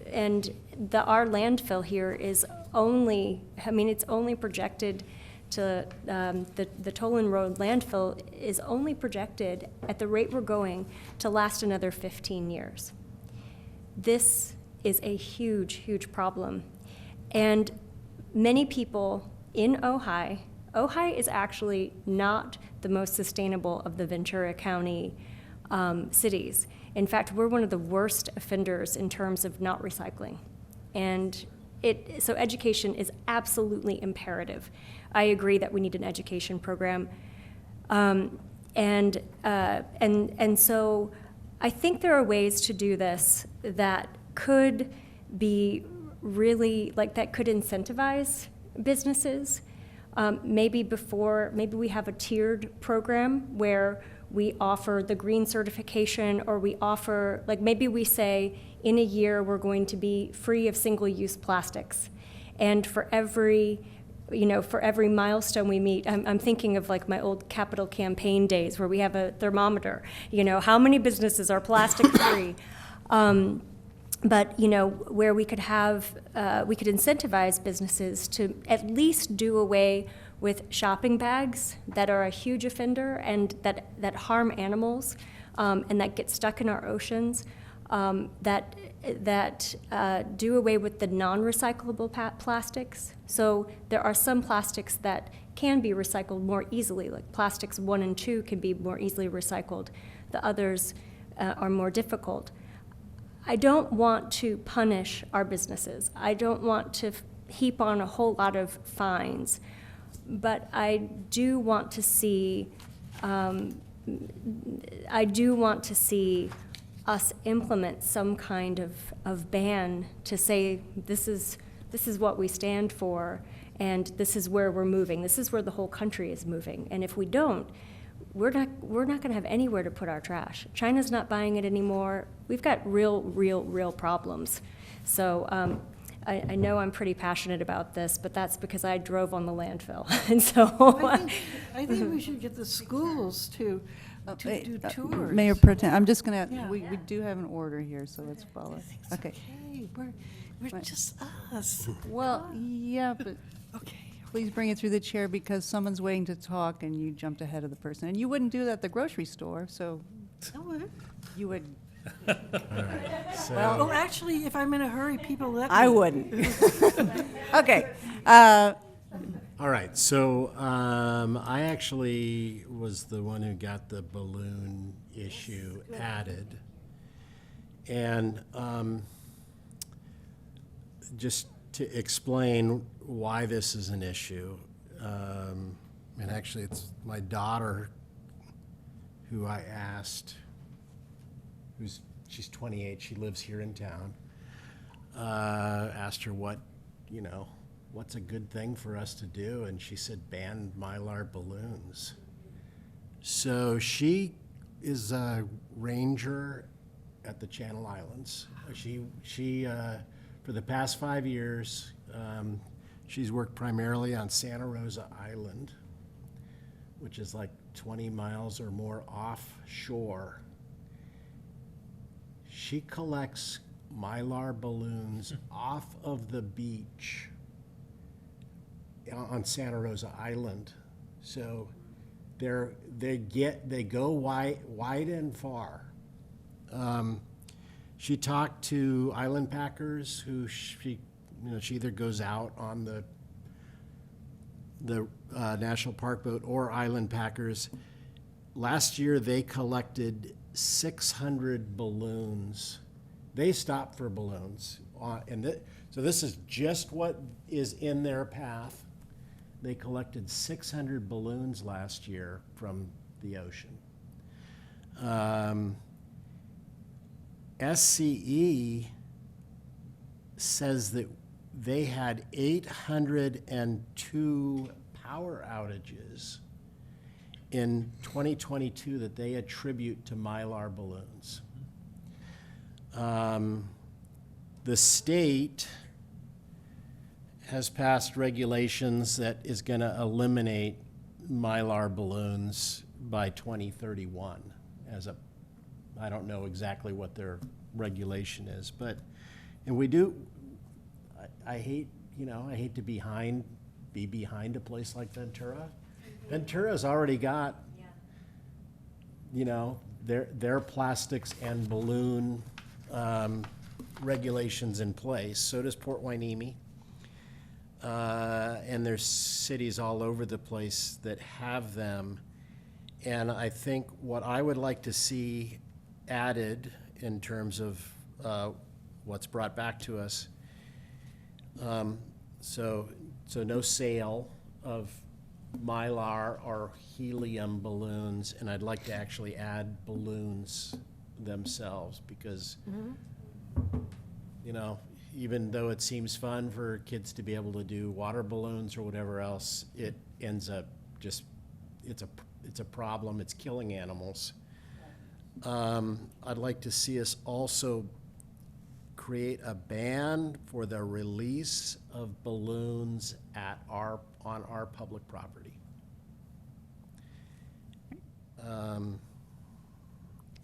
And our landfill here is only, it's only projected to, the Tolan Road landfill is only projected at the rate we're going to last another 15 years. This is a huge, huge problem. And many people in Ojai is actually not the most sustainable of the Ventura County cities. In fact, we're one of the worst offenders in terms of not recycling. And so education is absolutely imperative. I agree that we need an education program. And so I think there are ways to do this that could be really, that could incentivize businesses. Maybe we have a tiered program where we offer the green certification, or we offer, maybe we say in a year we're going to be free of single-use plastics. And for every milestone we meet, I'm thinking of my old Capital campaign days where we have a thermometer, how many businesses are plastic free? But where we could incentivize businesses to at least do away with shopping bags that are a huge offender and that harm animals and that get stuck in our oceans, that do away with the non-recyclable plastics. So there are some plastics that can be recycled more easily, like plastics 1 and 2 can be more easily recycled. The others are more difficult. I don't want to punish our businesses. I don't want to heap on a whole lot of fines, but I do want to see us implement some kind of ban to say this is what we stand for, and this is where we're moving. This is where the whole country is moving. And if we don't, we're not going to have anywhere to put our trash. China's not buying it anymore. We've got real problems. So I know I'm pretty passionate about this, but that's because I drove on the landfill, and so I think we should get the schools to do tours. Mayor Pro Tem, I'm just going to, Yeah. we do have an order here, so let's follow. Okay. We're just us. Well, yeah, but please bring it through the chair because someone's waiting to talk and you jumped ahead of the person. And you wouldn't do that at the grocery store, so you would. Well, actually, if I'm in a hurry, people let me. I wouldn't. Okay. All right, so I actually was the one who got the balloon issue added. And just to explain why this is an issue, and actually it's my daughter who I asked, she's 28, she lives here in town, asked her what's a good thing for us to do, and she said ban Mylar balloons. So she is a ranger at the Channel Islands. She for the past 5 years, She's worked primarily on Santa Rosa Island, which is like 20 miles or more offshore. She collects Mylar balloons off of the beach on Santa Rosa Island. So they go wide and far. She talked to island packers who she either goes out on the national park boat or island packers. Last year they collected 600 balloons. They stopped for balloons, so this is just what is in their path. They collected 600 balloons last year from the ocean. SCE says that they had 802 power outages in 2022 that they attribute to Mylar balloons. The state has passed regulations that is going to eliminate Mylar balloons by 2031 I don't know exactly what their regulation is, but, and we do, I hate to be behind a place like Ventura. Ventura's already got, their plastics and balloon regulations in place. So does Port Hueneme. And there's cities all over the place that have them. And I think what I would like to see added in terms of what's brought back to us, so no sale of Mylar or helium balloons, and I'd like to actually add balloons themselves because, even though it seems fun for kids to be able to do water balloons or whatever else, it ends up just, it's a problem. It's killing animals. I'd like to see us also create a ban for the release of balloons on our public property.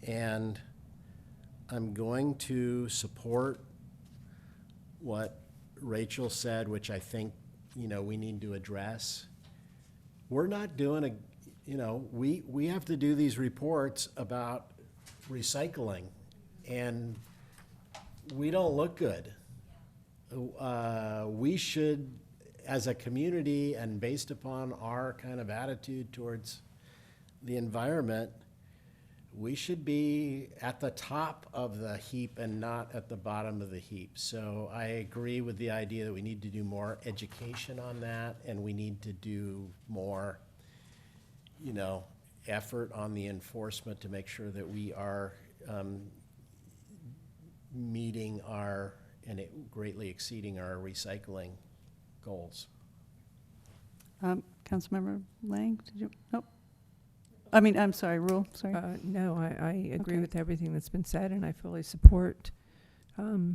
And I'm going to support what Rachel said, which I think, we need to address. We're not doing we have to do these reports about recycling, and we don't look good. We should, as a community and based upon our kind of attitude towards the environment, we should be at the top of the heap and not at the bottom of the heap. So I agree with the idea that we need to do more education on that, and we need to do more effort on the enforcement to make sure that we are meeting and greatly exceeding our recycling goals. Councilmember Lang, did you? Nope. I'm sorry, Rule, sorry. No, I agree Okay. with everything that's been said, and I fully support this.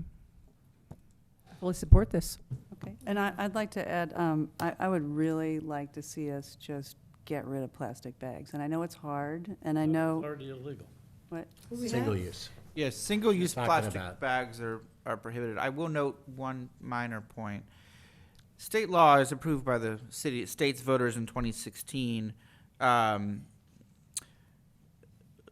Okay, and I'd like to add, I would really like to see us just get rid of plastic bags. And I know it's hard, and I know. It's already illegal. What? Single use. Yes, single-use Talking plastic about- bags are prohibited. I will note one minor point. State law is approved by the state's voters in 2016,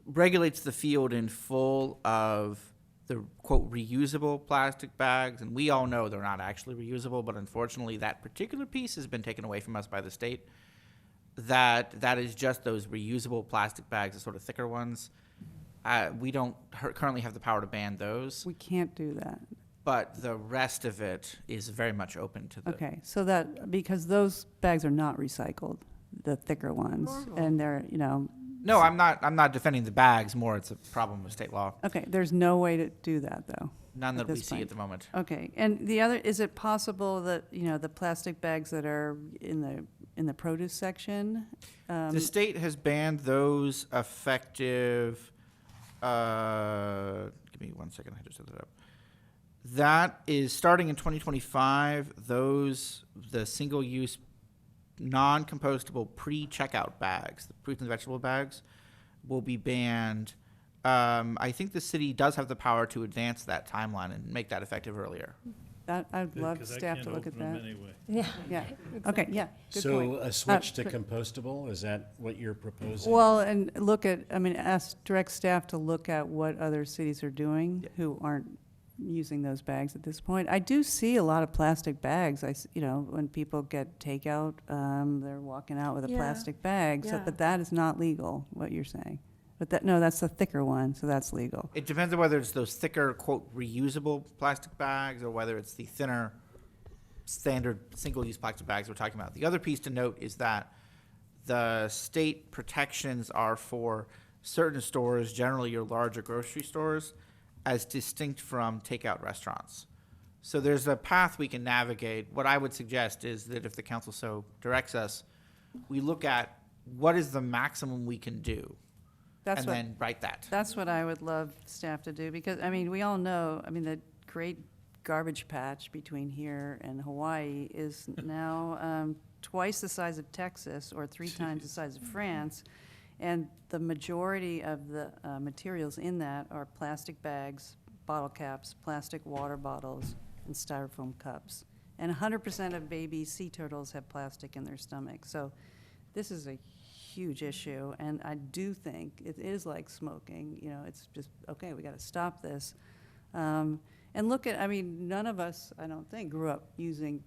regulates the field in full of the, quote, reusable plastic bags, and we all know they're not actually reusable, but unfortunately that particular piece has been taken away from us by the state. That is just those reusable plastic bags, the sort of thicker ones. We don't currently have the power to ban those. We can't do that. But the rest of it is very much open to the. Okay, so because those bags are not recycled, the thicker ones, and they're, No, I'm not defending the bags. More, it's a problem with state law. Okay, there's no way to do that, though. None that we this see point. at the moment. Okay, and the other, is it possible that, the plastic bags that are in the produce section? The state has banned those effective. Give me 1 second. I just set that up. That is starting in 2025. The single-use, non-compostable pre-checkout bags, the fruit and vegetable bags, will be banned. I think the city does have the power to advance that timeline and make that effective earlier. I'd love 'Cause I staff can't to look at open 'em that. anyway. Yeah. Yeah, okay, yeah, good point. So a switch to but- compostable, is that what you're proposing? Well, and direct staff to look at what other cities are doing who aren't using those bags at this point. I do see a lot of plastic bags. When people get takeout, they're walking out with a Yeah. plastic bag. So, Yeah. but that is not legal, what you're saying. But that's the thicker one, so that's legal. It depends on whether it's those thicker, quote, reusable plastic bags or whether it's the thinner, standard single-use plastic bags we're talking about. The other piece to note is that the state protections are for certain stores, generally your larger grocery stores, as distinct from takeout restaurants. So there's a path we can navigate. What I would suggest is that if the council so directs us, we look at what is the maximum we can do, and then write that. That's what I would love staff to do, because, we all know, the great garbage patch between here and Hawaii is now twice the size of Texas or 3 times the size of France. And the majority of the materials in that are plastic bags, bottle caps, plastic water bottles, and styrofoam cups. And 100% of baby sea turtles have plastic in their stomach. So this is a huge issue, and I do think it is like smoking. It's just, okay, we got to stop this. And look at, none of us, I don't think, grew up using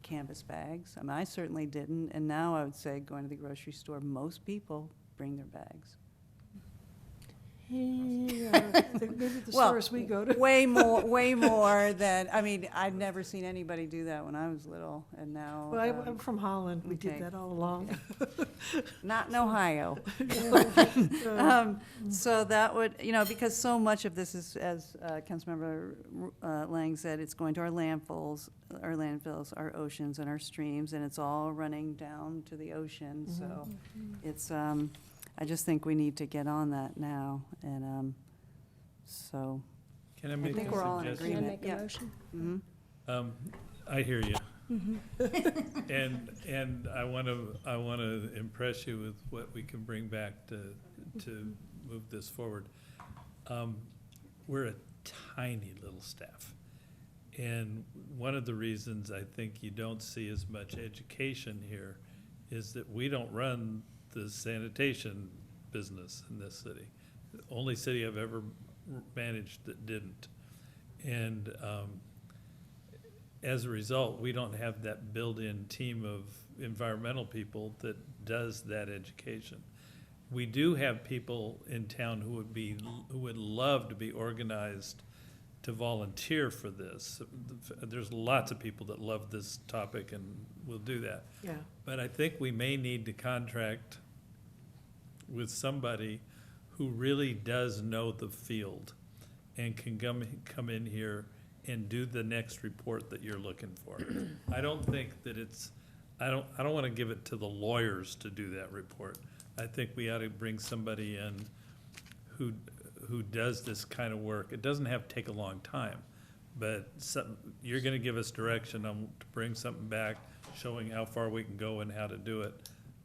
canvas bags. I certainly didn't, and now I would say going to the grocery store, most people bring their bags. Yeah, maybe the Well, stores we go to. way more than, I'd never seen anybody do that when I was little, and now. Well, I'm from Holland. We okay. did that all along. Not in Ohio. So that would, because so much of this is, as Councilmember Lang said, it's going to our landfills, our oceans, and our streams, and it's all running down to the ocean. So it's, I just think we need to get on that now, and so. Can I make think a we're all in suggestion? agreement. Can I make a motion? I hear you. And I want to impress you with what we can bring back to move this forward. We're a tiny little staff, and one of the reasons I think you don't see as much education here is that we don't run the sanitation business in this city. The only city I've ever managed that didn't, and as a result, we don't have that built-in team of environmental people that does that education. We do have people in town who would love to be organized to volunteer for this. There's lots of people that love this topic and will do that. Yeah. But I think we may need to contract with somebody who really does know the field and can come in here and do the next report that you're looking for. I don't think that I don't want to give it to the lawyers to do that report. I think we ought to bring somebody in who does this kind of work. It doesn't have to take a long time, but you're going to give us direction on to bring something back showing how far we can go and how to do it.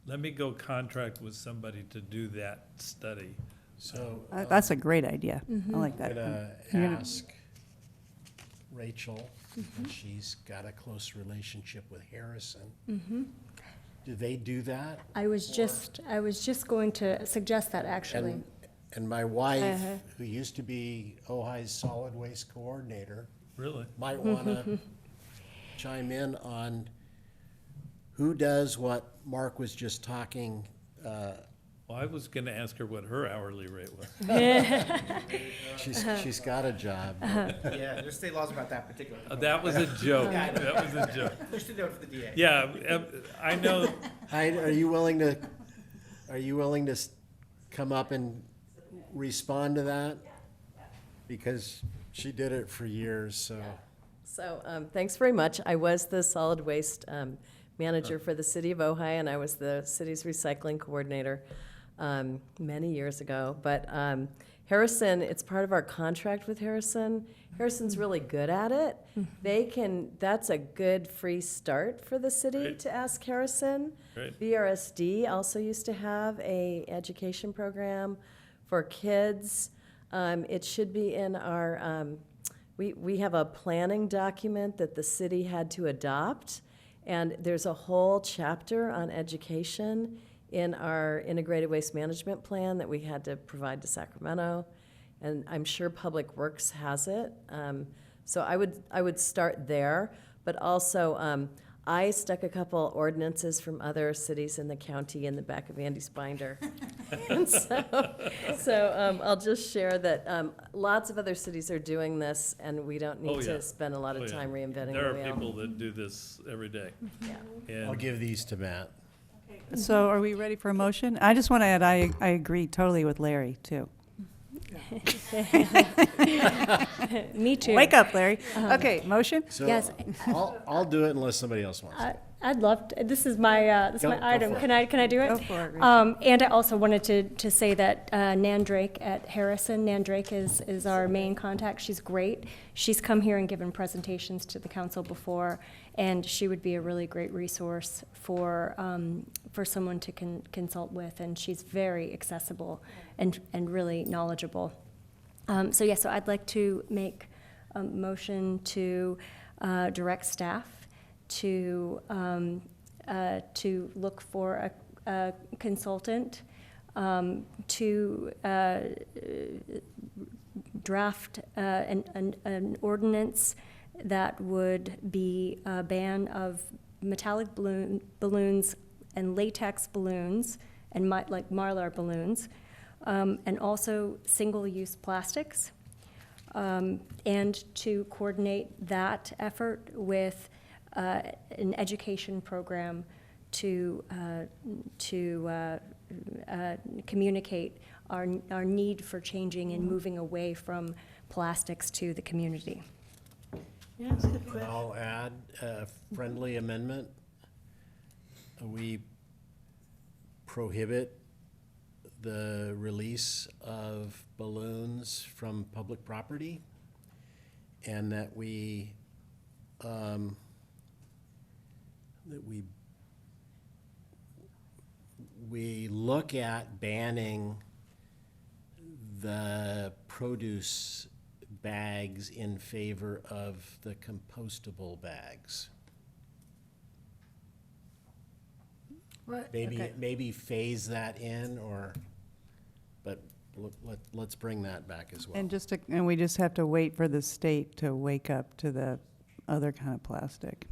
Let me go contract with somebody to do that study. So. That's a great idea. I like that. I'm You're gonna gonna- ask Rachel, and she's got a close relationship with Harrison. Do they do that? I was just going to suggest that, actually. And my wife, Uh-huh. who used to be Ojai's solid waste coordinator, Really? might want to chime in on who does what Mark was just talking. Well, I was going to ask her what her hourly rate was. She's got a job. Yeah, there's state laws about that particular. That was a joke. Yeah, I know. That was a joke. Just a note for the DA. Yeah, I know. Are you willing to come up and respond to that? Because she did it for years, so. So, thanks very much. I was the solid waste manager for the city of Ojai, and I was the city's recycling coordinator many years ago. But Harrison, it's part of our contract with Harrison. Harrison's really good at it. That's a good free start for the city Great. to ask Harrison. Great. VRSD also used to have a education program for kids. It should be in our, we have a planning document that the city had to adopt, and there's a whole chapter on education in our integrated waste management plan that we had to provide to Sacramento, and I'm sure Public Works has it. So I would start there, but also I stuck a couple ordinances from other cities in the county in the back of Andy's binder. And so I'll just share that lots of other cities are doing this, and we don't need to spend a lot of time reinventing the wheel. There are people that do this every day. Yeah. And I'll give these to Matt. So are we ready for a motion? I just want to add, I agree totally with Larry, too. Me too. Wake up, Larry. Okay, motion? So Yes. I'll do it unless somebody else wants to. I'd love to. This is my Go item. for it. Can I do it? Go for it, Rachel. And I also wanted to say that Nan Drake at Harrison. Nan Drake is our main contact. She's great. She's come here and given presentations to the council before, and she would be a really great resource for someone to consult with. And she's very accessible and really knowledgeable. So I'd like to make a motion to direct staff to look for a consultant to draft an ordinance that would be a ban of metallic balloons and latex balloons and like Mylar balloons, and also single-use plastics, and to coordinate that effort with an education program to communicate our need for changing and moving away from plastics to the community. Yeah, that's a good And question. I'll add a friendly amendment. We prohibit the release of balloons from public property, and that we look at banning the produce bags in favor of the compostable bags. What? Maybe phase that in, but let's bring that back as well. And we just have to wait for the state to wake up to the other kind of plastic.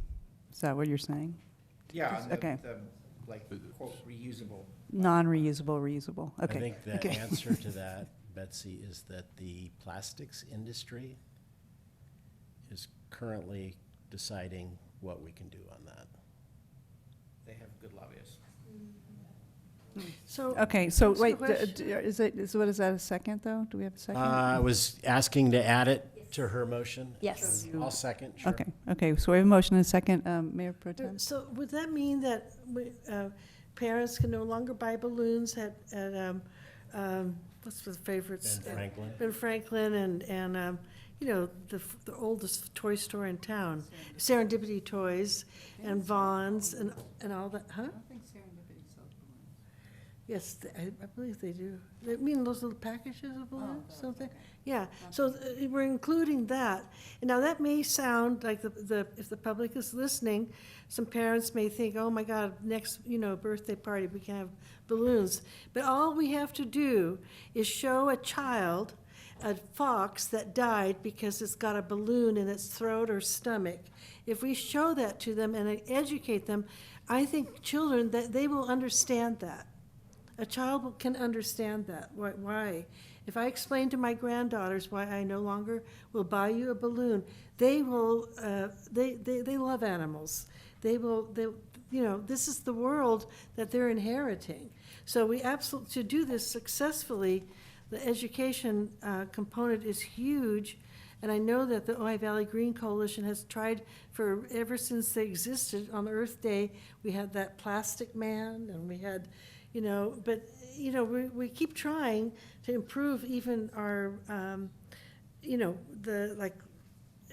Is that what you're saying? Yeah, Okay. the like, quote, reusable. Non-reusable, reusable. Okay. I think the Okay. answer to that, Betsy, is that the plastics industry is currently deciding what we can do on that. They have good lobbyists. So. Okay, so that's the wait, question. what is that, a second, though? Do we have a second? I was asking to add it to her motion. Yes. I'll second, sure. Okay, so we have a motion and a second. Mayor Pro Tem? So would that mean that parents can no longer buy balloons at what's the favorites? Ben Franklin. Ben Franklin and the oldest toy store in town, Serendipity Toys and Vaughn's and all that, huh? Yes, I believe they do. I mean, those little packages of balloons, something? Yeah, so we're including that. And now that may sound like if the public is listening, some parents may think, oh my God, next, birthday party, we can have balloons. But all we have to do is show a child, a fox that died because it's got a balloon in its throat or stomach. If we show that to them and educate them, I think children, that they will understand that. A child can understand that. Why? If I explain to my granddaughters why I no longer will buy you a balloon, they will. They love animals. They will. This is the world that they're inheriting. So we absolutely, to do this successfully, the education component is huge. And I know that the Ojai Valley Green Coalition has tried ever since they existed on Earth Day. We had that plastic man, and we had you know, but, you know, we keep trying to improve even our, you know,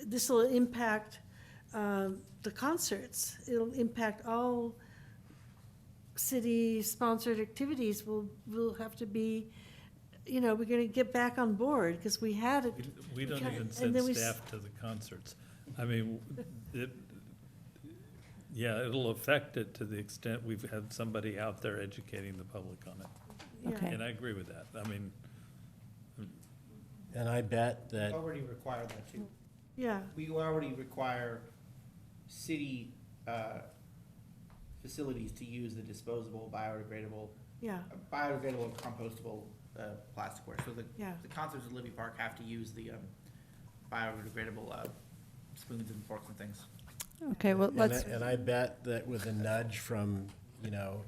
this will impact the concerts. It'll impact all city-sponsored activities. Will have to be, you know, we're gonna get back on board, because we had it. We don't even and send then we staff to the concerts. I mean, yeah, it'll affect it to the extent we've had somebody out there educating the public on it. Okay. And I agree with that. I mean, And I bet that, We already require that too. Yeah, We already require city facilities to use the disposable, biodegradable, yeah, biodegradable and compostable plasticware. So yeah. the concerts at Libby Park have to use the biodegradable spoons and forks and things. Okay, well, let's, and I bet that with a nudge from, you know,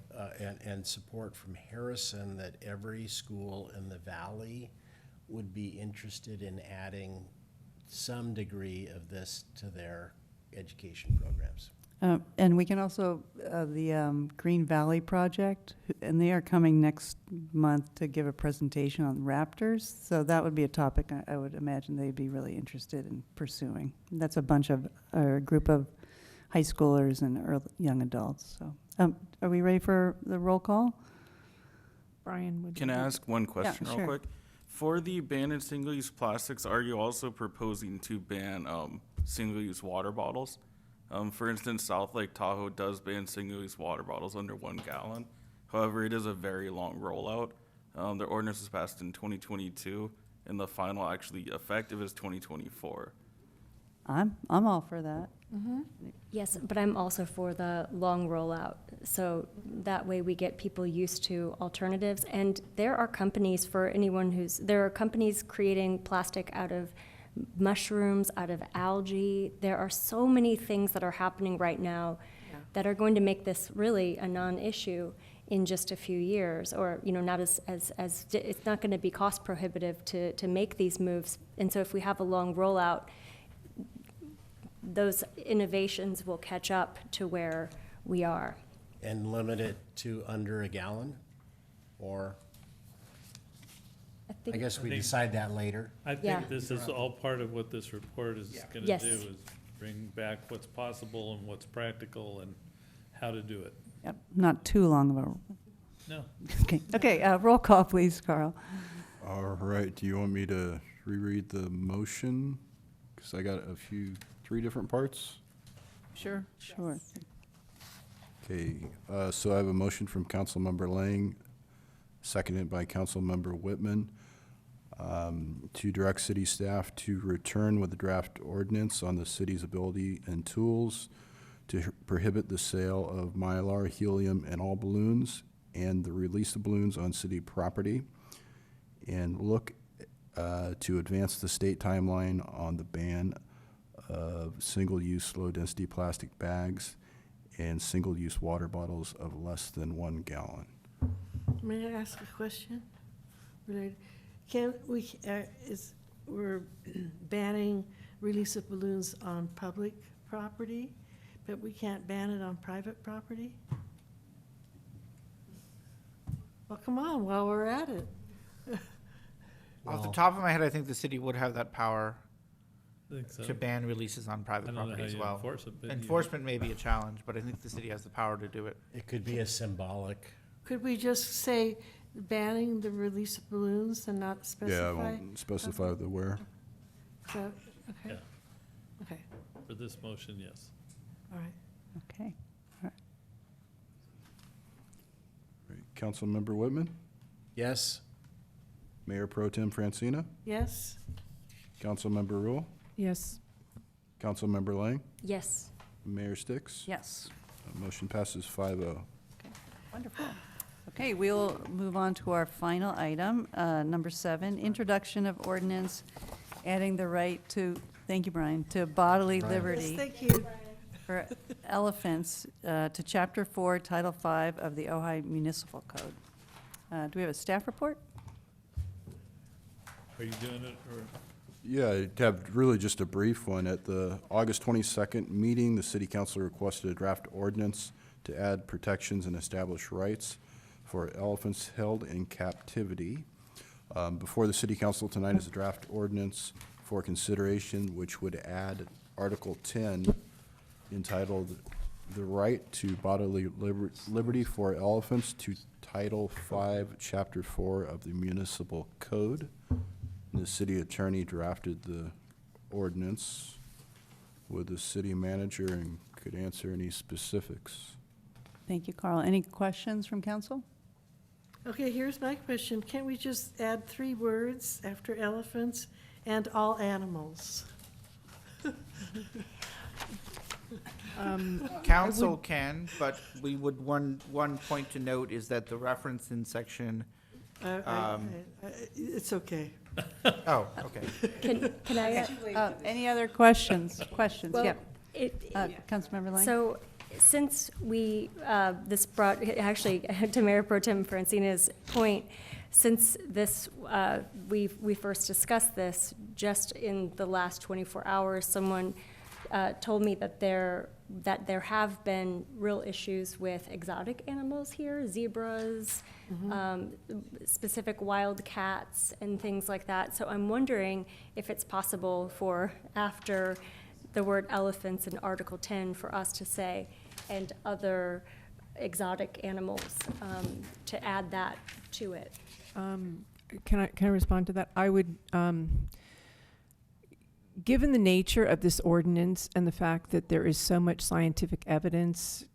and support from Harrison, that every school in the valley would be interested in adding some degree of this to their education programs. and we can also, the Green Valley Project, and they are coming next month to give a presentation on raptors. So that would be a topic I would imagine they'd be really interested in pursuing. That's a bunch of, a group of high schoolers and young adults. So, are we ready for the roll call? Brian, would Can I ask one question real sure. quick? For the ban in single-use plastics, are you also proposing to ban single-use water bottles? For instance, South Lake Tahoe does ban single-use water bottles under 1 gallon. However, it is a very long rollout. The ordinance was passed in 2022, and the final actually effective is 2024. I'm all for that. Yes, but I'm also for the long rollout. So that way we get people used to alternatives. And there are companies, for anyone there are companies creating plastic out of mushrooms, out of algae. There are so many things that are happening right now that are going to make this really a non-issue in just a few years, or, you know, not as it's not going to be cost prohibitive to make these moves. And so if we have a long rollout, those innovations will catch up to where we are. And limit it to under a gallon? Or, I guess we decide that later. I Yeah. think this is all part of what this report is gonna Yes. do, is bring back what's possible and what's practical and how to do it. Yep, not too long of a, No, okay, roll call, please, Carl. All right, do you want me to reread the motion? Because I got 3 different parts. Sure. Sure. Okay, so I have a motion from Councilmember Lang, seconded by Councilmember Whitman, to direct city staff to return with a draft ordinance on the city's ability and tools to prohibit the sale of Mylar, helium, and all balloons, and the release of balloons on city property, and look to advance the state timeline on the ban of single-use low-density plastic bags and single-use water bottles of less than 1 gallon. May I ask a question? Related? We're banning release of balloons on public property, but we can't ban it on private property? Well, come on, while we're at it. Off the top of my head, I think the city would have that power I think so. to ban releases on I private don't know property how as you well. enforce it, but Enforcement may be a challenge, but I think the city has the power to do it. It could be a symbolic. Could we just say banning the release of balloons and not specify? Yeah, I won't specify the where. So, okay, Yeah. okay, For this motion, yes. all right. Okay. Councilmember Whitman, Yes? Mayor Pro Tem Francina, Yes? Councilmember Rule, Yes. Councilmember Lang, Yes. Mayor Sticks. Yes. Motion passes 5-0. Wonderful. Okay, we'll move on to our final item, number 7, introduction of ordinance adding the right to, thank you, Brian, to bodily Brian. liberty. Yes, thank you. For elephants to Chapter 4, Title 5 of the Ojai Municipal Code. Do we have a staff report? Are you doing it, or? Yeah, I have really just a brief one. At the August 22nd meeting, the city council requested a draft ordinance to add protections and establish rights for elephants held in captivity. Before the City Council tonight is a draft ordinance for consideration, which would add Article 10 entitled "The Right to Bodily Liberty for Elephants" to Title 5, Chapter 4 of the Municipal Code. And the city attorney drafted the ordinance with the city manager and could answer any specifics. Thank you, Carl. Any questions from council? Okay, here's my question. Can't we just add 3 words after elephants and all animals? Council can, but we would, one point to note is that the reference in section, It's okay. oh, okay. Can I? Any other questions? Questions, Well, yeah. Councilmember Lang? So, since we, this brought, actually, to Mayor Pro Tem Francina's point, since this, we first discussed this, just in the last 24 hours, someone told me that there have been real issues with exotic animals here, zebras, specific wild cats, and things like that. So I'm wondering if it's possible for, after the word elephants in Article 10, for us to say, and other exotic animals, to add that to it. Can I respond to that? I would, given the nature of this ordinance and the fact that there is so much scientific evidence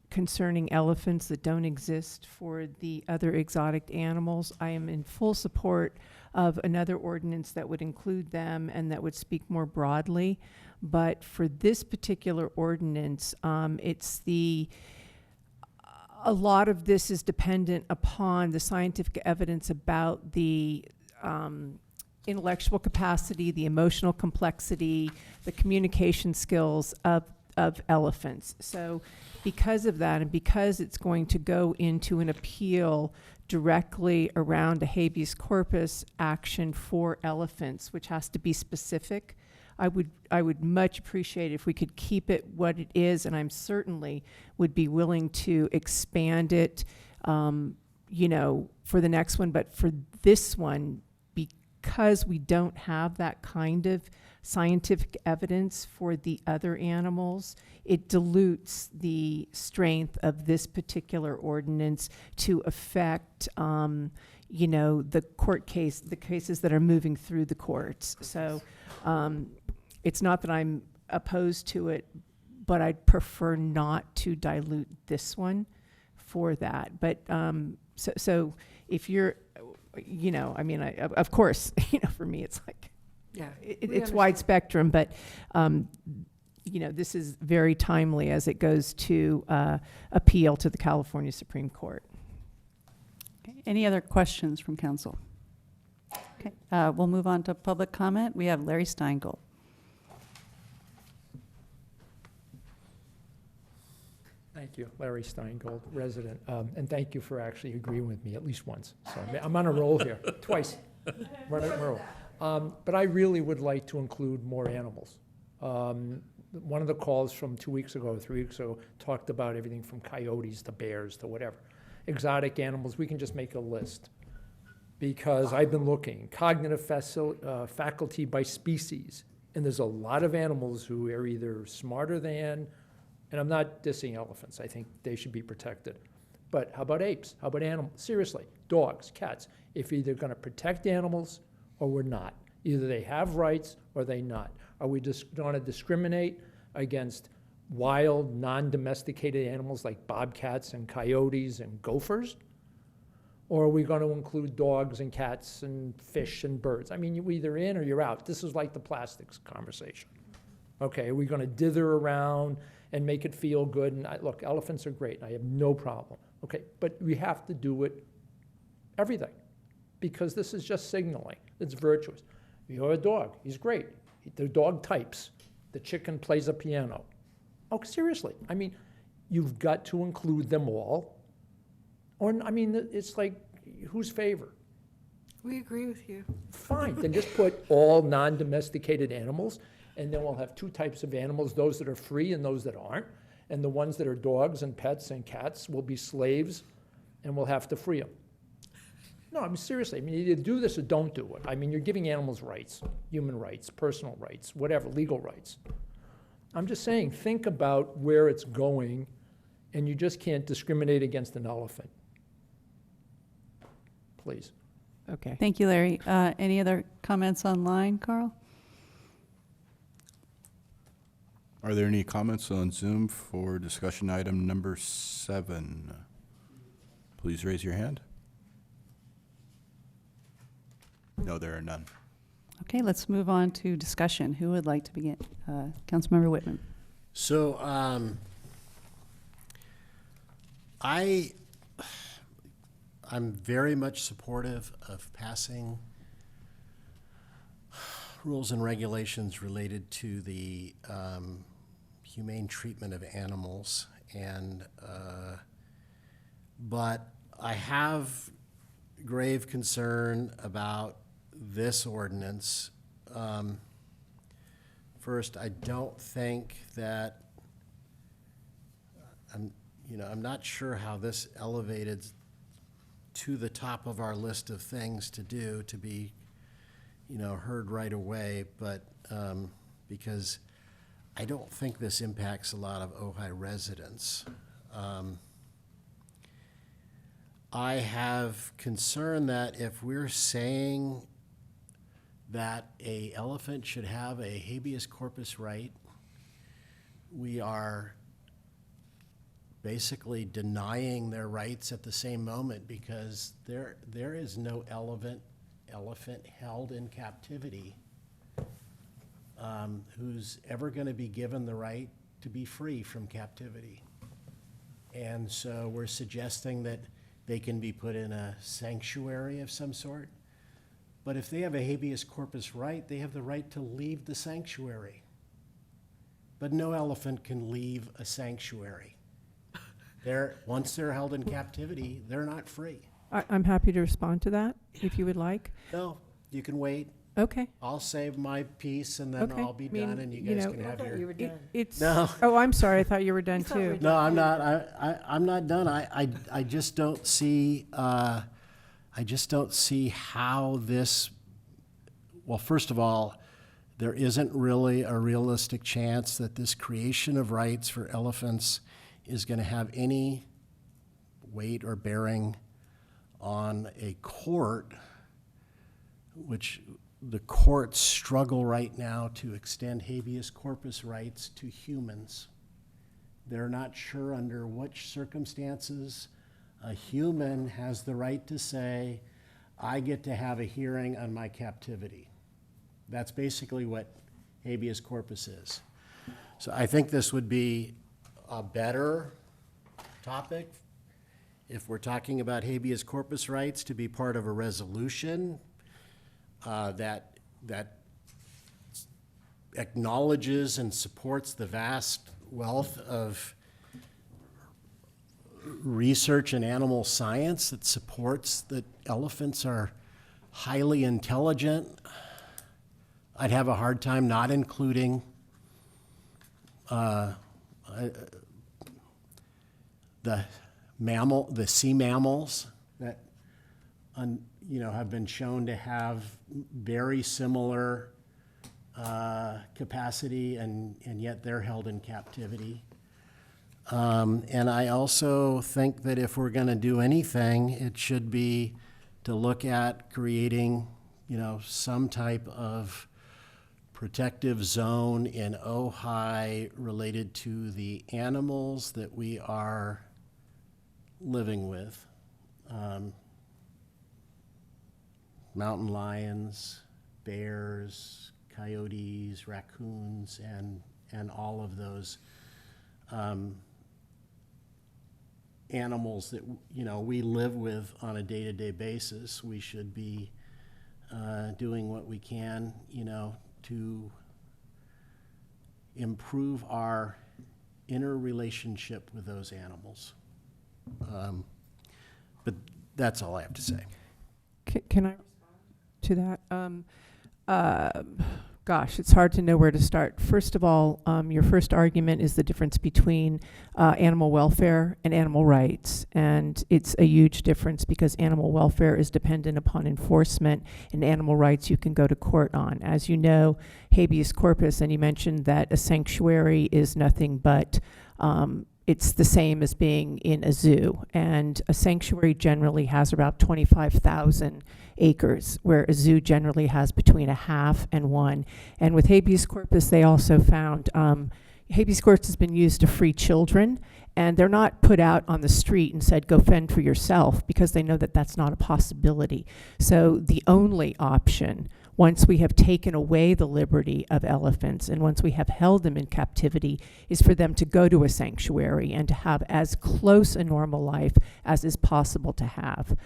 concerning elephants that don't exist for the other exotic animals, I am in full support of another ordinance that would include them and that would speak more broadly. But for this particular ordinance, a lot of this is dependent upon the scientific evidence about the intellectual capacity, the emotional complexity, the communication skills of elephants. So because of that, and because it's going to go into an appeal directly around a habeas corpus action for elephants, which has to be specific, I would much appreciate if we could keep it what it is, and I'm certainly would be willing to expand it, for the next one. But for this one, because we don't have that kind of scientific evidence for the other animals, it dilutes the strength of this particular ordinance to affect, the cases that are moving through the courts. So it's not that I'm opposed to it, but I'd prefer not to dilute this one for that. But so if you're, of course, for me, it's like, Yeah, it's wide spectrum, but, this is very timely as it goes to appeal to the California Supreme Court. Okay. Any other questions from council? Okay, we'll move on to public comment. We have Larry Steingold. Thank you, Larry Steingold, resident, and thank you for actually agreeing with me at least once. So I'm on a roll here, twice. We're on a roll. But I really would like to include more animals. One of the calls from 2 weeks ago, 3 weeks ago, talked about everything from coyotes to bears to whatever. Exotic animals, we can just make a list. Because I've been looking, cognitive faculty by species, and there's a lot of animals who are either smarter than, and I'm not dissing elephants, I think they should be protected. But how about apes? How about animals? Seriously, dogs, cats. If you're either going to protect animals or we're not. Either they have rights or they not. Are we just going to discriminate against wild, non-domesticated animals like bobcats and coyotes and gophers? Or are we going to include dogs and cats and fish and birds? I mean, you're either in or you're out. This is like the plastics conversation. Okay, are we going to dither around and make it feel good? And look, elephants are great, and I have no problem. Okay, but we have to do it, everything, because this is just signaling. It's virtuous. You have a dog, he's great. They're dog types. The chicken plays a piano. Oh, seriously, I mean, you've got to include them all. Or, I mean, it's like, whose favor? We agree with you. Fine, then just put all non-domesticated animals, and then we'll have 2 types of animals, those that are free and those that aren't. And the ones that are dogs and pets and cats will be slaves and we'll have to free them. No, I mean, seriously, I mean, either do this or don't do it. I mean, you're giving animals rights, human rights, personal rights, whatever, legal rights. I'm just saying, think about where it's going, and you just can't discriminate against an elephant. Please. Okay. Thank you, Larry. Any other comments online, Carl? Are there any comments on Zoom for discussion item number 7? Please raise your hand. No, there are none. Okay, let's move on to discussion. Who would like to begin? Councilmember Whitman. So, I'm very much supportive of passing rules and regulations related to the humane treatment of animals, and but I have grave concern about this ordinance. First, I don't think that I'm not sure how this elevated to the top of our list of things to do to be, heard right away, but because I don't think this impacts a lot of Ojai residents. I have concern that if we're saying that a elephant should have a habeas corpus right, we are basically denying their rights at the same moment, because there is no elephant held in captivity who's ever going to be given the right to be free from captivity. And so we're suggesting that they can be put in a sanctuary of some sort. But if they have a habeas corpus right, they have the right to leave the sanctuary. But no elephant can leave a sanctuary. Once they're held in captivity, they're not free. I'm happy to respond to that, if you would like. No, you can wait. Okay. I'll save my piece, and then Okay. I'll be I mean, done, and you you guys know, can have your. You were done. It's, No. oh, I'm sorry, I thought you were done too. No, I'm not. I'm not done. I just don't see. I just don't see how this. Well, first of all, there isn't really a realistic chance that this creation of rights for elephants is going to have any weight or bearing on a court, which the courts struggle right now to extend habeas corpus rights to humans. They're not sure under which circumstances a human has the right to say, I get to have a hearing on my captivity. That's basically what habeas corpus is. So I think this would be a better topic if we're talking about habeas corpus rights to be part of a resolution that acknowledges and supports the vast wealth of research in animal science that supports that elephants are highly intelligent. I'd have a hard time not including the sea mammals that have been shown to have very similar capacity, and yet they're held in captivity. And I also think that if we're going to do anything, it should be to look at creating, some type of protective zone in Ojai related to the animals that we are living with. Mountain lions, bears, coyotes, raccoons, and all of those animals that we live with on a day-to-day basis. We should be doing what we can, to improve our inner relationship with those animals. But that's all I have to say. Can I respond to that? Gosh, it's hard to know where to start. First of all, your first argument is the difference between animal welfare and animal rights. And it's a huge difference because animal welfare is dependent upon enforcement, and animal rights you can go to court on. As you know, habeas corpus, and you mentioned that a sanctuary is nothing but it's the same as being in a zoo. And a sanctuary generally has about 25,000 acres, where a zoo generally has between a half and 1. And with habeas corpus, they also found habeas corpus has been used to free children, and they're not put out on the street and said, go fend for yourself, because they know that that's not a possibility. So the only option, once we have taken away the liberty of elephants and once we have held them in captivity, is for them to go to a sanctuary and to have as close a normal life as is possible to have.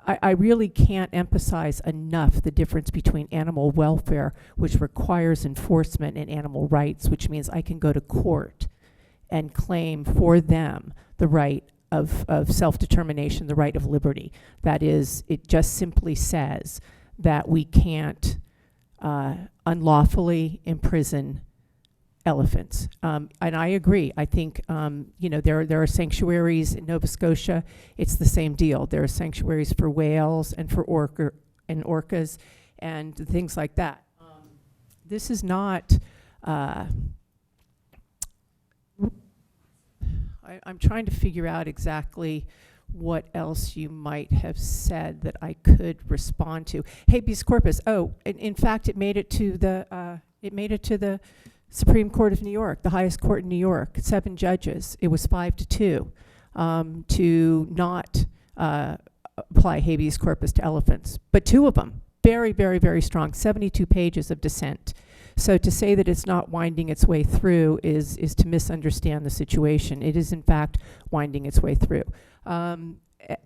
I really can't emphasize enough the difference between animal welfare, which requires enforcement, and animal rights, which means I can go to court and claim for them the right of self-determination, the right of liberty. That is, it just simply says that we can't unlawfully imprison elephants. And I agree. I think, there are sanctuaries in Nova Scotia. It's the same deal. There are sanctuaries for whales and for orcas and things like that. This is not, I'm trying to figure out exactly what else you might have said that I could respond to. Habeas corpus. Oh, in fact, it made it to the Supreme Court of New York, the highest court in New York. 7 judges. It was 5-2 to not apply habeas corpus to elephants, but 2 of them, very, very, very strong. 72 pages of dissent. So to say that it's not winding its way through is to misunderstand the situation. It is, in fact, winding its way through.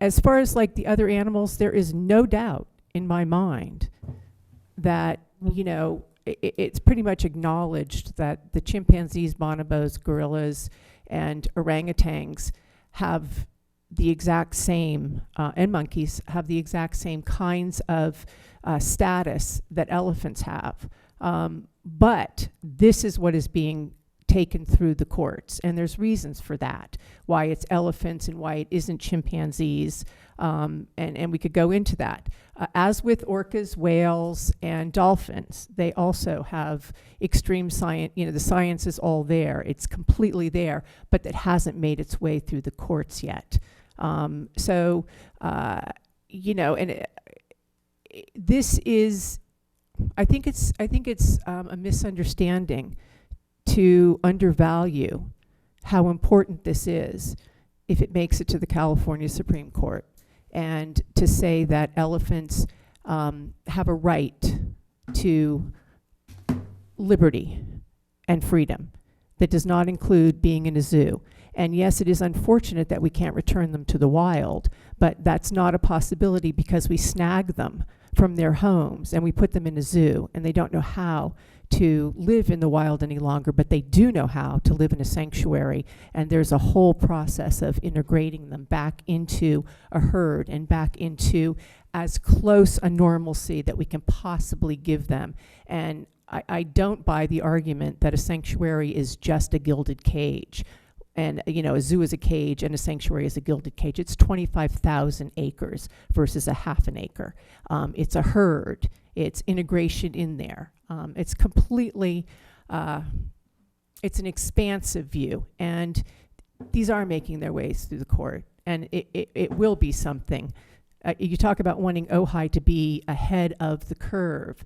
As far as like the other animals, there is no doubt in my mind that, it's pretty much acknowledged that the chimpanzees, bonobos, gorillas, and orangutans have the exact same, and monkeys have the exact same kinds of status that elephants have. But this is what is being taken through the courts, and there's reasons for that, why it's elephants and why it isn't chimpanzees, and we could go into that. As with orcas, whales, and dolphins, they also have extreme science. The science is all there. It's completely there, but that hasn't made its way through the courts yet. This is, I think it's a misunderstanding to undervalue how important this is if it makes it to the California Supreme Court, and to say that elephants have a right to liberty and freedom that does not include being in a zoo. And yes, it is unfortunate that we can't return them to the wild, but that's not a possibility because we snag them from their homes and we put them in a zoo, and they don't know how to live in the wild any longer, but they do know how to live in a sanctuary. And there's a whole process of integrating them back into a herd and back into as close a normalcy that we can possibly give them. And I don't buy the argument that a sanctuary is just a gilded cage. And, a zoo is a cage and a sanctuary is a gilded cage. It's 25,000 acres versus a half an acre. It's a herd. It's integration in there. It's completely, it's an expansive view. And these are making their ways through the court. And it will be something. You talk about wanting Ojai to be ahead of the curve.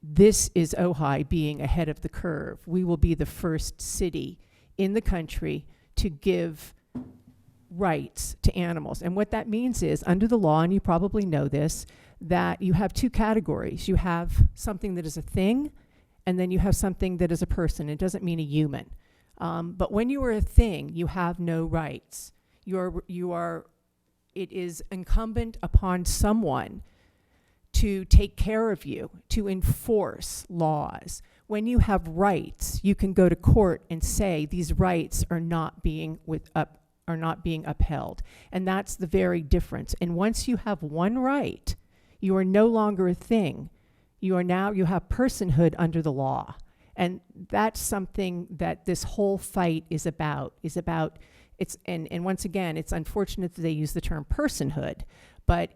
This is Ojai being ahead of the curve. We will be the first city in the country to give rights to animals. And what that means is, under the law, and you probably know this, that you have 2 categories. You have something that is a thing, and then you have something that is a person. It doesn't mean a human. But when you are a thing, you have no rights. It is incumbent upon someone to take care of you, to enforce laws. When you have rights, you can go to court and say these rights are not being upheld. And that's the very difference. And once you have one right, you are no longer a thing. You have personhood under the law. And that's something that this whole fight is about, and once again, it's unfortunate that they use the term personhood, but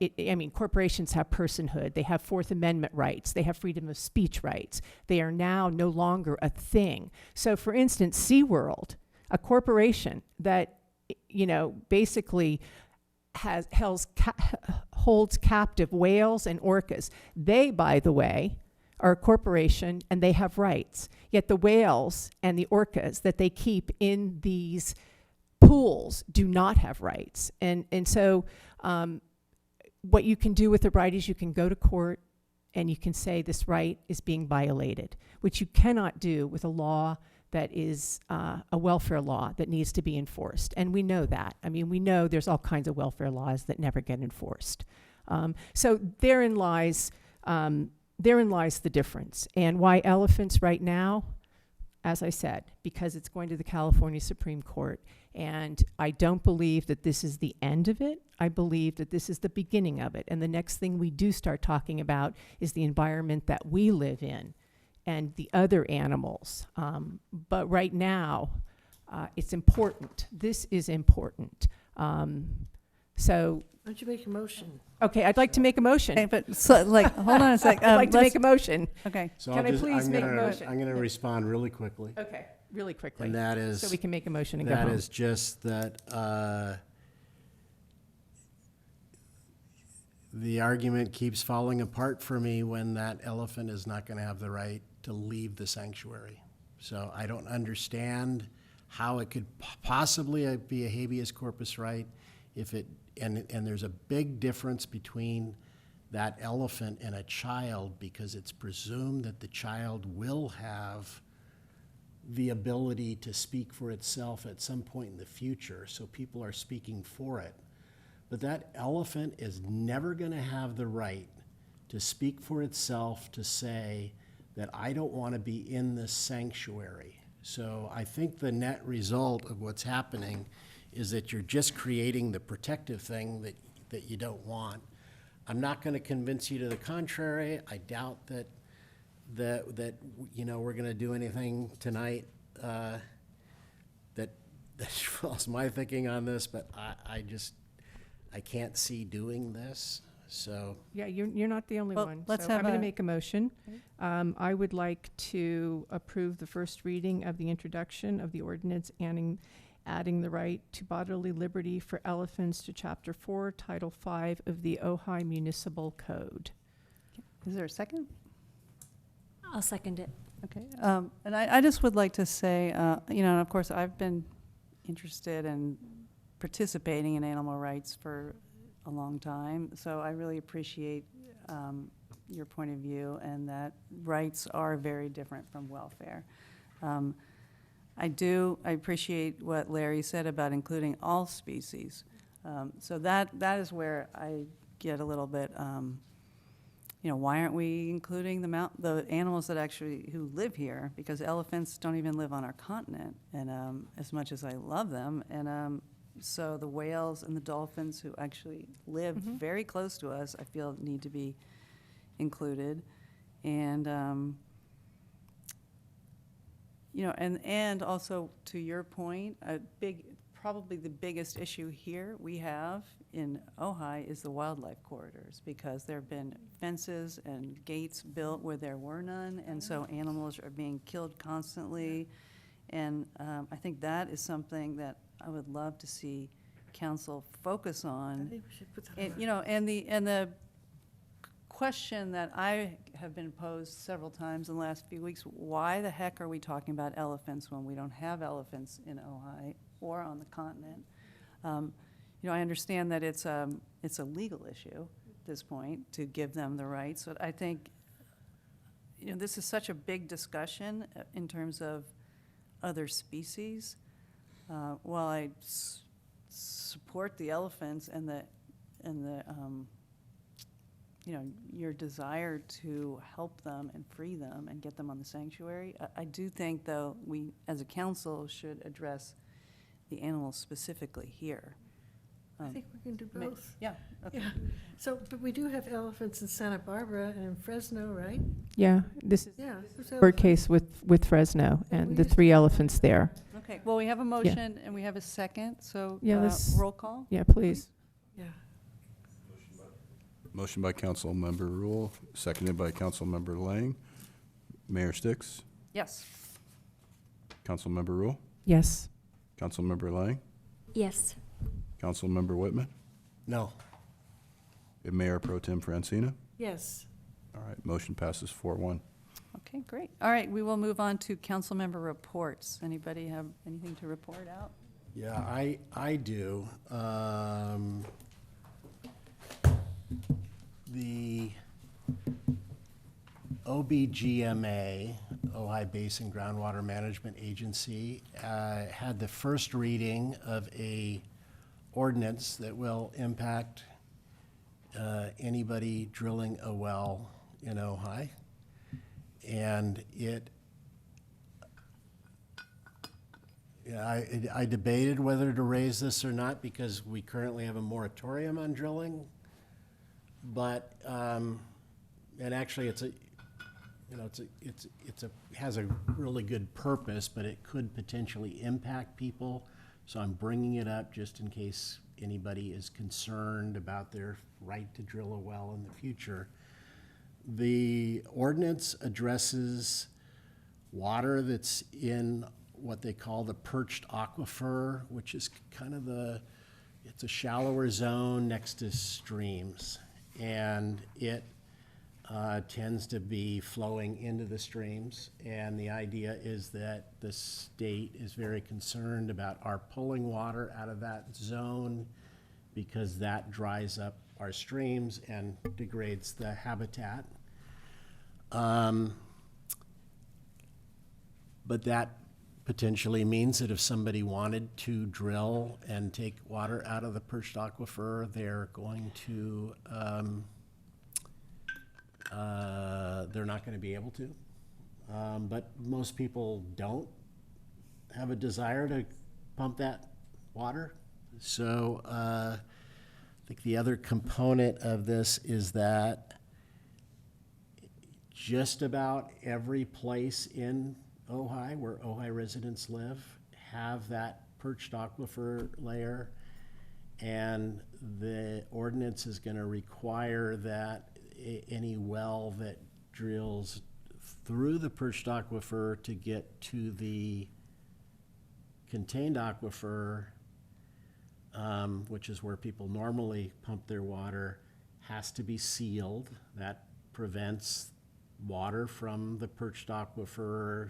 corporations have personhood. They have Fourth Amendment rights. They have freedom of speech rights. They are now no longer a thing. So for instance, SeaWorld, a corporation that, basically holds captive whales and orcas. They, by the way, are a corporation and they have rights. Yet the whales and the orcas that they keep in these pools do not have rights. And so what you can do with the right is you can go to court and you can say this right is being violated, which you cannot do with a law that is a welfare law that needs to be enforced. And we know that. We know there's all kinds of welfare laws that never get enforced. So therein lies the difference. And why elephants right now? As I said, because it's going to the California Supreme Court. And I don't believe that this is the end of it. I believe that this is the beginning of it. And the next thing we do start talking about is the environment that we live in and the other animals. But right now, it's important. This is important. So. Why don't you make a motion? Okay, I'd like to make a motion. Okay, but hold on a sec. I'd like to make a motion. Okay. So Can I please make a motion? I'm going to respond really quickly. Okay, really quickly. And that is. So we can make a motion and go home. That is just that the argument keeps falling apart for me when that elephant is not going to have the right to leave the sanctuary. So I don't understand how it could possibly be a habeas corpus right if it, and there's a big difference between that elephant and a child, because it's presumed that the child will have the ability to speak for itself at some point in the future, so people are speaking for it. But that elephant is never going to have the right to speak for itself, to say that I don't want to be in this sanctuary. So I think the net result of what's happening is that you're just creating the protective thing that you don't want. I'm not going to convince you to the contrary. I doubt that we're going to do anything tonight that follows my thinking on this, but I can't see doing this. So yeah, you're not the only one. Let's so have I'm going to make a motion. I would like to approve the first reading of the introduction of the ordinance adding the right to bodily liberty for elephants to Chapter 4, Title 5 of the Ojai Municipal Code. Is there a second? I'll second it. Okay. And I just would like to say, and of course, I've been interested in participating in animal rights for a long time, so I really appreciate your point of view, and that rights are very different from welfare. I appreciate what Larry said about including all species. So that is where I get a little bit, why aren't we including the animals that who live here? Because elephants don't even live on our continent, and as much as I love them, and so the whales and the dolphins who actually live very close to us, I feel need to be included, and and also to your point, probably the biggest issue here we have in Ojai is the wildlife corridors, because there have been fences and gates built where there were none, and so animals are being killed constantly, and I think that is something that I would love to see council focus on. I think we should put that And, and the question that I have been posed several times in the last few weeks: why the heck are we talking about elephants when we don't have elephants in Ojai or on the continent? I understand that it's a legal issue at this point to give them the rights, but I think this is such a big discussion in terms of other species. While I support the elephants and the your desire to help them and free them and get them on the sanctuary, I do think, though, we as a council should address the animals specifically here. I think we can do ma- both. Yeah, okay. Yeah. So, but we do have elephants in Santa Barbara and in Fresno, right? Yeah, this is Yeah. there's court elephants. case with Fresno Yeah, and we the used 3 elephants there. Okay, well, we have a motion and we have a second, so Yeah, let's- roll call? Yeah, please. Yeah. Motion by Councilmember Rule, seconded by Councilmember Lang. Mayor Sticks, Yes. Councilmember Rule, Yes. Councilmember Lang, Yes. Councilmember Whitman, No. and Mayor Pro Tem Francina. Yes. All right, motion passes 4-1. Okay, great. All right, we will move on to council member reports. Anybody have anything to report out? Yeah, I do. The OBGMA, Ojai Basin Groundwater Management Agency, had the first reading of a ordinance that will impact anybody drilling a well in Ojai. And I debated whether to raise this or not because we currently have a moratorium on drilling. But, and actually it's has a really good purpose, but it could potentially impact people. So I'm bringing it up just in case anybody is concerned about their right to drill a well in the future. The ordinance addresses water that's in what they call the perched aquifer, which is kind of it's a shallower zone next to streams. And it tends to be flowing into the streams. And the idea is that the state is very concerned about our pulling water out of that zone because that dries up our streams and degrades the habitat. But that potentially means that if somebody wanted to drill and take water out of the perched aquifer, they're going to, they're not going to be able to. But most people don't have a desire to pump that water. So I think the other component of this is that just about every place in Ojai, where Ojai residents live, have that perched aquifer layer. And the ordinance is going to require that any well that drills through the perched aquifer to get to the contained aquifer, which is where people normally pump their water, has to be sealed. That prevents water from the perched aquifer,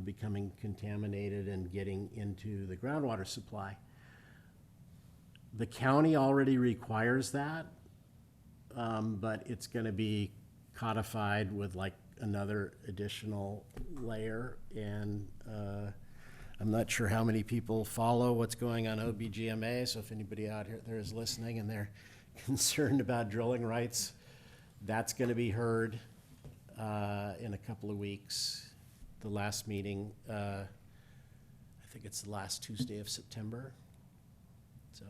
becoming contaminated and getting into the groundwater supply. The county already requires that, but it's going to be codified with like another additional layer. And I'm not sure how many people follow what's going on OBGMA, so if anybody out here there is listening and they're concerned about drilling rights, that's going to be heard in a couple of weeks. The last meeting, I think it's the last Tuesday of September. So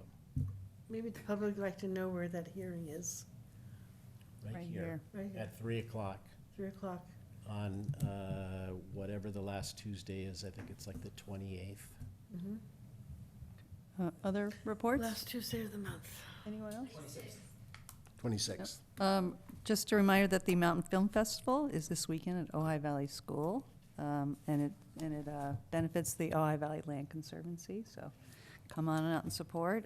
Maybe the public would like to know where that hearing is. Right here. Right here. At 3 o'clock 3 o'clock. on whatever the last Tuesday is. I think it's like the 28th. Other reports? Last Tuesday of the month. Anyone else? 26th. Just a reminder that the Mountain Film Festival is this weekend at Ojai Valley School, and it benefits the Ojai Valley Land Conservancy. So, come on out and support.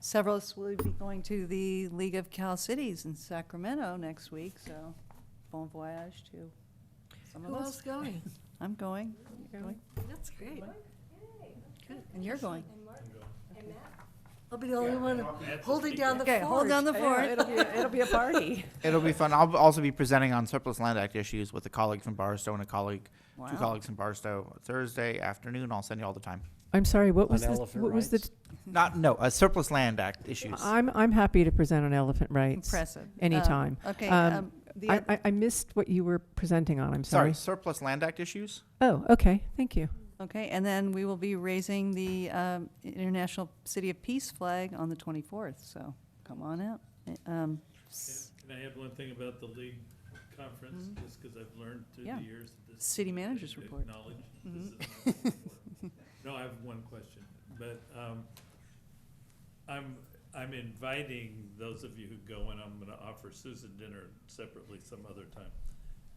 Several of us will be going to the League of Cal Cities in Sacramento next week. So, bon voyage to some of Who us. else going? I'm going. You're going. That's great. Good. And you're going. I'll be the only one holding down the fort. Okay, hold down the fort. It'll be a party. It'll be fun. I'll also be presenting on Surplus Land Act issues with a colleague from Barstow and two Wow. colleagues from Barstow. Thursday afternoon, I'll send you all the time. I'm sorry, what was On the, elephant what was the, rights? Surplus Land Act issues. I'm happy to present on elephant rights. Impressive. Anytime. Okay, the I missed what you were presenting on, I'm sorry. Surplus Land Act issues? Oh, okay, thank you. Okay, and then we will be raising the International City of Peace flag on the 24th, so come on out. Can I add one thing about the league conference, just because I've learned through Yeah. the years that this. City manager's report. Acknowledge this Mhm. is not a report. No, I have one question, but I'm inviting those of you who go, and I'm gonna offer Susan dinner separately some other time.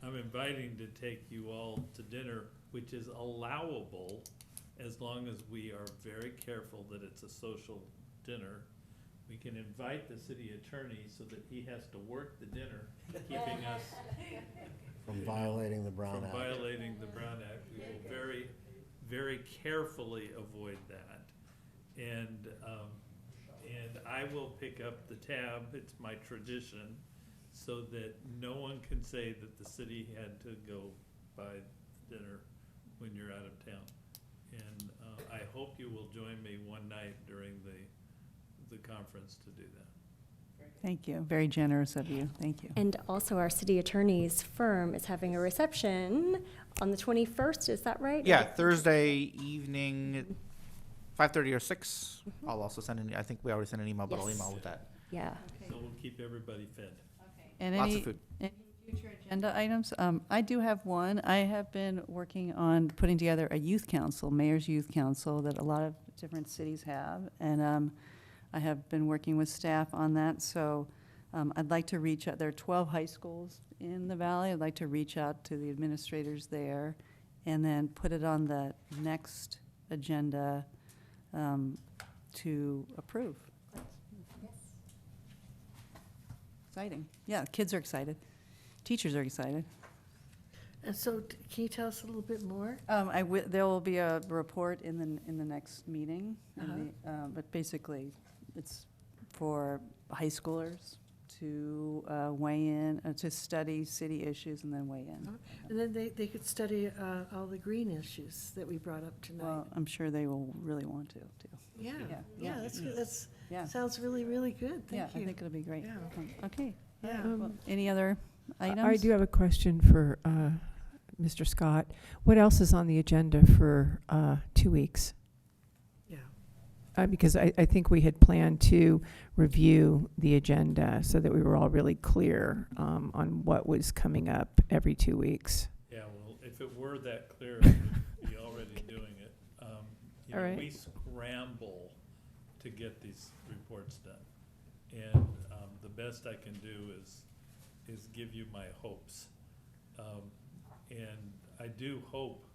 I'm inviting to take you all to dinner, which is allowable as long as we are very careful that it's a social dinner. We can invite the city attorney so that he has to work the dinner, keeping us From violating the Brown Act. from violating the Brown Act. We will very, very carefully avoid that. And I will pick up the tab, it's my tradition, so that no one can say that the city had to go buy dinner when you're out of town. And I hope you will join me one night during the conference to do that. Thank you, very generous of you, thank you. And also, our city attorney's firm is having a reception on the 21st, is that right? Yeah, Thursday evening, 5:30 or 6. I'll also send an, I think we already sent an email, but I'll Yes. email with that. Yeah. So we'll keep everybody fed. And Lots of any, food. any future agenda items? I do have one. I have been working on putting together a youth council, mayor's youth council, that a lot of different cities have. And I have been working with staff on that, so I'd like to reach out. There are 12 high schools in the valley. I'd like to reach out to the administrators there and then put it on the next agenda to approve. Exciting. Yeah, kids are excited. Teachers are excited. And so, can you tell us a little bit more? There will be a report in the next meeting, but basically, it's for high schoolers to weigh in, to study city issues and then weigh in. And then they could study all the green issues that we brought up tonight. Well, I'm sure they will really want to, too. Yeah, yeah, yeah, that's good. That's, Yeah. sounds really, really good. Yeah, Thank you. I think it'll be great. Yeah. Okay. Yeah. Well, any other items? I do have a question for Mr. Scott. What else is on the agenda for 2 weeks? Yeah. Because I think we had planned to review the agenda so that we were all really clear on what was coming up every 2 weeks. Yeah, well, if it were that clear, we'd be already doing it. You know, All right. we scramble to get these reports done. And the best I can do is give you my hopes. And I do hope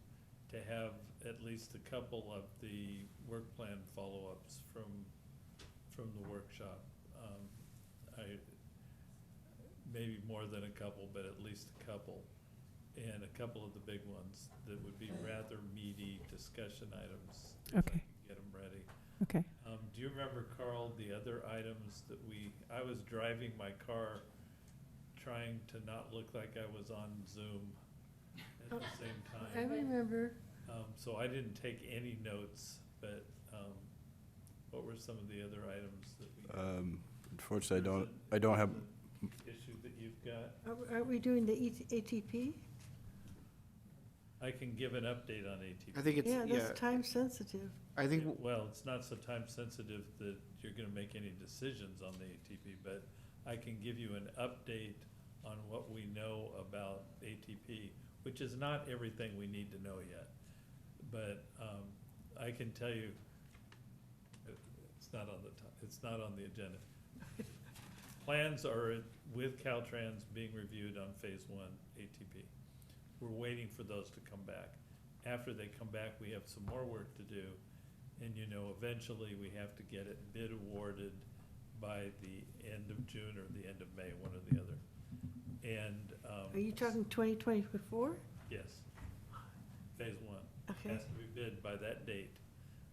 to have at least a couple of the work plan follow-ups from the workshop. Maybe more than a couple, but at least a couple. And a couple of the big ones that would be rather meaty discussion items. if I Okay. could Get them ready. Okay. Do you remember, Carl, the other items that I was driving my car trying to not look like I was on Zoom at the same I time. remember. So I didn't take any notes, but what were some of the other items that we? Unfortunately, I don't have. Issue that you've got? Are we doing the ATP? I can give an update on ATP. I think it's, Yeah, yeah, that's time sensitive. I think, Well, it's not so time sensitive that you're gonna make any decisions on the ATP, but I can give you an update on what we know about ATP, which is not everything we need to know yet. But, I can tell you, it's not on the agenda. Plans are with Caltrans being reviewed on phase 1 ATP. We're waiting for those to come back. After they come back, we have some more work to do. And eventually we have to get it bid awarded by the end of June or the end of May, one or the other. And, Are you talking 2024? yes, phase 1. Okay. Has to be bid by that date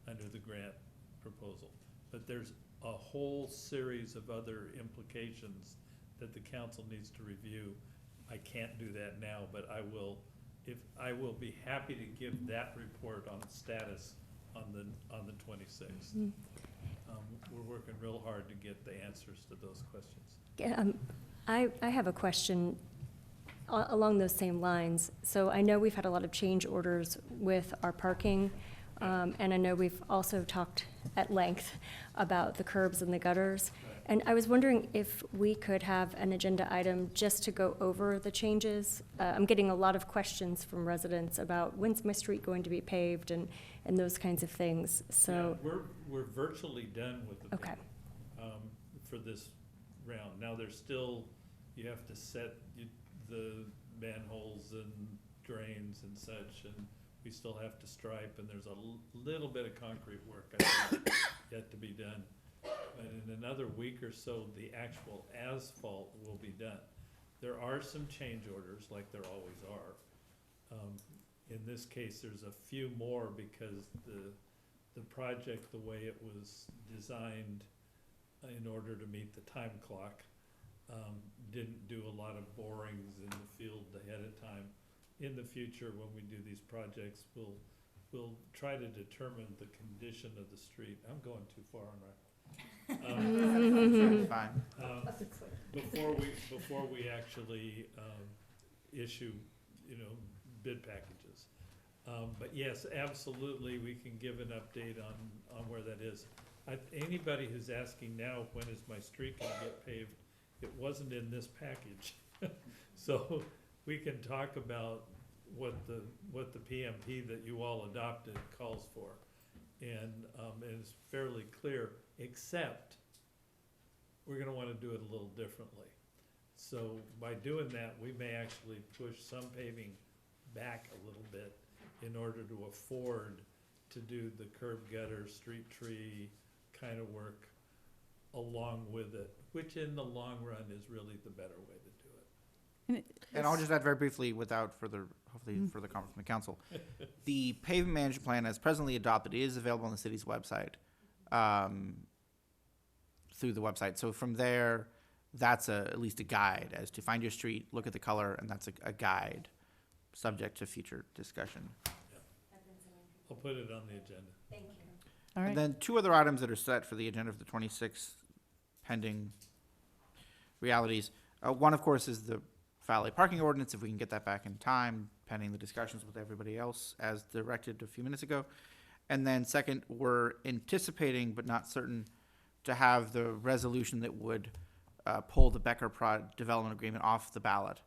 under the grant proposal. But there's a whole series of other implications that the council needs to review. I can't do that now, but I will be happy to give that report on status on the 26th. We're working real hard to get the answers to those questions. I have a question. along those same lines. So I know we've had a lot of change orders with our parking, and I know we've also talked at length about the curbs and the gutters. And I was wondering if we could have an agenda item just to go over the changes. I'm getting a lot of questions from residents about when's my street going to be paved and those kinds of things. So Yeah, we're virtually done with the okay. for this round. Now, there's still, you have to set the manholes and drains and such, and we still have to stripe, and there's a little bit of concrete work I think yet to be done. But in another week or so, the actual asphalt will be done. There are some change orders, like there always are. In this case, there's a few more because the project, the way it was designed in order to meet the time clock, didn't do a lot of borings in the field ahead of time. In the future, when we do these projects, we'll try to determine the condition of the street. I'm going too far on that. Fine. Before we actually issue, bid packages. But yes, absolutely, we can give an update on where that is. Anybody who's asking now, when is my street gonna get paved, it wasn't in this package. So we can talk about what the PMP that you all adopted calls for. And it's fairly clear, except we're gonna wanna do it a little differently. So by doing that, we may actually push some paving back a little bit in order to afford to do the curb gutter, street tree kind of work along with it, which in the long run is really the better way to do it. And I'll just add very briefly, without further, hopefully further comment from the council. The pavement management plan as presently adopted is available on the city's website, through the website. So from there, that's at least a guide as to find your street, look at the color, and that's a guide, subject to future discussion. I'll put it on the agenda. Thank you. All right. And then two other items that are set for the agenda for the 26th, pending realities. One, of course, is the valet parking ordinance, if we can get that back in time, pending the discussions with everybody else as directed a few minutes ago. And then second, we're anticipating, but not certain, to have the resolution that would pull the Becker development agreement off the ballot.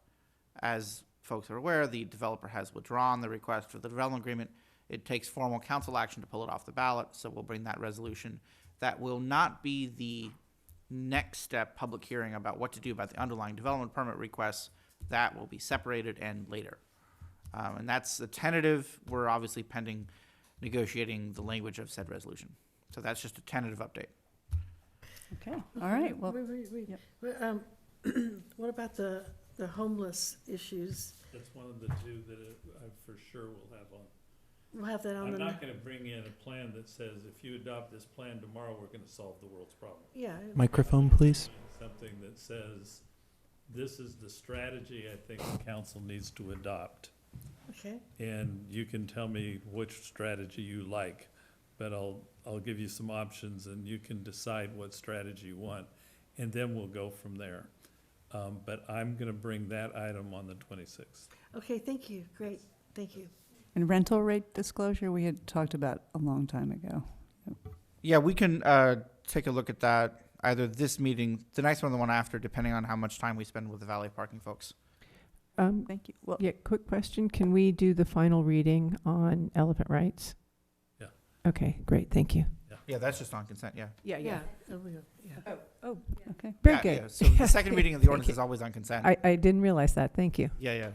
As folks are aware, the developer has withdrawn the request for the development agreement. It takes formal council action to pull it off the ballot, so we'll bring that resolution. That will not be the next step public hearing about what to do about the underlying development permit requests. That will be separated and later. And that's a tentative. We're obviously pending negotiating the language of said resolution. So that's just a tentative update. Okay, all right, well. Wait. Yep. What about the homeless issues? That's one of the two that I for sure will have on. We'll have that on I'm the. not gonna bring in a plan that says, if you adopt this plan tomorrow, we're gonna solve the world's problem. Yeah. Microphone, please. Something that says, this is the strategy I think the council needs to adopt. Okay. And you can tell me which strategy you like, but I'll give you some options and you can decide what strategy you want, and then we'll go from there. But I'm gonna bring that item on the 26th. Okay, thank you. Great, thank you. And rental rate disclosure, we had talked about a long time ago. Yeah, we can take a look at that either this meeting, the next one, or the one after, depending on how much time we spend with the valet parking folks. Thank you. Well, Yeah, quick question. Can we do the final reading on elephant rights? Yeah. Okay, great, thank you. Yeah, that's just on consent, yeah. Yeah. Oh, we go, yeah. oh, okay. Very Yeah, good. yeah. So the second reading of the Thank ordinance you. is always on consent. I didn't realize that, thank you. Yeah.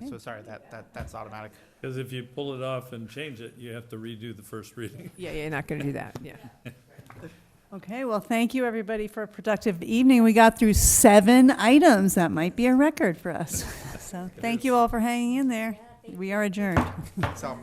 So sorry, that's automatic. Because if you pull it off and change it, you have to redo the first reading. Yeah, you're not gonna do that, yeah. Okay, well, thank you, everybody, for a productive evening. We got through 7 items. That might be a record for us. So thank you all for hanging in there. We are adjourned. So.